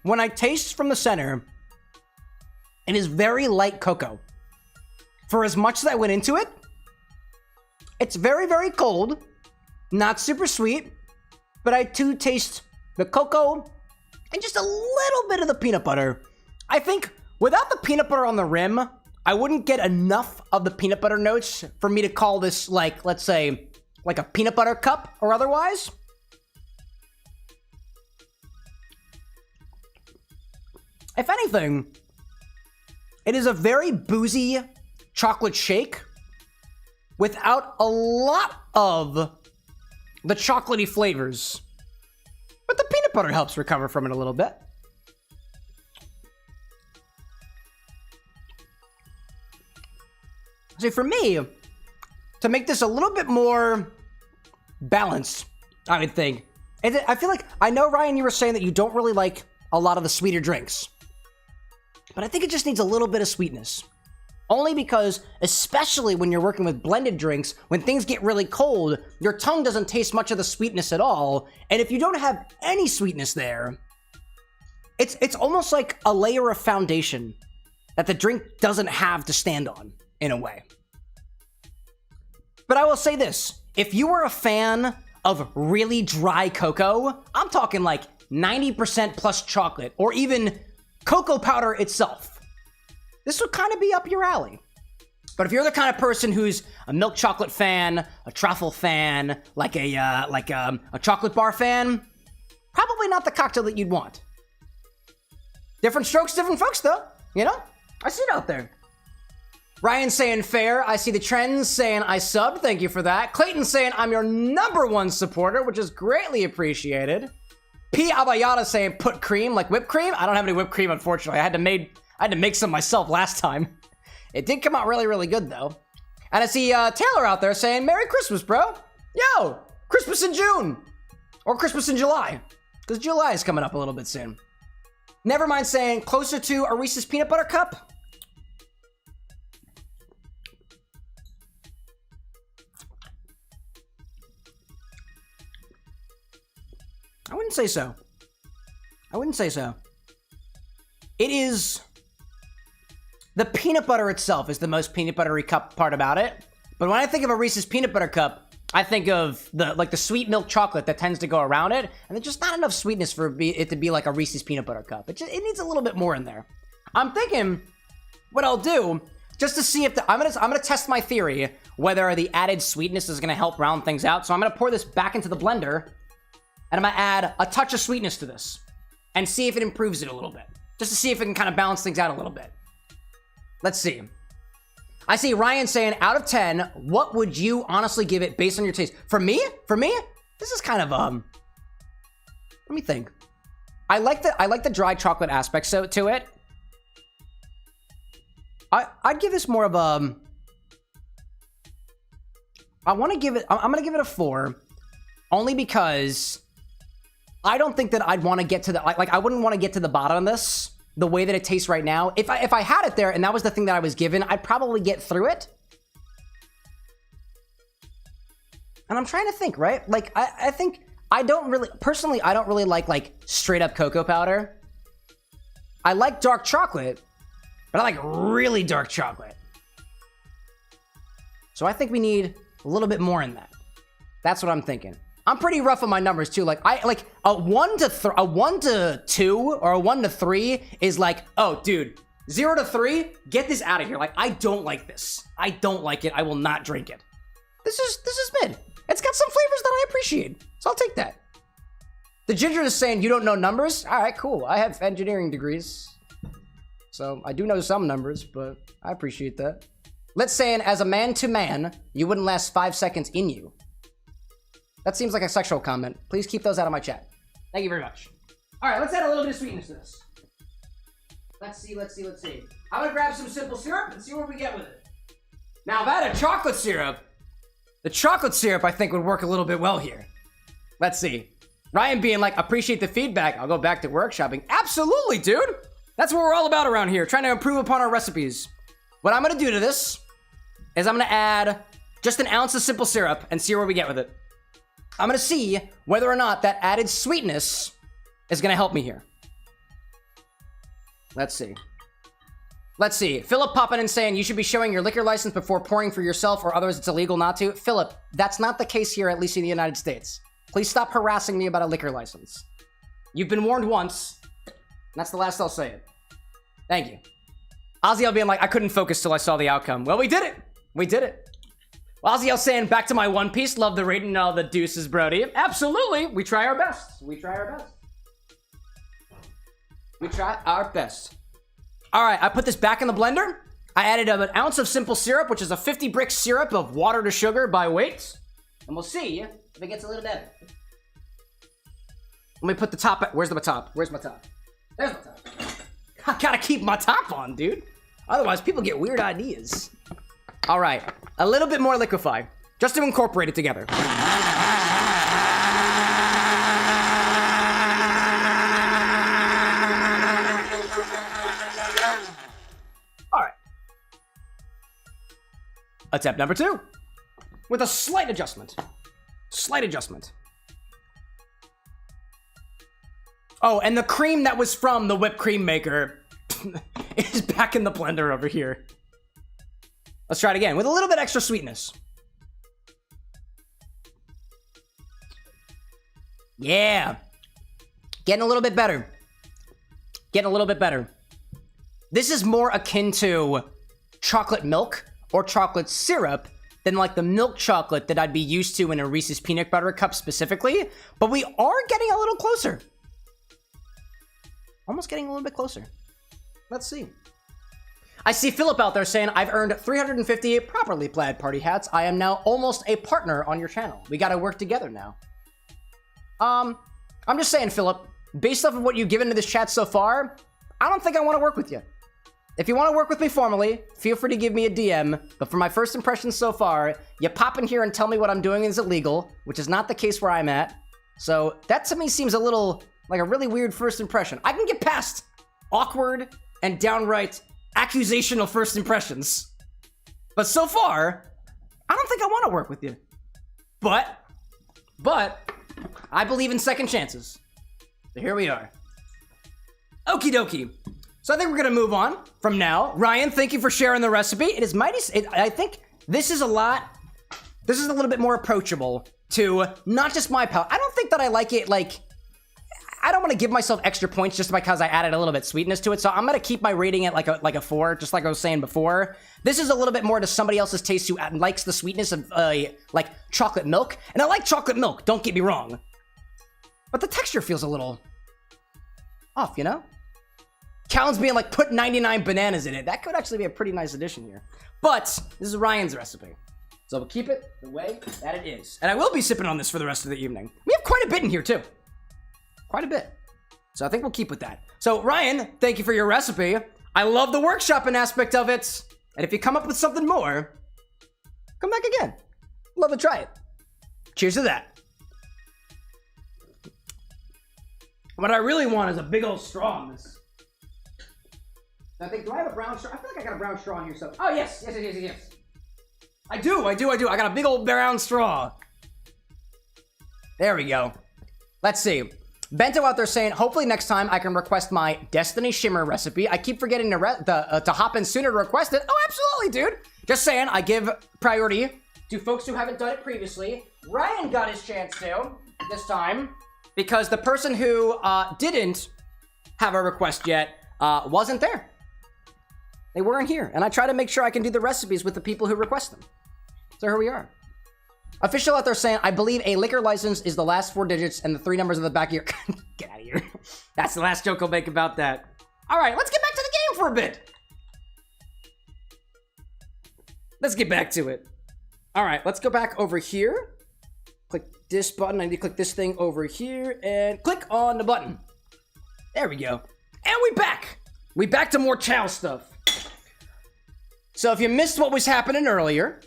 When I taste from the center, it is very light cocoa. For as much as I went into it, it's very, very cold. Not super sweet, but I too taste the cocoa and just a little bit of the peanut butter. I think without the peanut butter on the rim, I wouldn't get enough of the peanut butter notes for me to call this, like, let's say, like a peanut butter cup or otherwise. If anything, it is a very boozy chocolate shake without a lot of the chocolatey flavors. But the peanut butter helps recover from it a little bit. See, for me, to make this a little bit more balanced, I would think. And I feel like, I know, Ryan, you were saying that you don't really like a lot of the sweeter drinks. But I think it just needs a little bit of sweetness. Only because, especially when you're working with blended drinks, when things get really cold, your tongue doesn't taste much of the sweetness at all. And if you don't have any sweetness there, it's almost like a layer of foundation that the drink doesn't have to stand on, in a way. But I will say this. If you are a fan of really dry cocoa, I'm talking like 90% plus chocolate, or even cocoa powder itself, this would kind of be up your alley. But if you're the kind of person who's a milk chocolate fan, a truffle fan, like a chocolate bar fan, Probably not the cocktail that you'd want. Different strokes, different folks, though. You know? I see it out there. Ryan saying fair. I see the trends saying I subbed. Thank you for that. Clayton saying I'm your #1 supporter, which is greatly appreciated. P. Abayada saying put cream, like whipped cream. I don't have any whipped cream, unfortunately. I had to make some myself last time. It did come out really, really good, though. And I see Taylor out there saying Merry Christmas, bro. Yo, Christmas in June. Or Christmas in July. Because July is coming up a little bit soon. Never mind saying closer to a Reese's Peanut Butter Cup. I wouldn't say so. I wouldn't say so. It is... The peanut butter itself is the most peanut buttery cup part about it. But when I think of a Reese's Peanut Butter Cup, I think of the sweet milk chocolate that tends to go around it, and there's just not enough sweetness for it to be like a Reese's Peanut Butter Cup. It needs a little bit more in there. I'm thinking what I'll do, just to see if I'm gonna test my theory whether the added sweetness is gonna help round things out. So I'm gonna pour this back into the blender, and I'm gonna add a touch of sweetness to this, and see if it improves it a little bit, just to see if it can kind of balance things out a little bit. Let's see. I see Ryan saying, out of 10, what would you honestly give it based on your taste? For me, this is kind of, let me think. I like the dry chocolate aspect to it. I'd give this more of a, I'm gonna give it a 4, only because I don't think that I'd want to get to the, like I wouldn't want to get to the bottom of this the way that it tastes right now. If I had it there and that was the thing that I was given, I'd probably get through it. And I'm trying to think, right? Like, I think I don't really like straight up cocoa powder. I like dark chocolate, but I like really dark chocolate. So I think we need a little bit more in that. That's what I'm thinking. I'm pretty rough on my numbers too. Like a 1 to 2 or a 1 to 3 is like, oh dude, 0 to 3, get this out of here. Like, I don't like this. I don't like it. I will not drink it. This is mid. It's got some flavors that I appreciate, so I'll take that. The ginger is saying you don't know numbers. All right, cool. I have engineering degrees, so I do know some numbers, but I appreciate that. Let's say, as a man to man, you wouldn't last 5 seconds in you. That seems like a sexual comment. Please keep those out of my chat. Thank you very much. All right, let's add a little bit of sweetness to this. Let's see. I'm gonna grab some simple syrup and see what we get with it. Now, if I had a chocolate syrup, the chocolate syrup I think would work a little bit well here. Let's see. Ryan being like, appreciate the feedback. I'll go back to workshopping. Absolutely, dude. That's what we're all about around here, trying to improve upon our recipes. What I'm gonna do to this is I'm gonna add just an ounce of simple syrup and see where we get with it. I'm gonna see whether or not that added sweetness is gonna help me here. Let's see. Philip popping in saying you should be showing your liquor license before pouring for yourself or others. It's illegal not to. Philip, that's not the case here, at least in the United States. Please stop harassing me about a liquor license. You've been warned once, and that's the last I'll say it. Thank you. Ozzy being like, I couldn't focus till I saw the outcome. Well, we did it. Ozzy saying, back to my One Piece. Love the rating and all the deuces, Brody. Absolutely. We try our best. All right, I put this back in the blender. I added an ounce of simple syrup, which is a 50 Brix syrup of water to sugar by weight. And we'll see if it gets a little better. Let me put the top. Where's my top? There's my top. I gotta keep my top on, dude. Otherwise, people get weird ideas. All right, a little bit more liquefy, just to incorporate it together. All right. Attempt number 2, with a slight adjustment. Oh, and the cream that was from the whipped cream maker is back in the blender over here. Let's try it again with a little bit extra sweetness. Yeah. Getting a little bit better. This is more akin to chocolate milk or chocolate syrup than like the milk chocolate that I'd be used to in a Reese's peanut butter cup specifically, but we are getting a little closer. Almost getting a little bit closer. Let's see. I see Philip out there saying, I've earned 358 properly plaid party hats. I am now almost a partner on your channel. We gotta work together now. I'm just saying, Philip, based off of what you've given to this chat so far, I don't think I want to work with you. If you want to work with me formally, feel free to give me a DM, but for my first impressions so far, you pop in here and tell me what I'm doing is illegal, which is not the case where I'm at. So that to me seems a little like a really weird first impression. I can get past awkward and downright accusational first impressions. But so far, I don't think I want to work with you. But I believe in second chances. So here we are. Okie dokie. So I think we're gonna move on from now. Ryan, thank you for sharing the recipe. It is mighty. I think this is a little bit more approachable to not just my palate. I don't think that I like it like. I don't want to give myself extra points just because I added a little bit sweetness to it. So I'm gonna keep my rating at like a 4, just like I was saying before. This is a little bit more to somebody else's taste who likes the sweetness of like chocolate milk, and I like chocolate milk. Don't get me wrong, but the texture feels a little off, you know. Callan's being like, put 99 bananas in it. That could actually be a pretty nice addition here. But this is Ryan's recipe. So we'll keep it the way that it is. And I will be sipping on this for the rest of the evening. We have quite a bit in here too. Quite a bit. So I think we'll keep with that. So Ryan, thank you for your recipe. I love the workshopping aspect of it. And if you come up with something more, come back again. Love to try it. Cheers to that. What I really want is a big old straw on this. I think, do I have a brown straw? I feel like I got a brown straw in here. So, oh yes. I do. I got a big old brown straw. There we go. Let's see. Bento out there saying, hopefully next time I can request my Destiny Shimmer recipe. I keep forgetting to hop in sooner to request it. Oh, absolutely, dude. Just saying, I give priority to folks who haven't done it previously. Ryan got his chance to this time because the person who didn't have a request yet wasn't there. They weren't here, and I try to make sure I can do the recipes with the people who request them. So here we are. Official out there saying, I believe a liquor license is the last 4 digits and the 3 numbers on the back of your... Get out of here. That's the last joke I'll make about that. All right, let's get back to the game for a bit. Let's get back to it. All right, let's go back over here. Click this button. I need to click this thing over here and click on the button. There we go. And we back. We back to more Chao stuff. So if you missed what was happening earlier,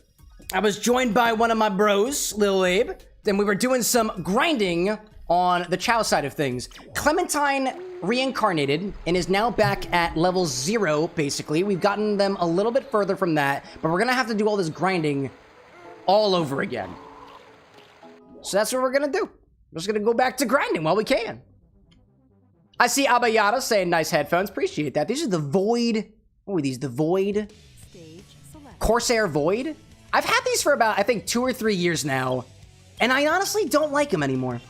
I was joined by one of my bros, Lil Abe, and we were doing some grinding on the Chao side of things. Clementine reincarnated and is now back at level 0, basically. We've gotten them a little bit further from that, but we're gonna have to do all this grinding all over again. So that's what we're gonna do. We're just gonna go back to grinding while we can. I see Abayada saying nice headphones. Appreciate that. These are the Void. What are these? The Void? Corsair Void? I've had these for about, I think, 2 or 3 years now, and I honestly don't like them anymore.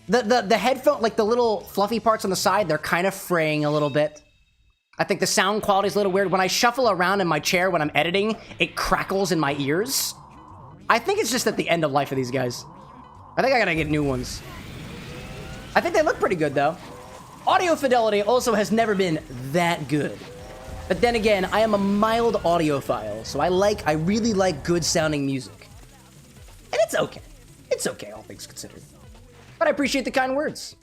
The headphone, like the little fluffy parts on the side, they're kind of fraying a little bit. I think the sound quality is a little weird. When I shuffle around in my chair when I'm editing, it crackles in my ears. I think it's just at the end of life of these guys. I think I gotta get new ones. I think they look pretty good, though. Audio fidelity also has never been that good. But then again, I am a mild audiophile, so I really like good sounding music. And it's okay. It's okay, all things considered. But I appreciate the kind words.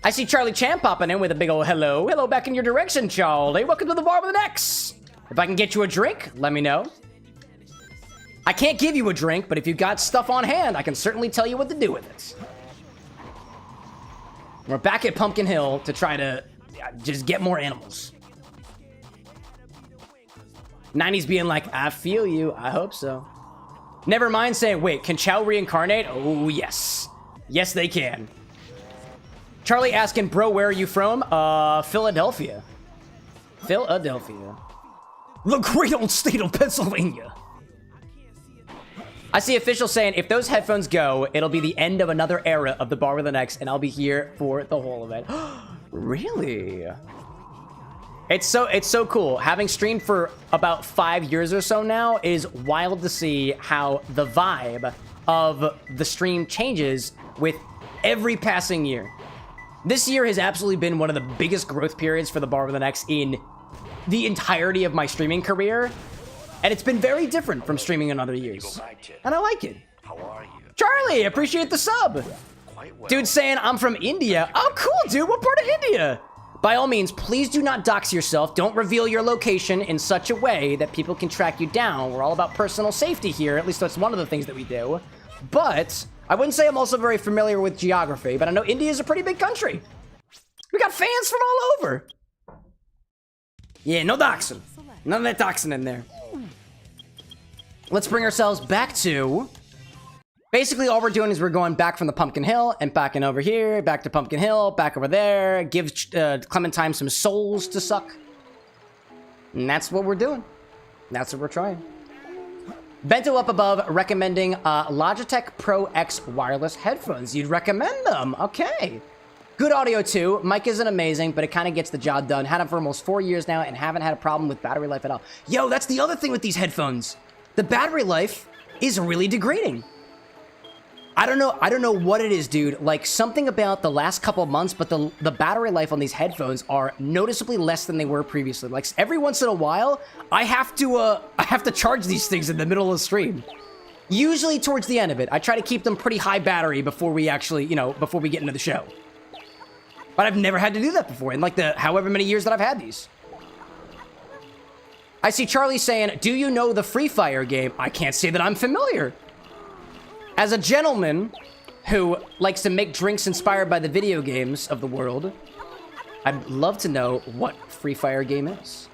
I see Charlie Chan popping in with a big old hello. Hello back in your direction, Charlie. Welcome to the bar with an X. If I can get you a drink, let me know. I can't give you a drink, but if you've got stuff on hand, I can certainly tell you what to do with it. We're back at Pumpkin Hill to try to just get more animals. 90's being like, I feel you. I hope so. Never mind saying, wait, can Chao reincarnate? Oh, yes. Yes, they can. Charlie asking, bro, where are you from? Philadelphia. Philadelphia. The great old state of Pennsylvania. I see officials saying, if those headphones go, it'll be the end of another era of the bar with an X, and I'll be here for the whole event. Really? It's so cool. Having streamed for about 5 years or so now is wild to see how the vibe of the stream changes with every passing year. This year has absolutely been one of the biggest growth periods for the Bar with an X in the entirety of my streaming career. And it's been very different from streaming in other years. And I like it. How are you? Charlie, appreciate the sub. Quite well. Dude saying I'm from India. Oh, cool, dude. What part of India? By all means, please do not dox yourself. Don't reveal your location in such a way that people can track you down. We're all about personal safety here. At least that's one of the things that we do. But I wouldn't say I'm also very familiar with geography, but I know India is a pretty big country. We got fans from all over. Yeah, no doxing. None of that doxing in there. Let's bring ourselves back to... Basically, all we're doing is we're going back from the Pumpkin Hill and backing over here, back to Pumpkin Hill, back over there, give Clementine some souls to suck. And that's what we're doing. That's what we're trying. Bento up above recommending Logitech Pro X wireless headphones. You'd recommend them. Okay. Good audio too. Mic isn't amazing, but it kind of gets the job done. Had them for almost 4 years now and haven't had a problem with battery life at all. Yo, that's the other thing with these headphones. The battery life is really degrading. I don't know what it is, dude. Like, something about the last couple of months, but the battery life on these headphones are noticeably less than they were previously. Like, every once in a while, I have to charge these things in the middle of the stream. Usually towards the end of it. I try to keep them pretty high battery before we actually, before we get into the show. But I've never had to do that before in, like, the however many years that I've had these. I see Charlie saying, do you know the Free Fire game? I can't say that I'm familiar. As a gentleman who likes to make drinks inspired by the video games of the world, I'd love to know what Free Fire game is.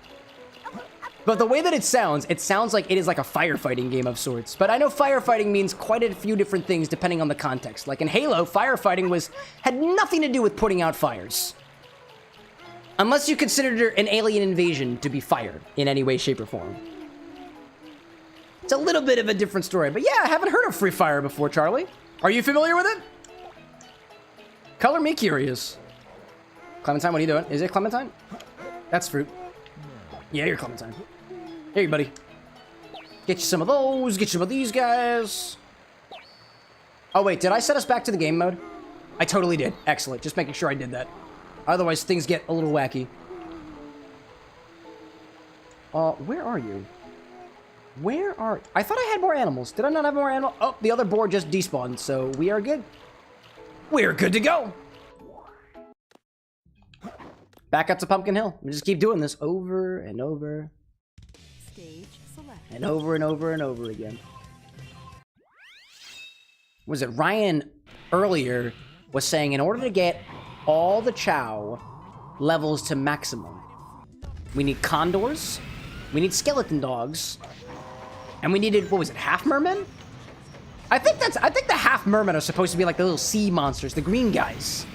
But the way that it sounds like it is like a firefighting game of sorts. But I know firefighting means quite a few different things depending on the context. Like in Halo, firefighting had nothing to do with putting out fires. Unless you consider an alien invasion to be fire in any way, shape, or form. It's a little bit of a different story, but yeah, I haven't heard of Free Fire before, Charlie. Are you familiar with it? Color me curious. Clementine, what are you doing? Is it Clementine? That's fruit. Yeah, you're Clementine. Here you, buddy. Get you some of those, get you some of these guys. Oh, wait, did I set us back to the game mode? I totally did. Excellent, just making sure I did that. Otherwise, things get a little wacky. Where are you? I thought I had more animals. Did I not have more animals? Oh, the other board just despawned, so we are good. We're good to go. Back up to Pumpkin Hill. We just keep doing this over and over. Stage select. And over and over and over again. Was it Ryan earlier was saying in order to get all the Chao levels to maximum, we need condors, we need skeleton dogs, and we needed, what was it, half mermen? I think the half mermen are supposed to be like the little sea monsters, the green guys.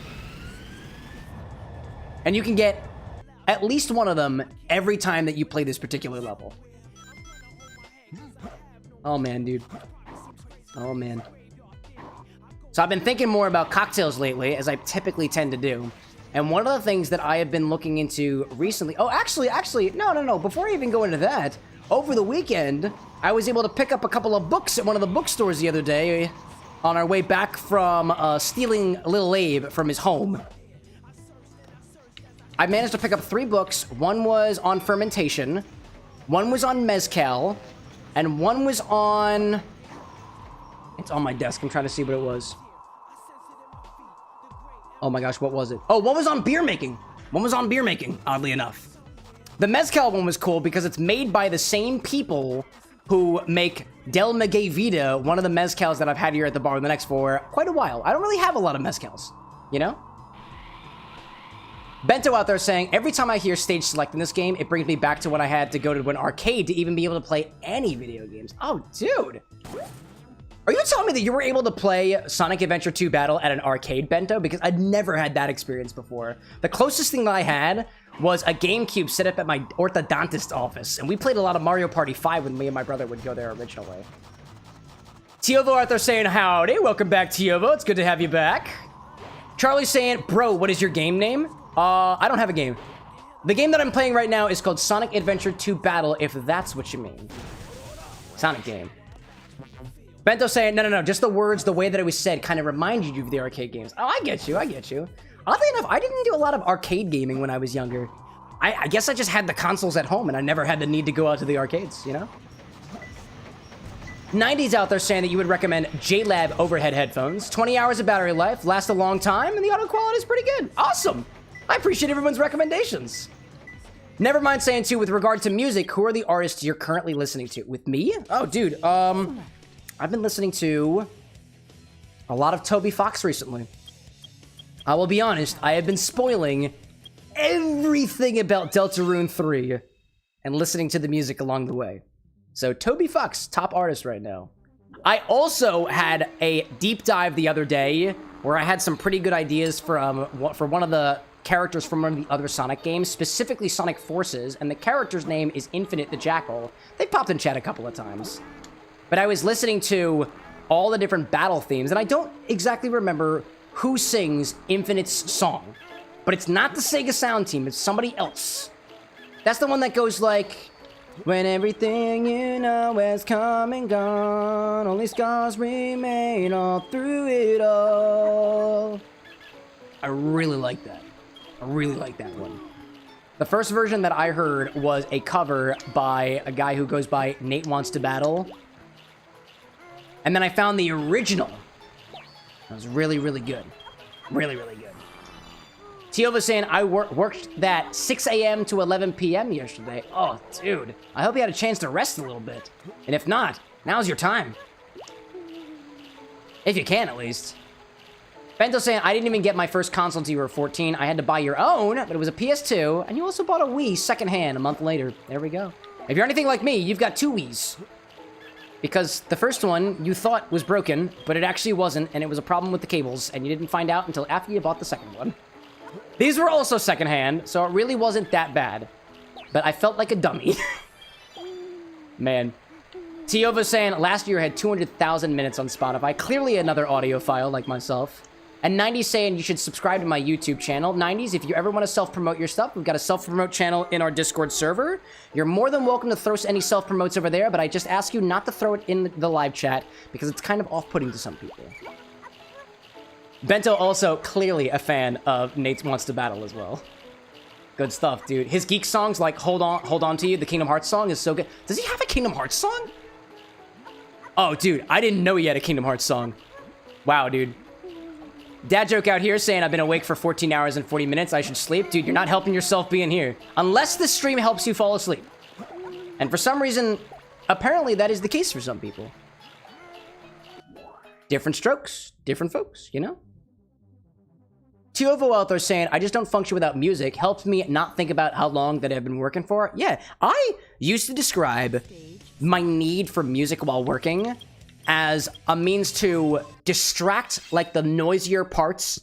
And you can get at least one of them every time that you play this particular level. Oh man, dude. Oh man. So I've been thinking more about cocktails lately, as I typically tend to do. And one of the things that I have been looking into recently... Oh, actually, no. Before I even go into that, over the weekend, I was able to pick up a couple of books at one of the bookstores the other day on our way back from stealing Little Abe from his home. I managed to pick up 3 books. One was on fermentation, one was on mezcal, and one was on... It's on my desk. I'm trying to see what it was. Oh my gosh, what was it? Oh, one was on beer making. One was on beer making, oddly enough. The mezcal one was cool because it's made by the same people who make Del Maguey Vida, one of the mezcals that I've had here at the bar the next for quite a while. I don't really have a lot of mezcals, you know? Bento out there saying, every time I hear stage select in this game, it brings me back to when I had to go to an arcade to even be able to play any video games. Oh, dude. Are you telling me that you were able to play Sonic Adventure 2 Battle at an arcade, Bento? Because I'd never had that experience before. The closest thing that I had was a GameCube set up at my orthodontist office, and we played a lot of Mario Party 5 when me and my brother would go there originally. Tiovo out there saying, howdy, welcome back, Tiovo. It's good to have you back. Charlie saying, bro, what is your game name? I don't have a game. The game that I'm playing right now is called Sonic Adventure 2 Battle, if that's what you mean. Sonic game. Bento saying, no, just the words, the way that it was said kind of reminded you of the arcade games. Oh, I get you. Oddly enough, I didn't do a lot of arcade gaming when I was younger. I guess I just had the consoles at home and I never had the need to go out to the arcades, you know? 90s out there saying that you would recommend JLab overhead headphones. 20 hours of battery life, last a long time, and the audio quality is pretty good. Awesome. I appreciate everyone's recommendations. Never mind saying too, with regard to music, who are the artists you're currently listening to? With me? Oh, dude, I've been listening to a lot of Toby Fox recently. I will be honest, I have been spoiling everything about Deltarune 3 and listening to the music along the way. So Toby Fox, top artist right now. I also had a deep dive the other day where I had some pretty good ideas for one of the characters from one of the other Sonic games, specifically Sonic Forces, and the character's name is Infinite the Jackal. They popped in chat a couple of times. But I was listening to all the different battle themes, and I don't exactly remember who sings Infinite's song. But it's not the Sega Sound team, it's somebody else. That's the one that goes like, when everything you know has come and gone, only scars remain all through it all. I really like that. I really like that one. The first version that I heard was a cover by a guy who goes by Nate Wants to Battle. And then I found the original. It was really, really good. Really, really good. Tio was saying, I worked that 6 a.m. to 11 p.m. yesterday. Oh, dude. I hope you had a chance to rest a little bit. And if not, now's your time. If you can, at least. Bento saying, I didn't even get my first console until you were 14. I had to buy your own, but it was a PS2. And you also bought a Wii secondhand a month later. There we go. If you're anything like me, you've got 2 Wiis. Because the first one you thought was broken, but it actually wasn't, and it was a problem with the cables, and you didn't find out until after you bought the second one. These were also secondhand, so it really wasn't that bad. But I felt like a dummy. Man. Tiova saying, last year had 200,000 minutes on Spotify. Clearly another audiophile like myself. And 90s saying you should subscribe to my YouTube channel. 90s, if you ever want to self-promote your stuff, we've got a self-promote channel in our Discord server. You're more than welcome to throw any self-promotes over there, but I just ask you not to throw it in the live chat because it's kind of off-putting to some people. Bento also clearly a fan of Nate Wants to Battle as well. Good stuff, dude. His geek songs like Hold On to You, the Kingdom Hearts song is so good. Does he have a Kingdom Hearts song? Oh, dude, I didn't know he had a Kingdom Hearts song. Wow, dude. Dad joke out here saying I've been awake for 14 hours and 40 minutes. I should sleep. Dude, you're not helping yourself being here. Unless this stream helps you fall asleep. And for some reason, apparently that is the case for some people. Different strokes, different folks, you know? Tiovo out there saying, I just don't function without music. Helps me not think about how long that I've been working for. Yeah, I used to describe my need for music while working as a means to distract, like, the noisier parts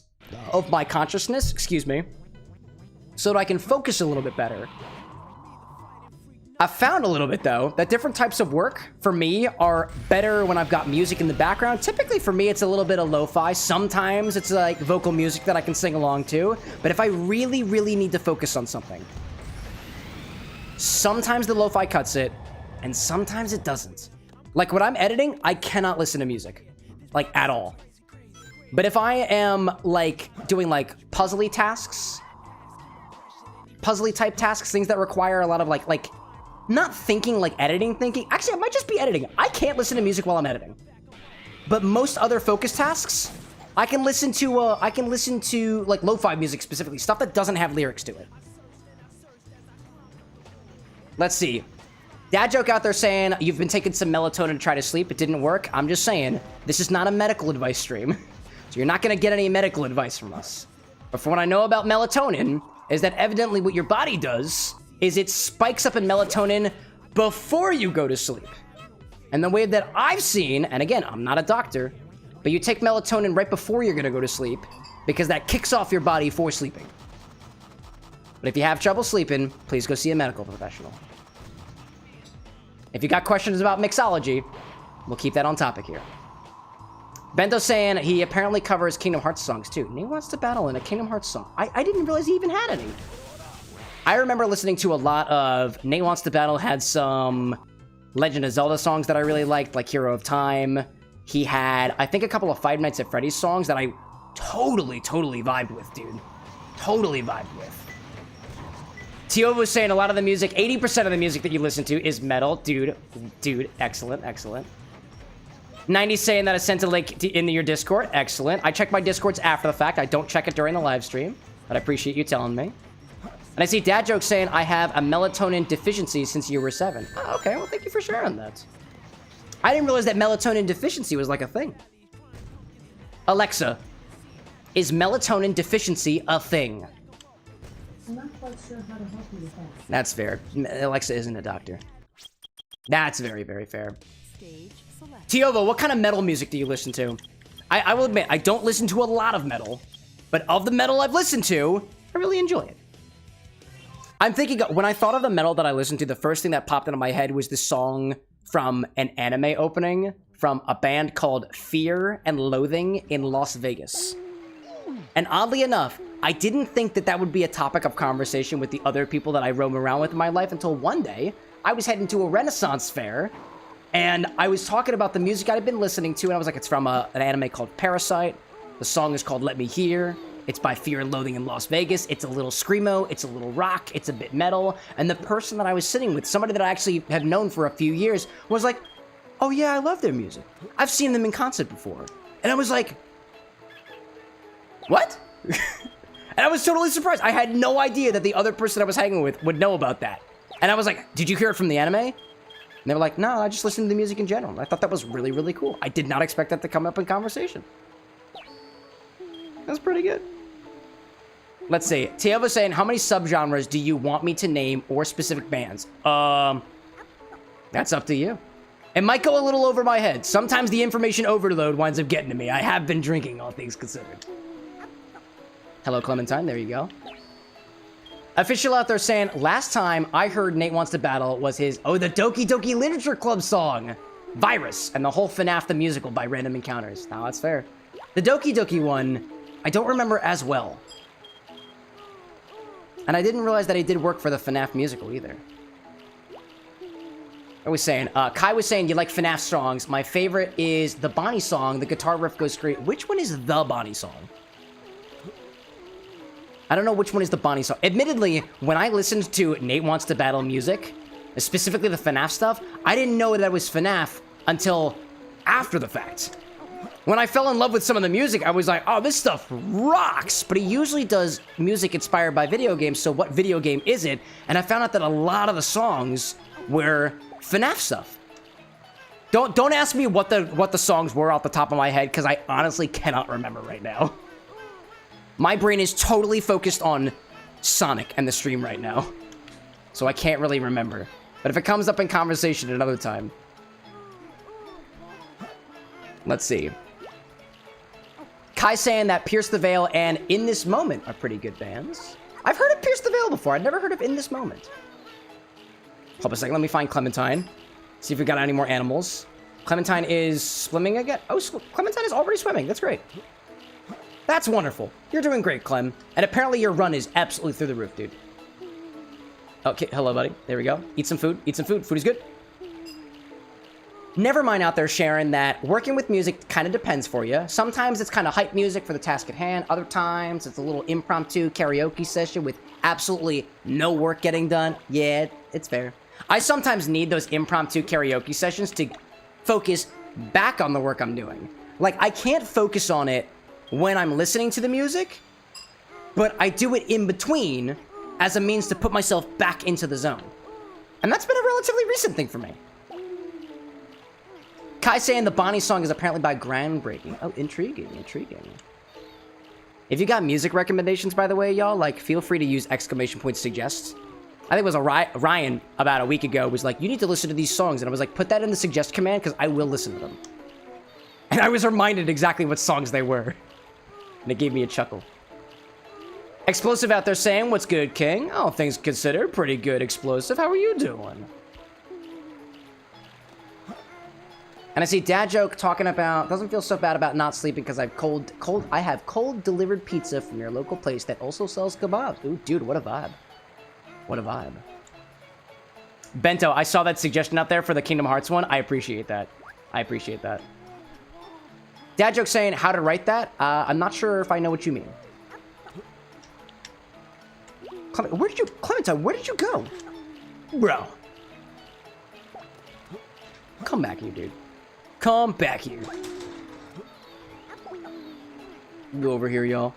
of my consciousness, excuse me, so that I can focus a little bit better. I found a little bit, though, that different types of work, for me, are better when I've got music in the background. Typically, for me, it's a little bit of lo-fi. Sometimes it's, like, vocal music that I can sing along to. But if I really, really need to focus on something, sometimes the lo-fi cuts it, and sometimes it doesn't. Like, when I'm editing, I cannot listen to music. Like, at all. But if I am, like, doing, like, puzzly tasks, puzzly-type tasks, things that require a lot of, like, not thinking like editing thinking. Actually, I might just be editing. I can't listen to music while I'm editing. But most other focus tasks, I can listen to, like, lo-fi music specifically. Stuff that doesn't have lyrics to it. Let's see. Dad joke out there saying, you've been taking some melatonin to try to sleep. It didn't work. I'm just saying, this is not a medical advice stream. So you're not going to get any medical advice from us. But from what I know about melatonin, is that evidently what your body does is it spikes up in melatonin before you go to sleep. And the way that I've seen, and again, I'm not a doctor, but you take melatonin right before you're going to go to sleep because that kicks off your body for sleeping. But if you have trouble sleeping, please go see a medical professional. If you got questions about mixology, we'll keep that on topic here. Bento saying he apparently covers Kingdom Hearts songs too. And he wants to battle in a Kingdom Hearts song. I didn't realize he even had any. I remember listening to a lot of Nate Wants to Battle had some Legend of Zelda songs that I really liked, like Hero of Time. He had, I think, a couple of Five Nights at Freddy's songs that I totally vibed with, dude. Totally vibed with. Tio was saying a lot of the music, 80% of the music that you listen to is metal. Dude, excellent. 90's saying that I sent a link into your Discord. Excellent. I check my Discords after the fact. I don't check it during the live stream, but I appreciate you telling me. And I see Dad Joke saying I have a melatonin deficiency since you were 7. Oh, okay, well, thank you for sharing that. I didn't realize that melatonin deficiency was like a thing. Alexa, is melatonin deficiency a thing? I'm not quite sure how to help you with that. That's fair. Alexa isn't a doctor. That's very fair. Stage select. Tiovo, what kind of metal music do you listen to? I will admit, I don't listen to a lot of metal, but of the metal I've listened to, I really enjoy it. I'm thinking, when I thought of the metal that I listened to, the first thing that popped into my head was the song from an anime opening from a band called Fear and Loathing in Las Vegas. And oddly enough, I didn't think that that would be a topic of conversation with the other people that I roam around with in my life until one day, I was heading to a Renaissance fair, and I was talking about the music I'd been listening to, and I was like, it's from an anime called Parasite. The song is called Let Me Hear. It's by Fear and Loathing in Las Vegas. It's a little screamo. It's a little rock. It's a bit metal. And the person that I was sitting with, somebody that I actually have known for a few years, was like, oh yeah, I love their music. I've seen them in concert before. And I was like, what? And I was totally surprised. I had no idea that the other person I was hanging with would know about that. And I was like, did you hear it from the anime? And they were like, no, I just listened to the music in general. I thought that was really cool. I did not expect that to come up in conversation. That's pretty good. Let's see. Tia was saying, how many subgenres do you want me to name or specific bands? That's up to you. It might go a little over my head. Sometimes the information overload winds up getting to me. I have been drinking, all things considered. Hello, Clementine. There you go. Official out there saying, last time I heard Nate Wants to Battle was his, the Doki Doki Literature Club song, Virus, and the whole FNAF the Musical by Random Encounters. Now, that's fair. The Doki Doki one, I don't remember as well. And I didn't realize that he did work for the FNAF musical either. I was saying, Kai was saying you like FNAF songs. My favorite is the Bonnie song. The guitar riff goes great. Which one is the Bonnie song? I don't know which one is the Bonnie song. Admittedly, when I listened to Nate Wants to Battle music, specifically the FNAF stuff, I didn't know that it was FNAF until after the fact. When I fell in love with some of the music, I was like, oh, this stuff rocks. But he usually does music inspired by video games, so what video game is it? And I found out that a lot of the songs were FNAF stuff. Don't ask me what the songs were off the top of my head, because I honestly cannot remember right now. My brain is totally focused on Sonic and the stream right now. So I can't really remember. But if it comes up in conversation another time. Let's see. Kai saying that Pierce the Veil and In This Moment are pretty good bands. I've heard of Pierce the Veil before. I've never heard of In This Moment. Hold a second. Let me find Clementine. See if we got any more animals. Clementine is swimming again. Oh, Clementine is already swimming. That's great. That's wonderful. You're doing great, Clem. And apparently your run is absolutely through the roof, dude. Okay, hello, buddy. There we go. Eat some food. Eat some food. Food is good. Never mind out there, Sharon, that working with music kind of depends for you. Sometimes it's kind of hype music for the task at hand. Other times it's a little impromptu karaoke session with absolutely no work getting done. Yeah, it's fair. I sometimes need those impromptu karaoke sessions to focus back on the work I'm doing. Like, I can't focus on it when I'm listening to the music, but I do it in between as a means to put myself back into the zone. And that's been a relatively recent thing for me. Kai saying the Bonnie song is apparently by Groundbreaking. Oh, intriguing. If you got music recommendations, by the way, y'all, like, feel free to use !suggest. I think it was Ryan about a week ago was like, you need to listen to these songs. And I was like, put that in the suggest command because I will listen to them. And I was reminded exactly what songs they were. And it gave me a chuckle. Explosive out there saying, what's good, King? Oh, things considered, pretty good, Explosive. How are you doing? And I see Dad Joke talking about, doesn't feel so bad about not sleeping because I have cold delivered pizza from your local place that also sells kebabs. Ooh, dude, what a vibe. What a vibe. Bento, I saw that suggestion out there for the Kingdom Hearts one. I appreciate that. I appreciate that. Dad joke saying how to write that. I'm not sure if I know what you mean. Clementine, where did you go? Bro. Come back here, dude. Come back here. Go over here, y'all.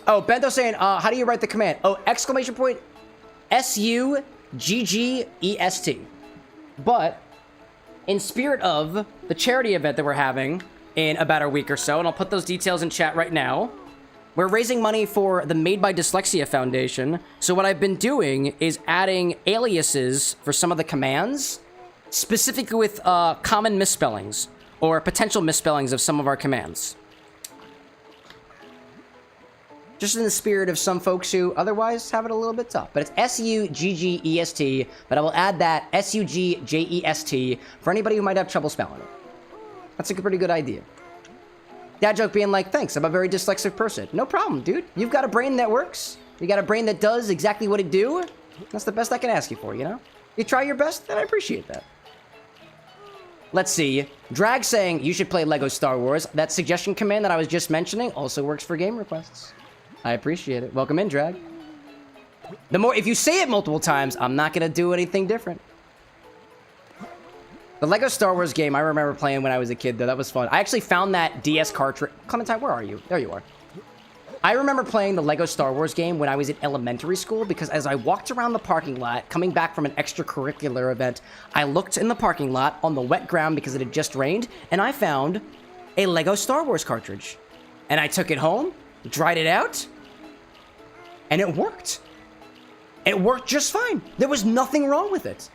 Oh, Bento saying, how do you write the command? Oh, exclamation point, S-U-G-G-E-S-T. But, in spirit of the charity event that we're having in about a week or so, and I'll put those details in chat right now, we're raising money for the Made by Dyslexia Foundation. So what I've been doing is adding aliases for some of the commands, specifically with common misspellings or potential misspellings of some of our commands. Just in the spirit of some folks who otherwise have it a little bit tough. But it's S-U-G-G-E-S-T, but I will add that S-U-G-J-E-S-T for anybody who might have trouble spelling it. That's a pretty good idea. Dad joke being like, thanks, I'm a very dyslexic person. No problem, dude. You've got a brain that works. You got a brain that does exactly what it do. That's the best I can ask you for, you know? You try your best, and I appreciate that. Let's see. Drag saying you should play Lego Star Wars. That suggestion command that I was just mentioning also works for game requests. I appreciate it. Welcome in, Drag. The more, if you say it multiple times, I'm not gonna do anything different. The Lego Star Wars game I remember playing when I was a kid, though. That was fun. I actually found that DS cartridge. Clementine, where are you? There you are. I remember playing the Lego Star Wars game when I was in elementary school because as I walked around the parking lot, coming back from an extracurricular event, I looked in the parking lot on the wet ground because it had just rained, and I found a Lego Star Wars cartridge. And I took it home, dried it out, and it worked. It worked just fine. There was nothing wrong with it.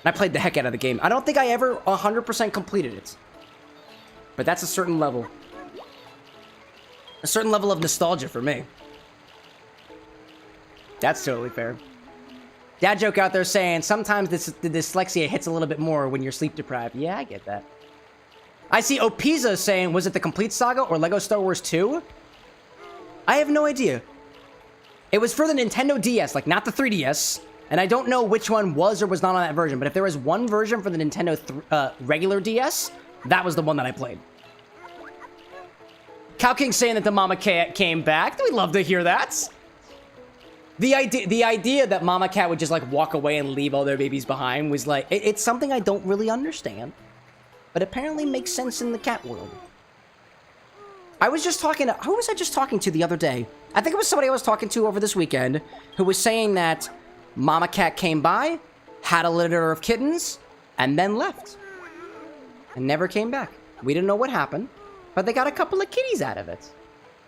I played the heck out of the game. I don't think I ever 100% completed it. But that's a certain level. A certain level of nostalgia for me. That's totally fair. Dad joke out there saying, sometimes the dyslexia hits a little bit more when you're sleep deprived. Yeah, I get that. I see Opiza saying, was it the Complete Saga or Lego Star Wars 2? I have no idea. It was for the Nintendo DS, like not the 3DS. And I don't know which one was or was not on that version, but if there was one version for the Nintendo regular DS, that was the one that I played. Cow King saying that the Mama Cat came back. We'd love to hear that. The idea that Mama Cat would just like walk away and leave all their babies behind was like, it's something I don't really understand, but apparently makes sense in the cat world. I was just talking to, who was I just talking to the other day? I think it was somebody I was talking to over this weekend who was saying that Mama Cat came by, had a litter of kittens, and then left. And never came back. We didn't know what happened, but they got a couple of kitties out of it.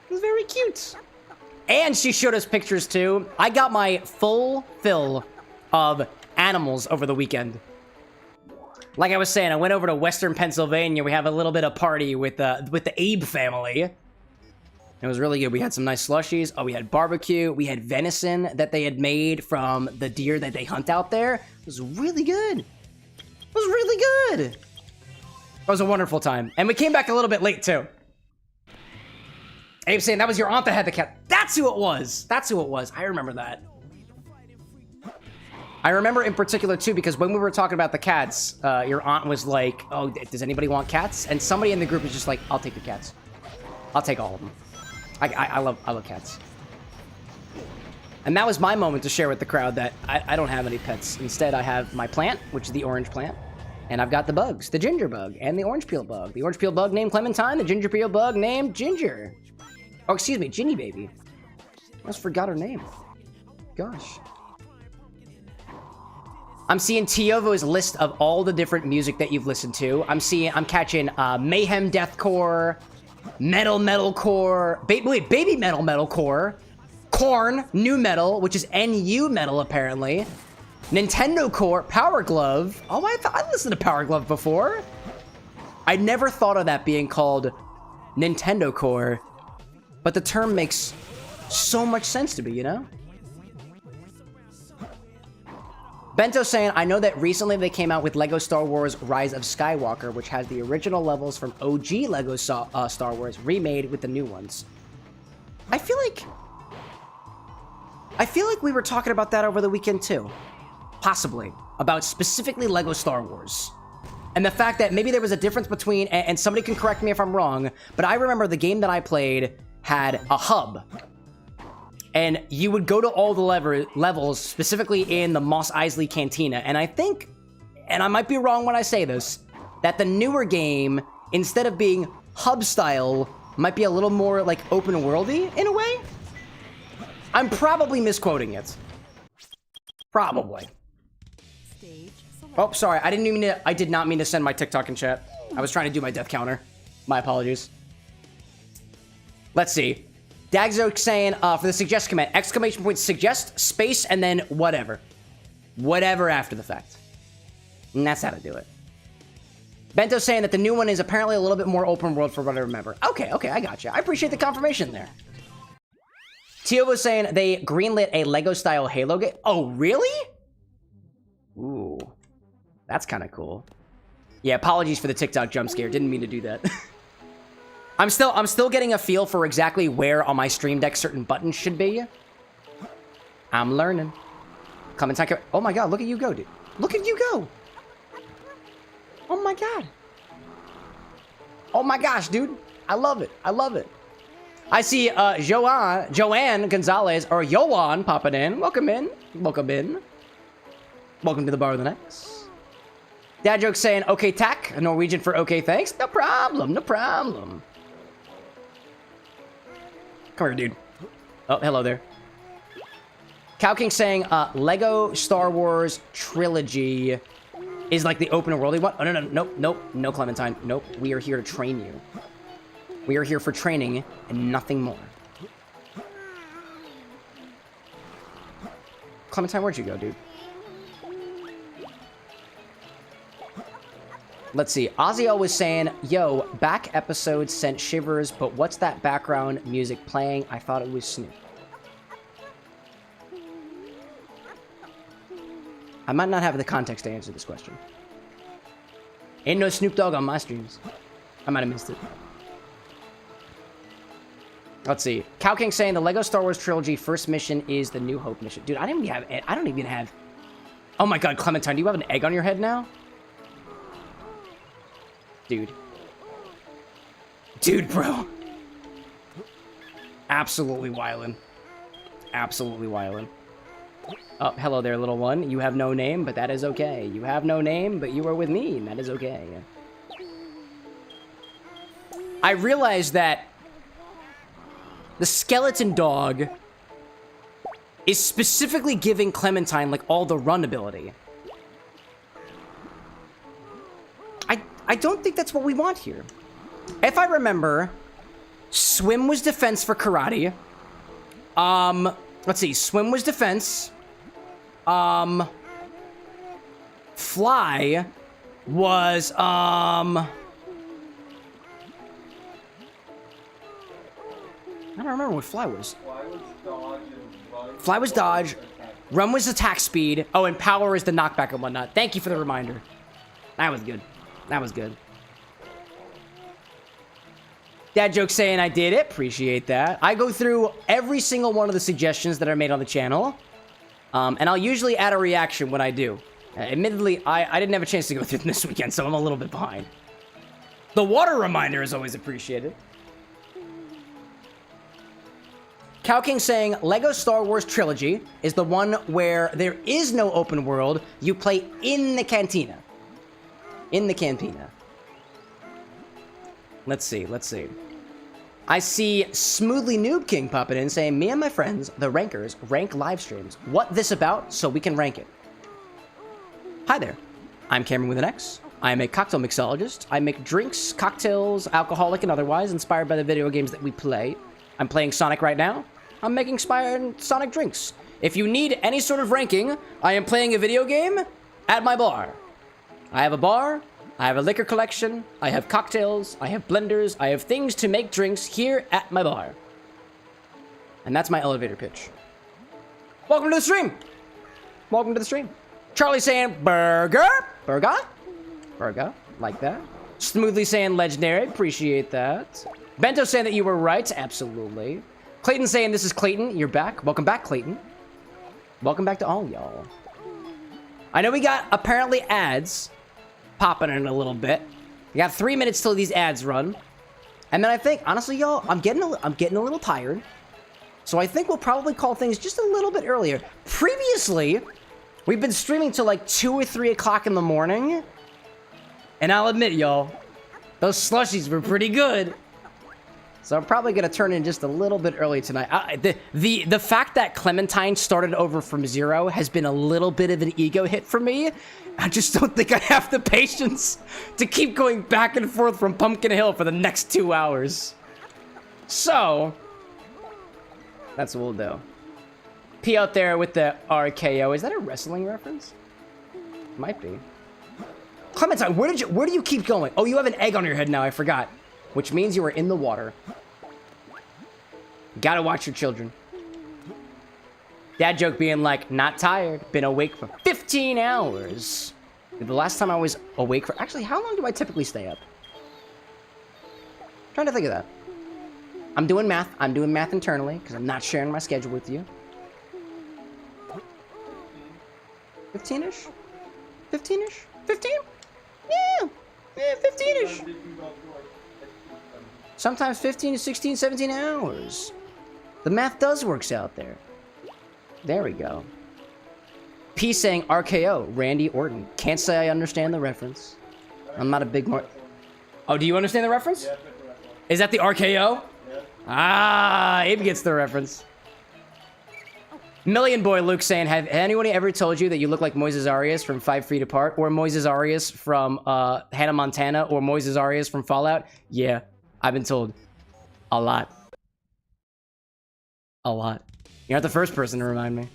It was very cute. And she showed us pictures too. I got my full fill of animals over the weekend. Like I was saying, I went over to Western Pennsylvania. We have a little bit of party with the Abe family. It was really good. We had some nice slushies. Oh, we had barbecue. We had venison that they had made from the deer that they hunt out there. It was really good. It was really good. It was a wonderful time. And we came back a little bit late, too. Abe saying that was your aunt that had the cat. That's who it was. That's who it was. I remember that. I remember in particular, too, because when we were talking about the cats, your aunt was like, oh, does anybody want cats? And somebody in the group was just like, I'll take the cats. I'll take all of them. I love cats. And that was my moment to share with the crowd that I don't have any pets. Instead, I have my plant, which is the orange plant. And I've got the bugs, the ginger bug and the orange peel bug. The orange peel bug named Clementine, the ginger peel bug named Ginger. Oh, excuse me, Ginny Baby. I almost forgot her name. Gosh. I'm seeing Tiovo's list of all the different music that you've listened to. I'm catching Mayhem Deathcore, Metalcore, Baby Metalcore, Korn, New Metal, which is NU Metal apparently, Nintendo Core, Power Glove. Oh, I listened to Power Glove before. I never thought of that being called Nintendo Core, but the term makes so much sense to me, you know? Bento saying, I know that recently they came out with Lego Star Wars Rise of Skywalker, which has the original levels from OG Lego Star Wars remade with the new ones. I feel like I feel like we were talking about that over the weekend too. Possibly. About specifically Lego Star Wars. And the fact that maybe there was a difference between, and somebody can correct me if I'm wrong, but I remember the game that I played had a hub. And you would go to all the levels, specifically in the Mos Eisley Cantina. And I think, and I might be wrong when I say this, that the newer game, instead of being hub style, might be a little more like open worldy in a way. I'm probably misquoting it. Probably. Stage select. Oh, sorry. I did not mean to send my TikTok in chat. I was trying to do my death counter. My apologies. Let's see. Dagzoke saying, for the suggest command, exclamation point suggest, space, and then whatever. Whatever after the fact. And that's how to do it. Bento saying that the new one is apparently a little bit more open world for what I remember. Okay, I gotcha. I appreciate the confirmation there. Tio was saying they greenlit a Lego-style Halo game. Oh, really? Ooh. That's kind of cool. Yeah, apologies for the TikTok jump scare. Didn't mean to do that. I'm still getting a feel for exactly where on my stream deck certain buttons should be. I'm learning. Come and take. Oh my god, look at you go, dude. Look at you go. Oh my god. Oh my gosh, dude. I love it. I love it. I see Joanne Gonzalez, or Yoan popping in. Welcome in. Welcome in. Welcome to the bar with an X. Dad joke saying, okay, tack. A Norwegian for okay, thanks. No problem. No problem. Come here, dude. Oh, hello there. Cow King saying, Lego Star Wars Trilogy is like the open worldy one. Oh, no, Clementine. Nope. We are here to train you. We are here for training and nothing more. Clementine, where'd you go, dude? Let's see. Ozzy was saying, yo, back episode sent shivers, but what's that background music playing? I thought it was Snoop. I might not have the context to answer this question. Ain't no Snoop Dogg on my streams. I might have missed it. Let's see. Cow King saying the Lego Star Wars Trilogy first mission is the New Hope mission. Dude, I don't even have... Oh my god, Clementine, do you have an egg on your head now? Dude. Dude, bro. Absolutely wildin'. Absolutely wildin'. Oh, hello there, little one. You have no name, but that is okay. You have no name, but you are with me, and that is okay. I realized that the skeleton dog is specifically giving Clementine, like, all the run ability. I don't think that's what we want here. If I remember, swim was defense for karate. Let's see. Swim was defense. Fly was, I don't remember what fly was. Fly was dodge. Run was attack speed. Oh, and power is the knockback and whatnot. Thank you for the reminder. That was good. That was good. Dad joke saying I did it. Appreciate that. I go through every single one of the suggestions that are made on the channel. And I'll usually add a reaction when I do. Admittedly, I didn't have a chance to go through them this weekend, so I'm a little bit behind. The water reminder is always appreciated. Cow King saying Lego Star Wars Trilogy is the one where there is no open world. You play in the cantina. In the cantina. Let's see, let's see. I see Smoothly Noob King popping in saying, me and my friends, the rankers, rank live streams. What this about so we can rank it? Hi there. I'm Cameron with an X. I am a cocktail mixologist. I make drinks, cocktails, alcoholic and otherwise, inspired by the video games that we play. I'm playing Sonic right now. I'm making inspired Sonic drinks. If you need any sort of ranking, I am playing a video game at my bar. I have a bar, I have a liquor collection, I have cocktails, I have blenders, I have things to make drinks here at my bar. And that's my elevator pitch. Welcome to the stream! Welcome to the stream. Charlie saying, burger? Burger? Burger, like that. Smoothly saying legendary, appreciate that. Bento saying that you were right, absolutely. Clayton saying this is Clayton, you're back. Welcome back, Clayton. Welcome back to all y'all. I know we got apparently ads popping in a little bit. We got 3 minutes till these ads run. And then I think, honestly, y'all, I'm getting a little tired. So I think we'll probably call things just a little bit earlier. Previously, we've been streaming till like 2 or 3 o'clock in the morning. And I'll admit, y'all, those slushies were pretty good. So I'm probably gonna turn in just a little bit early tonight. The fact that Clementine started over from 0 has been a little bit of an ego hit for me. I just don't think I have the patience to keep going back and forth from Pumpkin Hill for the next 2 hours. So that's what we'll do. P out there with the RKO. Is that a wrestling reference? Might be. Clementine, where do you keep going? Oh, you have an egg on your head now. I forgot. Which means you are in the water. Gotta watch your children. Dad joke being like, not tired. Been awake for 15 hours. The last time I was awake for... Actually, how long do I typically stay up? Trying to think of that. I'm doing math. I'm doing math internally because I'm not sharing my schedule with you. 15-ish? 15-ish? 15? Yeah. Yeah, 15-ish. Sometimes 15 to 16, 17 hours. The math does works out there. There we go. P saying RKO, Randy Orton. Can't say I understand the reference. I'm not a big more. Oh, do you understand the reference? Yeah, is that the RKO? Yeah. Ah, Abe gets the reference. Million Boy Luke saying, have anyone ever told you that you look like Moises Arias from 5 Feet Apart? Or Moises Arias from Hannah Montana? Or Moises Arias from Fallout? Yeah. I've been told a lot. A lot. You're not the first person to remind me.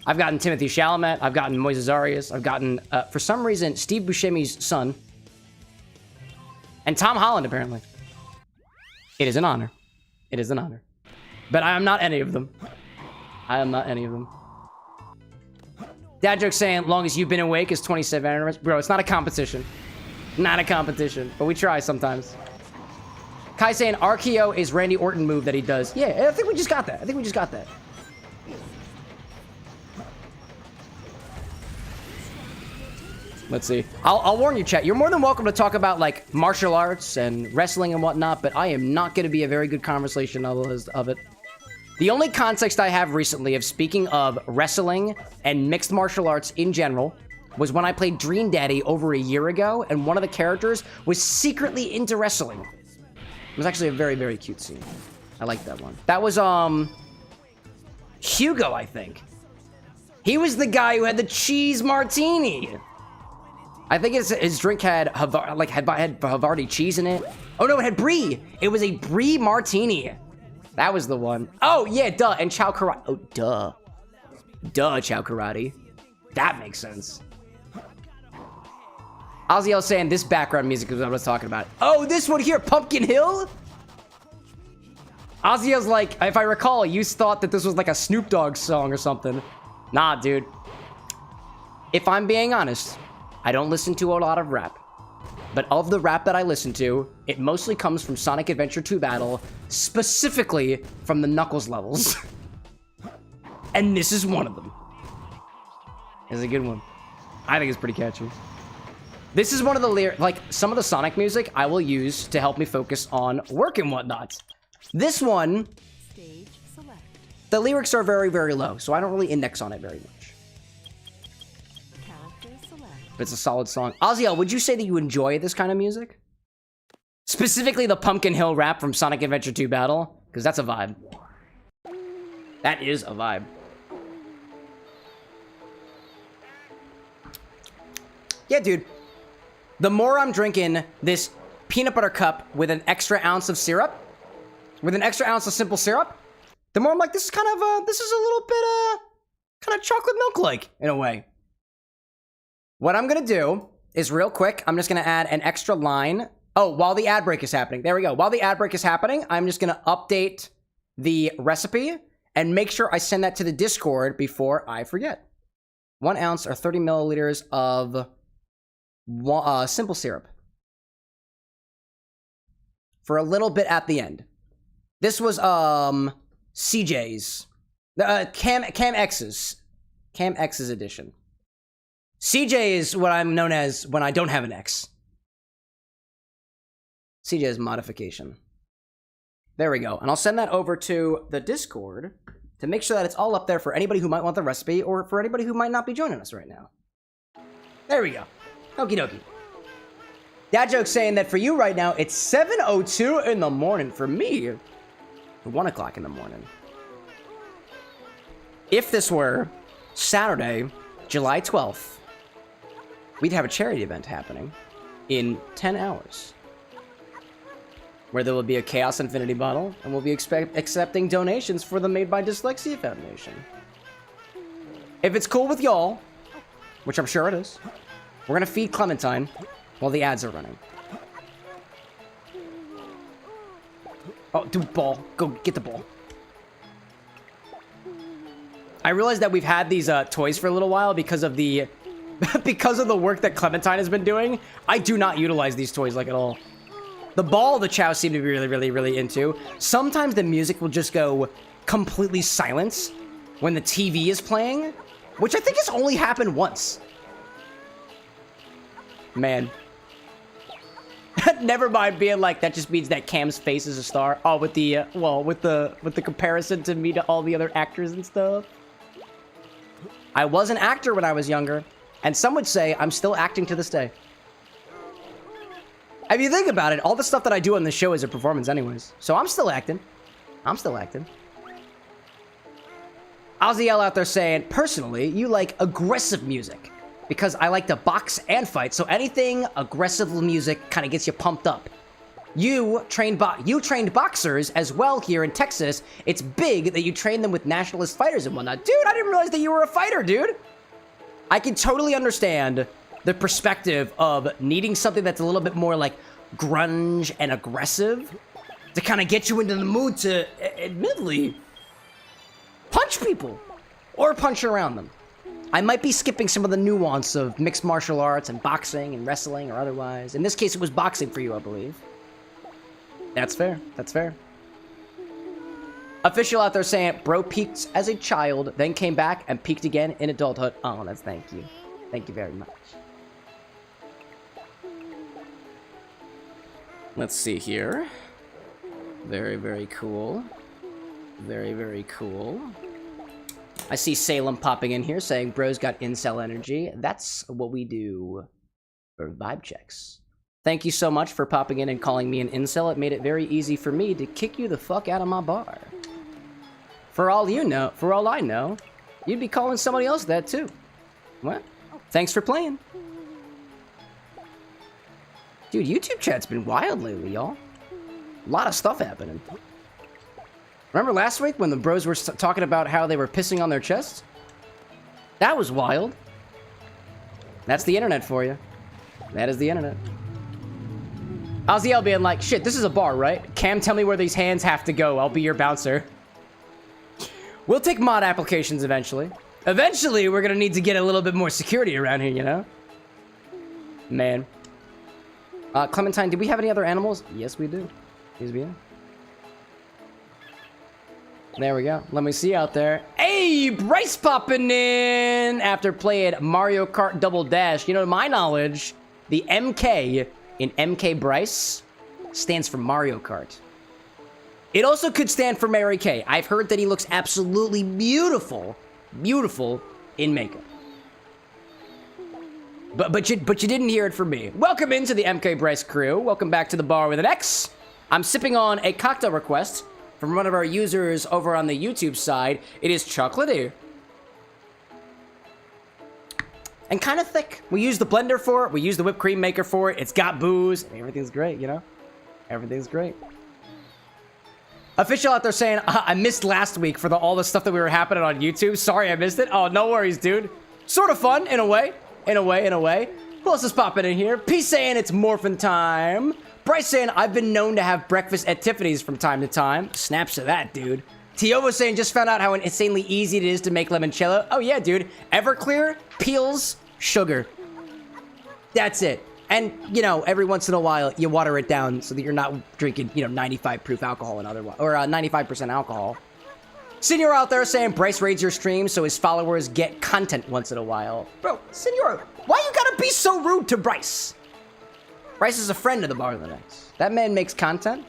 I've gotten Timothy Chalamet. I've gotten Moises Arias. I've gotten, for some reason, Steve Buscemi's son. And Tom Holland, apparently. It is an honor. It is an honor. But I am not any of them. I am not any of them. Dad joke saying, long as you've been awake is 27 hours. Bro, it's not a competition. Not a competition. But we try sometimes. Kai saying RKO is Randy Orton move that he does. Yeah, I think we just got that. I think we just got that. Let's see. I'll warn you, chat. You're more than welcome to talk about, like, martial arts and wrestling and whatnot, but I am not going to be a very good conversation of it. The only context I have recently of speaking of wrestling and mixed martial arts in general was when I played Dream Daddy over a year ago, and one of the characters was secretly into wrestling. It was actually a very, very cute scene. I like that one. That was, Hugo, I think. He was the guy who had the cheese martini. I think his drink had Havarti cheese in it. Oh, no, it had brie. It was a brie martini. That was the one. Oh, yeah, duh. And Chao Karate. Oh, duh. Duh, Chao Karate. That makes sense. Ozzy saying this background music is what I was talking about. Oh, this one here, Pumpkin Hill? Ozzy's like, if I recall, you thought that this was like a Snoop Dogg song or something. Nah, dude. If I'm being honest, I don't listen to a lot of rap. But of the rap that I listen to, it mostly comes from Sonic Adventure 2 Battle, specifically from the Knuckles levels. And this is one of them. It's a good one. I think it's pretty catchy. This is one of the like, some of the Sonic music I will use to help me focus on work and whatnot. This one, Stage select. the lyrics are very, very low, so I don't really index on it very much. Character select. But it's a solid song. Ozzy, would you say that you enjoy this kind of music? Specifically the Pumpkin Hill rap from Sonic Adventure 2 Battle? Because that's a vibe. That is a vibe. Yeah, dude. The more I'm drinking this peanut butter cup with an extra ounce of syrup, with an extra ounce of simple syrup, the more I'm like, this is kind of, this is a little bit, kind of chocolate milk-like, in a way. What I'm gonna do is real quick, I'm just gonna add an extra line. Oh, while the ad break is happening. There we go. While the ad break is happening, I'm just gonna update the recipe and make sure I send that to the Discord before I forget. 1 ounce or 30 milliliters of simple syrup. For a little bit at the end. This was, CJ's. CamX's Cam X's edition. CJ is what I'm known as when I don't have an X. CJ is modification. There we go. And I'll send that over to the Discord to make sure that it's all up there for anybody who might want the recipe or for anybody who might not be joining us right now. There we go. Okie dokie. Dad joke's saying that for you right now, it's 7:02 in the morning. For me, 1 o'clock in the morning. If this were Saturday, July 12th, we'd have a charity event happening in 10 hours. Where there will be a Chaos Infinity bottle, and we'll be accepting donations for the Made by Dyslexia Foundation. If it's cool with y'all, which I'm sure it is, we're gonna feed Clementine while the ads are running. Oh, dude, ball. Go get the ball. I realize that we've had these toys for a little while because of the because of the work that Clementine has been doing. I do not utilize these toys like at all. The ball the Chow seem to be really into. Sometimes the music will just go completely silent when the TV is playing, which I think has only happened once. Man. Never mind being like, that just means that Cam's face is a star. Oh, with the, well, with the comparison to me to all the other actors and stuff. I was an actor when I was younger, and some would say I'm still acting to this day. If you think about it, all the stuff that I do on the show is a performance anyways. So I'm still acting. I'm still acting. Ozzyel out there saying, personally, you like aggressive music. Because I like to box and fight, so anything aggressive music kind of gets you pumped up. You trained boxers as well here in Texas. It's big that you train them with nationalist fighters and whatnot. Dude, I didn't realize that you were a fighter, dude. I can totally understand the perspective of needing something that's a little bit more like grunge and aggressive to kind of get you into the mood to, admittedly, punch people or punch around them. I might be skipping some of the nuance of mixed martial arts and boxing and wrestling or otherwise. In this case, it was boxing for you, I believe. That's fair. That's fair. Official out there saying, bro peaked as a child, then came back and peaked again in adulthood. Oh, that's thank you. Thank you very much. Let's see here. Very, very cool. Very, very cool. I see Salem popping in here saying, bro's got incel energy. That's what we do for vibe checks. Thank you so much for popping in and calling me an incel. It made it very easy for me to kick you the fuck out of my bar. For all you know, for all I know, you'd be calling somebody else that too. What? Thanks for playing. Dude, YouTube chat's been wild lately, y'all. A lot of stuff happening. Remember last week when the bros were talking about how they were pissing on their chests? That was wild. That's the internet for you. That is the internet. Ozzyel being like, shit, this is a bar, right? Cam, tell me where these hands have to go. I'll be your bouncer. We'll take mod applications eventually. Eventually, we're gonna need to get a little bit more security around here, you know? Man. Clementine, do we have any other animals? Yes, we do. Yes, we do. There we go. Let me see out there. Hey, Bryce popping in after playing Mario Kart Double Dash. You know, to my knowledge, the MK in MK Bryce stands for Mario Kart. It also could stand for Mary Kay. I've heard that he looks absolutely beautiful, beautiful in makeup. But you didn't hear it from me. Welcome into the MK Bryce crew. Welcome back to the bar with an X. I'm sipping on a cocktail request from one of our users over on the YouTube side. It is chocolatey. And kind of thick. We use the blender for it. We use the whipped cream maker for it. It's got booze. Everything's great, you know? Everything's great. Official out there saying, I missed last week for all the stuff that we were happening on YouTube. Sorry I missed it. Oh, no worries, dude. Sort of fun, in a way. In a way. Who else is popping in here? P saying it's morphin' time. Bryce saying, I've been known to have breakfast at Tiffany's from time to time. Snaps to that, dude. Tiovo saying, just found out how insanely easy it is to make limoncello. Oh, yeah, dude. Everclear, peels, sugar. That's it. And, you know, every once in a while, you water it down so that you're not drinking, you know, 95 proof alcohol and otherwise, or 95% alcohol. Senor out there saying Bryce raids your stream so his followers get content once in a while. Bro, Senor, why you gotta be so rude to Bryce? Bryce is a friend of the Bar of the Next. That man makes content.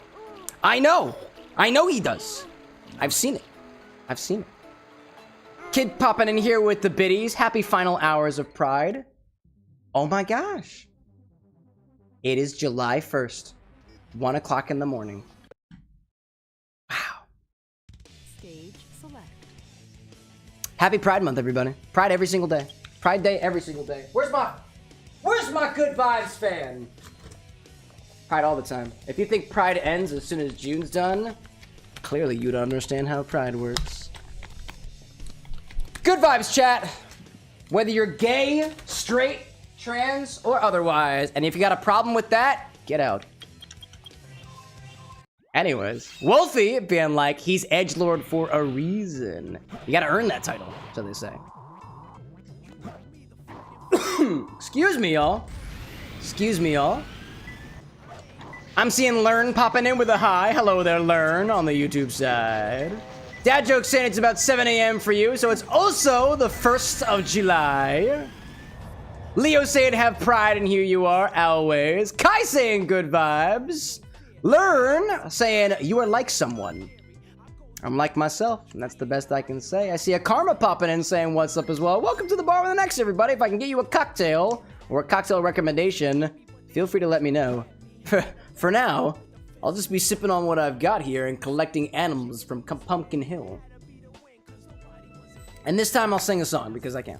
I know he does. I've seen it. I've seen it. Kid popping in here with the biddies. Happy final hours of Pride. Oh my gosh. It is July 1st. 1 o'clock in the morning. Wow. Stage select. Happy Pride Month, everybody. Pride every single day. Pride Day every single day. Where's my good vibes fan? Pride all the time. If you think Pride ends as soon as June's done, clearly you don't understand how Pride works. Good vibes, chat. Whether you're gay, straight, trans, or otherwise. And if you got a problem with that, get out. Anyways, Wolfie being like, he's edgelord for a reason. You gotta earn that title, so they say. Excuse me, y'all. Excuse me, y'all. I'm seeing Learn popping in with a hi. Hello there, Learn, on the YouTube side. Dad joke saying it's about 7 a.m. for you, so it's also the 1st of July. Leo saying have pride, and here you are, always. Kai saying good vibes. Learn saying you are like someone. I'm like myself, and that's the best I can say. I see a Karma popping in saying what's up as well. Welcome to the Bar with an X, everybody. If I can get you a cocktail or a cocktail recommendation, feel free to let me know. For now, I'll just be sipping on what I've got here and collecting animals from Pumpkin Hill. And this time I'll sing a song because I can.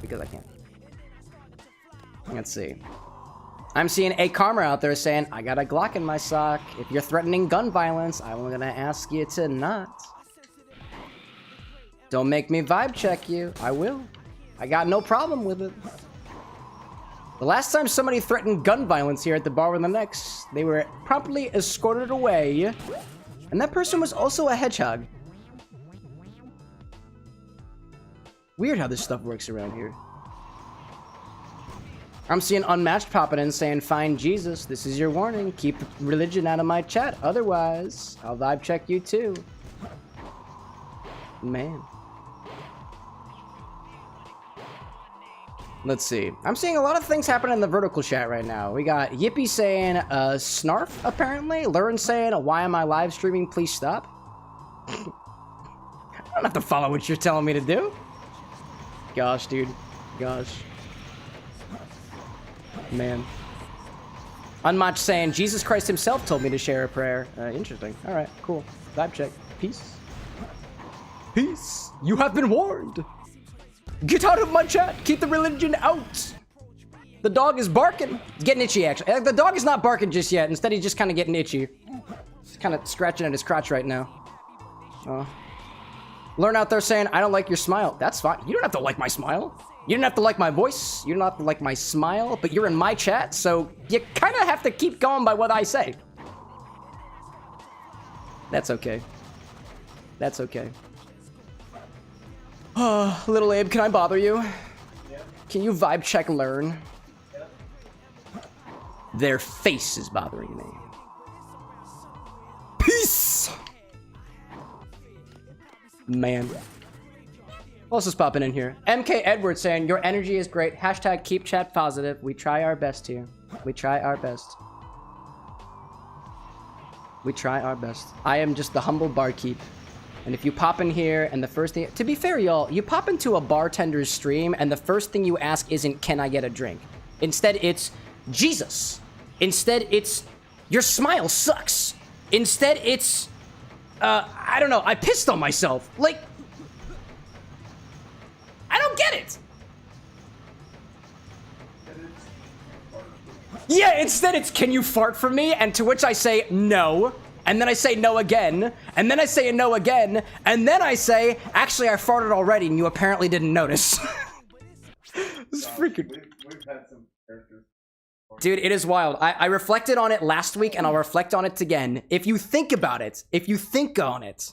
Because I can. Let's see. I'm seeing a Karma out there saying, I got a Glock in my sock. If you're threatening gun violence, I'm gonna ask you to not. Don't make me vibe check you. I will. I got no problem with it. The last time somebody threatened gun violence here at the Bar with an X, they were promptly escorted away. And that person was also a hedgehog. Weird how this stuff works around here. I'm seeing Unmatched popping in saying, find Jesus, this is your warning. Keep religion out of my chat, otherwise I'll vibe check you too. Man. Let's see. I'm seeing a lot of things happen in the vertical chat right now. We got Yippee saying, snarf, apparently. Lurin saying, why am I live streaming? Please stop. I don't have to follow what you're telling me to do. Gosh, dude. Gosh. Man. Unmatched saying, Jesus Christ himself told me to share a prayer. Interesting. All right, cool. Vibe check. Peace. Peace. You have been warned. Get out of my chat. Keep the religion out. The dog is barking. He's getting itchy, actually. The dog is not barking just yet. Instead, he's just kind of getting itchy. He's kind of scratching at his crotch right now. Learn out there saying, I don't like your smile. That's fine. You don't have to like my smile. You don't have to like my voice. You don't have to like my smile. But you're in my chat, so you kind of have to keep going by what I say. That's okay. That's okay. Little Abe, can I bother you? Yeah. Can you vibe check Learn? Yeah. Their face is bothering me. Peace! Man. What else is popping in here? MK Edwards saying, your energy is great. Hashtag keep chat positive. We try our best here. We try our best. We try our best. I am just the humble barkeep. And if you pop in here and the first thing... To be fair, y'all, you pop into a bartender's stream and the first thing you ask isn't, can I get a drink? Instead, it's, Jesus. Instead, it's, your smile sucks. Instead, it's, I don't know, I pissed on myself. Like, I don't get it. Yeah, instead it's, can you fart for me? And to which I say, no. And then I say no again, and then I say no again, and then I say, actually, I farted already, and you apparently didn't notice. This is freaking... We've had some characters. Dude, it is wild. I reflected on it last week, and I'll reflect on it again. If you think about it, if you think on it,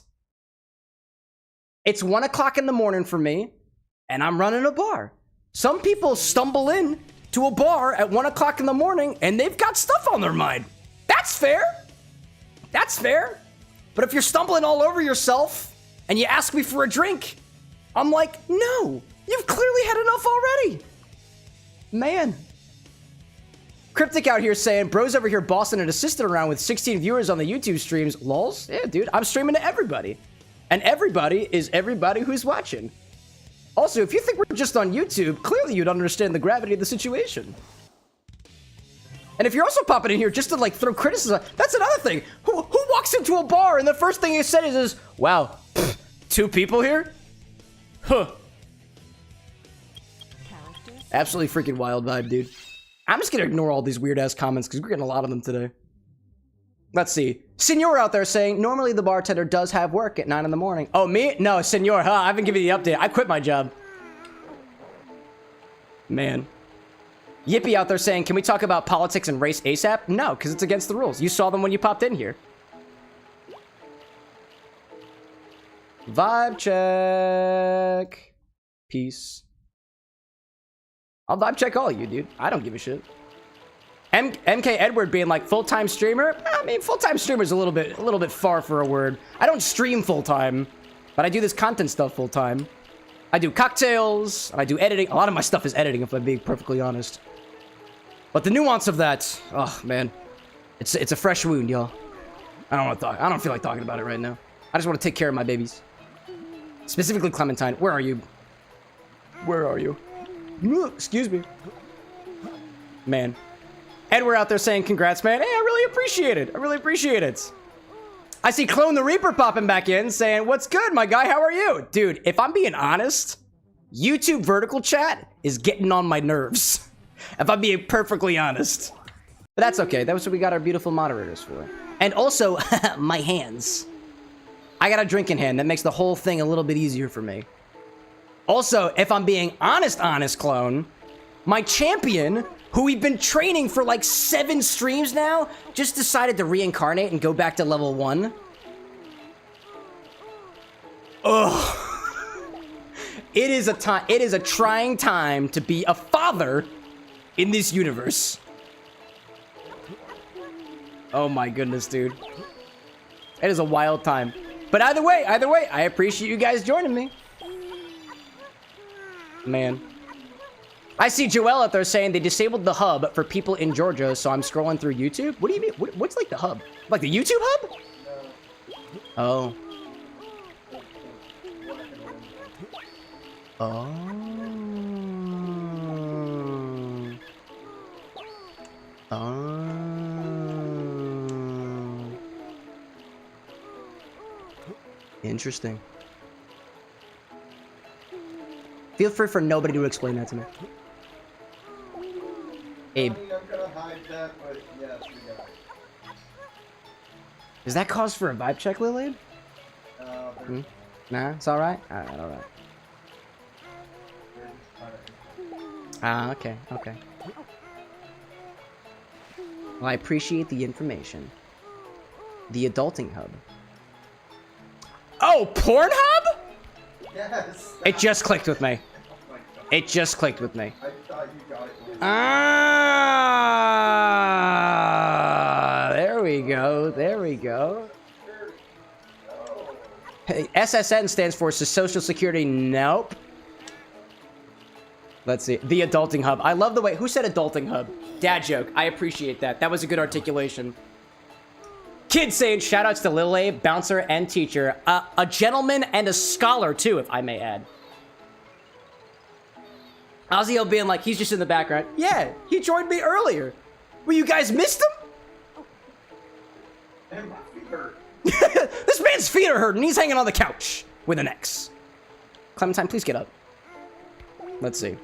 it's 1 o'clock in the morning for me, and I'm running a bar. Some people stumble in to a bar at 1 o'clock in the morning, and they've got stuff on their mind. That's fair. That's fair. But if you're stumbling all over yourself and you ask me for a drink. I'm like, no, you've clearly had enough already. Man. Cryptic out here saying, bros over here bossing an assistant around with 16 viewers on the YouTube streams. Lols? Yeah, dude, I'm streaming to everybody. And everybody is everybody who's watching. Also, if you think we're just on YouTube, clearly you'd understand the gravity of the situation. And if you're also popping in here just to, like, throw criticism, that's another thing. Who walks into a bar and the first thing he said is wow, 2 people here? Huh. Characters. Absolutely freaking wild vibe, dude. I'm just gonna ignore all these weird-ass comments because we're getting a lot of them today. Let's see. Senor out there saying, normally the bartender does have work at 9 in the morning. Oh, me? No, Senor, huh? I haven't given you the update. I quit my job. Man. Yippee out there saying, can we talk about politics and race ASAP? No, because it's against the rules. You saw them when you popped in here. Vibe check. Peace. I'll vibe check all of you, dude. I don't give a shit. MK Edward being like full-time streamer. I mean, full-time streamer is a little bit far for a word. I don't stream full-time, but I do this content stuff full-time. I do cocktails, and I do editing. A lot of my stuff is editing, if I'm being perfectly honest. But the nuance of that, oh man, it's a fresh wound, y'all. I don't feel like talking about it right now. I just want to take care of my babies. Specifically Clementine. Where are you? Where are you? Excuse me. Man. Edward out there saying congrats, man. Hey, I really appreciate it. I really appreciate it. I see Clone the Reaper popping back in saying, what's good, my guy? How are you? Dude, if I'm being honest, YouTube vertical chat is getting on my nerves. If I'm being perfectly honest. But that's okay. That's what we got our beautiful moderators for. And also, my hands. I got a drink in hand. That makes the whole thing a little bit easier for me. Also, if I'm being honest, Clone, my champion, who we've been training for like 7 streams now, just decided to reincarnate and go back to level 1. Ugh. It is a trying time to be a father in this universe. Oh my goodness, dude. It is a wild time. But either way, I appreciate you guys joining me. Man. I see Joel out there saying they disabled the hub for people in Georgia, so I'm scrolling through YouTube. What do you mean? What's like the hub? Like the YouTube hub? Oh. Oh. Oh. Interesting. Feel free for nobody to explain that to me. Abe. I mean, I'm gonna hide that, but yes, we got it. Is that cause for a vibe check, Lil Abe? Nah, it's alright? Alright, alright. Ah, okay, okay. Well, I appreciate the information. The adulting hub. Oh, Pornhub? Yes! It just clicked with me. It just clicked with me. I thought you got it. Ah, there we go. There we go. Hey, SSN stands for Social Security. Nope. Let's see. The Adulting Hub. I love the way... Who said Adulting Hub? Dad joke. I appreciate that. That was a good articulation. Kid saying shoutouts to Lil Abe, bouncer, and teacher. A gentleman and a scholar, too, if I may add. Ozzy being like, he's just in the background. Yeah, he joined me earlier. Well, you guys missed him? And my feet hurt. This man's feet are hurting. He's hanging on the couch with an X. Clementine, please get up. Let's see.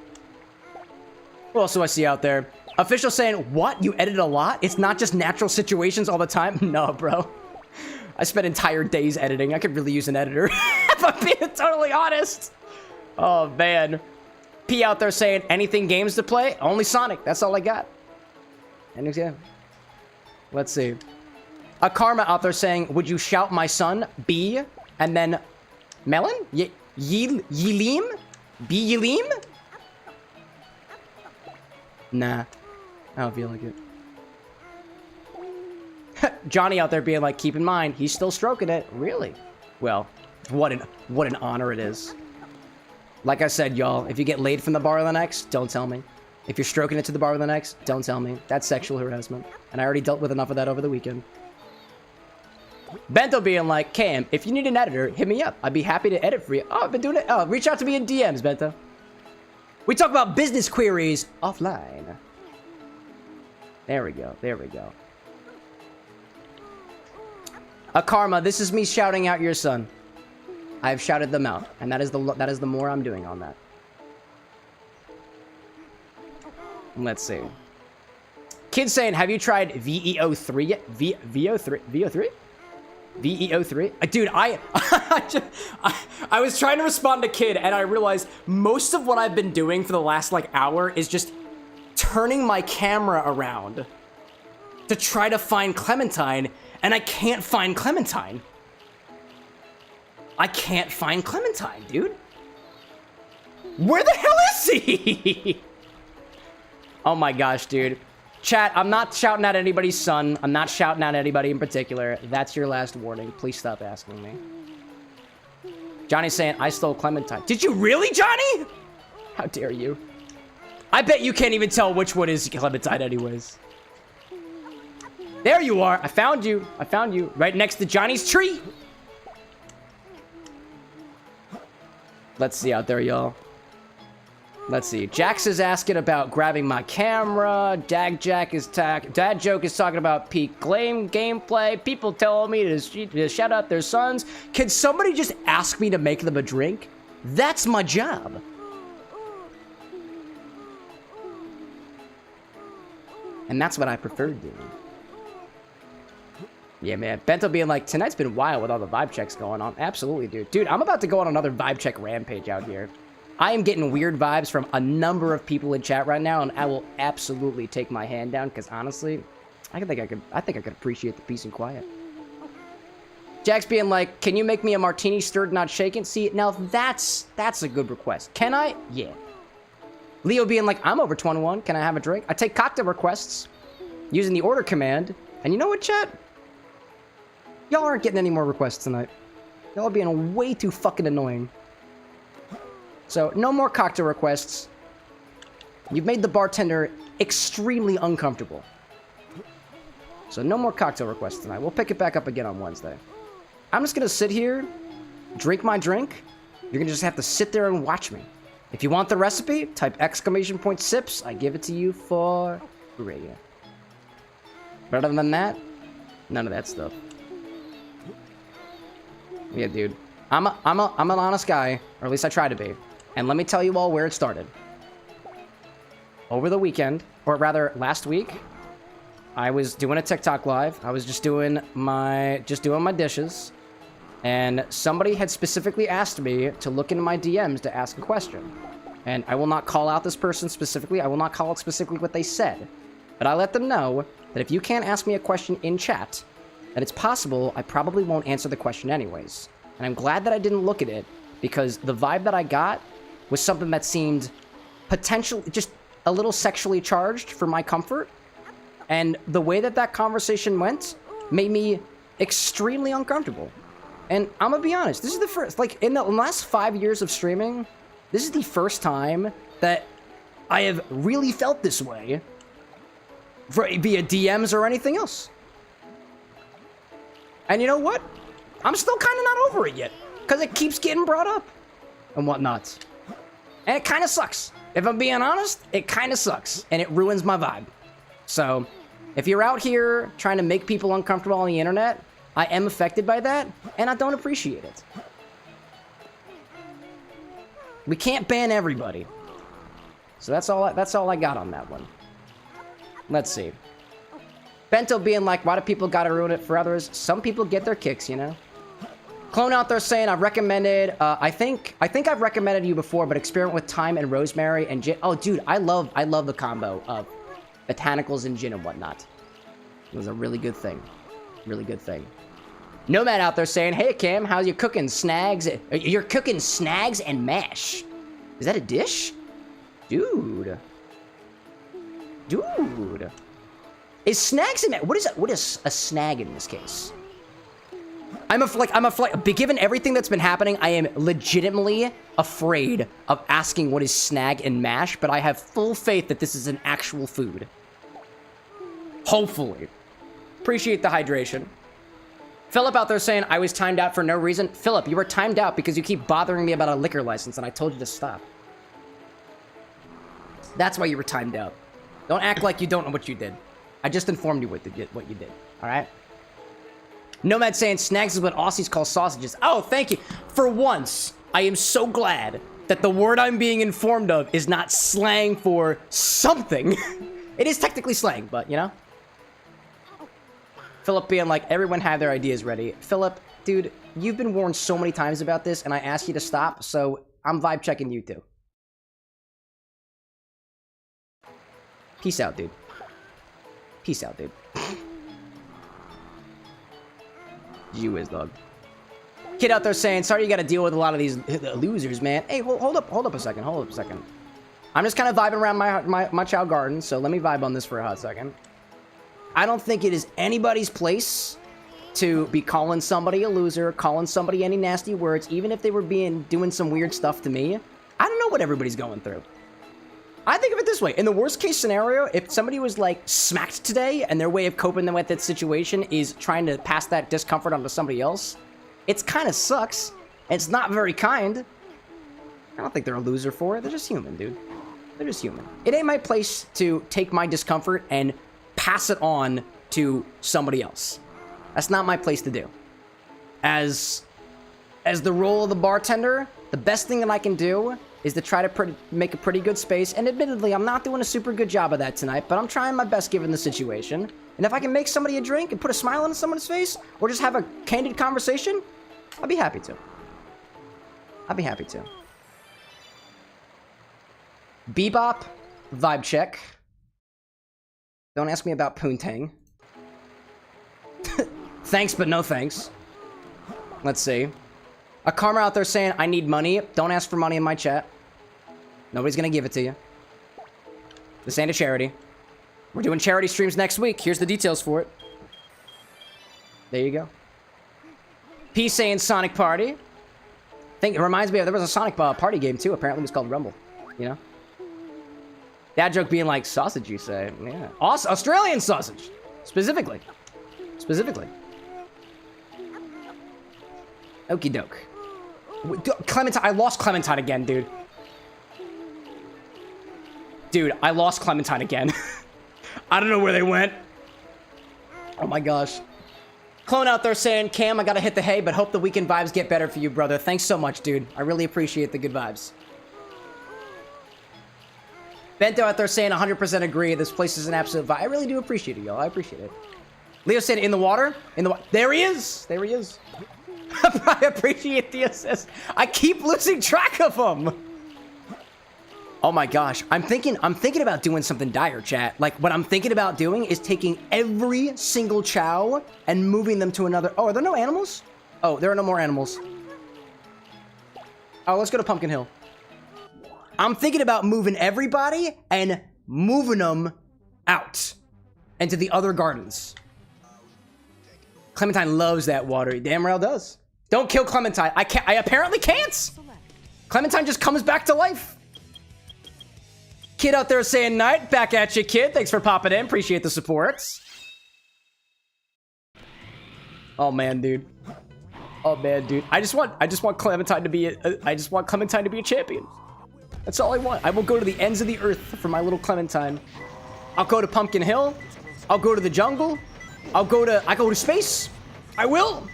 What else do I see out there? Official saying, what? You edit a lot? It's not just natural situations all the time? No, bro. I spent entire days editing. I could really use an editor. If I'm being totally honest. Oh, man. P out there saying, anything games to play? Only Sonic. That's all I got. And yeah. Let's see. A Karma out there saying, would you shout my son, B, and then Melon? Yelim? B Yelim? Nah. I don't feel like it. Johnny out there being like, keep in mind, he's still stroking it. Really? Well, What an honor it is. Like I said, y'all, if you get laid from the bar with an X, don't tell me. If you're stroking it to the bar with an X, don't tell me. That's sexual harassment. And I already dealt with enough of that over the weekend. Bento being like, Cam, if you need an editor, hit me up. I'd be happy to edit for you. Oh, I've been doing it. Oh, reach out to me in DMs, Bento. We talk about business queries offline. There we go. There we go. Karma, this is me shouting out your son. I've shouted them out, and that is the more I'm doing on that. Let's see. Kid saying, have you tried VEO3 yet? VEO3? VEO3? VEO3? Dude, I was trying to respond to Kid, and I realized most of what I've been doing for the last, like, hour is just turning my camera around to try to find Clementine, and I can't find Clementine. I can't find Clementine, dude. Where the hell is he? Oh my gosh, dude. Chat, I'm not shouting at anybody's son. I'm not shouting at anybody in particular. That's your last warning. Please stop asking me. Johnny's saying, I stole Clementine. Did you really, Johnny? How dare you? I bet you can't even tell which one is Clementine anyways. There you are. I found you. I found you. Right next to Johnny's tree. Let's see out there, y'all. Let's see. Jax is asking about grabbing my camera. Dad Joke is talking about peak gameplay. People telling me to shout out their sons. Can somebody just ask me to make them a drink? That's my job. And that's what I prefer doing. Yeah, man. Bento being like, tonight's been wild with all the vibe checks going on. Absolutely, dude. Dude, I'm about to go on another vibe check rampage out here. I am getting weird vibes from a number of people in chat right now, and I will absolutely take my hand down, because honestly, I think I could appreciate the peace and quiet. Jax being like, can you make me a martini stirred, not shaken? See, now that's a good request. Can I? Yeah. Leo being like, I'm over 21. Can I have a drink? I take cocktail requests using the order command. And you know what, chat? Y'all aren't getting any more requests tonight. Y'all are being way too fucking annoying. So, no more cocktail requests. You've made the bartender extremely uncomfortable. So, no more cocktail requests tonight. We'll pick it back up again on Wednesday. I'm just gonna sit here, drink my drink. You're gonna just have to sit there and watch me. If you want the recipe, type !sips. I give it to you for free. But other than that, none of that stuff. Yeah, dude. I'm an honest guy, or at least I try to be. And let me tell you all where it started. Over the weekend, or rather last week, I was doing a TikTok live. I was just doing my dishes, and somebody had specifically asked me to look into my DMs to ask a question. And I will not call out this person specifically. I will not call out specifically what they said. But I let them know that if you can't ask me a question in chat, that it's possible I probably won't answer the question anyways. And I'm glad that I didn't look at it, because the vibe that I got was something that seemed potentially just a little sexually charged for my comfort. And the way that that conversation went made me extremely uncomfortable. And I'm gonna be honest, this is the first, like, in the last 5 years of streaming, this is the first time that I have really felt this way via DMs or anything else. And you know what? I'm still kind of not over it yet, because it keeps getting brought up and whatnot. And it kind of sucks. If I'm being honest, it kind of sucks, and it ruins my vibe. So, if you're out here trying to make people uncomfortable on the internet, I am affected by that, and I don't appreciate it. We can't ban everybody. So that's all I got on that one. Let's see. Bento being like, why do people gotta ruin it for others? Some people get their kicks, you know? Clone out there saying I've recommended, I think I've recommended you before, but experiment with thyme and rosemary and gin. Oh, dude, I love the combo of botanicals and gin and whatnot. It was a really good thing. Really good thing. Nomad out there saying, hey, Cam, how's you cooking snags? You're cooking snags and mash. Is that a dish? Dude. Is snags and mash, what is a snag in this case? Given everything that's been happening, I am legitimately afraid of asking what is snag and mash, but I have full faith that this is an actual food. Hopefully. Appreciate the hydration. Philip out there saying, I was timed out for no reason. Philip, you were timed out because you keep bothering me about a liquor license, and I told you to stop. That's why you were timed out. Don't act like you don't know what you did. I just informed you what you did, all right? Nomad saying, snags is what Aussies call sausages. Oh, thank you. For once, I am so glad that the word I'm being informed of is not slang for something. It is technically slang, but, you know? Philip being like, everyone had their ideas ready. Philip, dude, you've been warned so many times about this, and I asked you to stop, so I'm vibe checking you too. Peace out, dude. Peace out, dude. You is, dog. Kid out there saying, sorry you gotta deal with a lot of these losers, man. Hey, hold up a second. I'm just kind of vibing around my Chao garden, so let me vibe on this for a hot second. I don't think it is anybody's place to be calling somebody a loser, calling somebody any nasty words, even if they were doing some weird stuff to me. I don't know what everybody's going through. I think of it this way. In the worst case scenario, if somebody was like smacked today and their way of coping with that situation is trying to pass that discomfort onto somebody else, it's kind of sucks. It's not very kind. I don't think they're a loser for it. They're just human, dude. They're just human. It ain't my place to take my discomfort and pass it on to somebody else. That's not my place to do. As the role of the bartender, the best thing that I can do is to try to make a pretty good space. And admittedly, I'm not doing a super good job of that tonight, but I'm trying my best given the situation. And if I can make somebody a drink and put a smile on someone's face, or just have a candid conversation, I'll be happy to. I'll be happy to. Bebop, vibe check. Don't ask me about Poontang. Thanks, but no thanks. Let's see. A Karma out there saying, I need money. Don't ask for money in my chat. Nobody's gonna give it to you. This ain't a charity. We're doing charity streams next week. Here's the details for it. There you go. P saying Sonic Party. It reminds me of, there was a Sonic party game too. Apparently it was called Rumble. You know? That joke being like, sausage, you say. Yeah. Australian sausage. Specifically. Okie doke. Clementine. I lost Clementine again, dude. Dude, I lost Clementine again. I don't know where they went. Oh my gosh. Clone out there saying, Cam, I gotta hit the hay, but hope the weekend vibes get better for you, brother. Thanks so much, dude. I really appreciate the good vibes. Bento out there saying 100% agree. This place is an absolute vibe. I really do appreciate it, y'all. I appreciate it. Leo said, in the water? There he is. There he is. I appreciate the assist. I keep losing track of him. Oh my gosh. I'm thinking about doing something dire, chat. Like, what I'm thinking about doing is taking every single Chao and moving them to another... Oh, are there no animals? Oh, there are no more animals. Oh, let's go to Pumpkin Hill. I'm thinking about moving everybody and moving them out into the other gardens. Clementine loves that water. Damn well does. Don't kill Clementine. I apparently can't. Clementine just comes back to life. Kid out there saying night. Back at you, kid. Thanks for popping in. Appreciate the supports. Oh man, dude. Oh man, dude. I just want Clementine to be a champion. That's all I want. I will go to the ends of the earth for my little Clementine. I'll go to Pumpkin Hill. I'll go to the jungle. I go to space. I will.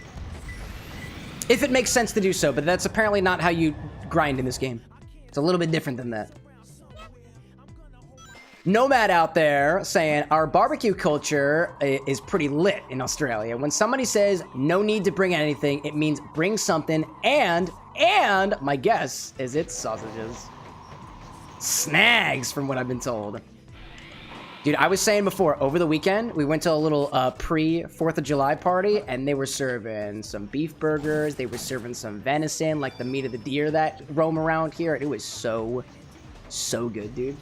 If it makes sense to do so, but that's apparently not how you grind in this game. It's a little bit different than that. Nomad out there saying our barbecue culture is pretty lit in Australia. When somebody says no need to bring anything, it means bring something, and my guess is it's sausages. Snags, from what I've been told. Dude, I was saying before, over the weekend, we went to a little pre-4th of July party, and they were serving some beef burgers, they were serving some venison, like the meat of the deer that roam around here. It was so good, dude.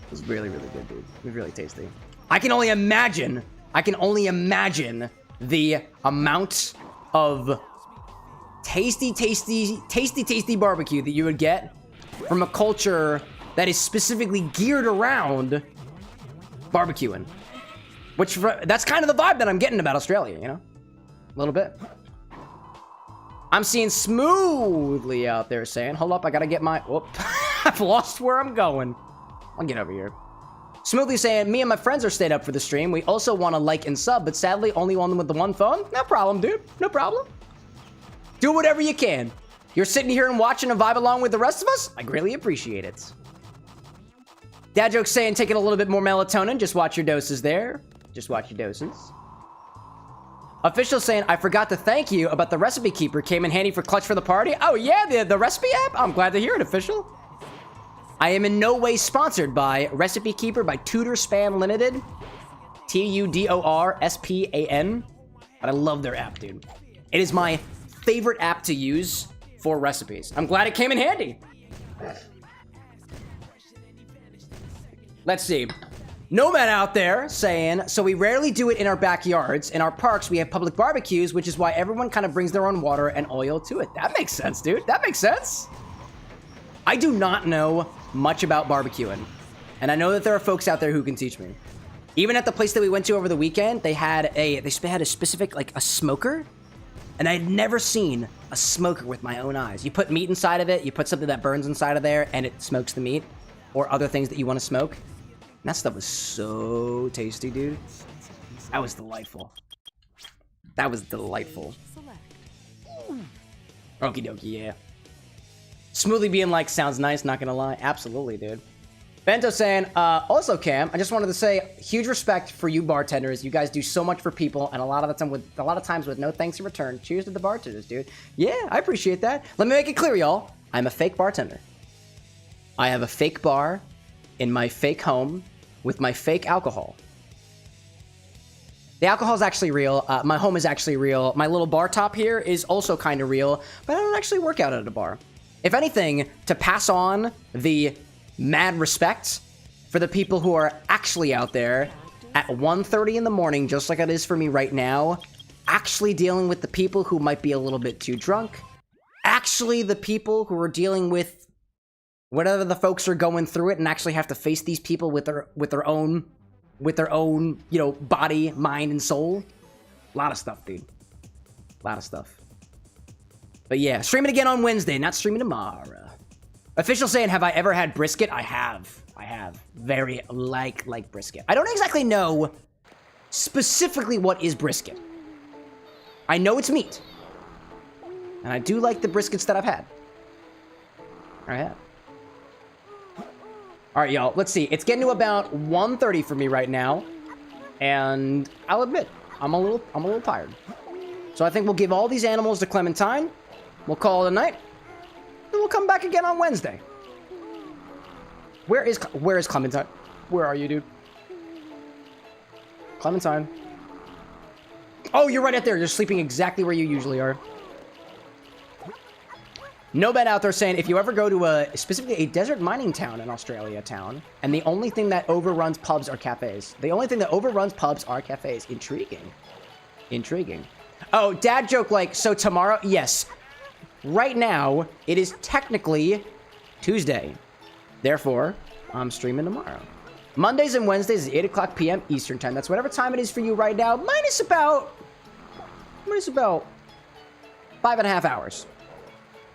It was really, really good, dude. It was really tasty. I can only imagine the amount of tasty barbecue that you would get from a culture that is specifically geared around barbecuing. Which, that's kind of the vibe that I'm getting about Australia, you know? A little bit. I'm seeing Smoothly out there saying, hold up, I gotta get my, whoop. I've lost where I'm going. I'll get over here. Smoothly saying, me and my friends are stayed up for the stream. We also want to like and sub, but sadly, only one with the one phone. No problem, dude. No problem. Do whatever you can. You're sitting here and watching and vibe along with the rest of us? I greatly appreciate it. Dad Joke's saying, taking a little bit more melatonin. Just watch your doses there. Just watch your doses. Official saying, I forgot to thank you about the recipe keeper. Came in handy for clutch for the party. Oh yeah, the recipe app? I'm glad to hear it, Official. I am in no way sponsored by Recipe Keeper by Tudor Span Limited. TUDORSPAN. But I love their app, dude. It is my favorite app to use for recipes. I'm glad it came in handy. Let's see. Nomad out there saying, so we rarely do it in our backyards. In our parks, we have public barbecues, which is why everyone kind of brings their own water and oil to it. That makes sense, dude. That makes sense. I do not know much about barbecuing. And I know that there are folks out there who can teach me. Even at the place that we went to over the weekend, they had a specific, like, a smoker. And I had never seen a smoker with my own eyes. You put meat inside of it, you put something that burns inside of there, and it smokes the meat. Or other things that you want to smoke. And that stuff was so tasty, dude. That was delightful. That was delightful. Okie dokie, yeah. Smoothly being like, sounds nice, not gonna lie. Absolutely, dude. Bento saying, also Cam, I just wanted to say, huge respect for you bartenders. You guys do so much for people, and a lot of times with no thanks in return. Cheers to the bartenders, dude. Yeah, I appreciate that. Let me make it clear, y'all. I'm a fake bartender. I have a fake bar in my fake home with my fake alcohol. The alcohol is actually real. My home is actually real. My little bar top here is also kind of real, but I don't actually work out at a bar. If anything, to pass on the mad respect for the people who are actually out there at 1:30 in the morning, just like it is for me right now, actually dealing with the people who might be a little bit too drunk, actually the people who are dealing with whatever the folks are going through it and actually have to face these people with their own, you know, body, mind, and soul. A lot of stuff, dude. A lot of stuff. But yeah, streaming again on Wednesday, not streaming tomorrow. Official saying, have I ever had brisket? I have. I have. Very like brisket. I don't exactly know specifically what is brisket. I know it's meat. And I do like the briskets that I've had. I have. All right, y'all. Let's see. It's getting to about 1:30 for me right now, and I'll admit I'm a little tired. So I think we'll give all these animals to Clementine. We'll call it a night, and we'll come back again on Wednesday. Where is Clementine? Where are you, dude? Clementine. Oh, you're right out there. You're sleeping exactly where you usually are. No bet out there saying, if you ever go to specifically a desert mining town in Australia town, and the only thing that overruns pubs are cafes. The only thing that overruns pubs are cafes. Intriguing. Intriguing. Oh, dad joke like, so tomorrow, yes. Right now, it is technically Tuesday. Therefore, I'm streaming tomorrow. Mondays and Wednesdays is 8 o'clock p.m. Eastern time. That's whatever time it is for you right now. Minus about 5.5 hours.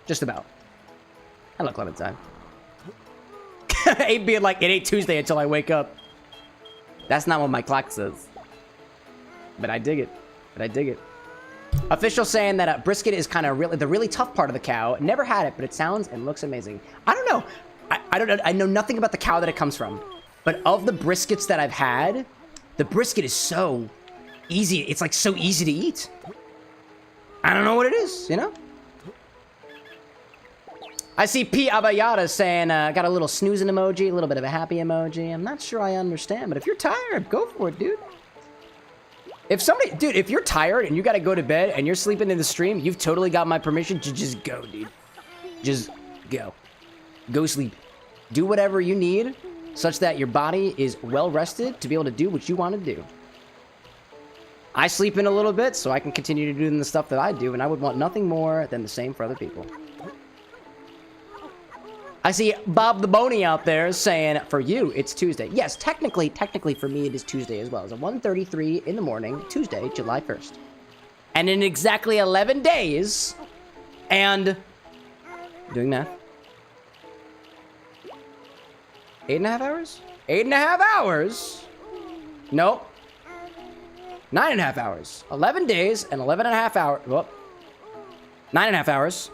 Just about. Hello, Clementine. 8 being like, it ain't Tuesday until I wake up. That's not what my clock says. But I dig it. Official saying that brisket is kind of the really tough part of the cow. Never had it, but it sounds and looks amazing. I don't know. I don't know. I know nothing about the cow that it comes from. But of the briskets that I've had, the brisket is so easy. It's like so easy to eat. I don't know what it is, you know? I see P. Abayada saying, got a little snoozing emoji, a little bit of a happy emoji. I'm not sure I understand, but if you're tired, go for it, dude. If you're tired and you gotta go to bed and you're sleeping in the stream, you've totally got my permission to just go, dude. Just go. Go sleep. Do whatever you need such that your body is well rested to be able to do what you want to do. I sleep in a little bit so I can continue to do the stuff that I do, and I would want nothing more than the same for other people. I see Bob the Boney out there saying, for you, it's Tuesday. Yes, technically for me, it is Tuesday as well. It's 1:33 in the morning, Tuesday, July 1st. And in exactly 11 days, and doing math, 8.5 hours? 8.5 hours? Nope. 9.5 hours. 11 days and 11.5 hours. Whoop. 9.5 hours.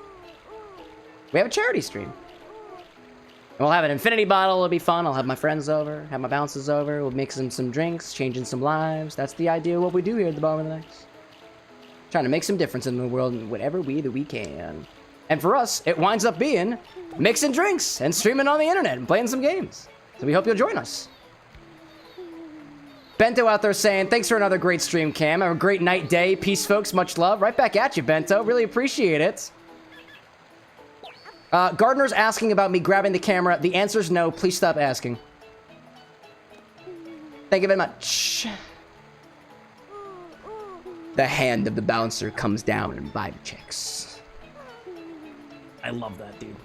We have a charity stream. And we'll have an infinity bottle. It'll be fun. I'll have my friends over, have my bounces over. We'll mix in some drinks, changing some lives. That's the idea of what we do here at the Bourbon of the Next. Trying to make some difference in the world in whatever way that we can. And for us, it winds up being mixing drinks and streaming on the internet and playing some games. So we hope you'll join us. Bento out there saying, thanks for another great stream, Cam. Have a great night, day. Peace, folks. Much love. Right back at you, Bento. Really appreciate it. Gardner's asking about me grabbing the camera. The answer is no. Please stop asking. Thank you very much. The hand of the bouncer comes down and vibe checks. I love that, dude.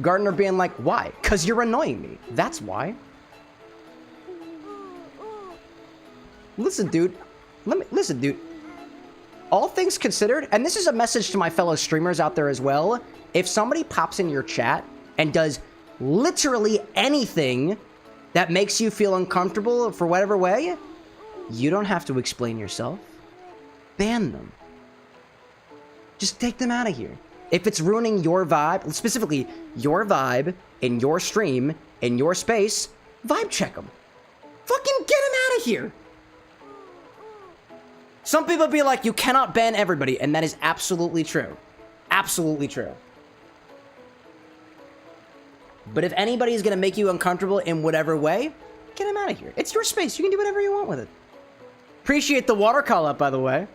Gardner being like, why? Because you're annoying me. That's why. Listen, dude. Listen, dude. All things considered, and this is a message to my fellow streamers out there as well, if somebody pops in your chat and does literally anything that makes you feel uncomfortable for whatever way, you don't have to explain yourself. Ban them. Just take them out of here. If it's ruining your vibe, specifically your vibe in your stream, in your space, vibe check them. Fucking get them out of here. Some people be like, you cannot ban everybody, and that is absolutely true. Absolutely true. But if anybody is going to make you uncomfortable in whatever way, get them out of here. It's your space. You can do whatever you want with it. Appreciate the water call up, by the way.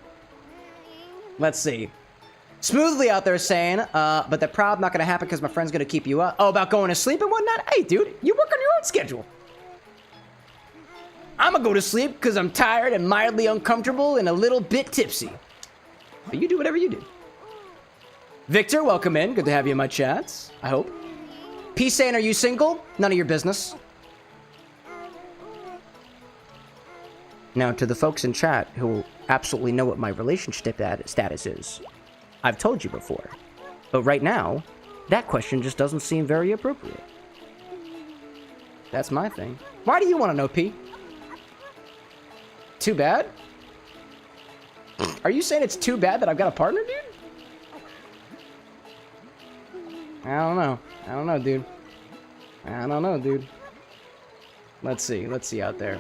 Let's see. Smoothly out there saying, but the prob not going to happen because my friend's going to keep you up. Oh, about going to sleep and whatnot? Hey, dude, you work on your own schedule. I'm gonna go to sleep because I'm tired and mildly uncomfortable and a little bit tipsy. But you do whatever you do. Victor, welcome in. Good to have you in my chats, I hope. Peace saying, are you single? None of your business. Now, to the folks in chat who absolutely know what my relationship status is, I've told you before. But right now, that question just doesn't seem very appropriate. That's my thing. Why do you want to know, P? Too bad? Are you saying it's too bad that I've got a partner, dude? I don't know. I don't know, dude. I don't know, dude. Let's see out there.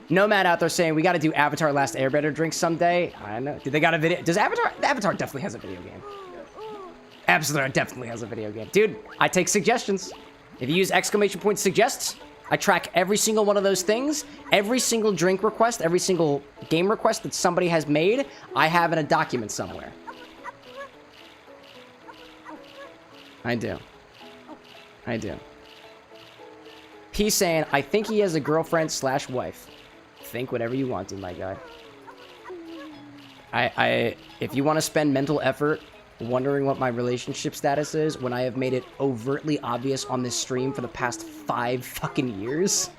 Nomad out there saying we got to do Avatar Last Airbender drinks someday. I know. Do they got a video? Does Avatar definitely has a video game. Absolutely definitely has a video game. Dude, I take suggestions. If you use exclamation point suggests, I track every single one of those things. Every single drink request, every single game request that somebody has made, I have in a document somewhere. I do. I do. He's saying, I think he has a girlfriend / wife. Think whatever you want to, my guy. If you want to spend mental effort wondering what my relationship status is when I have made it overtly obvious on this stream for the past 5 fucking years.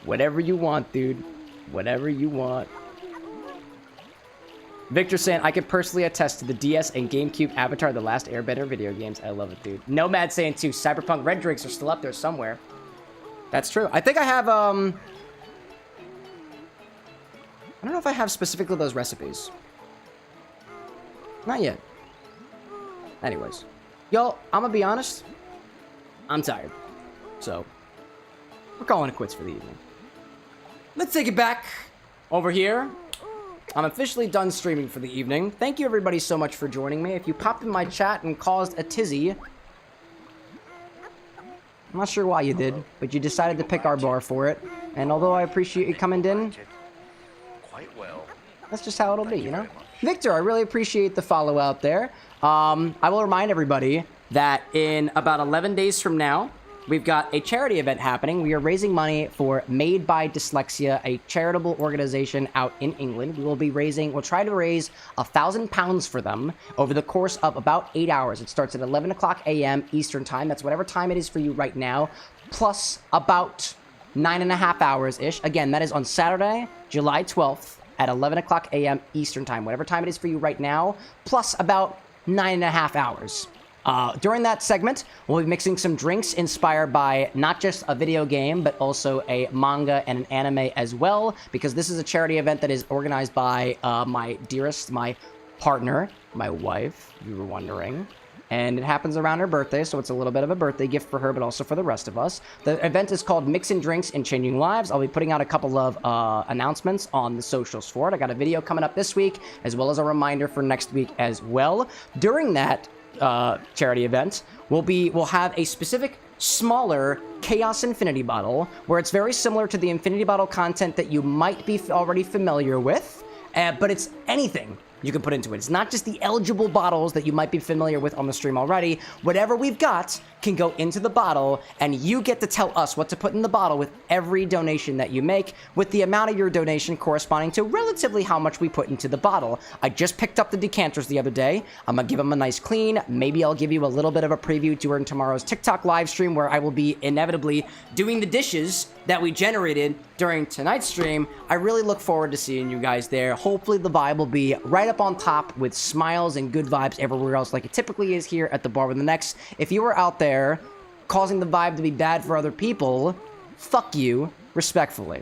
Whatever you want, dude. Whatever you want. Victor saying, I can personally attest to the DS and GameCube Avatar The Last Airbender video games. I love it, dude. Nomad saying, too, Cyberpunk Red drinks are still up there somewhere. That's true. I think I have, I don't know if I have specifically those recipes. Not yet. Anyways. Y'all, I'm gonna be honest. I'm tired. So, we're calling it quits for the evening. Let's take it back over here. I'm officially done streaming for the evening. Thank you everybody so much for joining me. If you popped in my chat and caused a tizzy, I'm not sure why you did, but you decided to pick our bar for it. And although I appreciate you coming in, Quite well. that's just how it'll be, you know? Victor, I really appreciate the follow out there. I will remind everybody that in about 11 days from now, we've got a charity event happening. We are raising money for Made by Dyslexia, a charitable organization out in England. We'll try to raise £1,000 for them over the course of about 8 hours. It starts at 11 o'clock a.m. Eastern time. That's whatever time it is for you right now, plus about 9.5 hours-ish. Again, that is on Saturday, July 12th at 11 o'clock a.m. Eastern time, whatever time it is for you right now, plus about 9.5 hours. During that segment, we'll be mixing some drinks inspired by not just a video game, but also a manga and an anime as well, because this is a charity event that is organized by my dearest, my partner, my wife, if you were wondering. And it happens around her birthday, so it's a little bit of a birthday gift for her, but also for the rest of us. The event is called Mixing Drinks and Changing Lives. I'll be putting out a couple of announcements on the socials for it. I got a video coming up this week, as well as a reminder for next week as well. During that charity event, we'll have a specific smaller Chaos Infinity bottle, where it's very similar to the Infinity bottle content that you might be already familiar with, but it's anything you can put into it. It's not just the eligible bottles that you might be familiar with on the stream already. Whatever we've got can go into the bottle, and you get to tell us what to put in the bottle with every donation that you make, with the amount of your donation corresponding to relatively how much we put into the bottle. I just picked up the decanters the other day. I'm gonna give them a nice clean. Maybe I'll give you a little bit of a preview during tomorrow's TikTok live stream, where I will be inevitably doing the dishes that we generated during tonight's stream. I really look forward to seeing you guys there. Hopefully the vibe will be right up on top with smiles and good vibes everywhere else, like it typically is here at the Bar with an X. If you were out there causing the vibe to be bad for other people, fuck you, respectfully.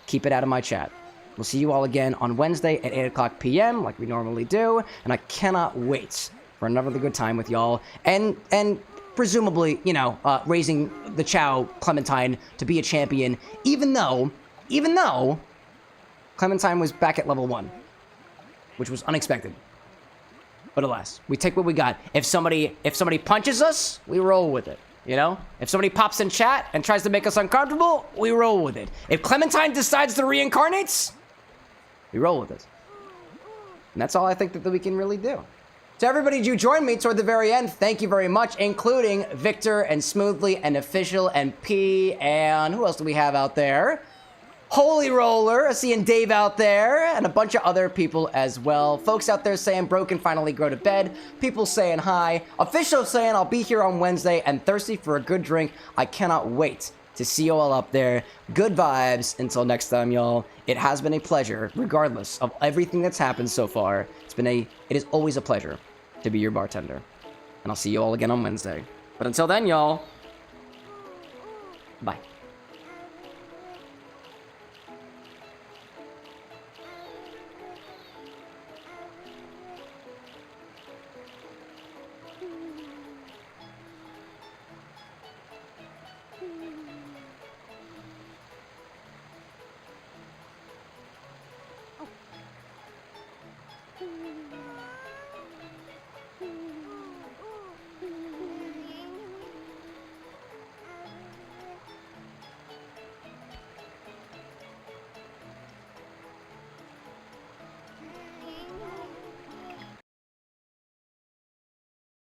Keep it out of my chat. We'll see you all again on Wednesday at 8 o'clock p.m. like we normally do, and I cannot wait for another good time with y'all, and presumably, you know, raising the Chao Clementine to be a champion, even though Clementine was back at level 1, which was unexpected. But alas, we take what we got. If somebody punches us, we roll with it. You know? If somebody pops in chat and tries to make us uncomfortable, we roll with it. If Clementine decides to reincarnate, we roll with it. And that's all I think that we can really do. To everybody who joined me toward the very end, thank you very much, including Victor and Smoothly and Official and P, and who else do we have out there? Holy Roller, seeing Dave out there, and a bunch of other people as well. Folks out there saying bro can finally go to bed. People saying hi. Official saying I'll be here on Wednesday and thirsty for a good drink. I cannot wait to see you all up there. Good vibes until next time, y'all. It has been a pleasure, regardless of everything that's happened so far. It is always a pleasure to be your bartender. And I'll see you all again on Wednesday. But until then, y'all, bye.